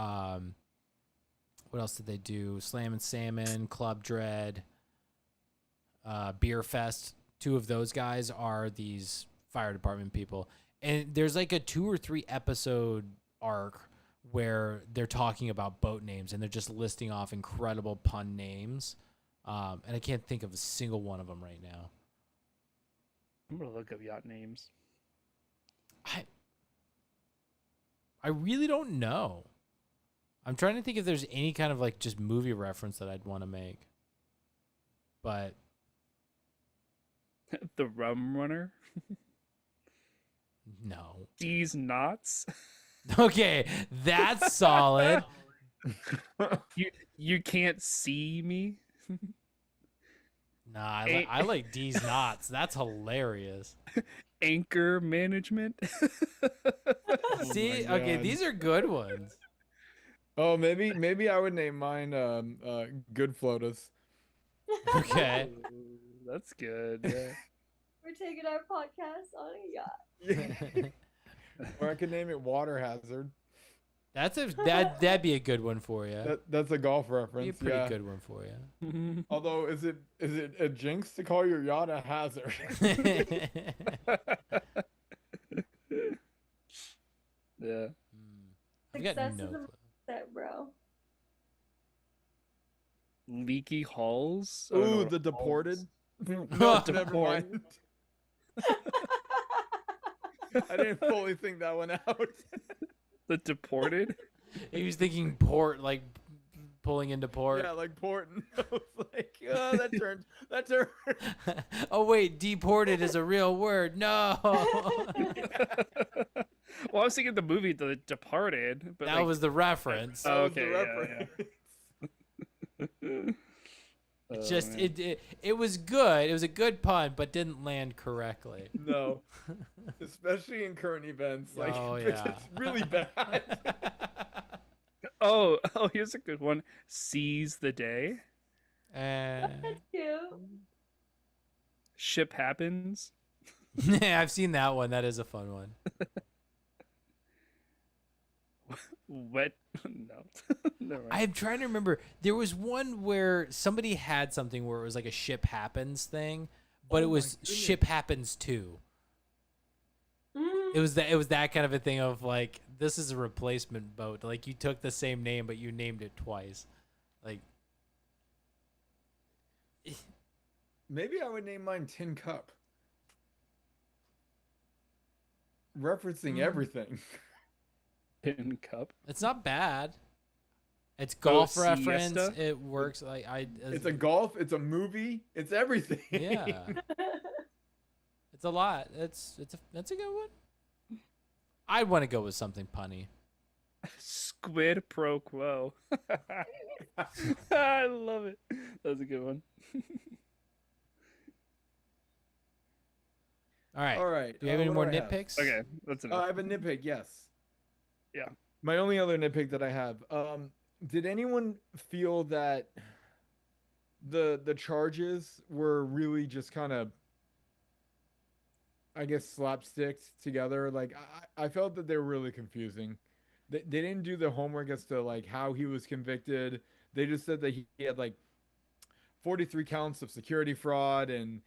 what else did they do? Slam and Salmon, Club Dread, Beer Fest. Two of those guys are these fire department people. And there's like a 2 or 3 episode arc where they're talking about boat names and they're just listing off incredible pun names. And I can't think of a single one of them right now. I'm gonna look up yacht names. I really don't know. I'm trying to think if there's any kind of like just movie reference that I'd want to make. But The Rum Runner. no. These knots. Okay, that's solid. You can't see me. Nah, I like D's knots. That's hilarious. Anchor management. See, my okay, God. these are good ones. Oh, maybe I would name mine GoodFlickas. Okay. Ooh, that's good. Yeah. We're taking our podcast on a yacht. Yeah. Or I could name it Water Hazard. That'd be a good one for you. That's a golf Be a reference. pretty Yeah. good one for you. Although, is it a jinx to call your yacht a hazard? Yeah. I've got Success no is a clue. mindset, bro. Leaky halls. I don't know Ooh, what the halls- deported. No, No, never Deported. mind. I didn't fully think that one out. The deported. He was thinking port, like pulling into port. Yeah, like Porton. I was like, oh, that turned. Oh wait, deported is a real word. No. Well, I was thinking the movie The Departed, but That like, was the reference. Oh, That was the okay, yeah, reference. It's just it was good. It was a good pun, but didn't land correctly. No, especially in current events, like Oh, it's yeah. just really bad. oh, here's a good one. Seize the day. That's cute. Ship happens. Yeah, I've seen that one. That is a fun one. Wet. No. Never mind. I'm trying to remember. There was one where somebody had something where it was like a ship happens thing, but Oh it my was goodness. ship happens too. Mm. It was that kind of a thing of like, this is a replacement boat. Like you took the same name but you named it twice. Like Maybe I would name mine Tin Cup, referencing everything. Pin cup. it's not bad. It's golf reference. siesta? It works. Like It's a golf. It's a movie. It's everything. yeah. It's a lot. That's a good one. I'd want to go with something punny. Squid pro quo. I love it. That was a good one. All right. All right. Do we have any what more do I have? nitpicks? Okay, that's I enough. have a nitpick. Yes. Yeah. My only other nitpick that I have. Did anyone feel that the charges were really just kind of, I guess, slapsticked together? Like I felt that they were really confusing. They didn't do the homework as to like how he was convicted. They just said that he had like 43 counts of security fraud and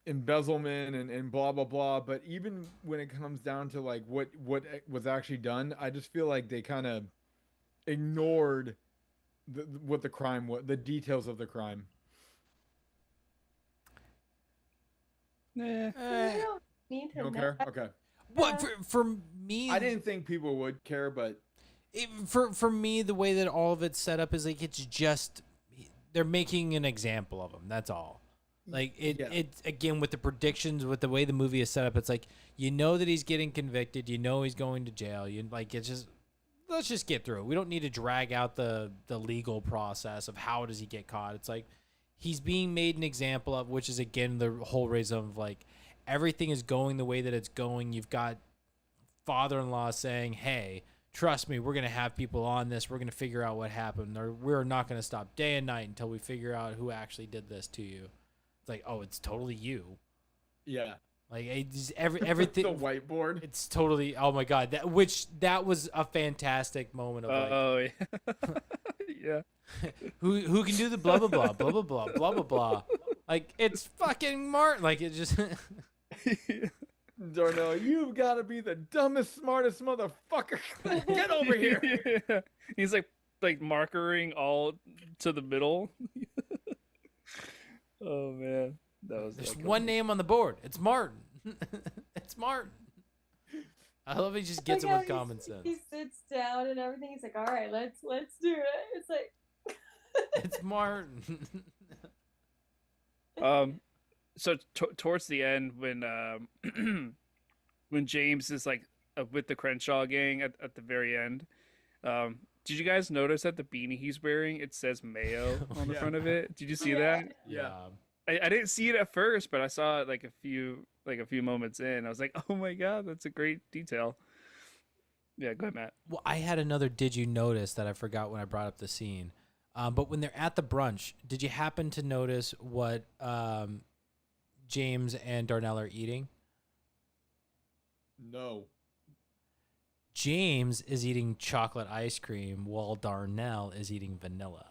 embezzlement and blah blah blah. But even when it comes down to like what was actually done, I just feel like they kind of ignored what the crime was, the details of the crime. Eh. I don't need to You don't know. care? Okay. What for me? I didn't think people would care, but For me, the way that all of it's set up is like it's just they're making an example of him. That's all. Like Yeah. it again with the predictions, with the way the movie is set up. It's like you know that he's getting convicted. You know he's going to jail. You like it's just let's just get through it. We don't need to drag out the legal process of how does he get caught. It's like he's being made an example of, which is again the whole reason of like everything is going the way that it's going. You've got father-in-law saying, "Hey, trust me, we're going to have people on this. We're going to figure out what happened. Or we're not going to stop day and night until we figure out who actually did this to you." It's like, oh, it's totally you. yeah, Like everything. the whiteboard. It's totally. Oh my god, that was a fantastic moment of like, Oh yeah. Yeah. who can do the blah blah blah blah blah blah blah blah blah. Like it's fucking Martin. Like it just. Darnell, you've got to be the dumbest, smartest motherfucker. Get over here. Yeah. He's like markering all to the middle. Oh man, that was There's like one name on the board. It's Martin. It's Martin. I love he just gets Like it how with common sense. He sits down and everything. He's like, all right, let's do it. It's like. It's Martin. So towards the end, when when James is like with the Crenshaw gang at the very end, did you guys notice that the beanie he's wearing, it says Mayo on the Yeah. front of it? Did you see Yeah. that? Yeah. I didn't see it at first, but I saw it like a few moments in. I was like, oh my god, that's a great detail. Yeah, go ahead, Matt. Well, I had another did you notice that I forgot when I brought up the scene. But when they're at the brunch, did you happen to notice what James and Darnell are eating? No. James is eating chocolate ice cream while Darnell is eating vanilla.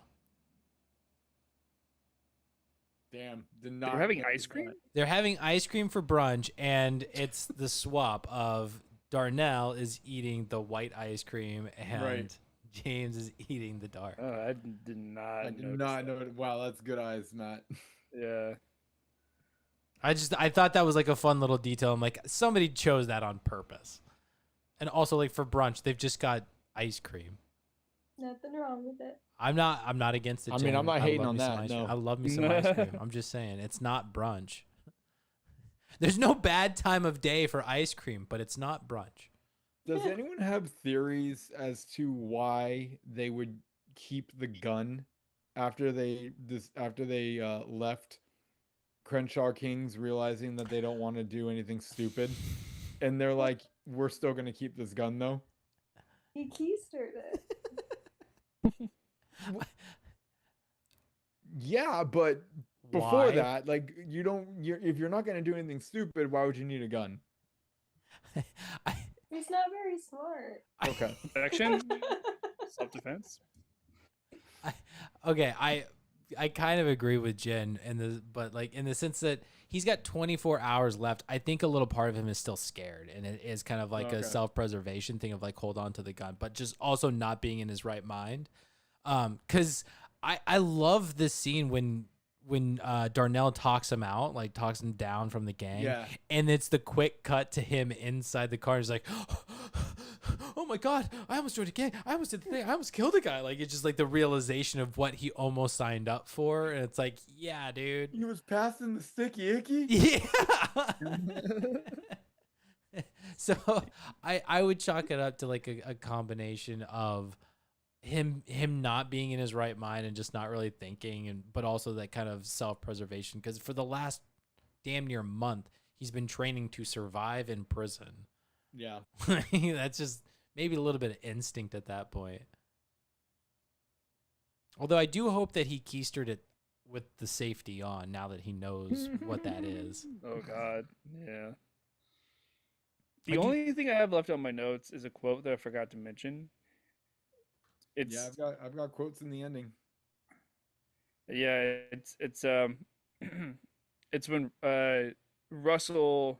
Damn. Did not. We're having notice ice cream. that. They're having ice cream for brunch, and it's the swap of Darnell is eating the white ice cream and Right. James is eating the dark. Oh, I did not. I did notice not that. know. Wow, that's good eyes, Matt. Yeah. I thought that was like a fun little detail. I'm like, somebody chose that on purpose. And also, like, for brunch, they've just got ice cream. Nothing wrong with it. I'm not against it. I mean, Jen. I'm not hating love on me some that, ice cream. no. I love me some ice cream. I'm just saying, it's not brunch. There's no bad time of day for ice cream, but it's not brunch. Does anyone have theories as to why they would keep the gun after they left Crenshaw Kings, realizing that they don't want to do anything stupid, and they're like, "We're still gonna keep this gun though." He keistered it. Yeah, but before Why? that, like, if you're not gonna do anything stupid, why would you need a gun? I, He's not very smart. Okay. Protection, self-defense. okay, I kind of agree with Jen but like in the sense that he's got 24 hours left. I think a little part of him is still scared, and it is kind of like a Okay. self-preservation thing of like hold on to the gun, but just also not being in his right mind. Cuz I love this scene when Darnell talks him out, like talks him down from the gang. Yeah. And it's the quick cut to him inside the car. He's like, oh my God, I almost joined a gang. I almost did the thing. I almost killed a guy. Like, it's just like the realization of what he almost signed up for. And it's like, yeah, dude. He was passing the sticky icky. Yeah. So I would chalk it up to like a combination of him not being in his right mind and just not really thinking, but also that kind of self-preservation, because for the last damn near month he's been training to survive in prison. Yeah. That's just maybe a little bit of instinct at that point. Although I do hope that he keistered it with the safety on now that he knows what that is. Oh god, yeah. The only thing I have left on my notes is a quote that I forgot to mention. It's Yeah, I've got quotes in the ending. yeah, it's it's when Russell,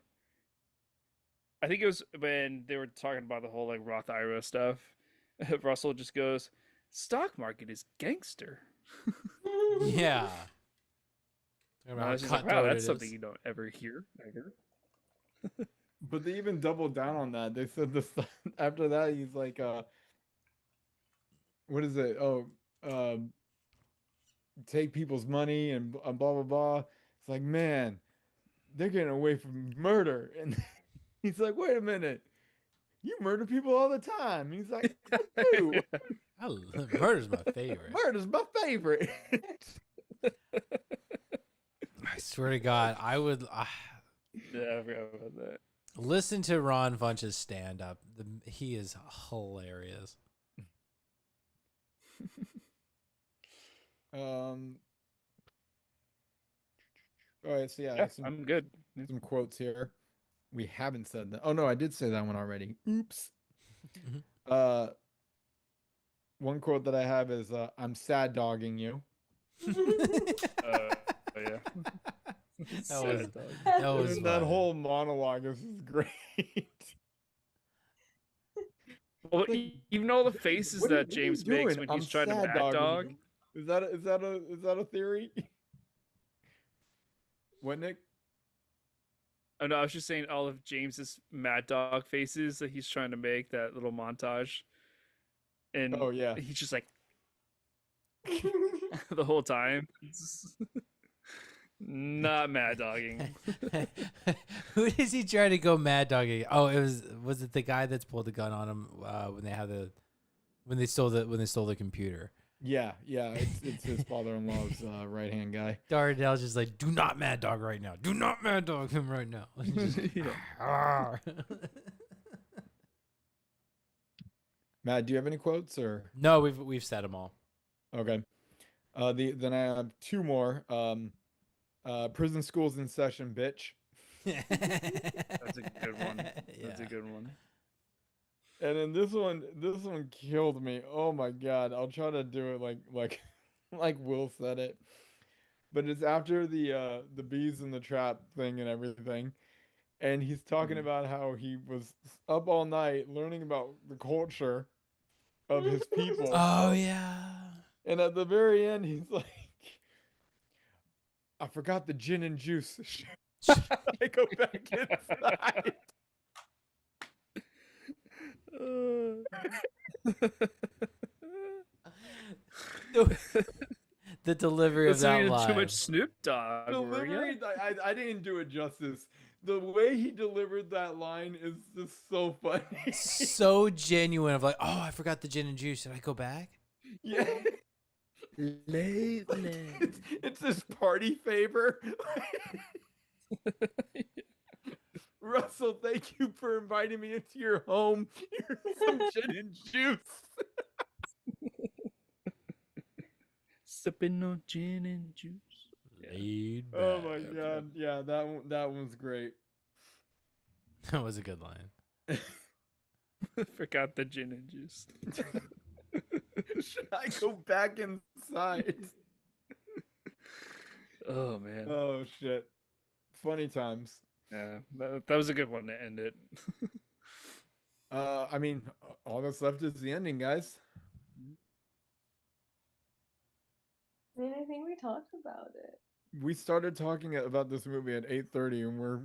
I think it was when they were talking about the whole like Roth IRA stuff. Russell just goes, "Stock market is gangster." Yeah. And I was just like, wow, that's something you don't ever hear. But they even doubled down on that. They said this after that. He's like, what is it? Oh, take people's money and blah blah blah. It's like, man, they're getting away from murder. And he's like, wait a minute, you murder people all the time. He's like, I do. Murder's my favorite. Murder's my favorite. I swear to God, I would Yeah, I forgot about that. listen to Ron Funch's stand up. He is hilarious. All right, so yeah, Yeah, I'm good. some quotes here. We haven't said that. Oh no, I did say that one already. Oops. One quote that I have is "I'm sad dogging you." Yeah. That was And that funny. whole monologue is great. Well, even all the faces What are that you James makes doing? when he's I'm trying to sad mad dogging dog. you. Is that a theory? What, Nick? Oh no, I was just saying all of James's mad dog faces that he's trying to make, that little montage, and Oh yeah. he's just like the whole time. It's not mad dogging. Who does he try to go mad dogging? Oh, was it the guy that's pulled the gun on him when they stole the computer? Yeah, it's his father-in-law's right-hand guy. Darnell's just like, do not mad dog right now. Do not mad dog him right now. And he's just, "Arr." Matt, do you have any quotes or? No, we've said them all. Okay. Then I have two more. Prison school's in session, bitch. That's a good one. That's a Yeah. good one. And then this one killed me. Oh my god! I'll try to do it like Will said it, but it's after the bees in the trap thing and everything, and he's talking about how he was up all night learning about the culture of his people. Oh yeah. And at the very end, he's like, "I forgot the gin and juice. Should I go back inside?" The delivery of that Listening to line. too much Snoop Dogg. were ya? Delivery, I didn't do it justice. The way he delivered that line is just so funny. So genuine of like, oh, I forgot the gin and juice. Should I go back? Yeah. It's this party favor. Russell, thank you for inviting me into your home. Here's some gin and juice. Sipping on gin and juice. Laid Oh my back. god. Yeah, that one's great. That was a good line. Forgot the gin and juice. Should I go back inside? Oh man. Oh shit. Funny times. Yeah, that was a good one to end it. I mean, all that's left is the ending, guys. I mean, I think we talked about it. We started talking about this movie at 8:30, and we're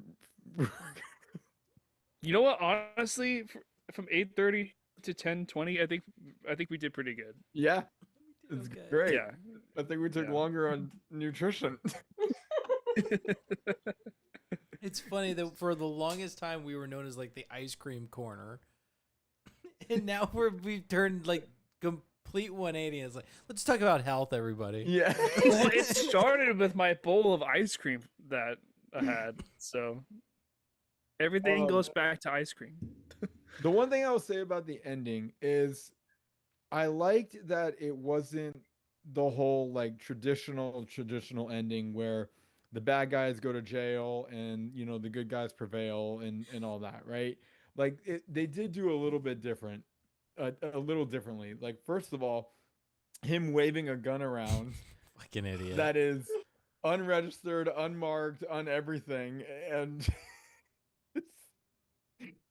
You know what? Honestly, from 8:30 to 10:20, I think we did pretty good. yeah, it's Okay. great. Yeah. I think we took Yeah. longer on nutrition. It's funny that for the longest time we were known as like the ice cream corner, and now we've turned like complete 180. And it's like, let's talk about health, everybody. Yeah. Well, it started with my bowl of ice cream that I had, so everything goes back to ice cream. The one thing I will say about the ending is I liked that it wasn't the whole like traditional ending where the bad guys go to jail and the good guys prevail and all that, right? Like they did do a little bit different, a little differently. Like first of all, him waving a gun around Fucking idiot. that is unregistered, unmarked, everything, and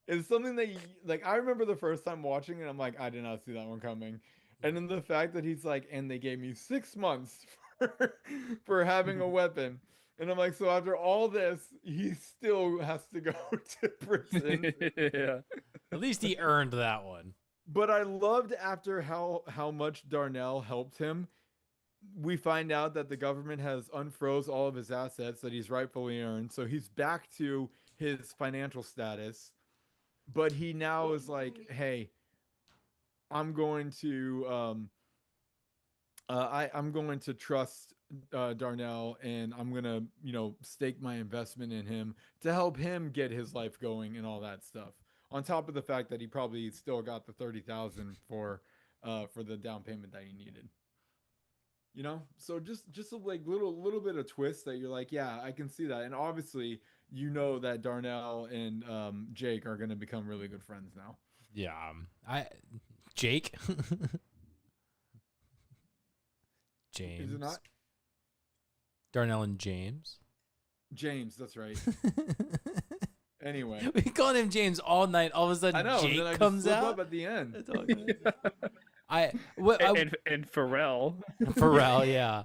it's something that like I remember the first time watching it, I'm like, I did not see that one coming. And then the fact that he's like, and they gave me 6 months for having a weapon. And I'm like, so after all this, he still has to go to prison. Yeah. At least he earned that one. But I loved after how much Darnell helped him. We find out that the government has unfroze all of his assets that he's rightfully earned. So he's back to his financial status. But he now is like, hey, I'm going to I'm going to trust Darnell, and I'm gonna stake my investment in him to help him get his life going and all that stuff. On top of the fact that he probably still got the $30,000 for the down payment that he needed. So just a like little bit of twist that you're like, yeah, I can see that. And obviously that Darnell and Jake are gonna become really good friends now. Yeah. Jake. James. Is it not? Darnell and James. James, that's right. Anyway, We called him James all night. All of a sudden, I know. Jake Then I just comes slip out. up at the end. That's all good. And And Pharrell. Pharrell, yeah.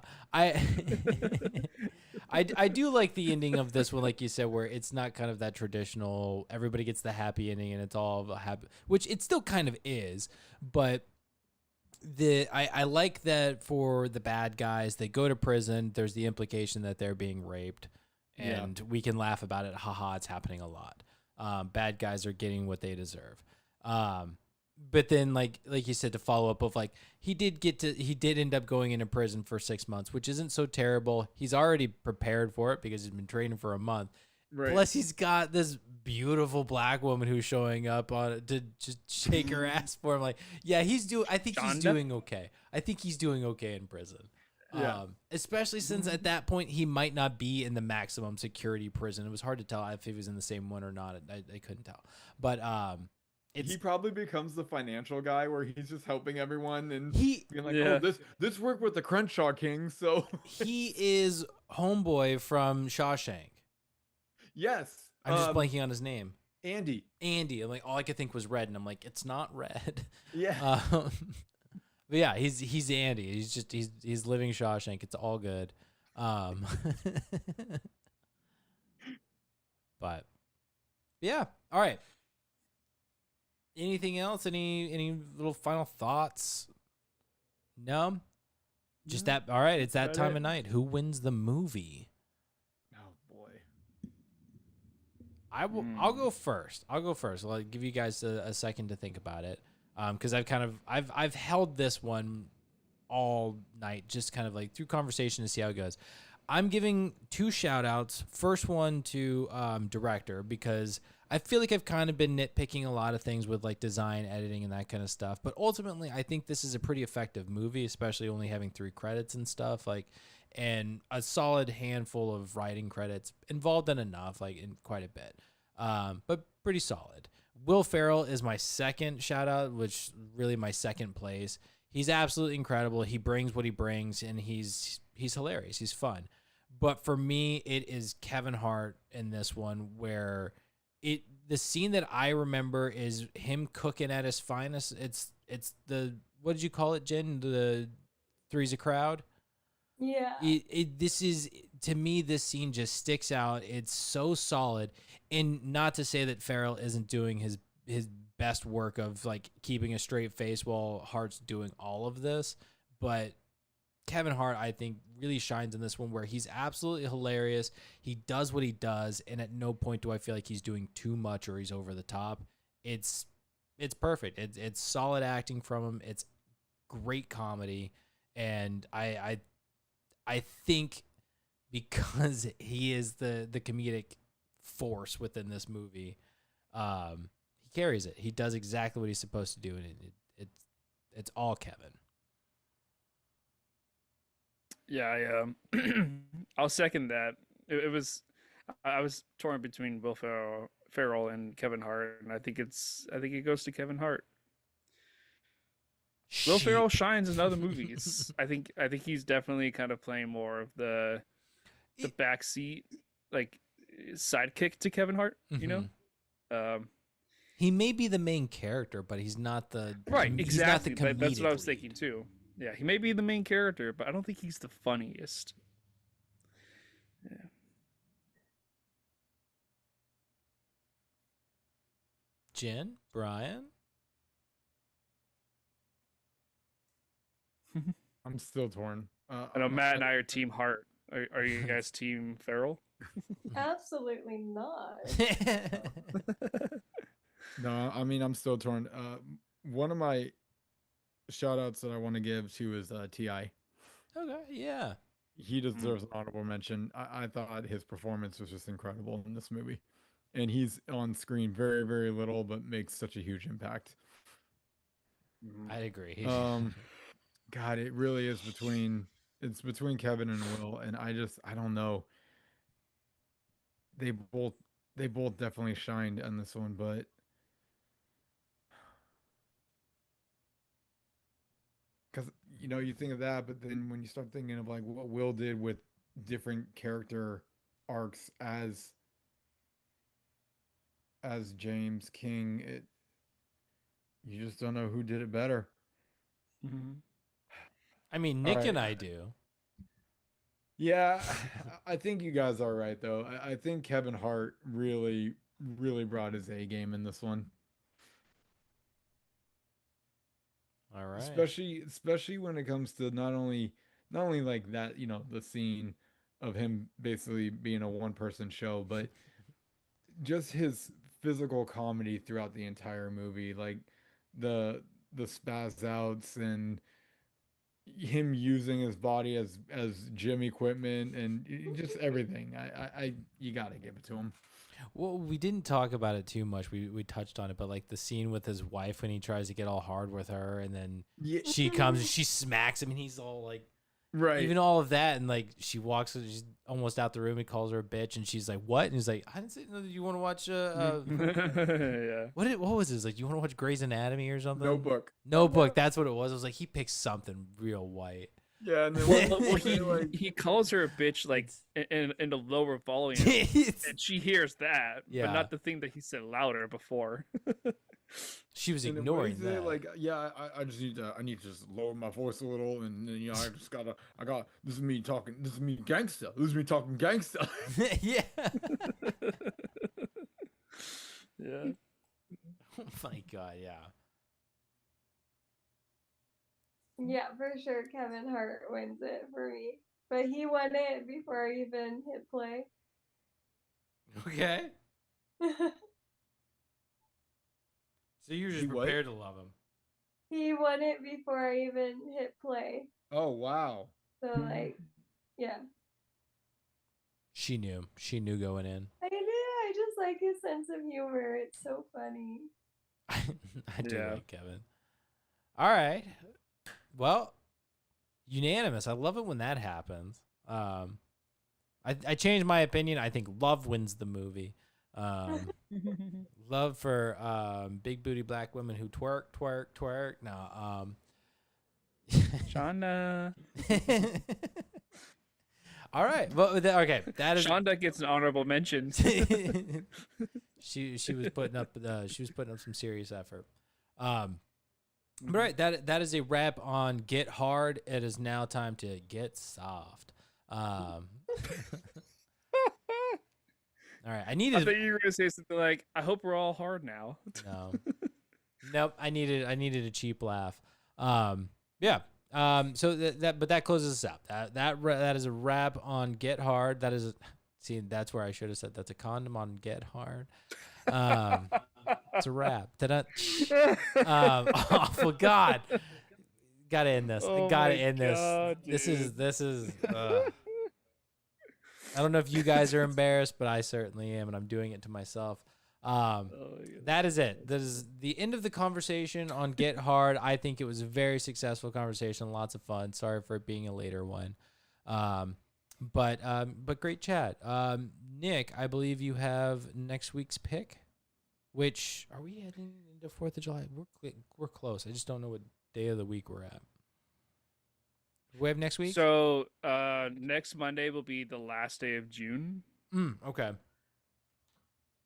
I do like the ending of this one, like you said, where it's not kind of that traditional. Everybody gets the happy ending, and it's all happy, which it still kind of is. But I like that for the bad guys, they go to prison. There's the implication that they're being raped, and we can laugh about it. Haha, it's happening a lot. Bad guys are getting what they deserve. But then like you said, to follow up of like he did end up going into prison for 6 months, which isn't so terrible. He's already prepared for it because he's been training for a month. Right. Plus he's got this beautiful black woman who's showing up on to just shake her ass for him. Like, yeah, I think he's Shonda? doing okay. I think he's doing okay in prison. Yeah. Especially since at that point he might not be in the maximum security prison. It was hard to tell if he was in the same one or not. I couldn't tell. But he probably becomes the financial guy where he's just helping everyone and he being like, Yeah. oh, this worked with the Crenshaw King, so he is homeboy from Shawshank. yes. I'm just blanking on his name. Andy. Andy. I'm like, all I could think was red, and I'm like, it's not red. Yeah. But yeah, he's Andy. He's living Shawshank. It's all good. But yeah, all right. Anything else? Any little final thoughts? No. Just that. All right, it's that That time it. of night. Who wins the movie? Oh boy. I'll go first. I'll give you guys a second to think about it. Because I've held this one all night, just kind of like through conversation to see how it goes. I'm giving 2 shout outs. First one to director, because I feel like I've kind of been nitpicking a lot of things with like design, editing, and that kind of stuff. But ultimately, I think this is a pretty effective movie, especially only having 3 credits and stuff, like, and a solid handful of writing credits involved in enough, like in quite a bit. But pretty solid. Will Ferrell is my second shout out, which really my second place. He's absolutely incredible. He brings what he brings, and he's hilarious. He's fun. But for me, it is Kevin Hart in this one, where the scene that I remember is him cooking at his finest. It's the, what did you call it, Jen? The Three's a Crowd. Yeah. This is, to me, this scene just sticks out. It's so solid. And not to say that Farrell isn't doing his best work of like keeping a straight face while Hart's doing all of this, but Kevin Hart, I think, really shines in this one, where he's absolutely hilarious. He does what he does, and at no point do I feel like he's doing too much or he's over the top. It's perfect. It's solid acting from him. It's great comedy, and I think because he is the comedic force within this movie, he carries it. He does exactly what he's supposed to do, and it's all Kevin. Yeah, I'll second that. I was torn between Will Ferrell and Kevin Hart, and I think it goes to Kevin Hart. Will Ferrell shines in other movies. I think he's definitely kind of playing more of the backseat, like sidekick to Kevin Hart. You know, he may be the main character, but he's not the right. He's not the Exactly. That's what I was comedic thinking lead. too. Yeah, he may be the main character, but I don't think he's the funniest. Yeah. Jen, Brian. I'm still torn. I know Matt and I are Team Hart. Are you guys Team Ferrell? Absolutely not. No, I mean, I'm still torn. One of my shout outs that I want to give to is T.I. Okay, yeah. He deserves an honorable mention. I thought his performance was just incredible in this movie. And he's on screen very, very little, but makes such a huge impact. I agree. God, it really is between Kevin and Will, and I don't know. They both definitely shined on this one, but because you think of that, but then when you start thinking of like what Will did with different character arcs as James King, you just don't know who did it better. I mean, All Nick right. and I do. Yeah, I think you guys are right though. I think Kevin Hart really brought his A game in this one. All right. Especially when it comes to not only like that, you know, the scene of him basically being a one person show, but just his physical comedy throughout the entire movie, like the the spaz outs and him using his body as gym equipment and just everything. You gotta give it to him. Well, we didn't talk about it too much. We touched on it, but like the scene with his wife when he tries to get all hard with her, and then Yeah, she comes and she smacks him, and he's all like, right. even all of that, and like she walks, she's almost out the room. He calls her a bitch, and she's like, "What?" And he's like, "I didn't say no. You want to watch Yeah. what was this? Like, you want to watch Grey's Anatomy or something?" Notebook. Notebook. That's what it was. I was like, he picked something real white. Yeah, and then Well, like, he calls her a bitch like in a lower volume, It's- and she hears that, Yeah. but not the thing that he said louder before. she was and then ignoring what is it? that. Like, yeah, I just need to just lower my voice a little, and then, you know, I got this is me talking, this is me gangsta, this is me talking gangsta. Yeah. Yeah. Oh my god. Yeah. Yeah, for sure Kevin Hart wins it for me. But he won it before I even hit play. Okay. So you're just He what? prepared to love him. He won it before I even hit play. Oh wow. So like, yeah. She knew. She knew going in. I do. I just like his sense of humor. It's so funny. I do Yeah. like Kevin. All right. Well, unanimous. I love it when that happens. I changed my opinion. I think love wins the movie. Love for big booty black women who twerk, twerk, twerk. No. Shonda. All right. Well, okay. That is. Shonda gets an honorable mention. she was putting up some serious effort. But right, that is a wrap on Get Hard. It is now time to get soft. All right, I I needed thought you were gonna say something like, "I hope we're all hard now." no, nope. I needed a cheap laugh. Yeah. So that closes us out. That is a wrap on Get Hard. That is see, that's where I should have said that's a condom on Get Hard. It's a wrap. Awful God. Gotta end this. Oh Gotta my end this. God, This dude. is. I don't know if you guys are embarrassed, but I certainly am, and I'm doing it to myself. Oh, yeah. That is it. That is the end of the conversation on Get Hard. I think it was a very successful conversation, lots of fun. Sorry for it being a later one, but great chat. Nick, I believe you have next week's pick. Which are we heading into 4th of July? We're close. I just don't know what day of the week we're at. We have next week. So next Monday will be the last day of June. Okay.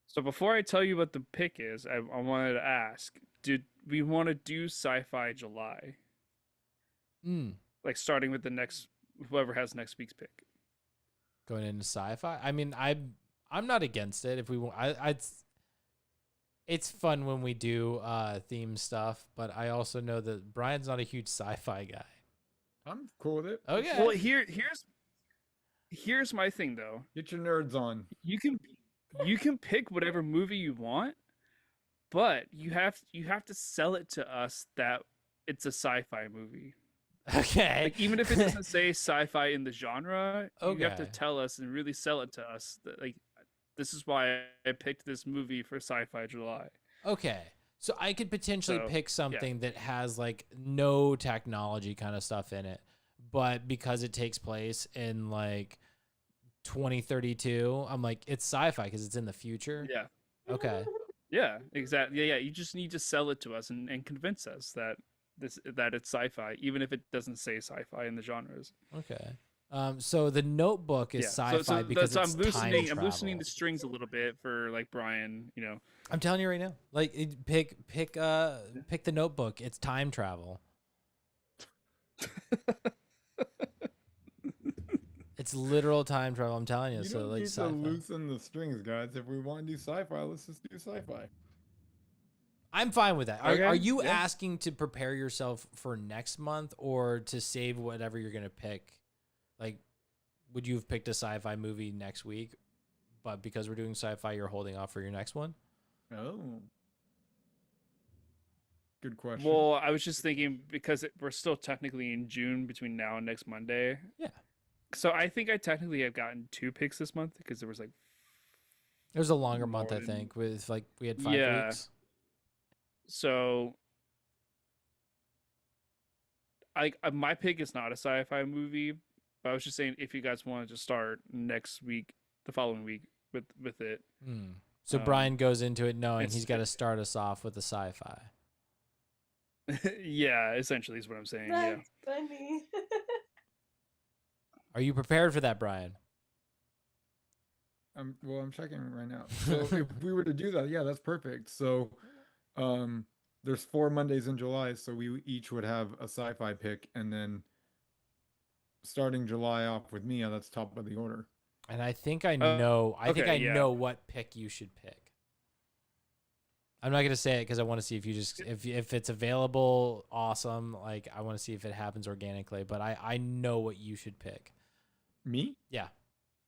So before I tell you what the pick is, I wanted to ask: did we want to do Sci-Fi July? Like starting with the next, whoever has next week's pick. Going into sci-fi. I mean, I'm not against it. If we want, it's fun when we do theme stuff, but I also know that Brian's not a huge sci-fi guy. I'm cool with it. Okay. Well, here's my thing though. Get your nerds on. You can pick whatever movie you want, but you have to sell it to us that it's a sci-fi movie. Okay. Like, even if it doesn't say sci-fi in the genre, you have to Okay. tell us and really sell it to us that, like, this is why I picked this movie for Sci-Fi July. Okay. So I could potentially So, pick something that has like no technology kind of stuff in it, but because it takes place in like 2032, I'm like, it's sci-fi because it's in the future. Yeah. Okay. Yeah, exactly. Yeah. You just need to sell it to us and convince us that that it's sci-fi, even if it doesn't say sci-fi in the genres. Okay. So the Notebook is Yeah. sci-fi because so it's I'm loosening time I'm loosening travel. the strings a little bit for like Brian, you know. I'm telling you right now. Like pick the Notebook. It's time travel. It's literal time travel. I'm telling you. You So don't like need to sci-fi. loosen the strings, guys. If we want to do sci-fi, let's just do sci-fi. I'm fine with that. Are Okay, you yeah. asking to prepare yourself for next month or to save whatever you're gonna pick? Like, would you have picked a sci-fi movie next week, but because we're doing sci-fi, you're holding off for your next one? Oh. Good question. Well, I was just thinking because we're still technically in June between now and next Monday. Yeah. So I think I technically have gotten 2 picks this month because there was like It was a longer month, I More than- think. With like we had 5 Yeah. weeks. so. My pick is not a sci-fi movie, but I was just saying if you guys wanted to start next week, the following week with it. So Um, Brian goes into it knowing it's- he's got to start us off with a sci-fi. Yeah, essentially is what I'm saying. Yeah. That's funny. Are you prepared for that, Brian? I'm checking right now. So if we were to do that, yeah, that's perfect. So, there's 4 Mondays in July, so we each would have a sci-fi pick, and then starting July off with me, that's top of the order. And I think I know. I think okay, I yeah. know what pick you should pick. I'm not gonna say it because I want to see if you just if it's available. Awesome. Like I want to see if it happens organically. But I know what you should pick. Me? Yeah.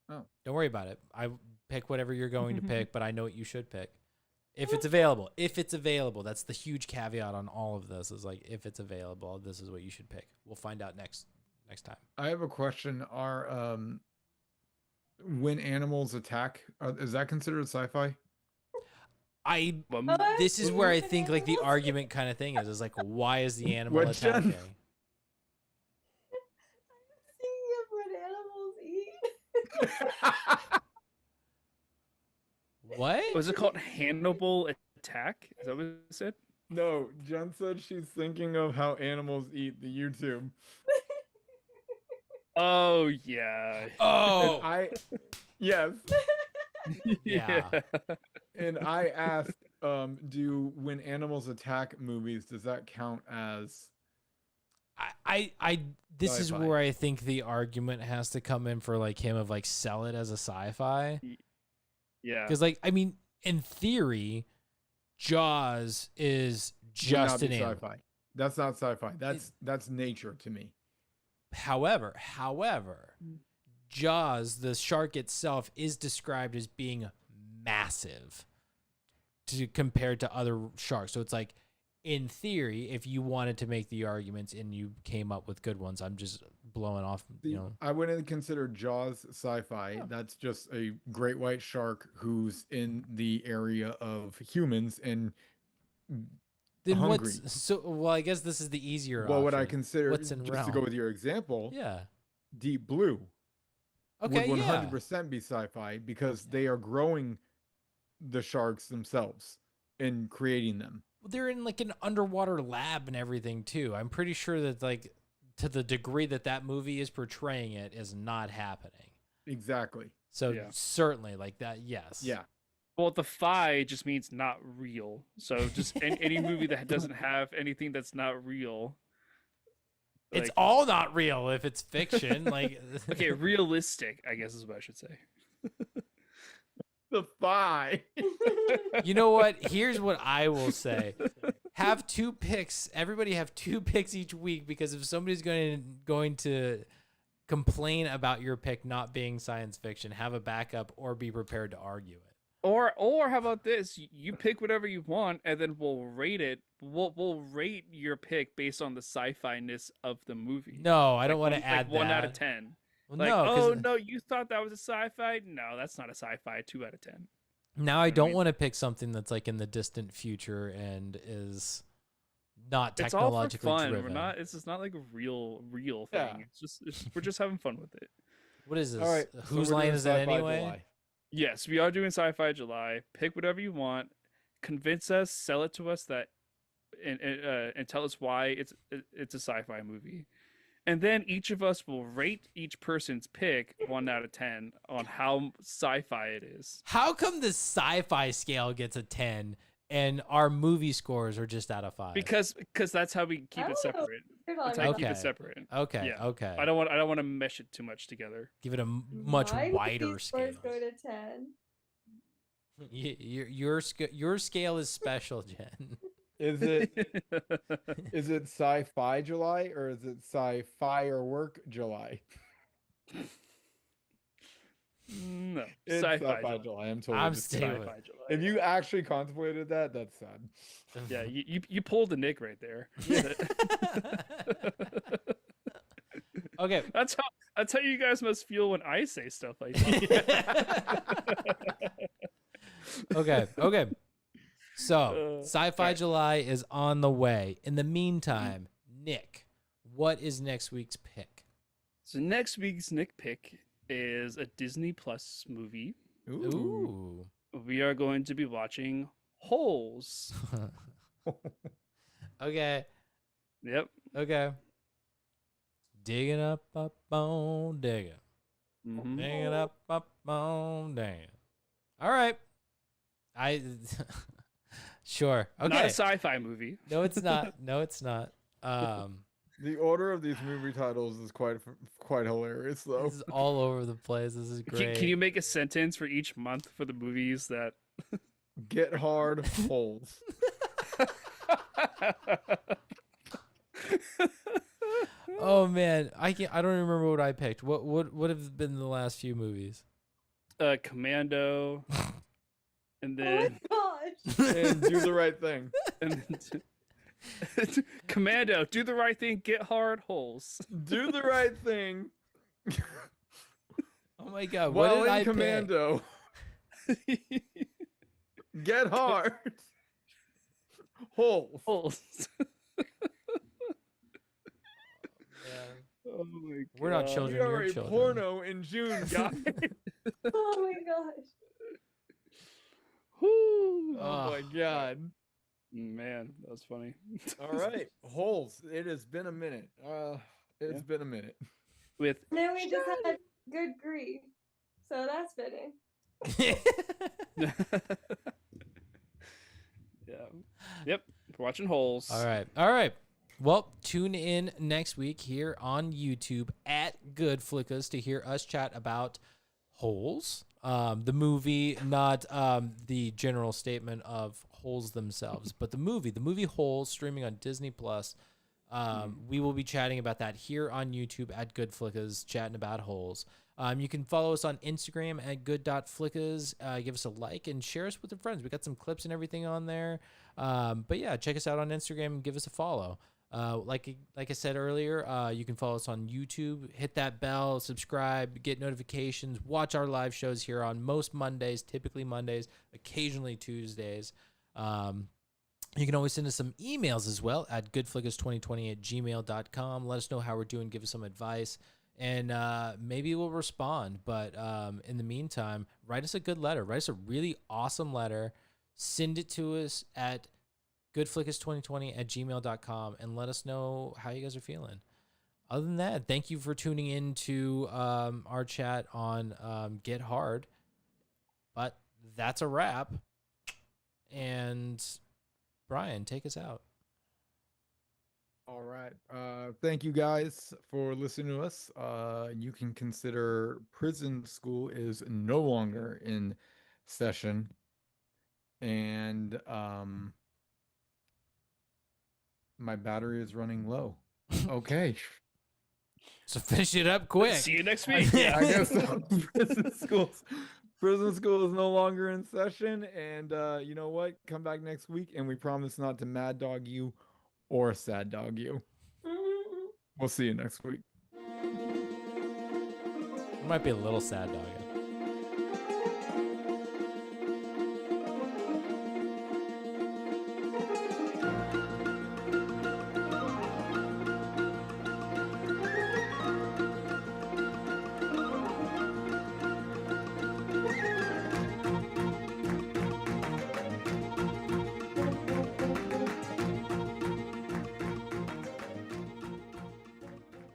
Oh. Don't worry about it. I pick whatever you're going to pick, but I know what you should pick. If it's available. If it's available. That's the huge caveat on all of this. Is like if it's available, this is what you should pick. We'll find out next time. I have a question. Are when animals attack, is that considered sci-fi? Well, This is where I think like the argument kind of thing is like why is the animal What, Jen? attacking? Thinking of what animals eat. What? was it called Hannibal Attack? Is that what it said? No, Jen said she's thinking of how animals eat the YouTube. Oh yeah. Oh, Yes. Yeah. And I asked, do when animals attack movies, does that count as I this is Sci-fi. where I think the argument has to come in for like him of like sell it as a sci-fi. Yeah. Because like I mean, in theory, Jaws is would not just be an animal. sci-fi? That's not sci-fi. That's nature to me. However, Jaws, the shark itself, is described as being massive compared to other sharks. So it's like, in theory, if you wanted to make the arguments and you came up with good ones, I'm just blowing off, you know. I wouldn't consider Jaws sci-fi. That's just a great white shark who's in the area of humans and Then hungry. what's so? Well, I guess this is the easier. What would I option. consider, What's in just to go realm? with your example, Yeah. Deep Blue Okay. would Yeah. 100% be sci-fi because they are growing the sharks themselves and creating them. They're in like an underwater lab and everything too. I'm pretty sure that like to the degree that that movie is portraying it is not happening. Exactly. So Yeah. certainly like that. Yes. Yeah. Well, the phi just means not real. So just any movie that doesn't have anything that's not real. It's like- all not real if it's fiction. Like Okay, realistic, I guess is what I should say. The thigh. You know what? Here's what I will say. Have 2 picks. Everybody have 2 picks each week because if somebody's going to complain about your pick not being science fiction, have a backup or be prepared to argue it. Or how about this? You pick whatever you want, and then we'll rate it. We'll rate your pick based on the sci-fi-ness of the movie. No, I don't want to Like add 1 out of that. 10. Well, Like, no, 'cause oh no, you thought that was a sci-fi? No, that's not a sci-fi. 2 out of 10. now I I don't mean- want to pick something that's like in the distant future and is not It's all for technologically fun. driven. We're not. It's not like a real thing. Yeah. We're just having fun with it. What is this? All right. so Whose we're line doing is that Sci-Fi anyway? July. Yes, we are doing Sci-Fi July. Pick whatever you want. Convince us. Sell it to us and tell us why it's a sci-fi movie. And then each of us will rate each person's pick 1 out of 10 on how sci-fi it is. How come the sci-fi scale gets a 10 and our movie scores are just out of 5. Because that's how we keep I it wanna know separate. you're That's talking how we about. keep Okay. it separate. Okay. Yeah. Okay. I don't want to mesh it too much together. Give it a much My wider movie scale. scores go to 10. Your scale is special, Jen. Is it sci-fi July or is it sci-firework July? No, It's sci-fi. sci-fi July. July. I'm totally I'm just staying kidding. with Sci-fi July. If you actually contemplated that, that's sad. Yeah, you pulled the Nick right there. Okay. That's how you guys must feel when I say stuff like that. Okay. So, Sci-Fi alright. July is on the way. In the meantime, Nick, what is next week's pick? So next week's Nick pick is a Disney Plus movie. Ooh. We are going to be watching Holes. Okay. Yep. Okay. Digging up on digging. Mhm. Digging up on digging. All right. Sure. Okay. Not a sci-fi movie. No, it's not. No, it's not. The order of these movie titles is quite hilarious, though. This is all over the place. This is great. Can you make a sentence for each month for the movies that? Get hard holes. Oh man, I don't remember what I picked. What have been the last few movies? Commando, and Oh then my gosh. And do the right thing. and then Commando, do the right thing, get hard holes. Do the right thing. Oh my god, what While did in I pick? Commando, get hard. Holes. Holes. Yeah. Oh my god. We're not We children. are You're a children. porno in June, guys. Oh my gosh. Whew. Oh my god. Man, that was funny. All right, holes. It has been a minute. It's been a minute. With And then we just had good grief. So that's fitting. yeah. Yep. We're watching Holes. All right. Well, tune in next week here on YouTube at GoodFlickas to hear us chat about Holes, the movie, not the general statement of holes themselves, but the movie Holes, streaming on Disney Plus. We will be chatting about that here on YouTube at GoodFlickas, chatting about Holes. You can follow us on Instagram at good.flickas. Give us a like and share us with your friends. We got some clips and everything on there. But yeah, check us out on Instagram and give us a follow. Like I said earlier, you can follow us on YouTube. Hit that bell, subscribe, get notifications. Watch our live shows here on most Mondays, typically Mondays, occasionally Tuesdays. You can always send us some emails as well at goodflickas2020@gmail.com. Let us know how we're doing. Give us some advice. And maybe we'll respond. But in the meantime, write us a good letter. Write us a really awesome letter. Send it to us at goodflickas2020@gmail.com and let us know how you guys are feeling. Other than that, thank you for tuning in to our chat on Get Hard. But that's a wrap. And Brian, take us out. All right. Thank you guys for listening to us. You can consider prison school is no longer in session. And my battery is running low. Okay. So finish it up quick. See you next I week. I guess so. Prison school is no longer in session. And you know what? Come back next week and we promise not to mad dog you or sad dog you. We'll see you next week. It might be a little sad dog.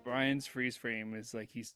Brian's freeze frame is like he's